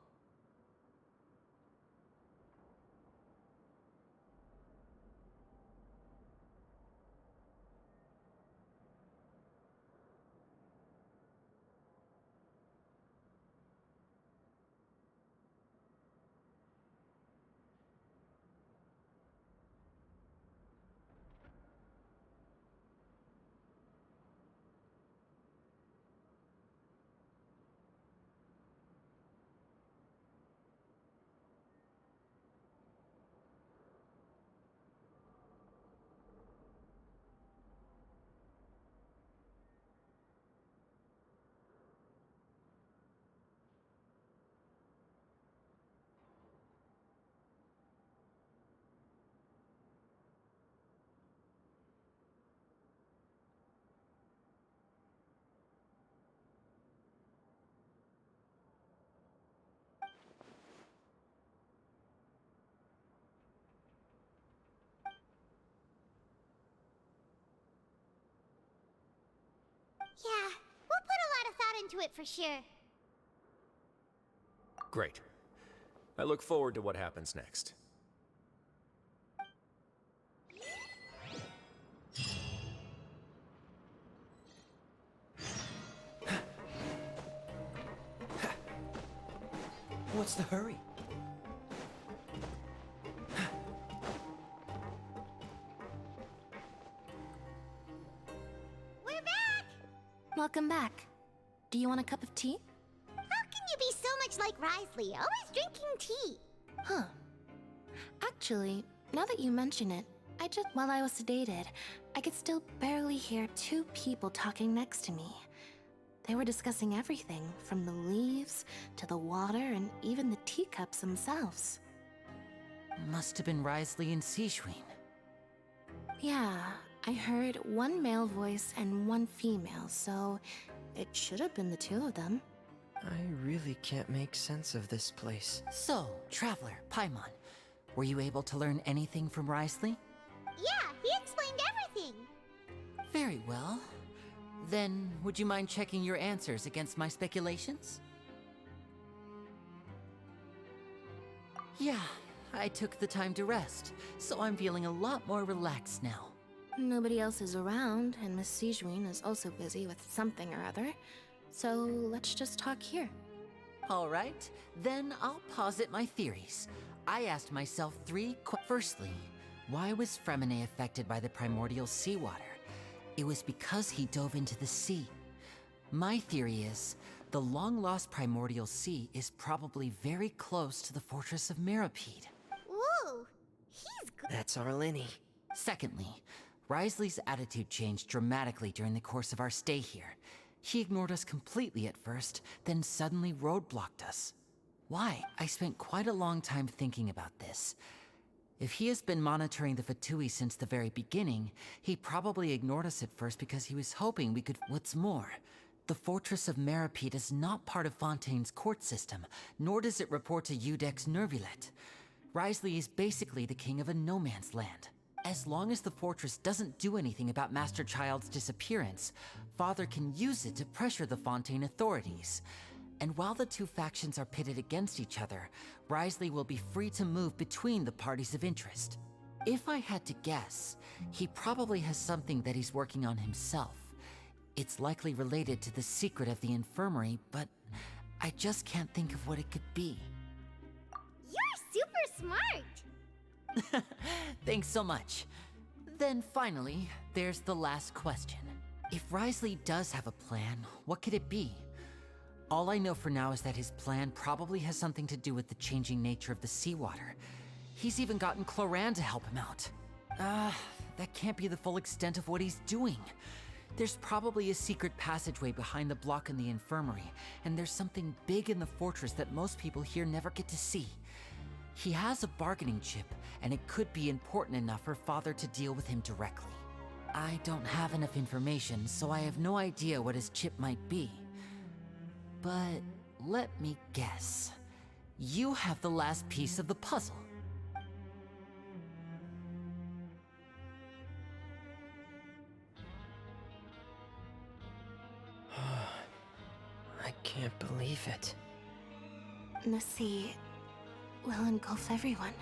Yeah, we'll put a lot of thought into it for sure. Great. I look forward to what happens next. What's the hurry? We're back! Welcome back. Do you want a cup of tea? How can you be so much like Risley, always drinking tea? Huh. Actually, now that you mention it, while I was sedated, I could still barely hear 2 people talking next to me. They were discussing everything, from the leaves, to the water, and even the teacups themselves. Must have been Risley and Sejuin. Yeah, I heard 1 male voice and 1 female, so it should have been the 2 of them. I really can't make sense of this place. So, Traveler, Paimon, were you able to learn anything from Risley? Yeah, he explained everything. Very well. Then, would you mind checking your answers against my speculations? Yeah, I took the time to rest, so I'm feeling a lot more relaxed now. Nobody else is around, and Miss Sijuin is also busy with something or other. So let's just talk here. All right, then I'll posit my theories. I asked myself Firstly, why was Fremine affected by the primordial seawater? It was because he dove into the sea. My theory is, the long-lost primordial sea is probably very close to the fortress of Mirapede. Whoa, he's good. That's our Lenny. Secondly, Wriothesley's attitude changed dramatically during the course of our stay here. He ignored us completely at first, then suddenly roadblocked us. Why? I spent quite a long time thinking about this. If he has been monitoring the Fatui since the very beginning, he probably ignored us at first because he was hoping we could... What's more, the Fortress of Mirapede is not part of Fontaine's court system, nor does it report to Udex Nervulet. Wriothesley is basically the king of a no-man's land. As long as the fortress doesn't do anything about Master Child's disappearance, Father can use it to pressure the Fontaine authorities. And while the two factions are pitted against each other, Wriothesley will be free to move between the parties of interest. If I had to guess, he probably has something that he's working on himself. It's likely related to the secret of the infirmary, but I just can't think of what it could be. You're super smart! Thanks so much. Then finally, there's the last question. If Wriothesley does have a plan, what could it be? All I know for now is that his plan probably has something to do with the changing nature of the seawater. He's even gotten Cloran to help him out. That can't be the full extent of what he's doing. There's probably a secret passageway behind the block in the infirmary, and there's something big in the fortress that most people here never get to see. He has a bargaining chip, and it could be important enough for Father to deal with him directly. I don't have enough information, so I have no idea what his chip might be. But let me guess. You have the last piece of the puzzle. I can't believe it. The sea will engulf everyone.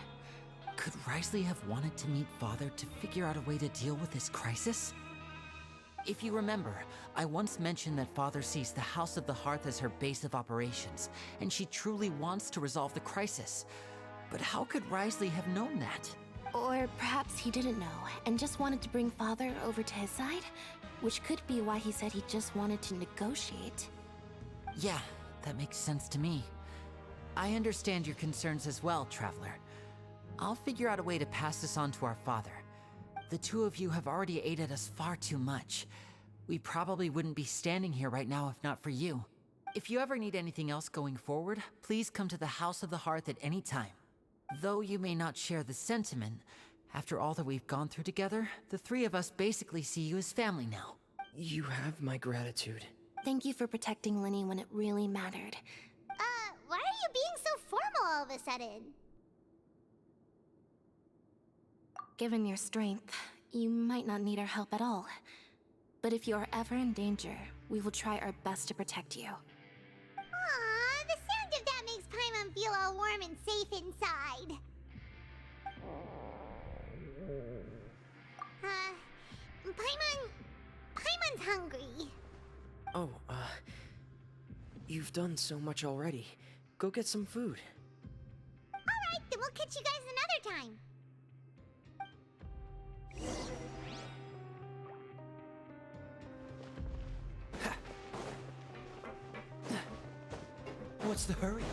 Could Wriothesley have wanted to meet Father to figure out a way to deal with this crisis? If you remember, I once mentioned that Father sees the House of the Hearth as her base of operations, and she truly wants to resolve the crisis. But how could Wriothesley have known that? Or perhaps he didn't know, and just wanted to bring Father over to his side? Which could be why he said he just wanted to negotiate. Yeah, that makes sense to me. I understand your concerns as well, Traveler. I'll figure out a way to pass this on to our father. The two of you have already aided us far too much. We probably wouldn't be standing here right now if not for you. If you ever need anything else going forward, please come to the House of the Hearth at any time. Though you may not share the sentiment, after all that we've gone through together, the three of us basically see you as family now. You have my gratitude. Thank you for protecting Lenny when it really mattered. Why are you being so formal all of a sudden? Given your strength, you might not need our help at all. But if you are ever in danger, we will try our best to protect you. Aww, the sound of that makes Paimon feel all warm and safe inside. Paimon's hungry. Oh, you've done so much already. Go get some food. Alright, then we'll catch you guys another time. What's the hurry?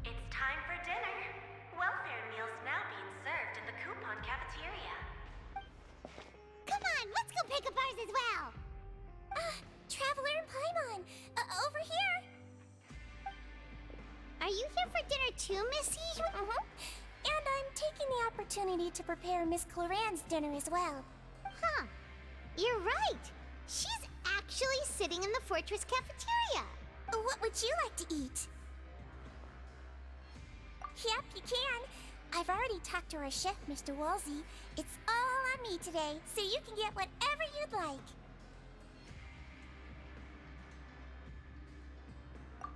It's time for dinner. Welfare meals now being served in the coupon cafeteria. Come on, let's go pick up ours as well. Traveler and Paimon, over here. Are you here for dinner too, Miss Siege? And I'm taking the opportunity to prepare Miss Cloran's dinner as well. Huh. You're right. She's actually actually sitting in the fortress cafeteria. What would you like to eat? Yep, you can. I've already talked to our chef, Mr. Wolsey. It's all on me today, so you can get whatever you'd like.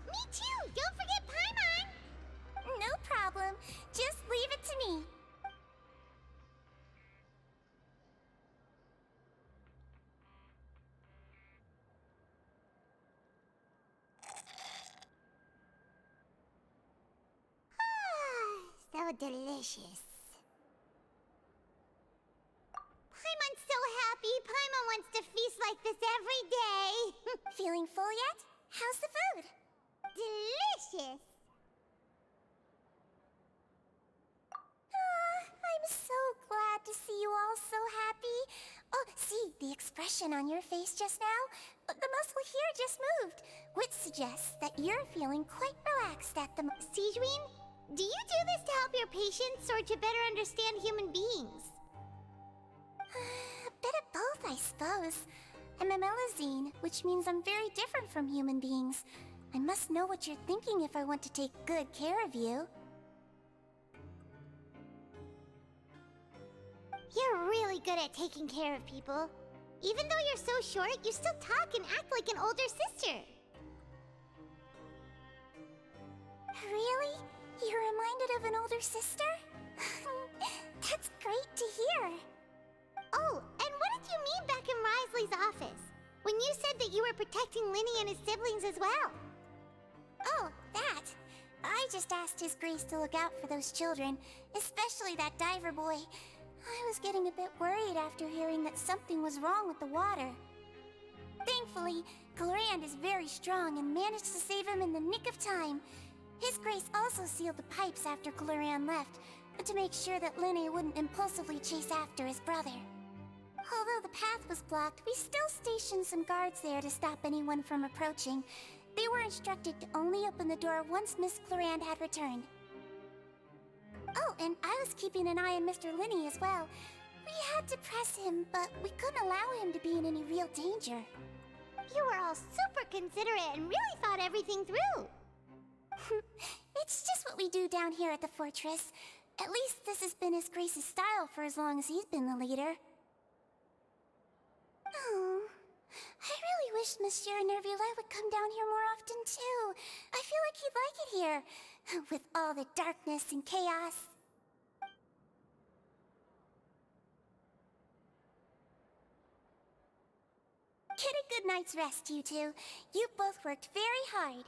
Me too! Don't forget Paimon! No problem. Just leave it to me. So delicious. Paimon's so happy. Paimon wants to feast like this every day. Feeling full yet? How's the food? Delicious. I'm so glad to see you all so happy. Oh, see, the expression on your face just now? The muscle here just moved, which suggests that you're feeling quite relaxed at the moment. Sigewin, do you do this to help your patients or to better understand human beings? A bit of both, I suppose. I'm a Melazine, which means I'm very different from human beings. I must know what you're thinking if I want to take good care of you. You're really good at taking care of people. Even though you're so short, you still talk and act like an older sister. Really? You're reminded of an older sister? That's great to hear. Oh, and what did you mean back in Risley's office? When you said that you were protecting Linny and his siblings as well? Oh, that. I just asked His Grace to look out for those children, especially that diver boy. I was getting a bit worried after hearing that something was wrong with the water. Thankfully, Glorand is very strong and managed to save him in the nick of time. His Grace also sealed the pipes after Glorand left, to make sure that Linny wouldn't impulsively chase after his brother. Although the path was blocked, we still stationed some guards there to stop anyone from approaching. They were instructed to only open the door once Miss Glorand had returned. Oh, and I was keeping an eye on Mr. Linny as well. We had to press him, but we couldn't allow him to be in any real danger. You were all super considerate and really thought everything through. It's just what we do down here at the fortress. At least this has been His Grace's style for as long as he's been the leader. Oh, I really wish Monsieur Nervula would come down here more often too. I feel like he'd like it here, with all the darkness and chaos. Get a good night's rest, you two. You both worked very hard.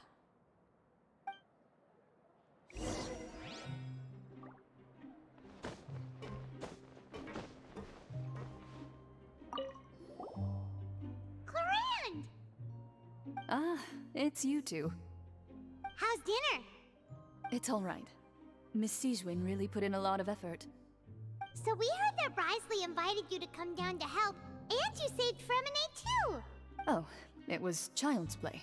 Glorand! Ah, it's you two. How's dinner? It's all right. Miss Sigewin really put in a lot of effort. So we heard that Risley invited you to come down to help, and you saved Fremine too! Oh, it was child's play.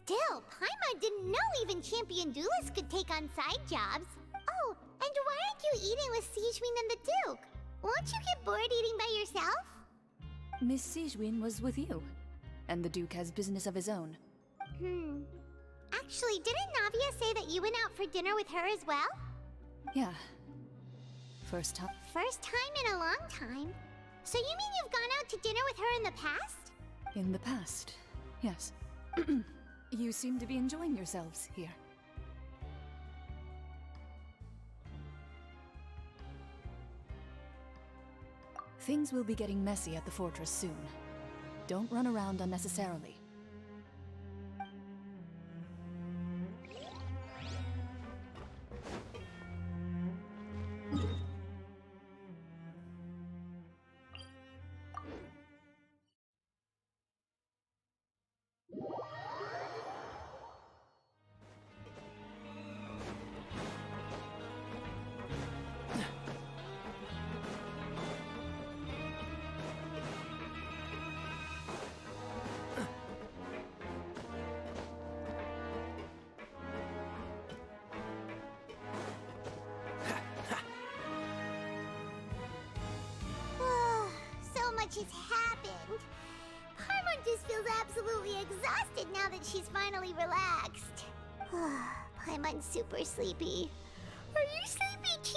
Still, Paimon didn't know even champion duelists could take on side jobs. Oh, and why aren't you eating with Sigewin and the Duke? Won't you get bored eating by yourself? Miss Sigewin was with you, and the Duke has business of his own. Actually, didn't Navia say that you went out for dinner with her as well? Yeah. First time. First time in a long time. So you mean you've gone out to dinner with her in the past? In the past, yes. You seem to be enjoying yourselves here. Things will be getting messy at the fortress soon. Don't run around unnecessarily. So much has happened. Paimon everyone just feels absolutely exhausted now that she's finally relaxed. Paimon's super sleepy. Are you sleepy too?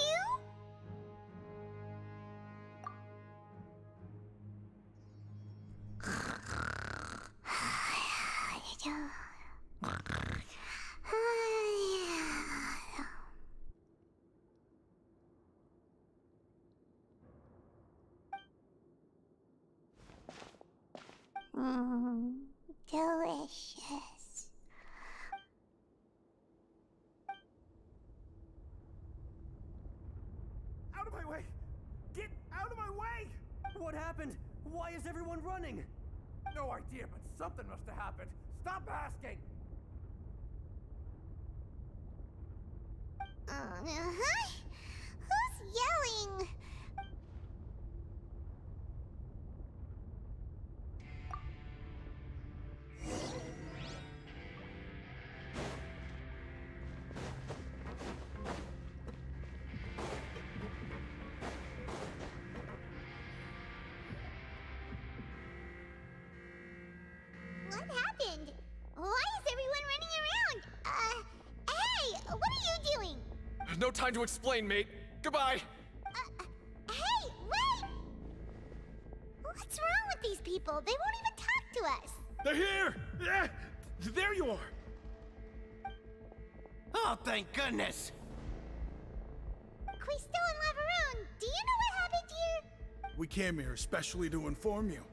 Delicious. Out of my way! Get out of my way! What happened? Why is everyone running? No idea, but something must have happened. Stop asking! Who's yelling? What happened? Why is everyone running around? Hey, what are you doing? No time to explain, mate. Goodbye. Hey, wait! What's wrong with these people? They won't even talk to us. They're here! There you are! Oh, thank goodness! Quisto and Lavaroon, do you know what happened here? We came here especially to inform you.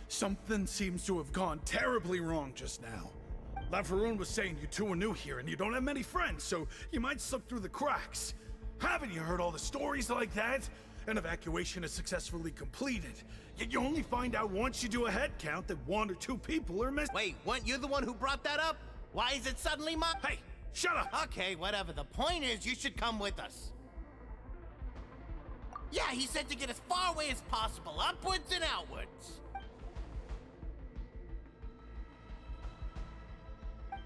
Something seems to have gone terribly wrong just now. Lavaroon was saying you two are new here and you don't have many friends, so you might slip through the cracks. Haven't you heard all the stories like that? An evacuation is successfully completed. Yet you only find out once you do a head count that 1 or 2 people are missing. Wait, weren't you the one who brought that up? Why is it suddenly my— Hey, shut up! Okay, whatever. The point is, you should come with us. Yeah, he said to get as far away as possible, upwards and outwards.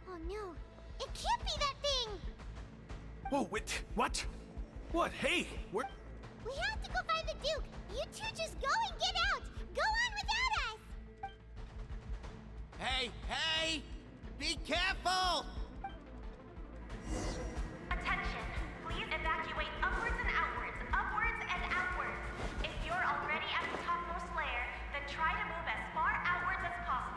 Oh no, it can't be that thing! Whoa, wait, what? What? Hey, where? We have to go find the Duke! You two just go and get out! Go on without us! Hey, hey! Be careful! Attention! Please evacuate upwards and outwards, upwards and outwards. If you're already at the topmost layer, then try to move as far outwards as possible.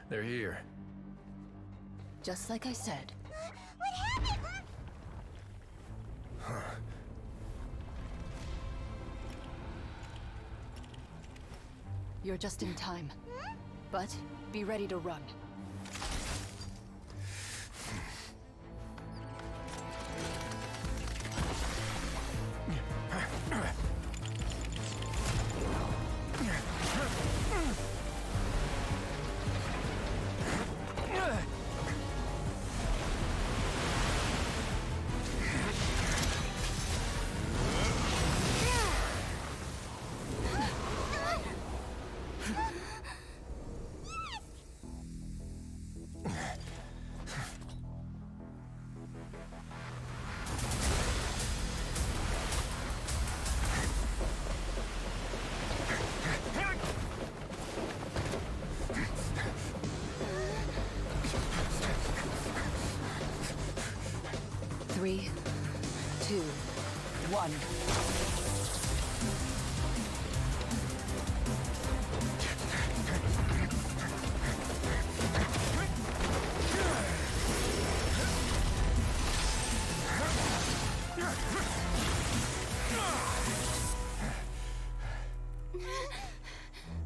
They're here. Just like I said. What happened? You're just in time. But be ready to run. Three, 2, 1.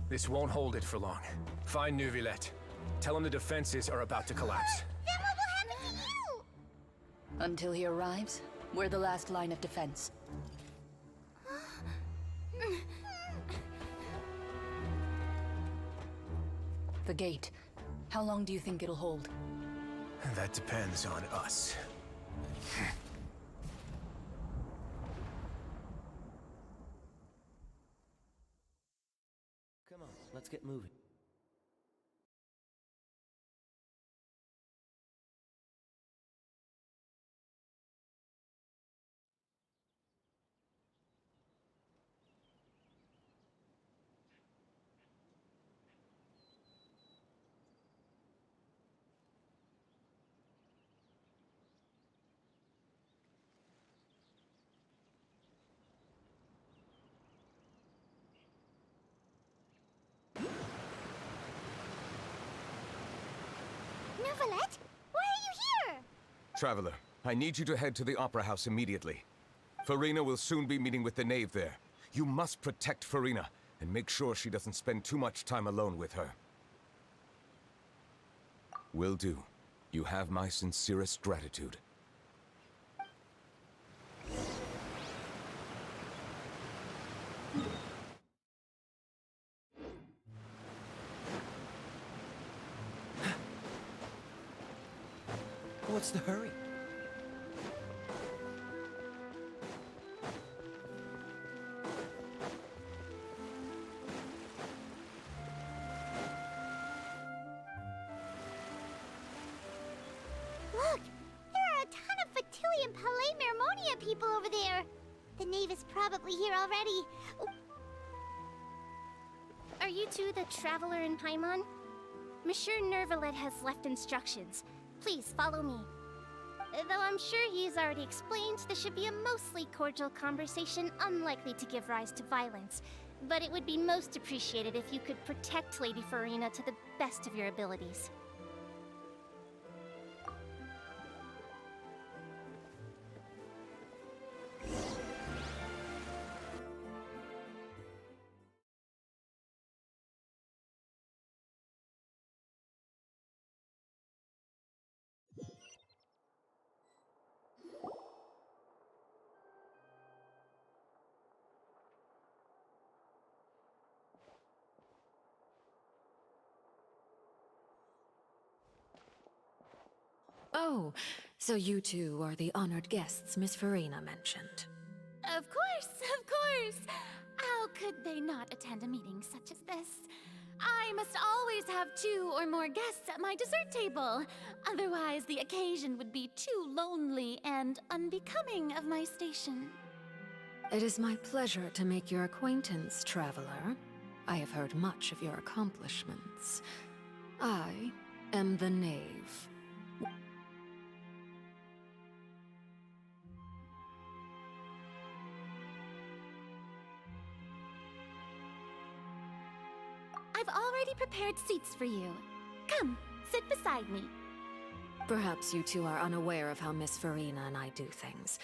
This won't hold it for long. Find Neuvillette. Tell him the defenses are about to collapse. Then what will happen to you? Until he arrives, we're the last line of defense. the gate. How long do you think it'll hold? That depends on us. Come on, let's get moving. Neuvillette, why are you here? Traveler, I need you to head to the Opera House immediately. Farina will soon be meeting with the knave there. You must protect Farina, and make sure she doesn't spend too much time alone with her. Will do. You have my sincerest gratitude. What's the hurry? Look, there are a ton of Fatili and Palais Mermonia people over there. The knave is probably here already. Are you two the Traveler and Paimon? Monsieur Neuvillette has left instructions. Please follow me. Though I'm sure he's already explained, this should be a mostly cordial conversation, unlikely to give rise to violence. But it would be most appreciated if you could protect Lady Farina to the best of your abilities. Oh, so you two are the honored guests Miss Farina mentioned. Of course, of course! How could they not attend a meeting such as this? I must always have 2 or more guests at my dessert table. Otherwise, the occasion would be too lonely and unbecoming of my station. It is my pleasure to make your acquaintance, traveler. I have heard much of your accomplishments. I am the knave. I've already prepared seats for you. Come, sit beside me. Perhaps you two are unaware of how Miss Farina and I do things.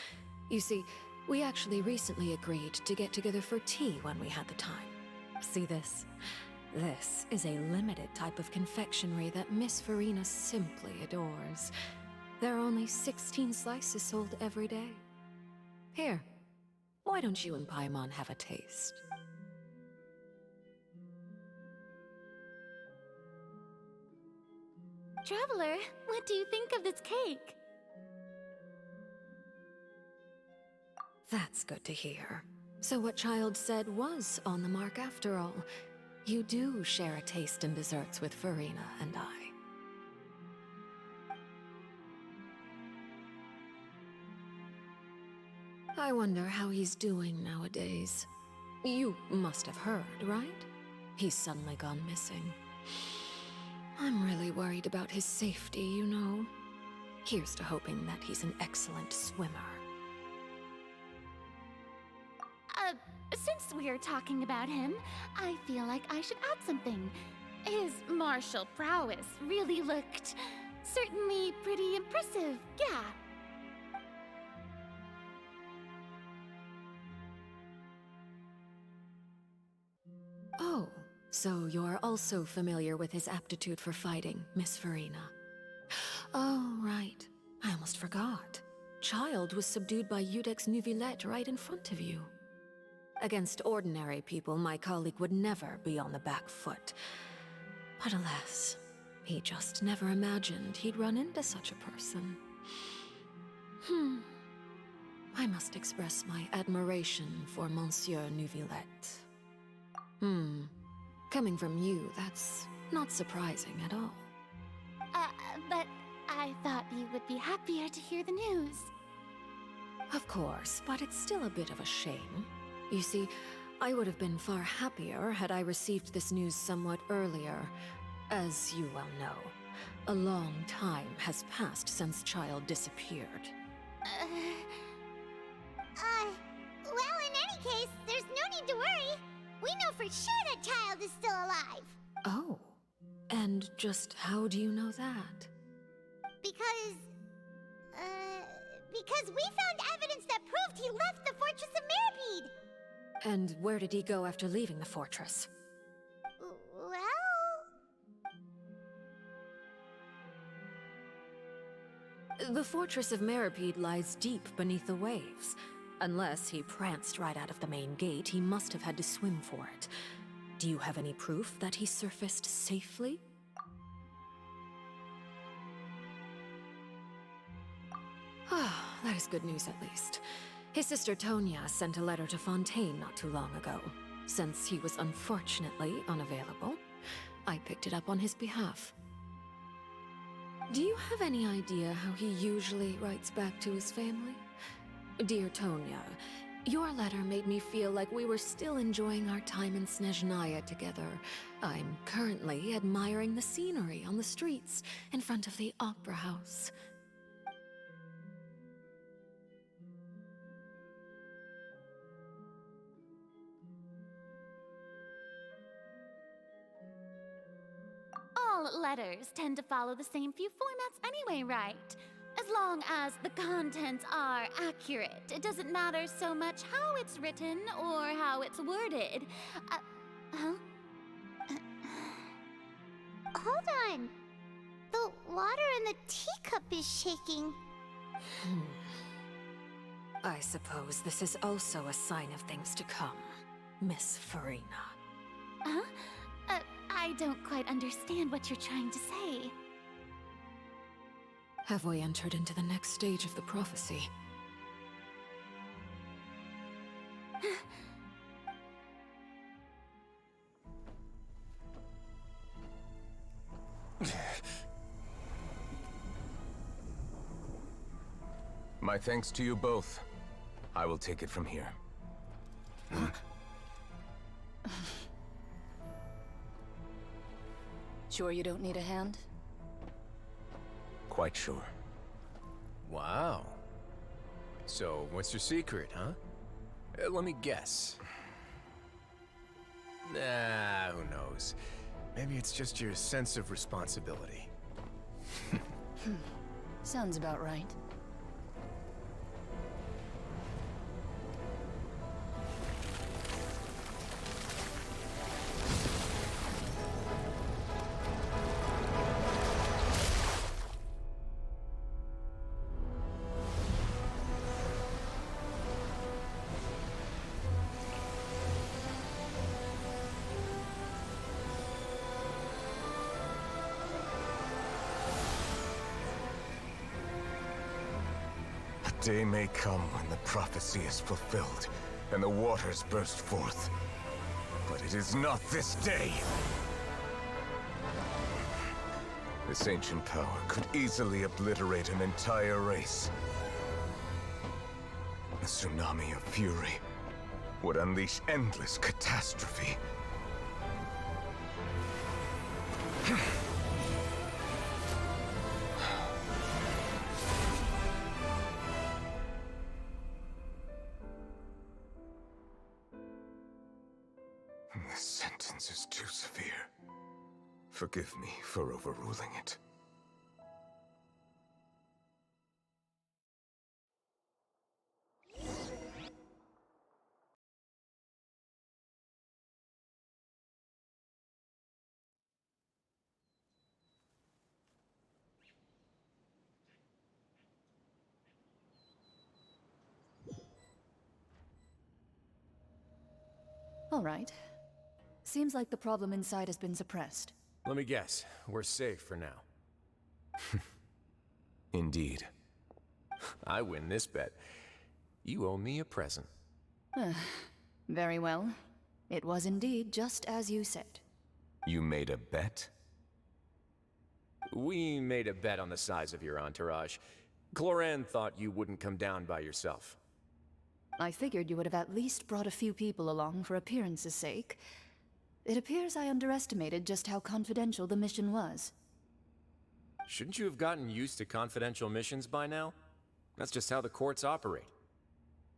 You see, we actually recently agreed to get together for tea when we had the time. See this? This is a limited type of confectionery that Miss Farina simply adores. There are only 16 slices sold every day. Here, why don't you and Paimon have a taste? Traveler, what do you think of this cake? That's good to hear. So what Child said was on the mark after all. You do share a taste in desserts with Farina and I. I wonder how he's doing nowadays. You must have heard, right? He's suddenly gone missing. I'm really worried about his safety, you know. Here's to hoping that he's an excellent swimmer. Since we're talking about him, I feel like I should add something. His martial prowess really looked certainly pretty impressive, yeah. Oh, so you're also familiar with his aptitude for fighting, Miss Farina. Oh, right. I almost forgot. Child was subdued by Udex Neuvillette right in front of you. Against ordinary people, my colleague would never be on the back foot. But alas, he just never imagined he'd run into such a person. I must express my admiration for Monsieur Neuvillette. Coming from you, that's not surprising at all. But I thought you would be happier to hear the news. Of course, but it's still a bit of a shame. You see, I would have been far happier had I received this news somewhat earlier. As you well know, a long time has passed since Child disappeared. Well, in any case, there's no need to worry. We know for sure that Child is still alive. Oh, and just how do you know that? Because we found evidence that proved he left the Fortress of Meripede. And where did he go after leaving the fortress? Well... The Fortress of Meripede lies deep beneath the waves. Unless he pranced right out of the main gate, he must have had to swim for it. Do you have any proof that he surfaced safely? That is good news at least. His sister Tonya sent a letter to Fontaine not too long ago. Since he was unfortunately unavailable, I picked it up on his behalf. Do you have any idea how he usually writes back to his family? Dear Tonya, your letter made me feel like we were still enjoying our time in Snezhnaya together. I'm currently admiring the scenery on the streets in front of the Opera House. All letters tend to follow the same few formats anyway, right? As long as the contents are accurate, it doesn't matter so much how it's written or how it's worded. Hold on. The water in the teacup is shaking. I suppose this is also a sign of things to come, Miss Farina. I don't quite understand what you're trying to say. Have we entered into the next stage of the prophecy? My thanks to you both. I will take it from here. Sure you don't need a hand? Quite sure. Wow. So, what's your secret, huh? Let me guess. Nah, who knows? Maybe it's just your sense of responsibility. Sounds about right. A day may come when the prophecy is fulfilled, and the waters burst forth. But it is not this day! This ancient power could easily obliterate an entire race. A tsunami of fury would unleash endless catastrophe. This sentence is too severe. Forgive me for overruling it. All right. Seems like the problem inside has been suppressed. Let me guess, we're safe for now. Indeed. I win this bet. You owe me a present. Very well. It was indeed just as you said. You made a bet? We made a bet on the size of your entourage. Cloran thought you wouldn't come down by yourself. I figured you would have at least brought a few people along for appearance's sake. It appears I underestimated just how confidential the mission was. Shouldn't you have gotten used to confidential missions by now? That's just how the courts operate.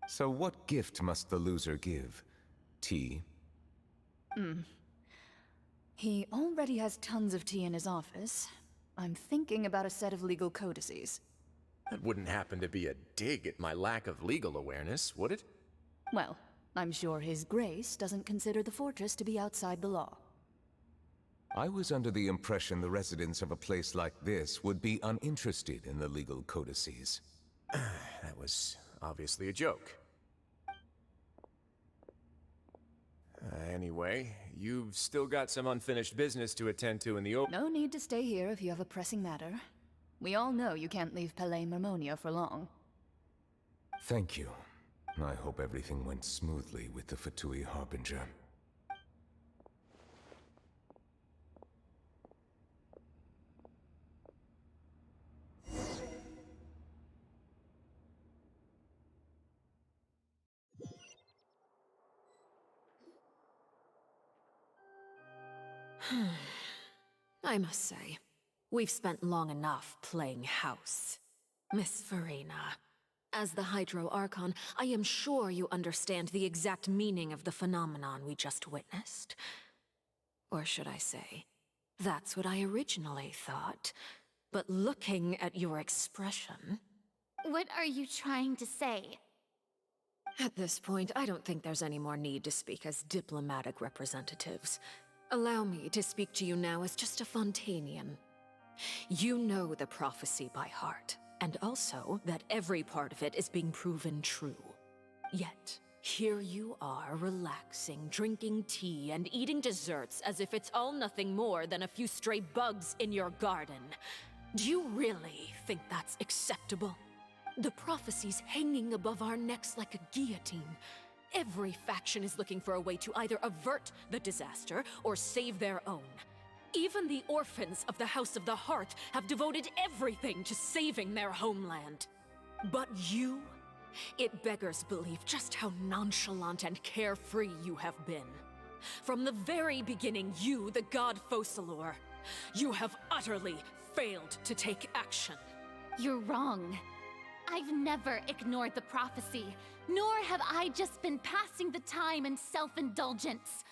So what gift must the loser give? Tea? He already has tons of tea in his office. I'm thinking about a set of legal codices. That wouldn't happen to be a dig at my lack of legal awareness, would it? Well, I'm sure His Grace doesn't consider the fortress to be outside the law. I was under the impression the residents of a place like this would be uninterested in the legal codices. That was obviously a joke. Anyway, you've still got some unfinished business to attend to in the open. No need to stay here if you have a pressing matter. We all know you can't leave Palais Mermonia for long. Thank you. I hope everything went smoothly with the Fatui Harbinger. I must say, we've spent long enough playing house. Miss Farina, as the Hydro Archon, I am sure you understand the exact meaning of the phenomenon we just witnessed. Or should I say, that's what I originally thought. But looking at your expression... What are you trying to say? At this point, I don't think there's any more need to speak as diplomatic representatives. Allow me to speak to you now as just a Fontanian. You know the prophecy by heart, and also that every part of it is being proven true. Yet, here you are relaxing, drinking tea, and eating desserts as if it's all nothing more than a few stray bugs in your garden. Do you really think that's acceptable? The prophecy's hanging above our necks like a guillotine. Every faction is looking for a way to either avert the disaster or save their own. Even the orphans of the House of the Hearth have devoted everything to saving their homeland. But you? It beggars belief just how nonchalant and carefree you have been. From the very beginning, you, the god Focalor, you have utterly failed to take action. You're wrong. I've never ignored the prophecy, nor have I just been passing the time in self-indulgence.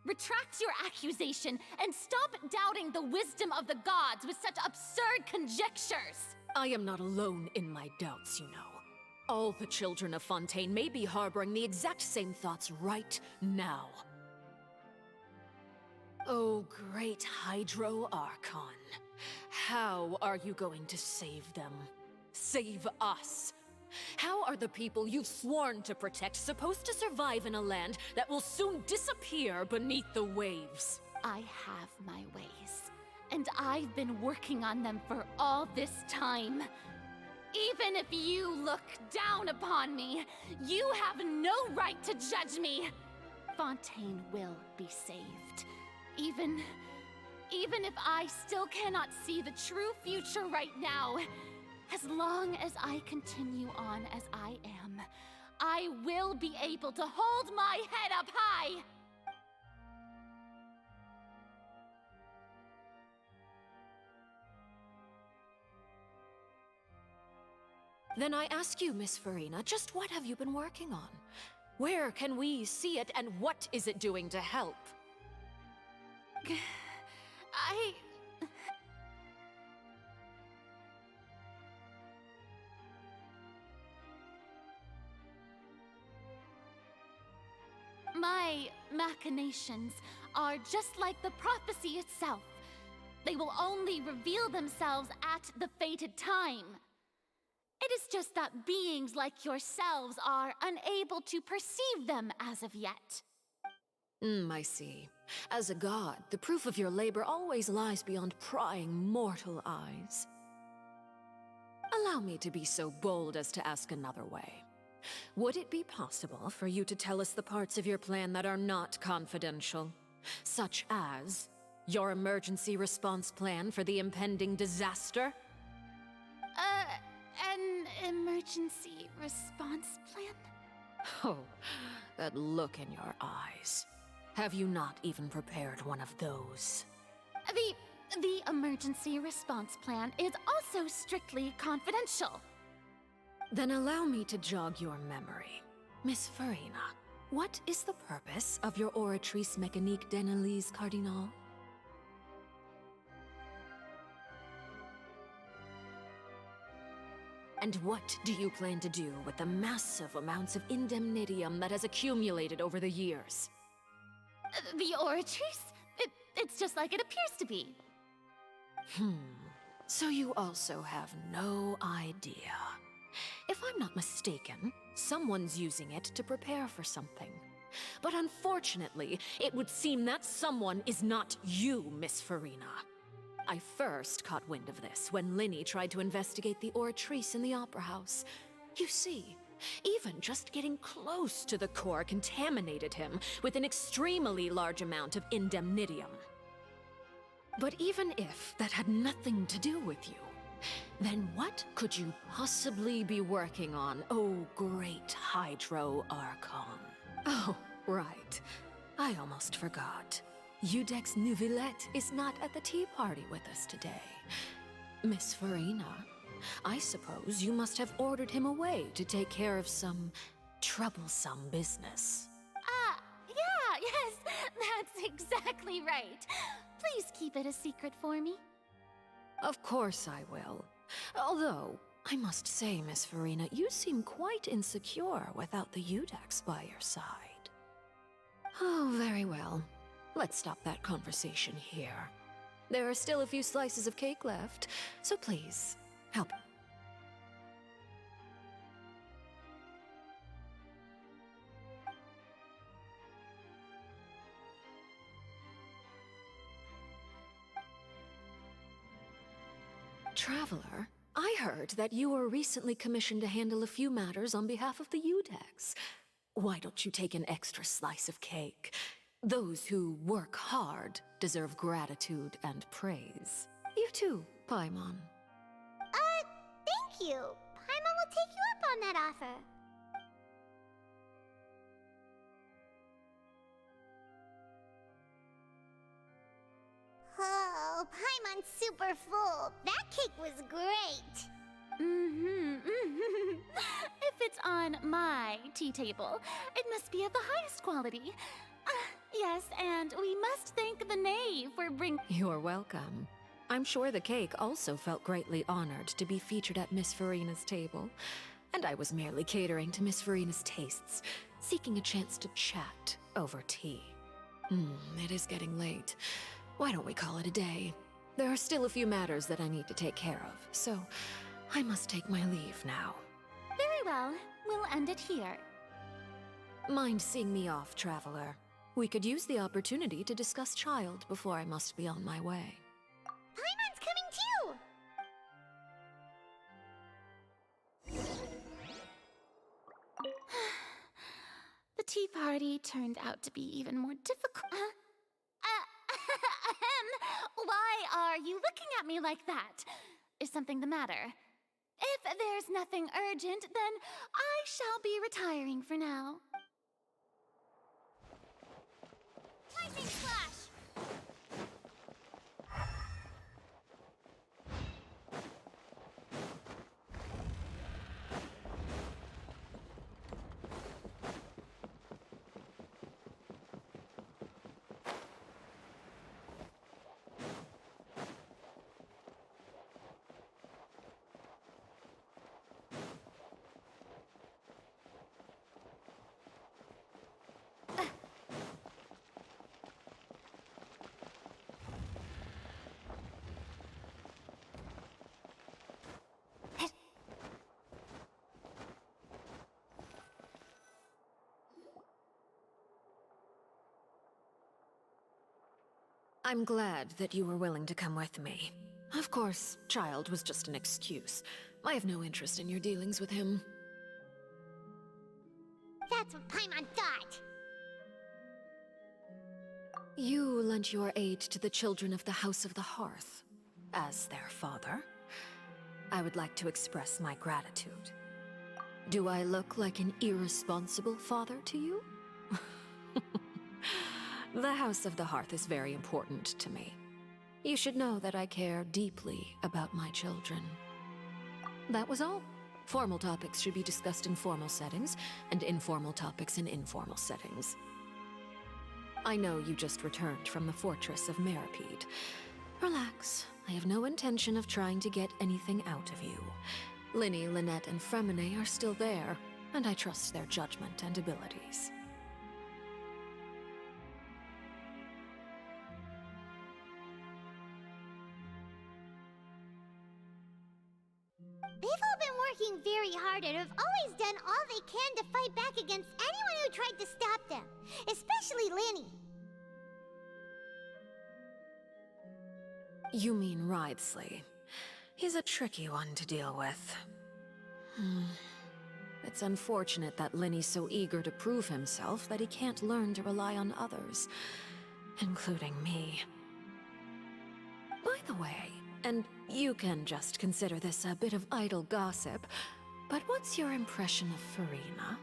Retract your accusation and stop doubting the wisdom of the gods with such absurd conjectures! I am not alone in my doubts, you know. All the children of Fontaine may be harboring the exact same thoughts right now. Oh, great Hydro Archon. How are you going to save them? Save us? How are the people you've sworn to protect supposed to survive in a land that will soon disappear beneath the waves? I have my ways, and I've been working on them for all this time. Even if you look down upon me, you have no right to judge me. Fontaine will be saved. Even if I still cannot see the true future right now, as long as I continue on as I am, I will be able to hold my head up high! Then I ask you, Miss Farina, just what have you been working on? Where can we see it, and what is it doing to help? My machinations are just like the prophecy itself. They will only reveal themselves at the fated time. It is just that beings like yourselves are unable to perceive them as of yet. I see. As a god, the proof of your labor always lies beyond prying mortal eyes. Allow me to be so bold as to ask another way. Would it be possible for you to tell us the parts of your plan that are not confidential? Such as your emergency response plan for the impending disaster? An emergency response plan? Oh, that look in your eyes. Have you not even prepared one of those? The emergency response plan is also strictly confidential. Then allow me to jog your memory. Miss Farina, what is the purpose of your Oratrice Mécanique d'Analyse Cardinal? And what do you plan to do with the massive amounts of indemnitium that has accumulated over the years? The Oratrice? It's just like it appears to be. So you also have no idea. If I'm not mistaken, someone's using it to prepare for something. But unfortunately, it would seem that someone is not you, Miss Farina. I first caught wind of this when Linny tried to investigate the Oratrice in the Opera House. You see, even just getting close to the core contaminated him with an extremely large amount of indemnitium. But even if that had nothing to do with you, then what could you possibly be working on, oh great Hydro Archon? Oh, right. I almost forgot. Udex Neuvillette is not at the tea party with us today. Miss Farina, I suppose you must have ordered him away to take care of some troublesome business. Yeah, yes, that's exactly right. Please keep it a secret for me. Of course I will. Although, I must say, Miss Farina, you seem quite insecure without the Udex by your side. Oh, very well. Let's stop that conversation here. There are still a few slices of cake left, so please, help. Traveler, I heard that you were recently commissioned to handle a few matters on behalf of the Udex. Why don't you take an extra slice of cake? Those who work hard deserve gratitude and praise. You too, Paimon. Thank you. Paimon will take you up on that offer. Oh, Paimon's super full. That cake was great. If it's on my tea table, it must be of the highest quality. Yes, and we must thank the knave for bringing... You're welcome. I'm sure the cake also felt greatly honored to be featured at Miss Farina's table. And I was merely catering to Miss Farina's tastes, seeking a chance to chat over tea. It is getting late. Why don't we call it a day? There are still a few matters that I need to take care of, so I must take my leave now. Very well. We'll end it here. Mind seeing me off, Traveler? We could use the opportunity to discuss Child before I must be on my way. Paimon's coming too! The tea party turned out to be even more difficult. Why are you looking at me like that? Is something the matter? If there's nothing urgent, then I shall be retiring for now. Lightning Flash! I'm glad that you were willing to come with me. Of course, child was just an excuse. I have no interest in your dealings with him. That's what Paimon thought. You lent your aid to the children of the House of the Hearth. As their father, I would like to express my gratitude. Do I look like an irresponsible father to you? The House of the Hearth is very important to me. You should know that I care deeply about my children. That was all. Formal topics should be discussed in formal settings, and informal topics in informal settings. I know you just returned from the fortress of Meripede. Relax. I have no intention of trying to get anything out of you. Linny, Lynette, and Fremine are still there, and I trust their judgment and abilities. They've all been working very hard and have always done all they can to fight back against anyone who tried to stop them, especially Linny. You mean Wriothesley. He's a tricky one to deal with. It's unfortunate that Linny's so eager to prove himself that he can't learn to rely on others, including me. By the way, and you can just consider this a bit of idle gossip, but what's your impression of Furina?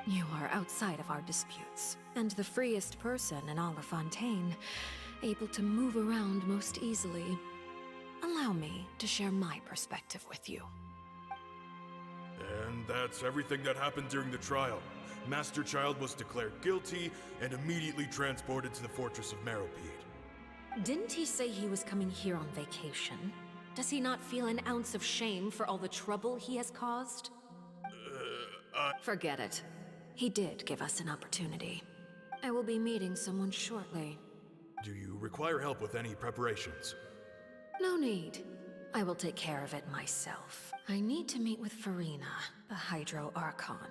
You are outside of our disputes, and the freest person in all of Fontaine, able to move around most easily. Allow me to share my perspective with you. And that's everything that happened during the trial. Master Child was declared guilty and immediately transported to the Fortress of Meripede. Didn't he say he was coming here on vacation? Does he not feel an ounce of shame for all the trouble he has caused? Forget it. He did give us an opportunity. I will be meeting someone shortly. Do you require help with any preparations? No need. I will take care of it myself. I need to meet with Furina, the Hydro Archon.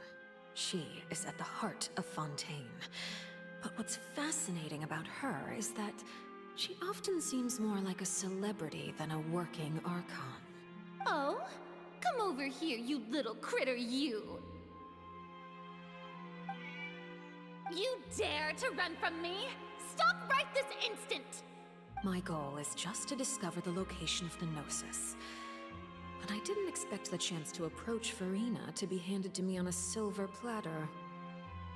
She is at the heart of Fontaine. But what's fascinating about her is that she often seems more like a celebrity than a working Archon. Oh? Come over here, you little critter, you! You dare to run from me? Stop right this instant! My goal is just to discover the location of the Gnosis. But I didn't expect the chance to approach Furina to be handed to me on a silver platter.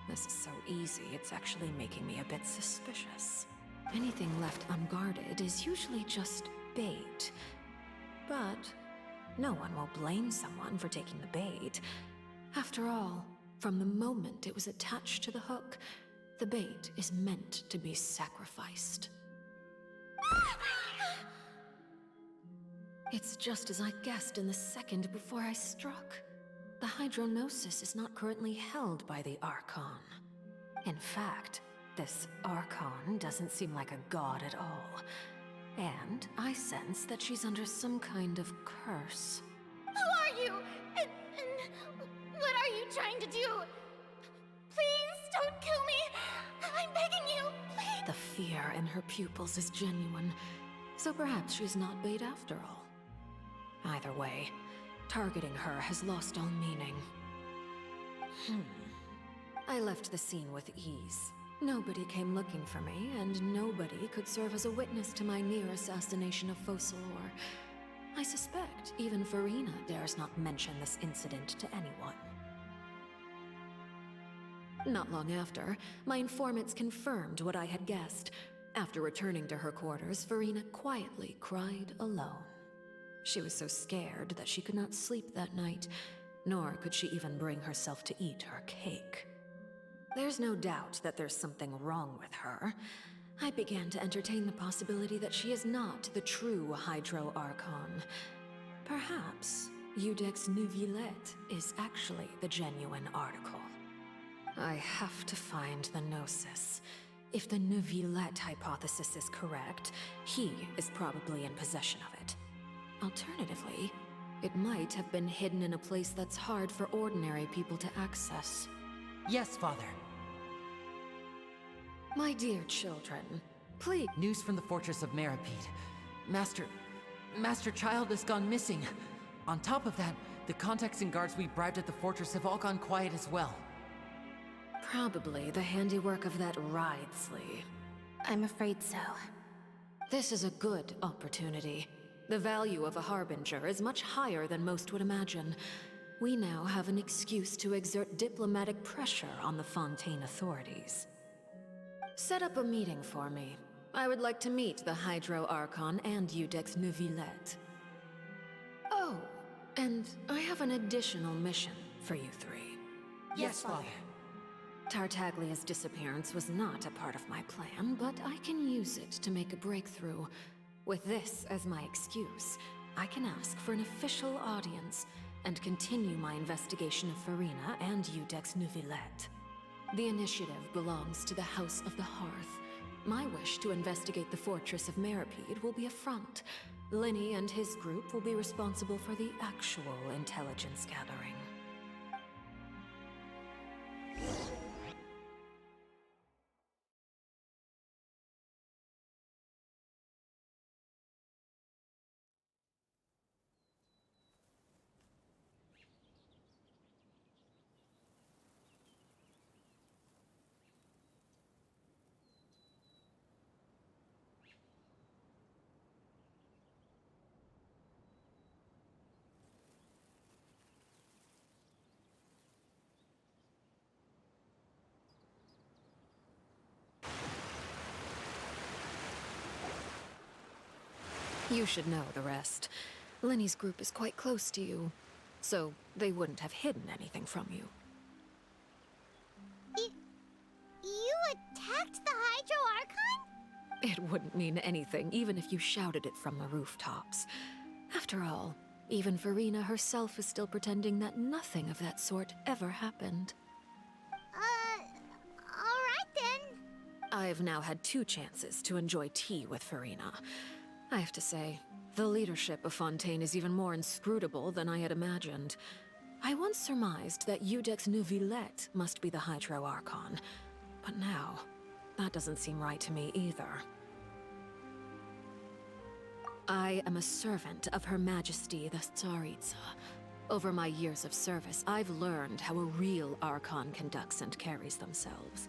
This is so easy, it's actually making me a bit suspicious. Anything left unguarded is usually just bait. But no one will blame someone for taking the bait. After all, from the moment it was attached to the hook, the bait is meant to be sacrificed. It's just as I guessed in the second before I struck. The Hydronosis is not currently held by the Archon. In fact, this Archon doesn't seem like a god at all. And I sense that she's under some kind of curse. Who are you? And what are you trying to do? Please don't kill me! I'm begging you, please! The fear in her pupils is genuine, so perhaps she's not bait after all. Either way, targeting her has lost all meaning. I left the scene with ease. Nobody came looking for me, and nobody could serve as a witness to my near assassination of Focalor. I suspect even Furina dares not mention this incident to anyone. Not long after, my informants confirmed what I had guessed. After returning to her quarters, Furina quietly cried alone. She was so scared that she could not sleep that night, nor could she even bring herself to eat her cake. There's no doubt that there's something wrong with her. I began to entertain the possibility that she is not the true Hydro Archon. Perhaps Eudex Neuvillette is actually the genuine article. I have to find the Gnosis. If the Neuvillette hypothesis is correct, he is probably in possession of it. Alternatively, it might have been hidden in a place that's hard for ordinary people to access. Yes, Father. My dear children, Please. News from the Fortress of Meripede. Master Child has gone missing. On top of that, the contacts and guards we bribed at the fortress have all gone quiet as well. Probably the handiwork of that Ridesley. I'm afraid so. This is a good opportunity. The value of a Harbinger is much higher than most would imagine. We now have an excuse to exert diplomatic pressure on the Fontaine authorities. Set up a meeting for me. I would like to meet the Hydro Archon and Udex Neuvillette. Oh, and I have an additional mission for you three. Yes, Father. Tartaglia's disappearance was not a part of my plan, but I can use it to make a breakthrough. With this as my excuse, I can ask for an official audience and continue my investigation of Farina and Udex Neuvillette. The initiative belongs to the House of the Hearth. My wish to investigate the Fortress of Meripede will be a front. Linny and his group will be responsible for the actual intelligence gathering. You should know the rest. Linny's group is quite close to you, so they wouldn't have hidden anything from you. You attacked the Hydro Archon? It wouldn't mean anything, even if you shouted it from the rooftops. After all, even Farina herself is still pretending that nothing of that sort ever happened. Alright then. I've now had 2 chances to enjoy tea with Farina. I have to say, the leadership of Fontaine is even more inscrutable than I had imagined. I once surmised that Udex Neuvillette must be the Hydro Archon, but now, that doesn't seem right to me either. I am a servant of Her Majesty the Tsaritsa. Over my years of service, I've learned how a real Archon conducts and carries themselves.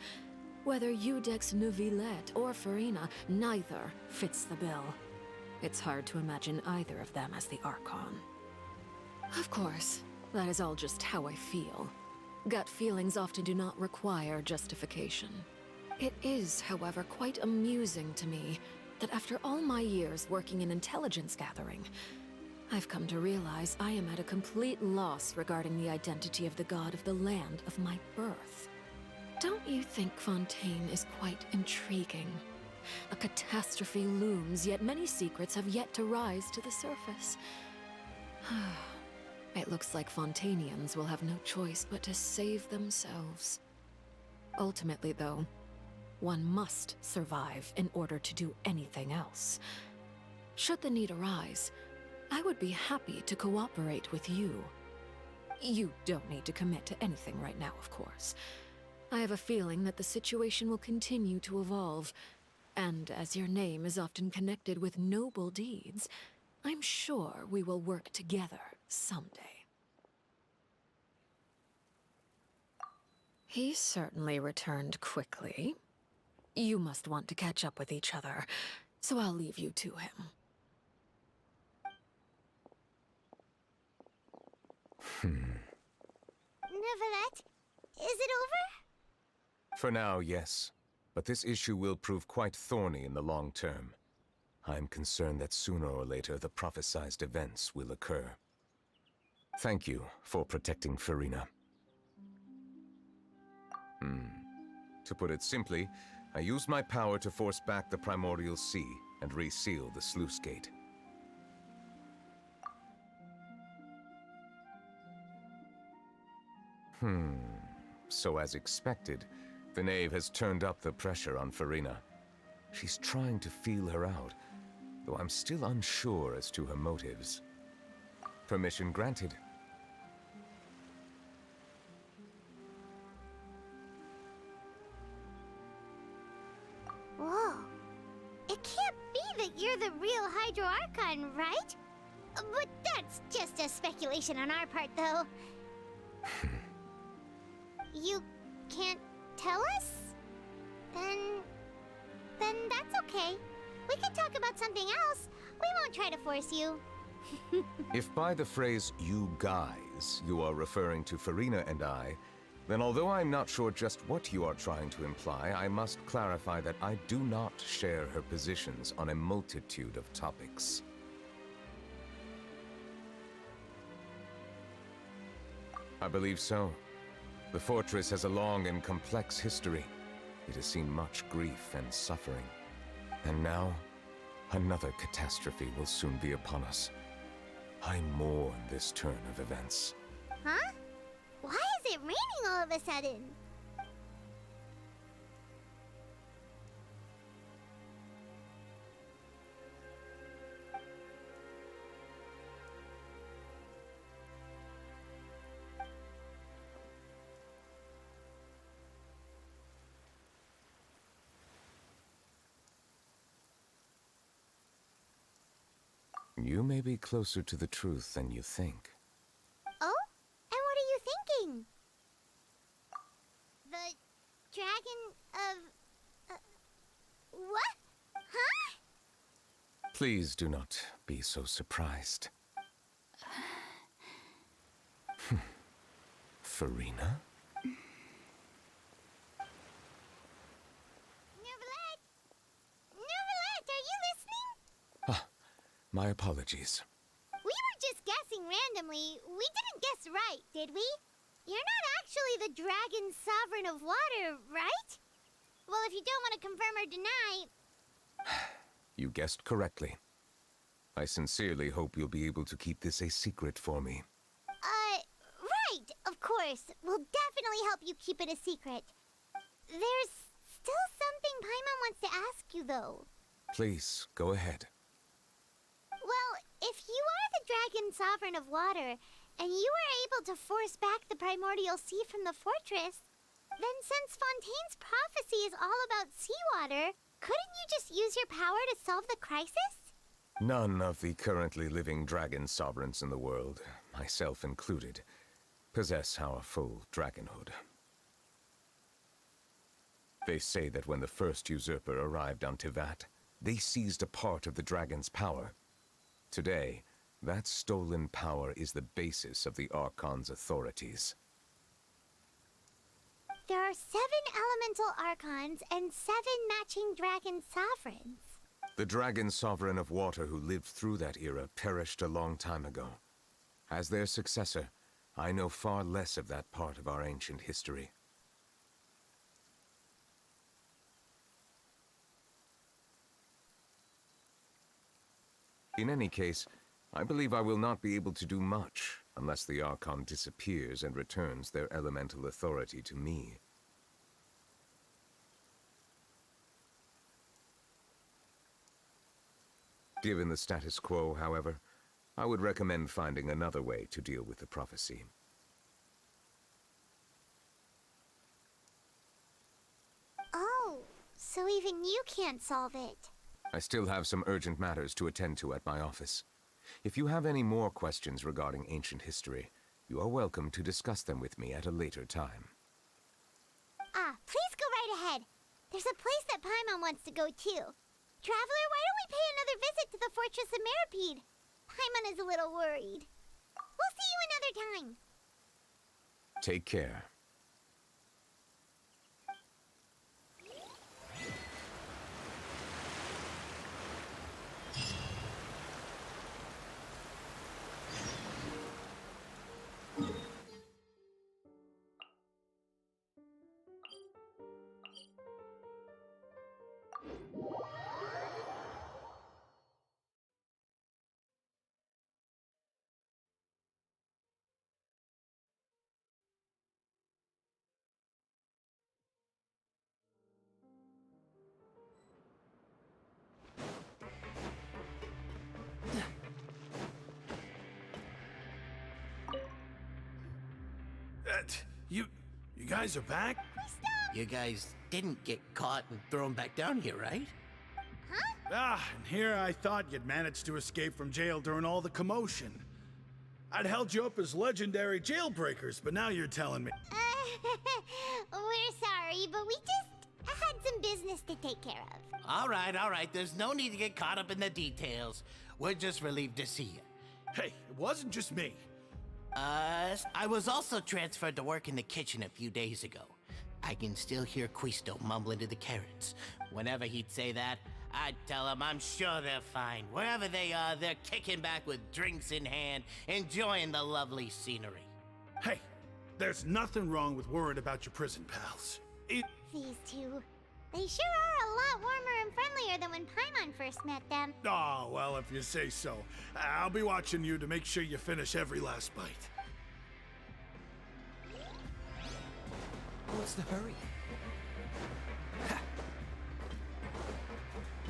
Whether Udex Neuvillette or Farina, neither fits the bill. It's hard to imagine either of them as the Archon. Of course, that is all just how I feel. Gut feelings often do not require justification. It is, however, quite amusing to me that after all my years working in intelligence gathering, I've come to realize I am at a complete loss regarding the identity of the god of the land of my birth. Don't you think Fontaine is quite intriguing? A catastrophe looms, yet many secrets have yet to rise to the surface. It looks like Fontainians will have no choice but to save themselves. Ultimately, though, one must survive in order to do anything else. Should the need arise, I would be happy to cooperate with you. You don't need to commit to anything right now, of course. I have a feeling that the situation will continue to evolve. And as your name is often connected with noble deeds, I'm sure we will work together someday. He certainly returned quickly. You must want to catch up with each other, so I'll leave you to him. Neuvillette, is it over? For now, yes. But this issue will prove quite thorny in the long term. I'm concerned that sooner or later the prophesized events will occur. Thank you for protecting Farina. To put it simply, I used my power to force back the Primordial Sea and reseal the sluice gate. So as expected, the Knave has turned up the pressure on Farina. She's trying to feel her out, though I'm still unsure as to her motives. Permission granted. Whoa. that you're the real Hydro Archon, right? But that's just a speculation on our part, though. You can't tell us? Then that's okay. We can talk about something else. We won't try to force you. If by the phrase "you guys" you are referring to Farina and I, then although I'm not sure just what you are trying to imply, I must clarify that I do not share her positions on a multitude of topics. I believe so. The fortress has a long and complex history. It has seen much grief and suffering. And now, another catastrophe will soon be upon us. I mourn this turn of events. Huh? Why is it raining all of a sudden? You may be closer to the truth than you think. Oh? And what are you thinking? The dragon of... what? Huh? Please do not be so surprised. Farina? Neverlet, are you listening? Ah, my apologies. We were just guessing randomly. We didn't guess right, did we? You're not actually the dragon sovereign of water, right? Well, if you don't want to confirm or deny... You guessed correctly. I sincerely hope you'll be able to keep this a secret for me. Right, of course. We'll definitely help you keep it a secret. There's still something Paimon wants to ask you, though. Please, go ahead. Well, if you are the dragon sovereign of water, and you were able to force back the primordial sea from the fortress, then since Fontaine's prophecy is all about seawater, couldn't you just use your power to solve the crisis? None of the currently living dragon sovereigns in the world, myself included, possess our full dragonhood. They say that when the first usurper arrived on Tivat, they seized a part of the dragon's power. Today, that stolen power is the basis of the Archon's authorities. There are 7 elemental archons and 7 matching dragon sovereigns. The dragon sovereign of water who lived through that era perished a long time ago. As their successor, I know far less of that part of our ancient history. In any case, I believe I will not be able to do much unless the Archon disappears and returns their elemental authority to me. Given the status quo, however, I would recommend finding another way to deal with the prophecy. Oh, so even you can't solve it. I still have some urgent matters to attend to at my office. If you have any more questions regarding ancient history, you are welcome to discuss them with me at a later time. Please go right ahead. There's a place that Paimon wants to go too. Traveler, why don't we pay another visit to the Fortress of Meropide? Paimon is a little worried. We'll see you another time. Take care. You guys are back? You guys didn't get caught and thrown back down here, right? Huh? And here I thought you'd managed to escape from jail during all the commotion. I'd held you up as legendary jailbreakers, but now you're telling me... We're sorry, but we just had some business to take care of. All right. There's no need to get caught up in the details. We're just relieved to see you. Hey, it wasn't just me. I was also transferred to work in the kitchen a few days ago. I can still hear Quisto mumbling to the carrots. Whenever he'd say that, I'd tell him I'm sure they're fine. Wherever they are, they're kicking back with drinks in hand, enjoying the lovely scenery. Hey, there's nothing wrong with worrying about your prison pals. These two. They sure are a lot warmer and friendlier than when Paimon first met them. Oh, well, if you say so. I'll be watching you to make sure you finish every last bite. What's the hurry?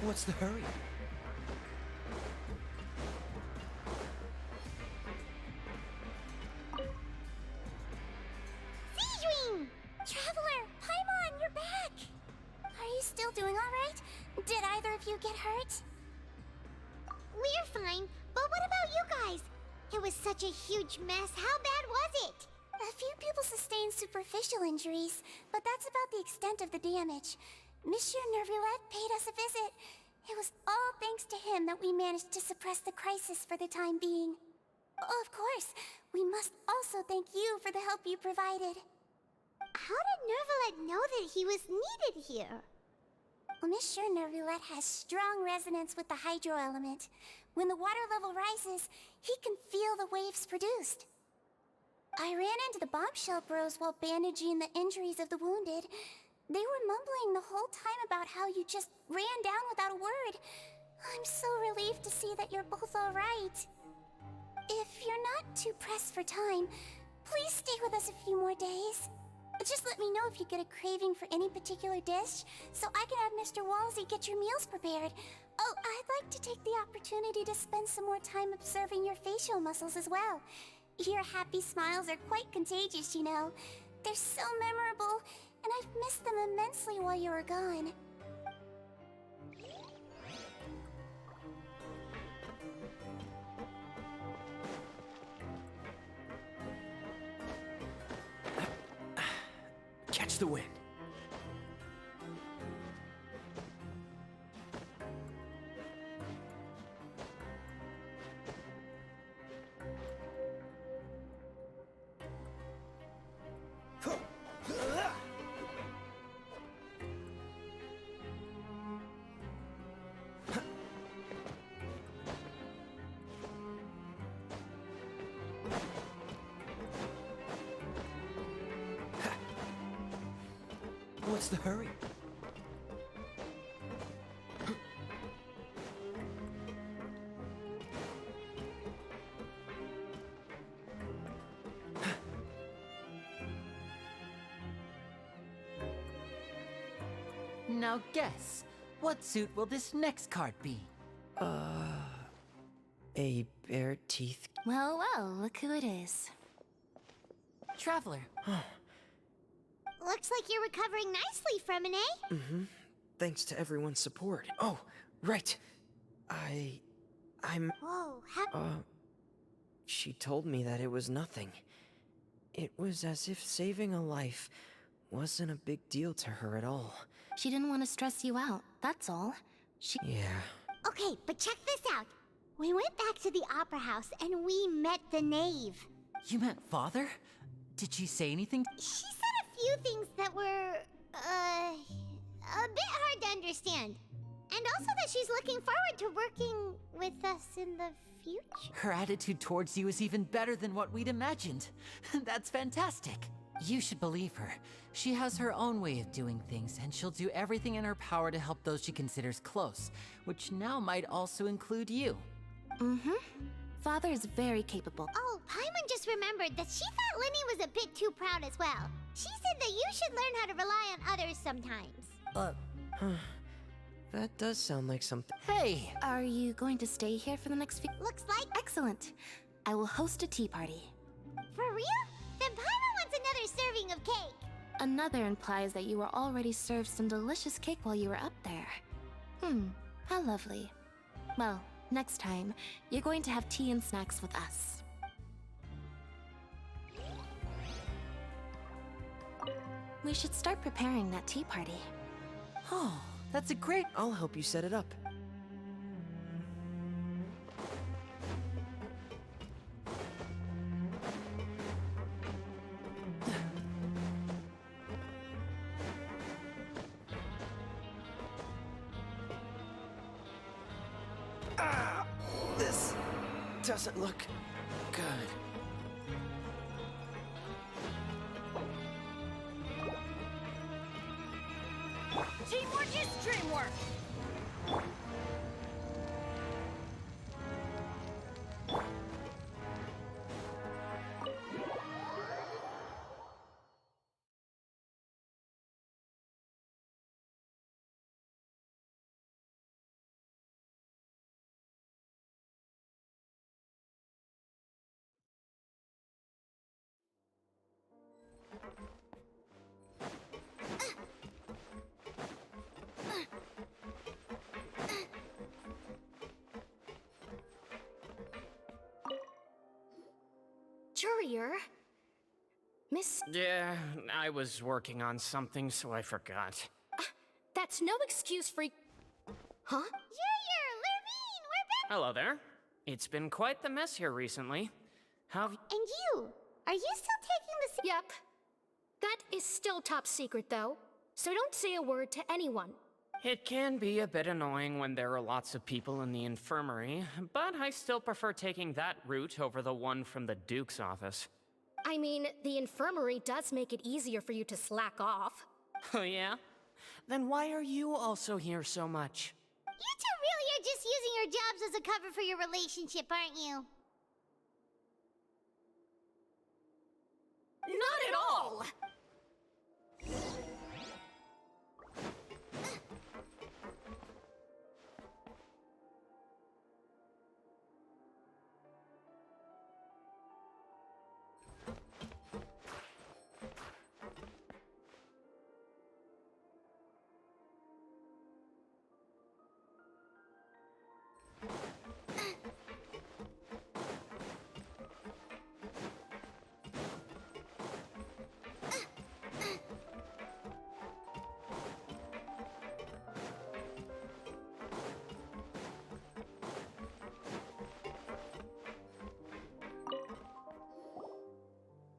What's the hurry? Seedwing! Traveler, Paimon, you're back! Are you still doing alright? Did either of you get hurt? We're fine, but what about you guys? It was such a huge mess. How bad was it? A few people sustained superficial injuries, but that's about the extent of the damage. Monsieur Nervulette paid us a visit. It was all thanks to him that we managed to suppress the crisis for the time being. Of course, we must also thank you for the help you provided. How did Nervulette know that he was needed here? Well, Monsieur Nervulette has strong resonance with the hydro element. When the water level rises, he can feel the waves produced. I ran into the bombshell bros while bandaging the injuries of the wounded. They were mumbling the whole time about how you just ran down without a word. I'm so relieved to see that you're both all right. If you're not too pressed for time, please stay with us a few more days. Just let me know if you get a craving for any particular dish, so I can have Mr. Walsey get your meals prepared. Oh, I'd like to take the opportunity to spend some more time observing your facial muscles as well. Your happy smiles are quite contagious, you know. They're so memorable, and I've missed them immensely while you were gone. Catch the wind. What's the hurry? Now guess, what suit will this next card be? A bare teeth. Well, look who it is. Traveler. Looks like you're recovering nicely from it, eh? Mm-hmm. Thanks to everyone's support. Oh, right. I'm... Whoa, She told me that it was nothing. It was as if saving a life wasn't a big deal to her at all. She didn't want to stress you out, that's all. Yeah. Okay, but check this out. We went back to the opera house and we met the knave. You met Father? Did she say anything? She said a few things that were, a bit hard to understand. And also that she's looking forward to working with us in the future. Her attitude towards you is even better than what we'd imagined. That's fantastic. You should believe her. She has her own way of doing things, and she'll do everything in her power to help those she considers close, which now might also include you. Mm-hmm. Father is very capable. Oh, Paimon just remembered that she thought Linny was a bit too proud as well. She said that you should learn how to rely on others sometimes. That does sound like something. Hey! Are you going to stay here for the next few... Looks like... Excellent. I will host a tea party. For real? Then Paimon wants another serving of cake. Another implies that you were already served some delicious cake while you were up there. How lovely. Well, next time, you're going to have tea and snacks with us. We should start preparing that tea party. Oh, that's a great... I'll help you set it up. This doesn't look good. Teamwork is dreamwork! Courier? Miss... Yeah, I was working on something, so I forgot. That's no excuse for... Huh? Lurvine, we're back! Hello there. It's been quite the mess here recently. How have And you? Are you still taking the... Yep. That is still top secret, though. So don't say a word to anyone. It can be a bit annoying when there are lots of people in the infirmary, but I still prefer taking that route over the one from the Duke's office. I mean, the infirmary does make it easier for you to slack off. Oh yeah? Then why are you also here so much? You two really are just using your jobs as a cover for your relationship, aren't you? Not at all!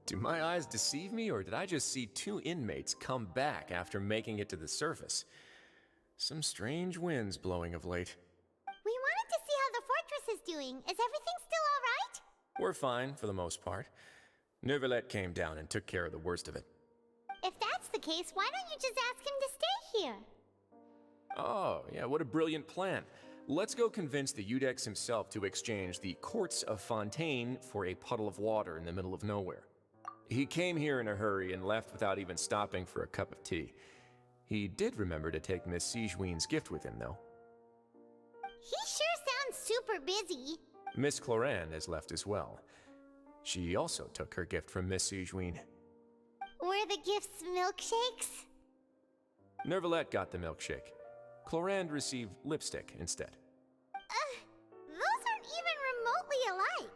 Do my eyes deceive me, or did I just see two inmates come back after making it to the surface? Some strange winds blowing of late. We wanted to see how the fortress is doing. Is everything still all right? We're fine, for the most part. Neuvillette came down and took care of the worst of it. If that's the case, why don't you just ask him to stay here? Oh, yeah, what a brilliant plan. Let's go convince the Eudex himself to exchange the Courts of Fontaine for a puddle of water in the middle of nowhere. He came here in a hurry and left without even stopping for a cup of tea. He did remember to take Miss Sigewinne's gift with him, though. He sure sounds super busy. Miss Cloran has left as well. She also took her gift from Miss Sigewinne. Were the gifts milkshakes? Neuvillette got the milkshake. Clorand received lipstick instead. Those aren't even remotely alike.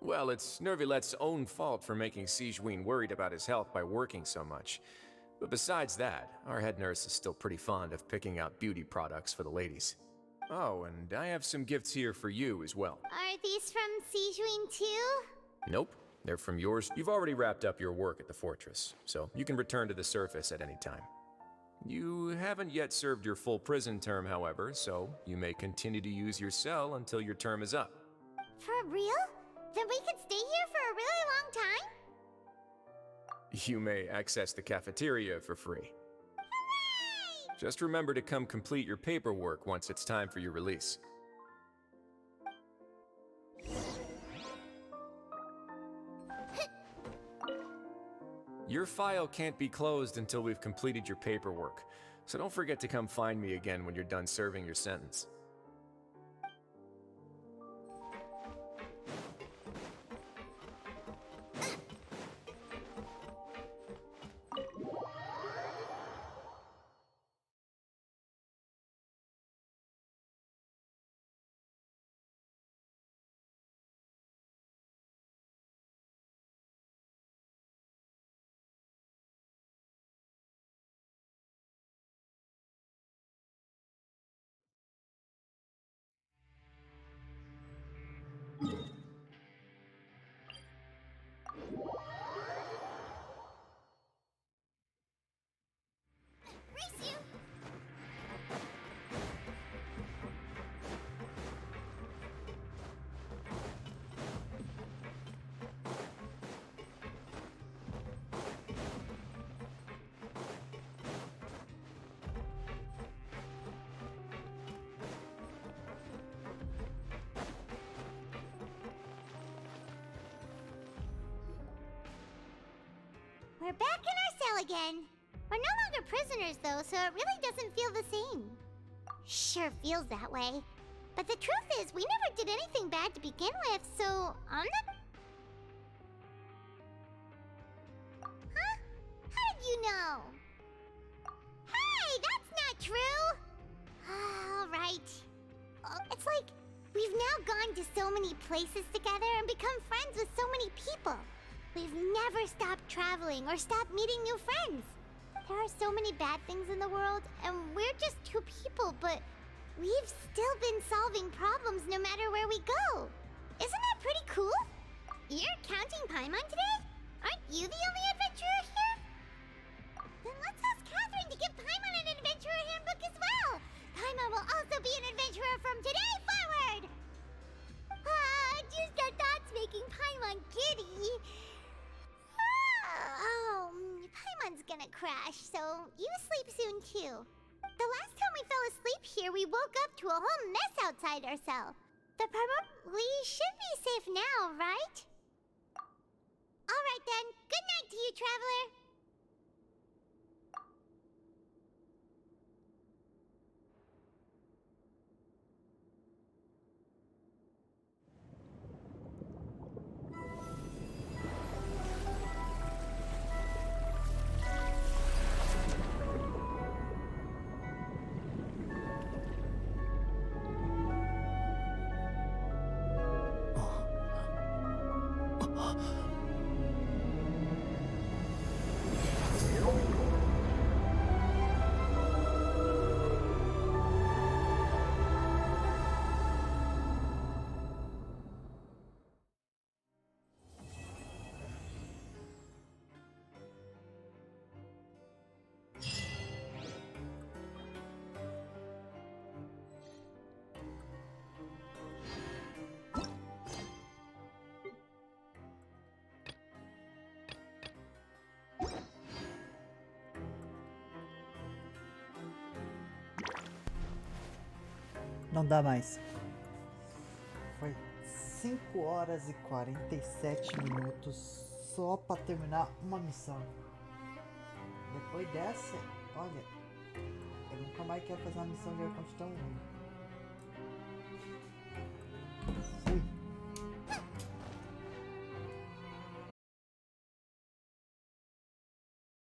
Well, it's Neuvillette's own fault for making Sigewinne worried about his health by working so much. But besides that, our head nurse is still pretty fond of picking out beauty products for the ladies. Oh, and I have some gifts here for you as well. Are these from Sigewinne too? Nope, they're from yours. You've already wrapped up your work at the fortress, so you can return to the surface at any time. You haven't yet served your full prison term, however, so you may continue to use your cell until your term is up. For real? Then we could stay here for a really long time? You may access the cafeteria for free. Hooray! Just remember to come complete your paperwork once it's time for your release. Your file can't be closed until we've completed your paperwork, so don't forget to come find me again when you're done serving your sentence. We're back in our cell again. We're no longer prisoners, though, so it really doesn't feel the same. Sure feels that way. But the truth is, we never did anything bad to begin with, so I'm not... Huh? How did you know? Hey, that's not true! Alright. It's like, we've now gone to so many places together and become friends with so many people. We've never stopped traveling or stopped meeting new friends. There are so many bad things in the world, and we're just two people, but we've still been solving problems no matter where we go. Isn't that pretty cool? You're counting Paimon today? Aren't you the only adventurer here? Then let's ask Catherine to give Paimon an adventurer handbook as well. Paimon will also be an adventurer from today forward. Just our thoughts making Paimon giddy. Paimon's gonna crash, so you sleep soon too. The last time we fell asleep here, we woke up to a whole mess outside our cell. We should be safe now, right? Alright then, good night to you, traveler. Não dá mais. Foi 5 horas e 47 minutos só para terminar uma missão. Depois dessa, olha, eu nunca mais quero fazer uma missão de arconte tão ruim.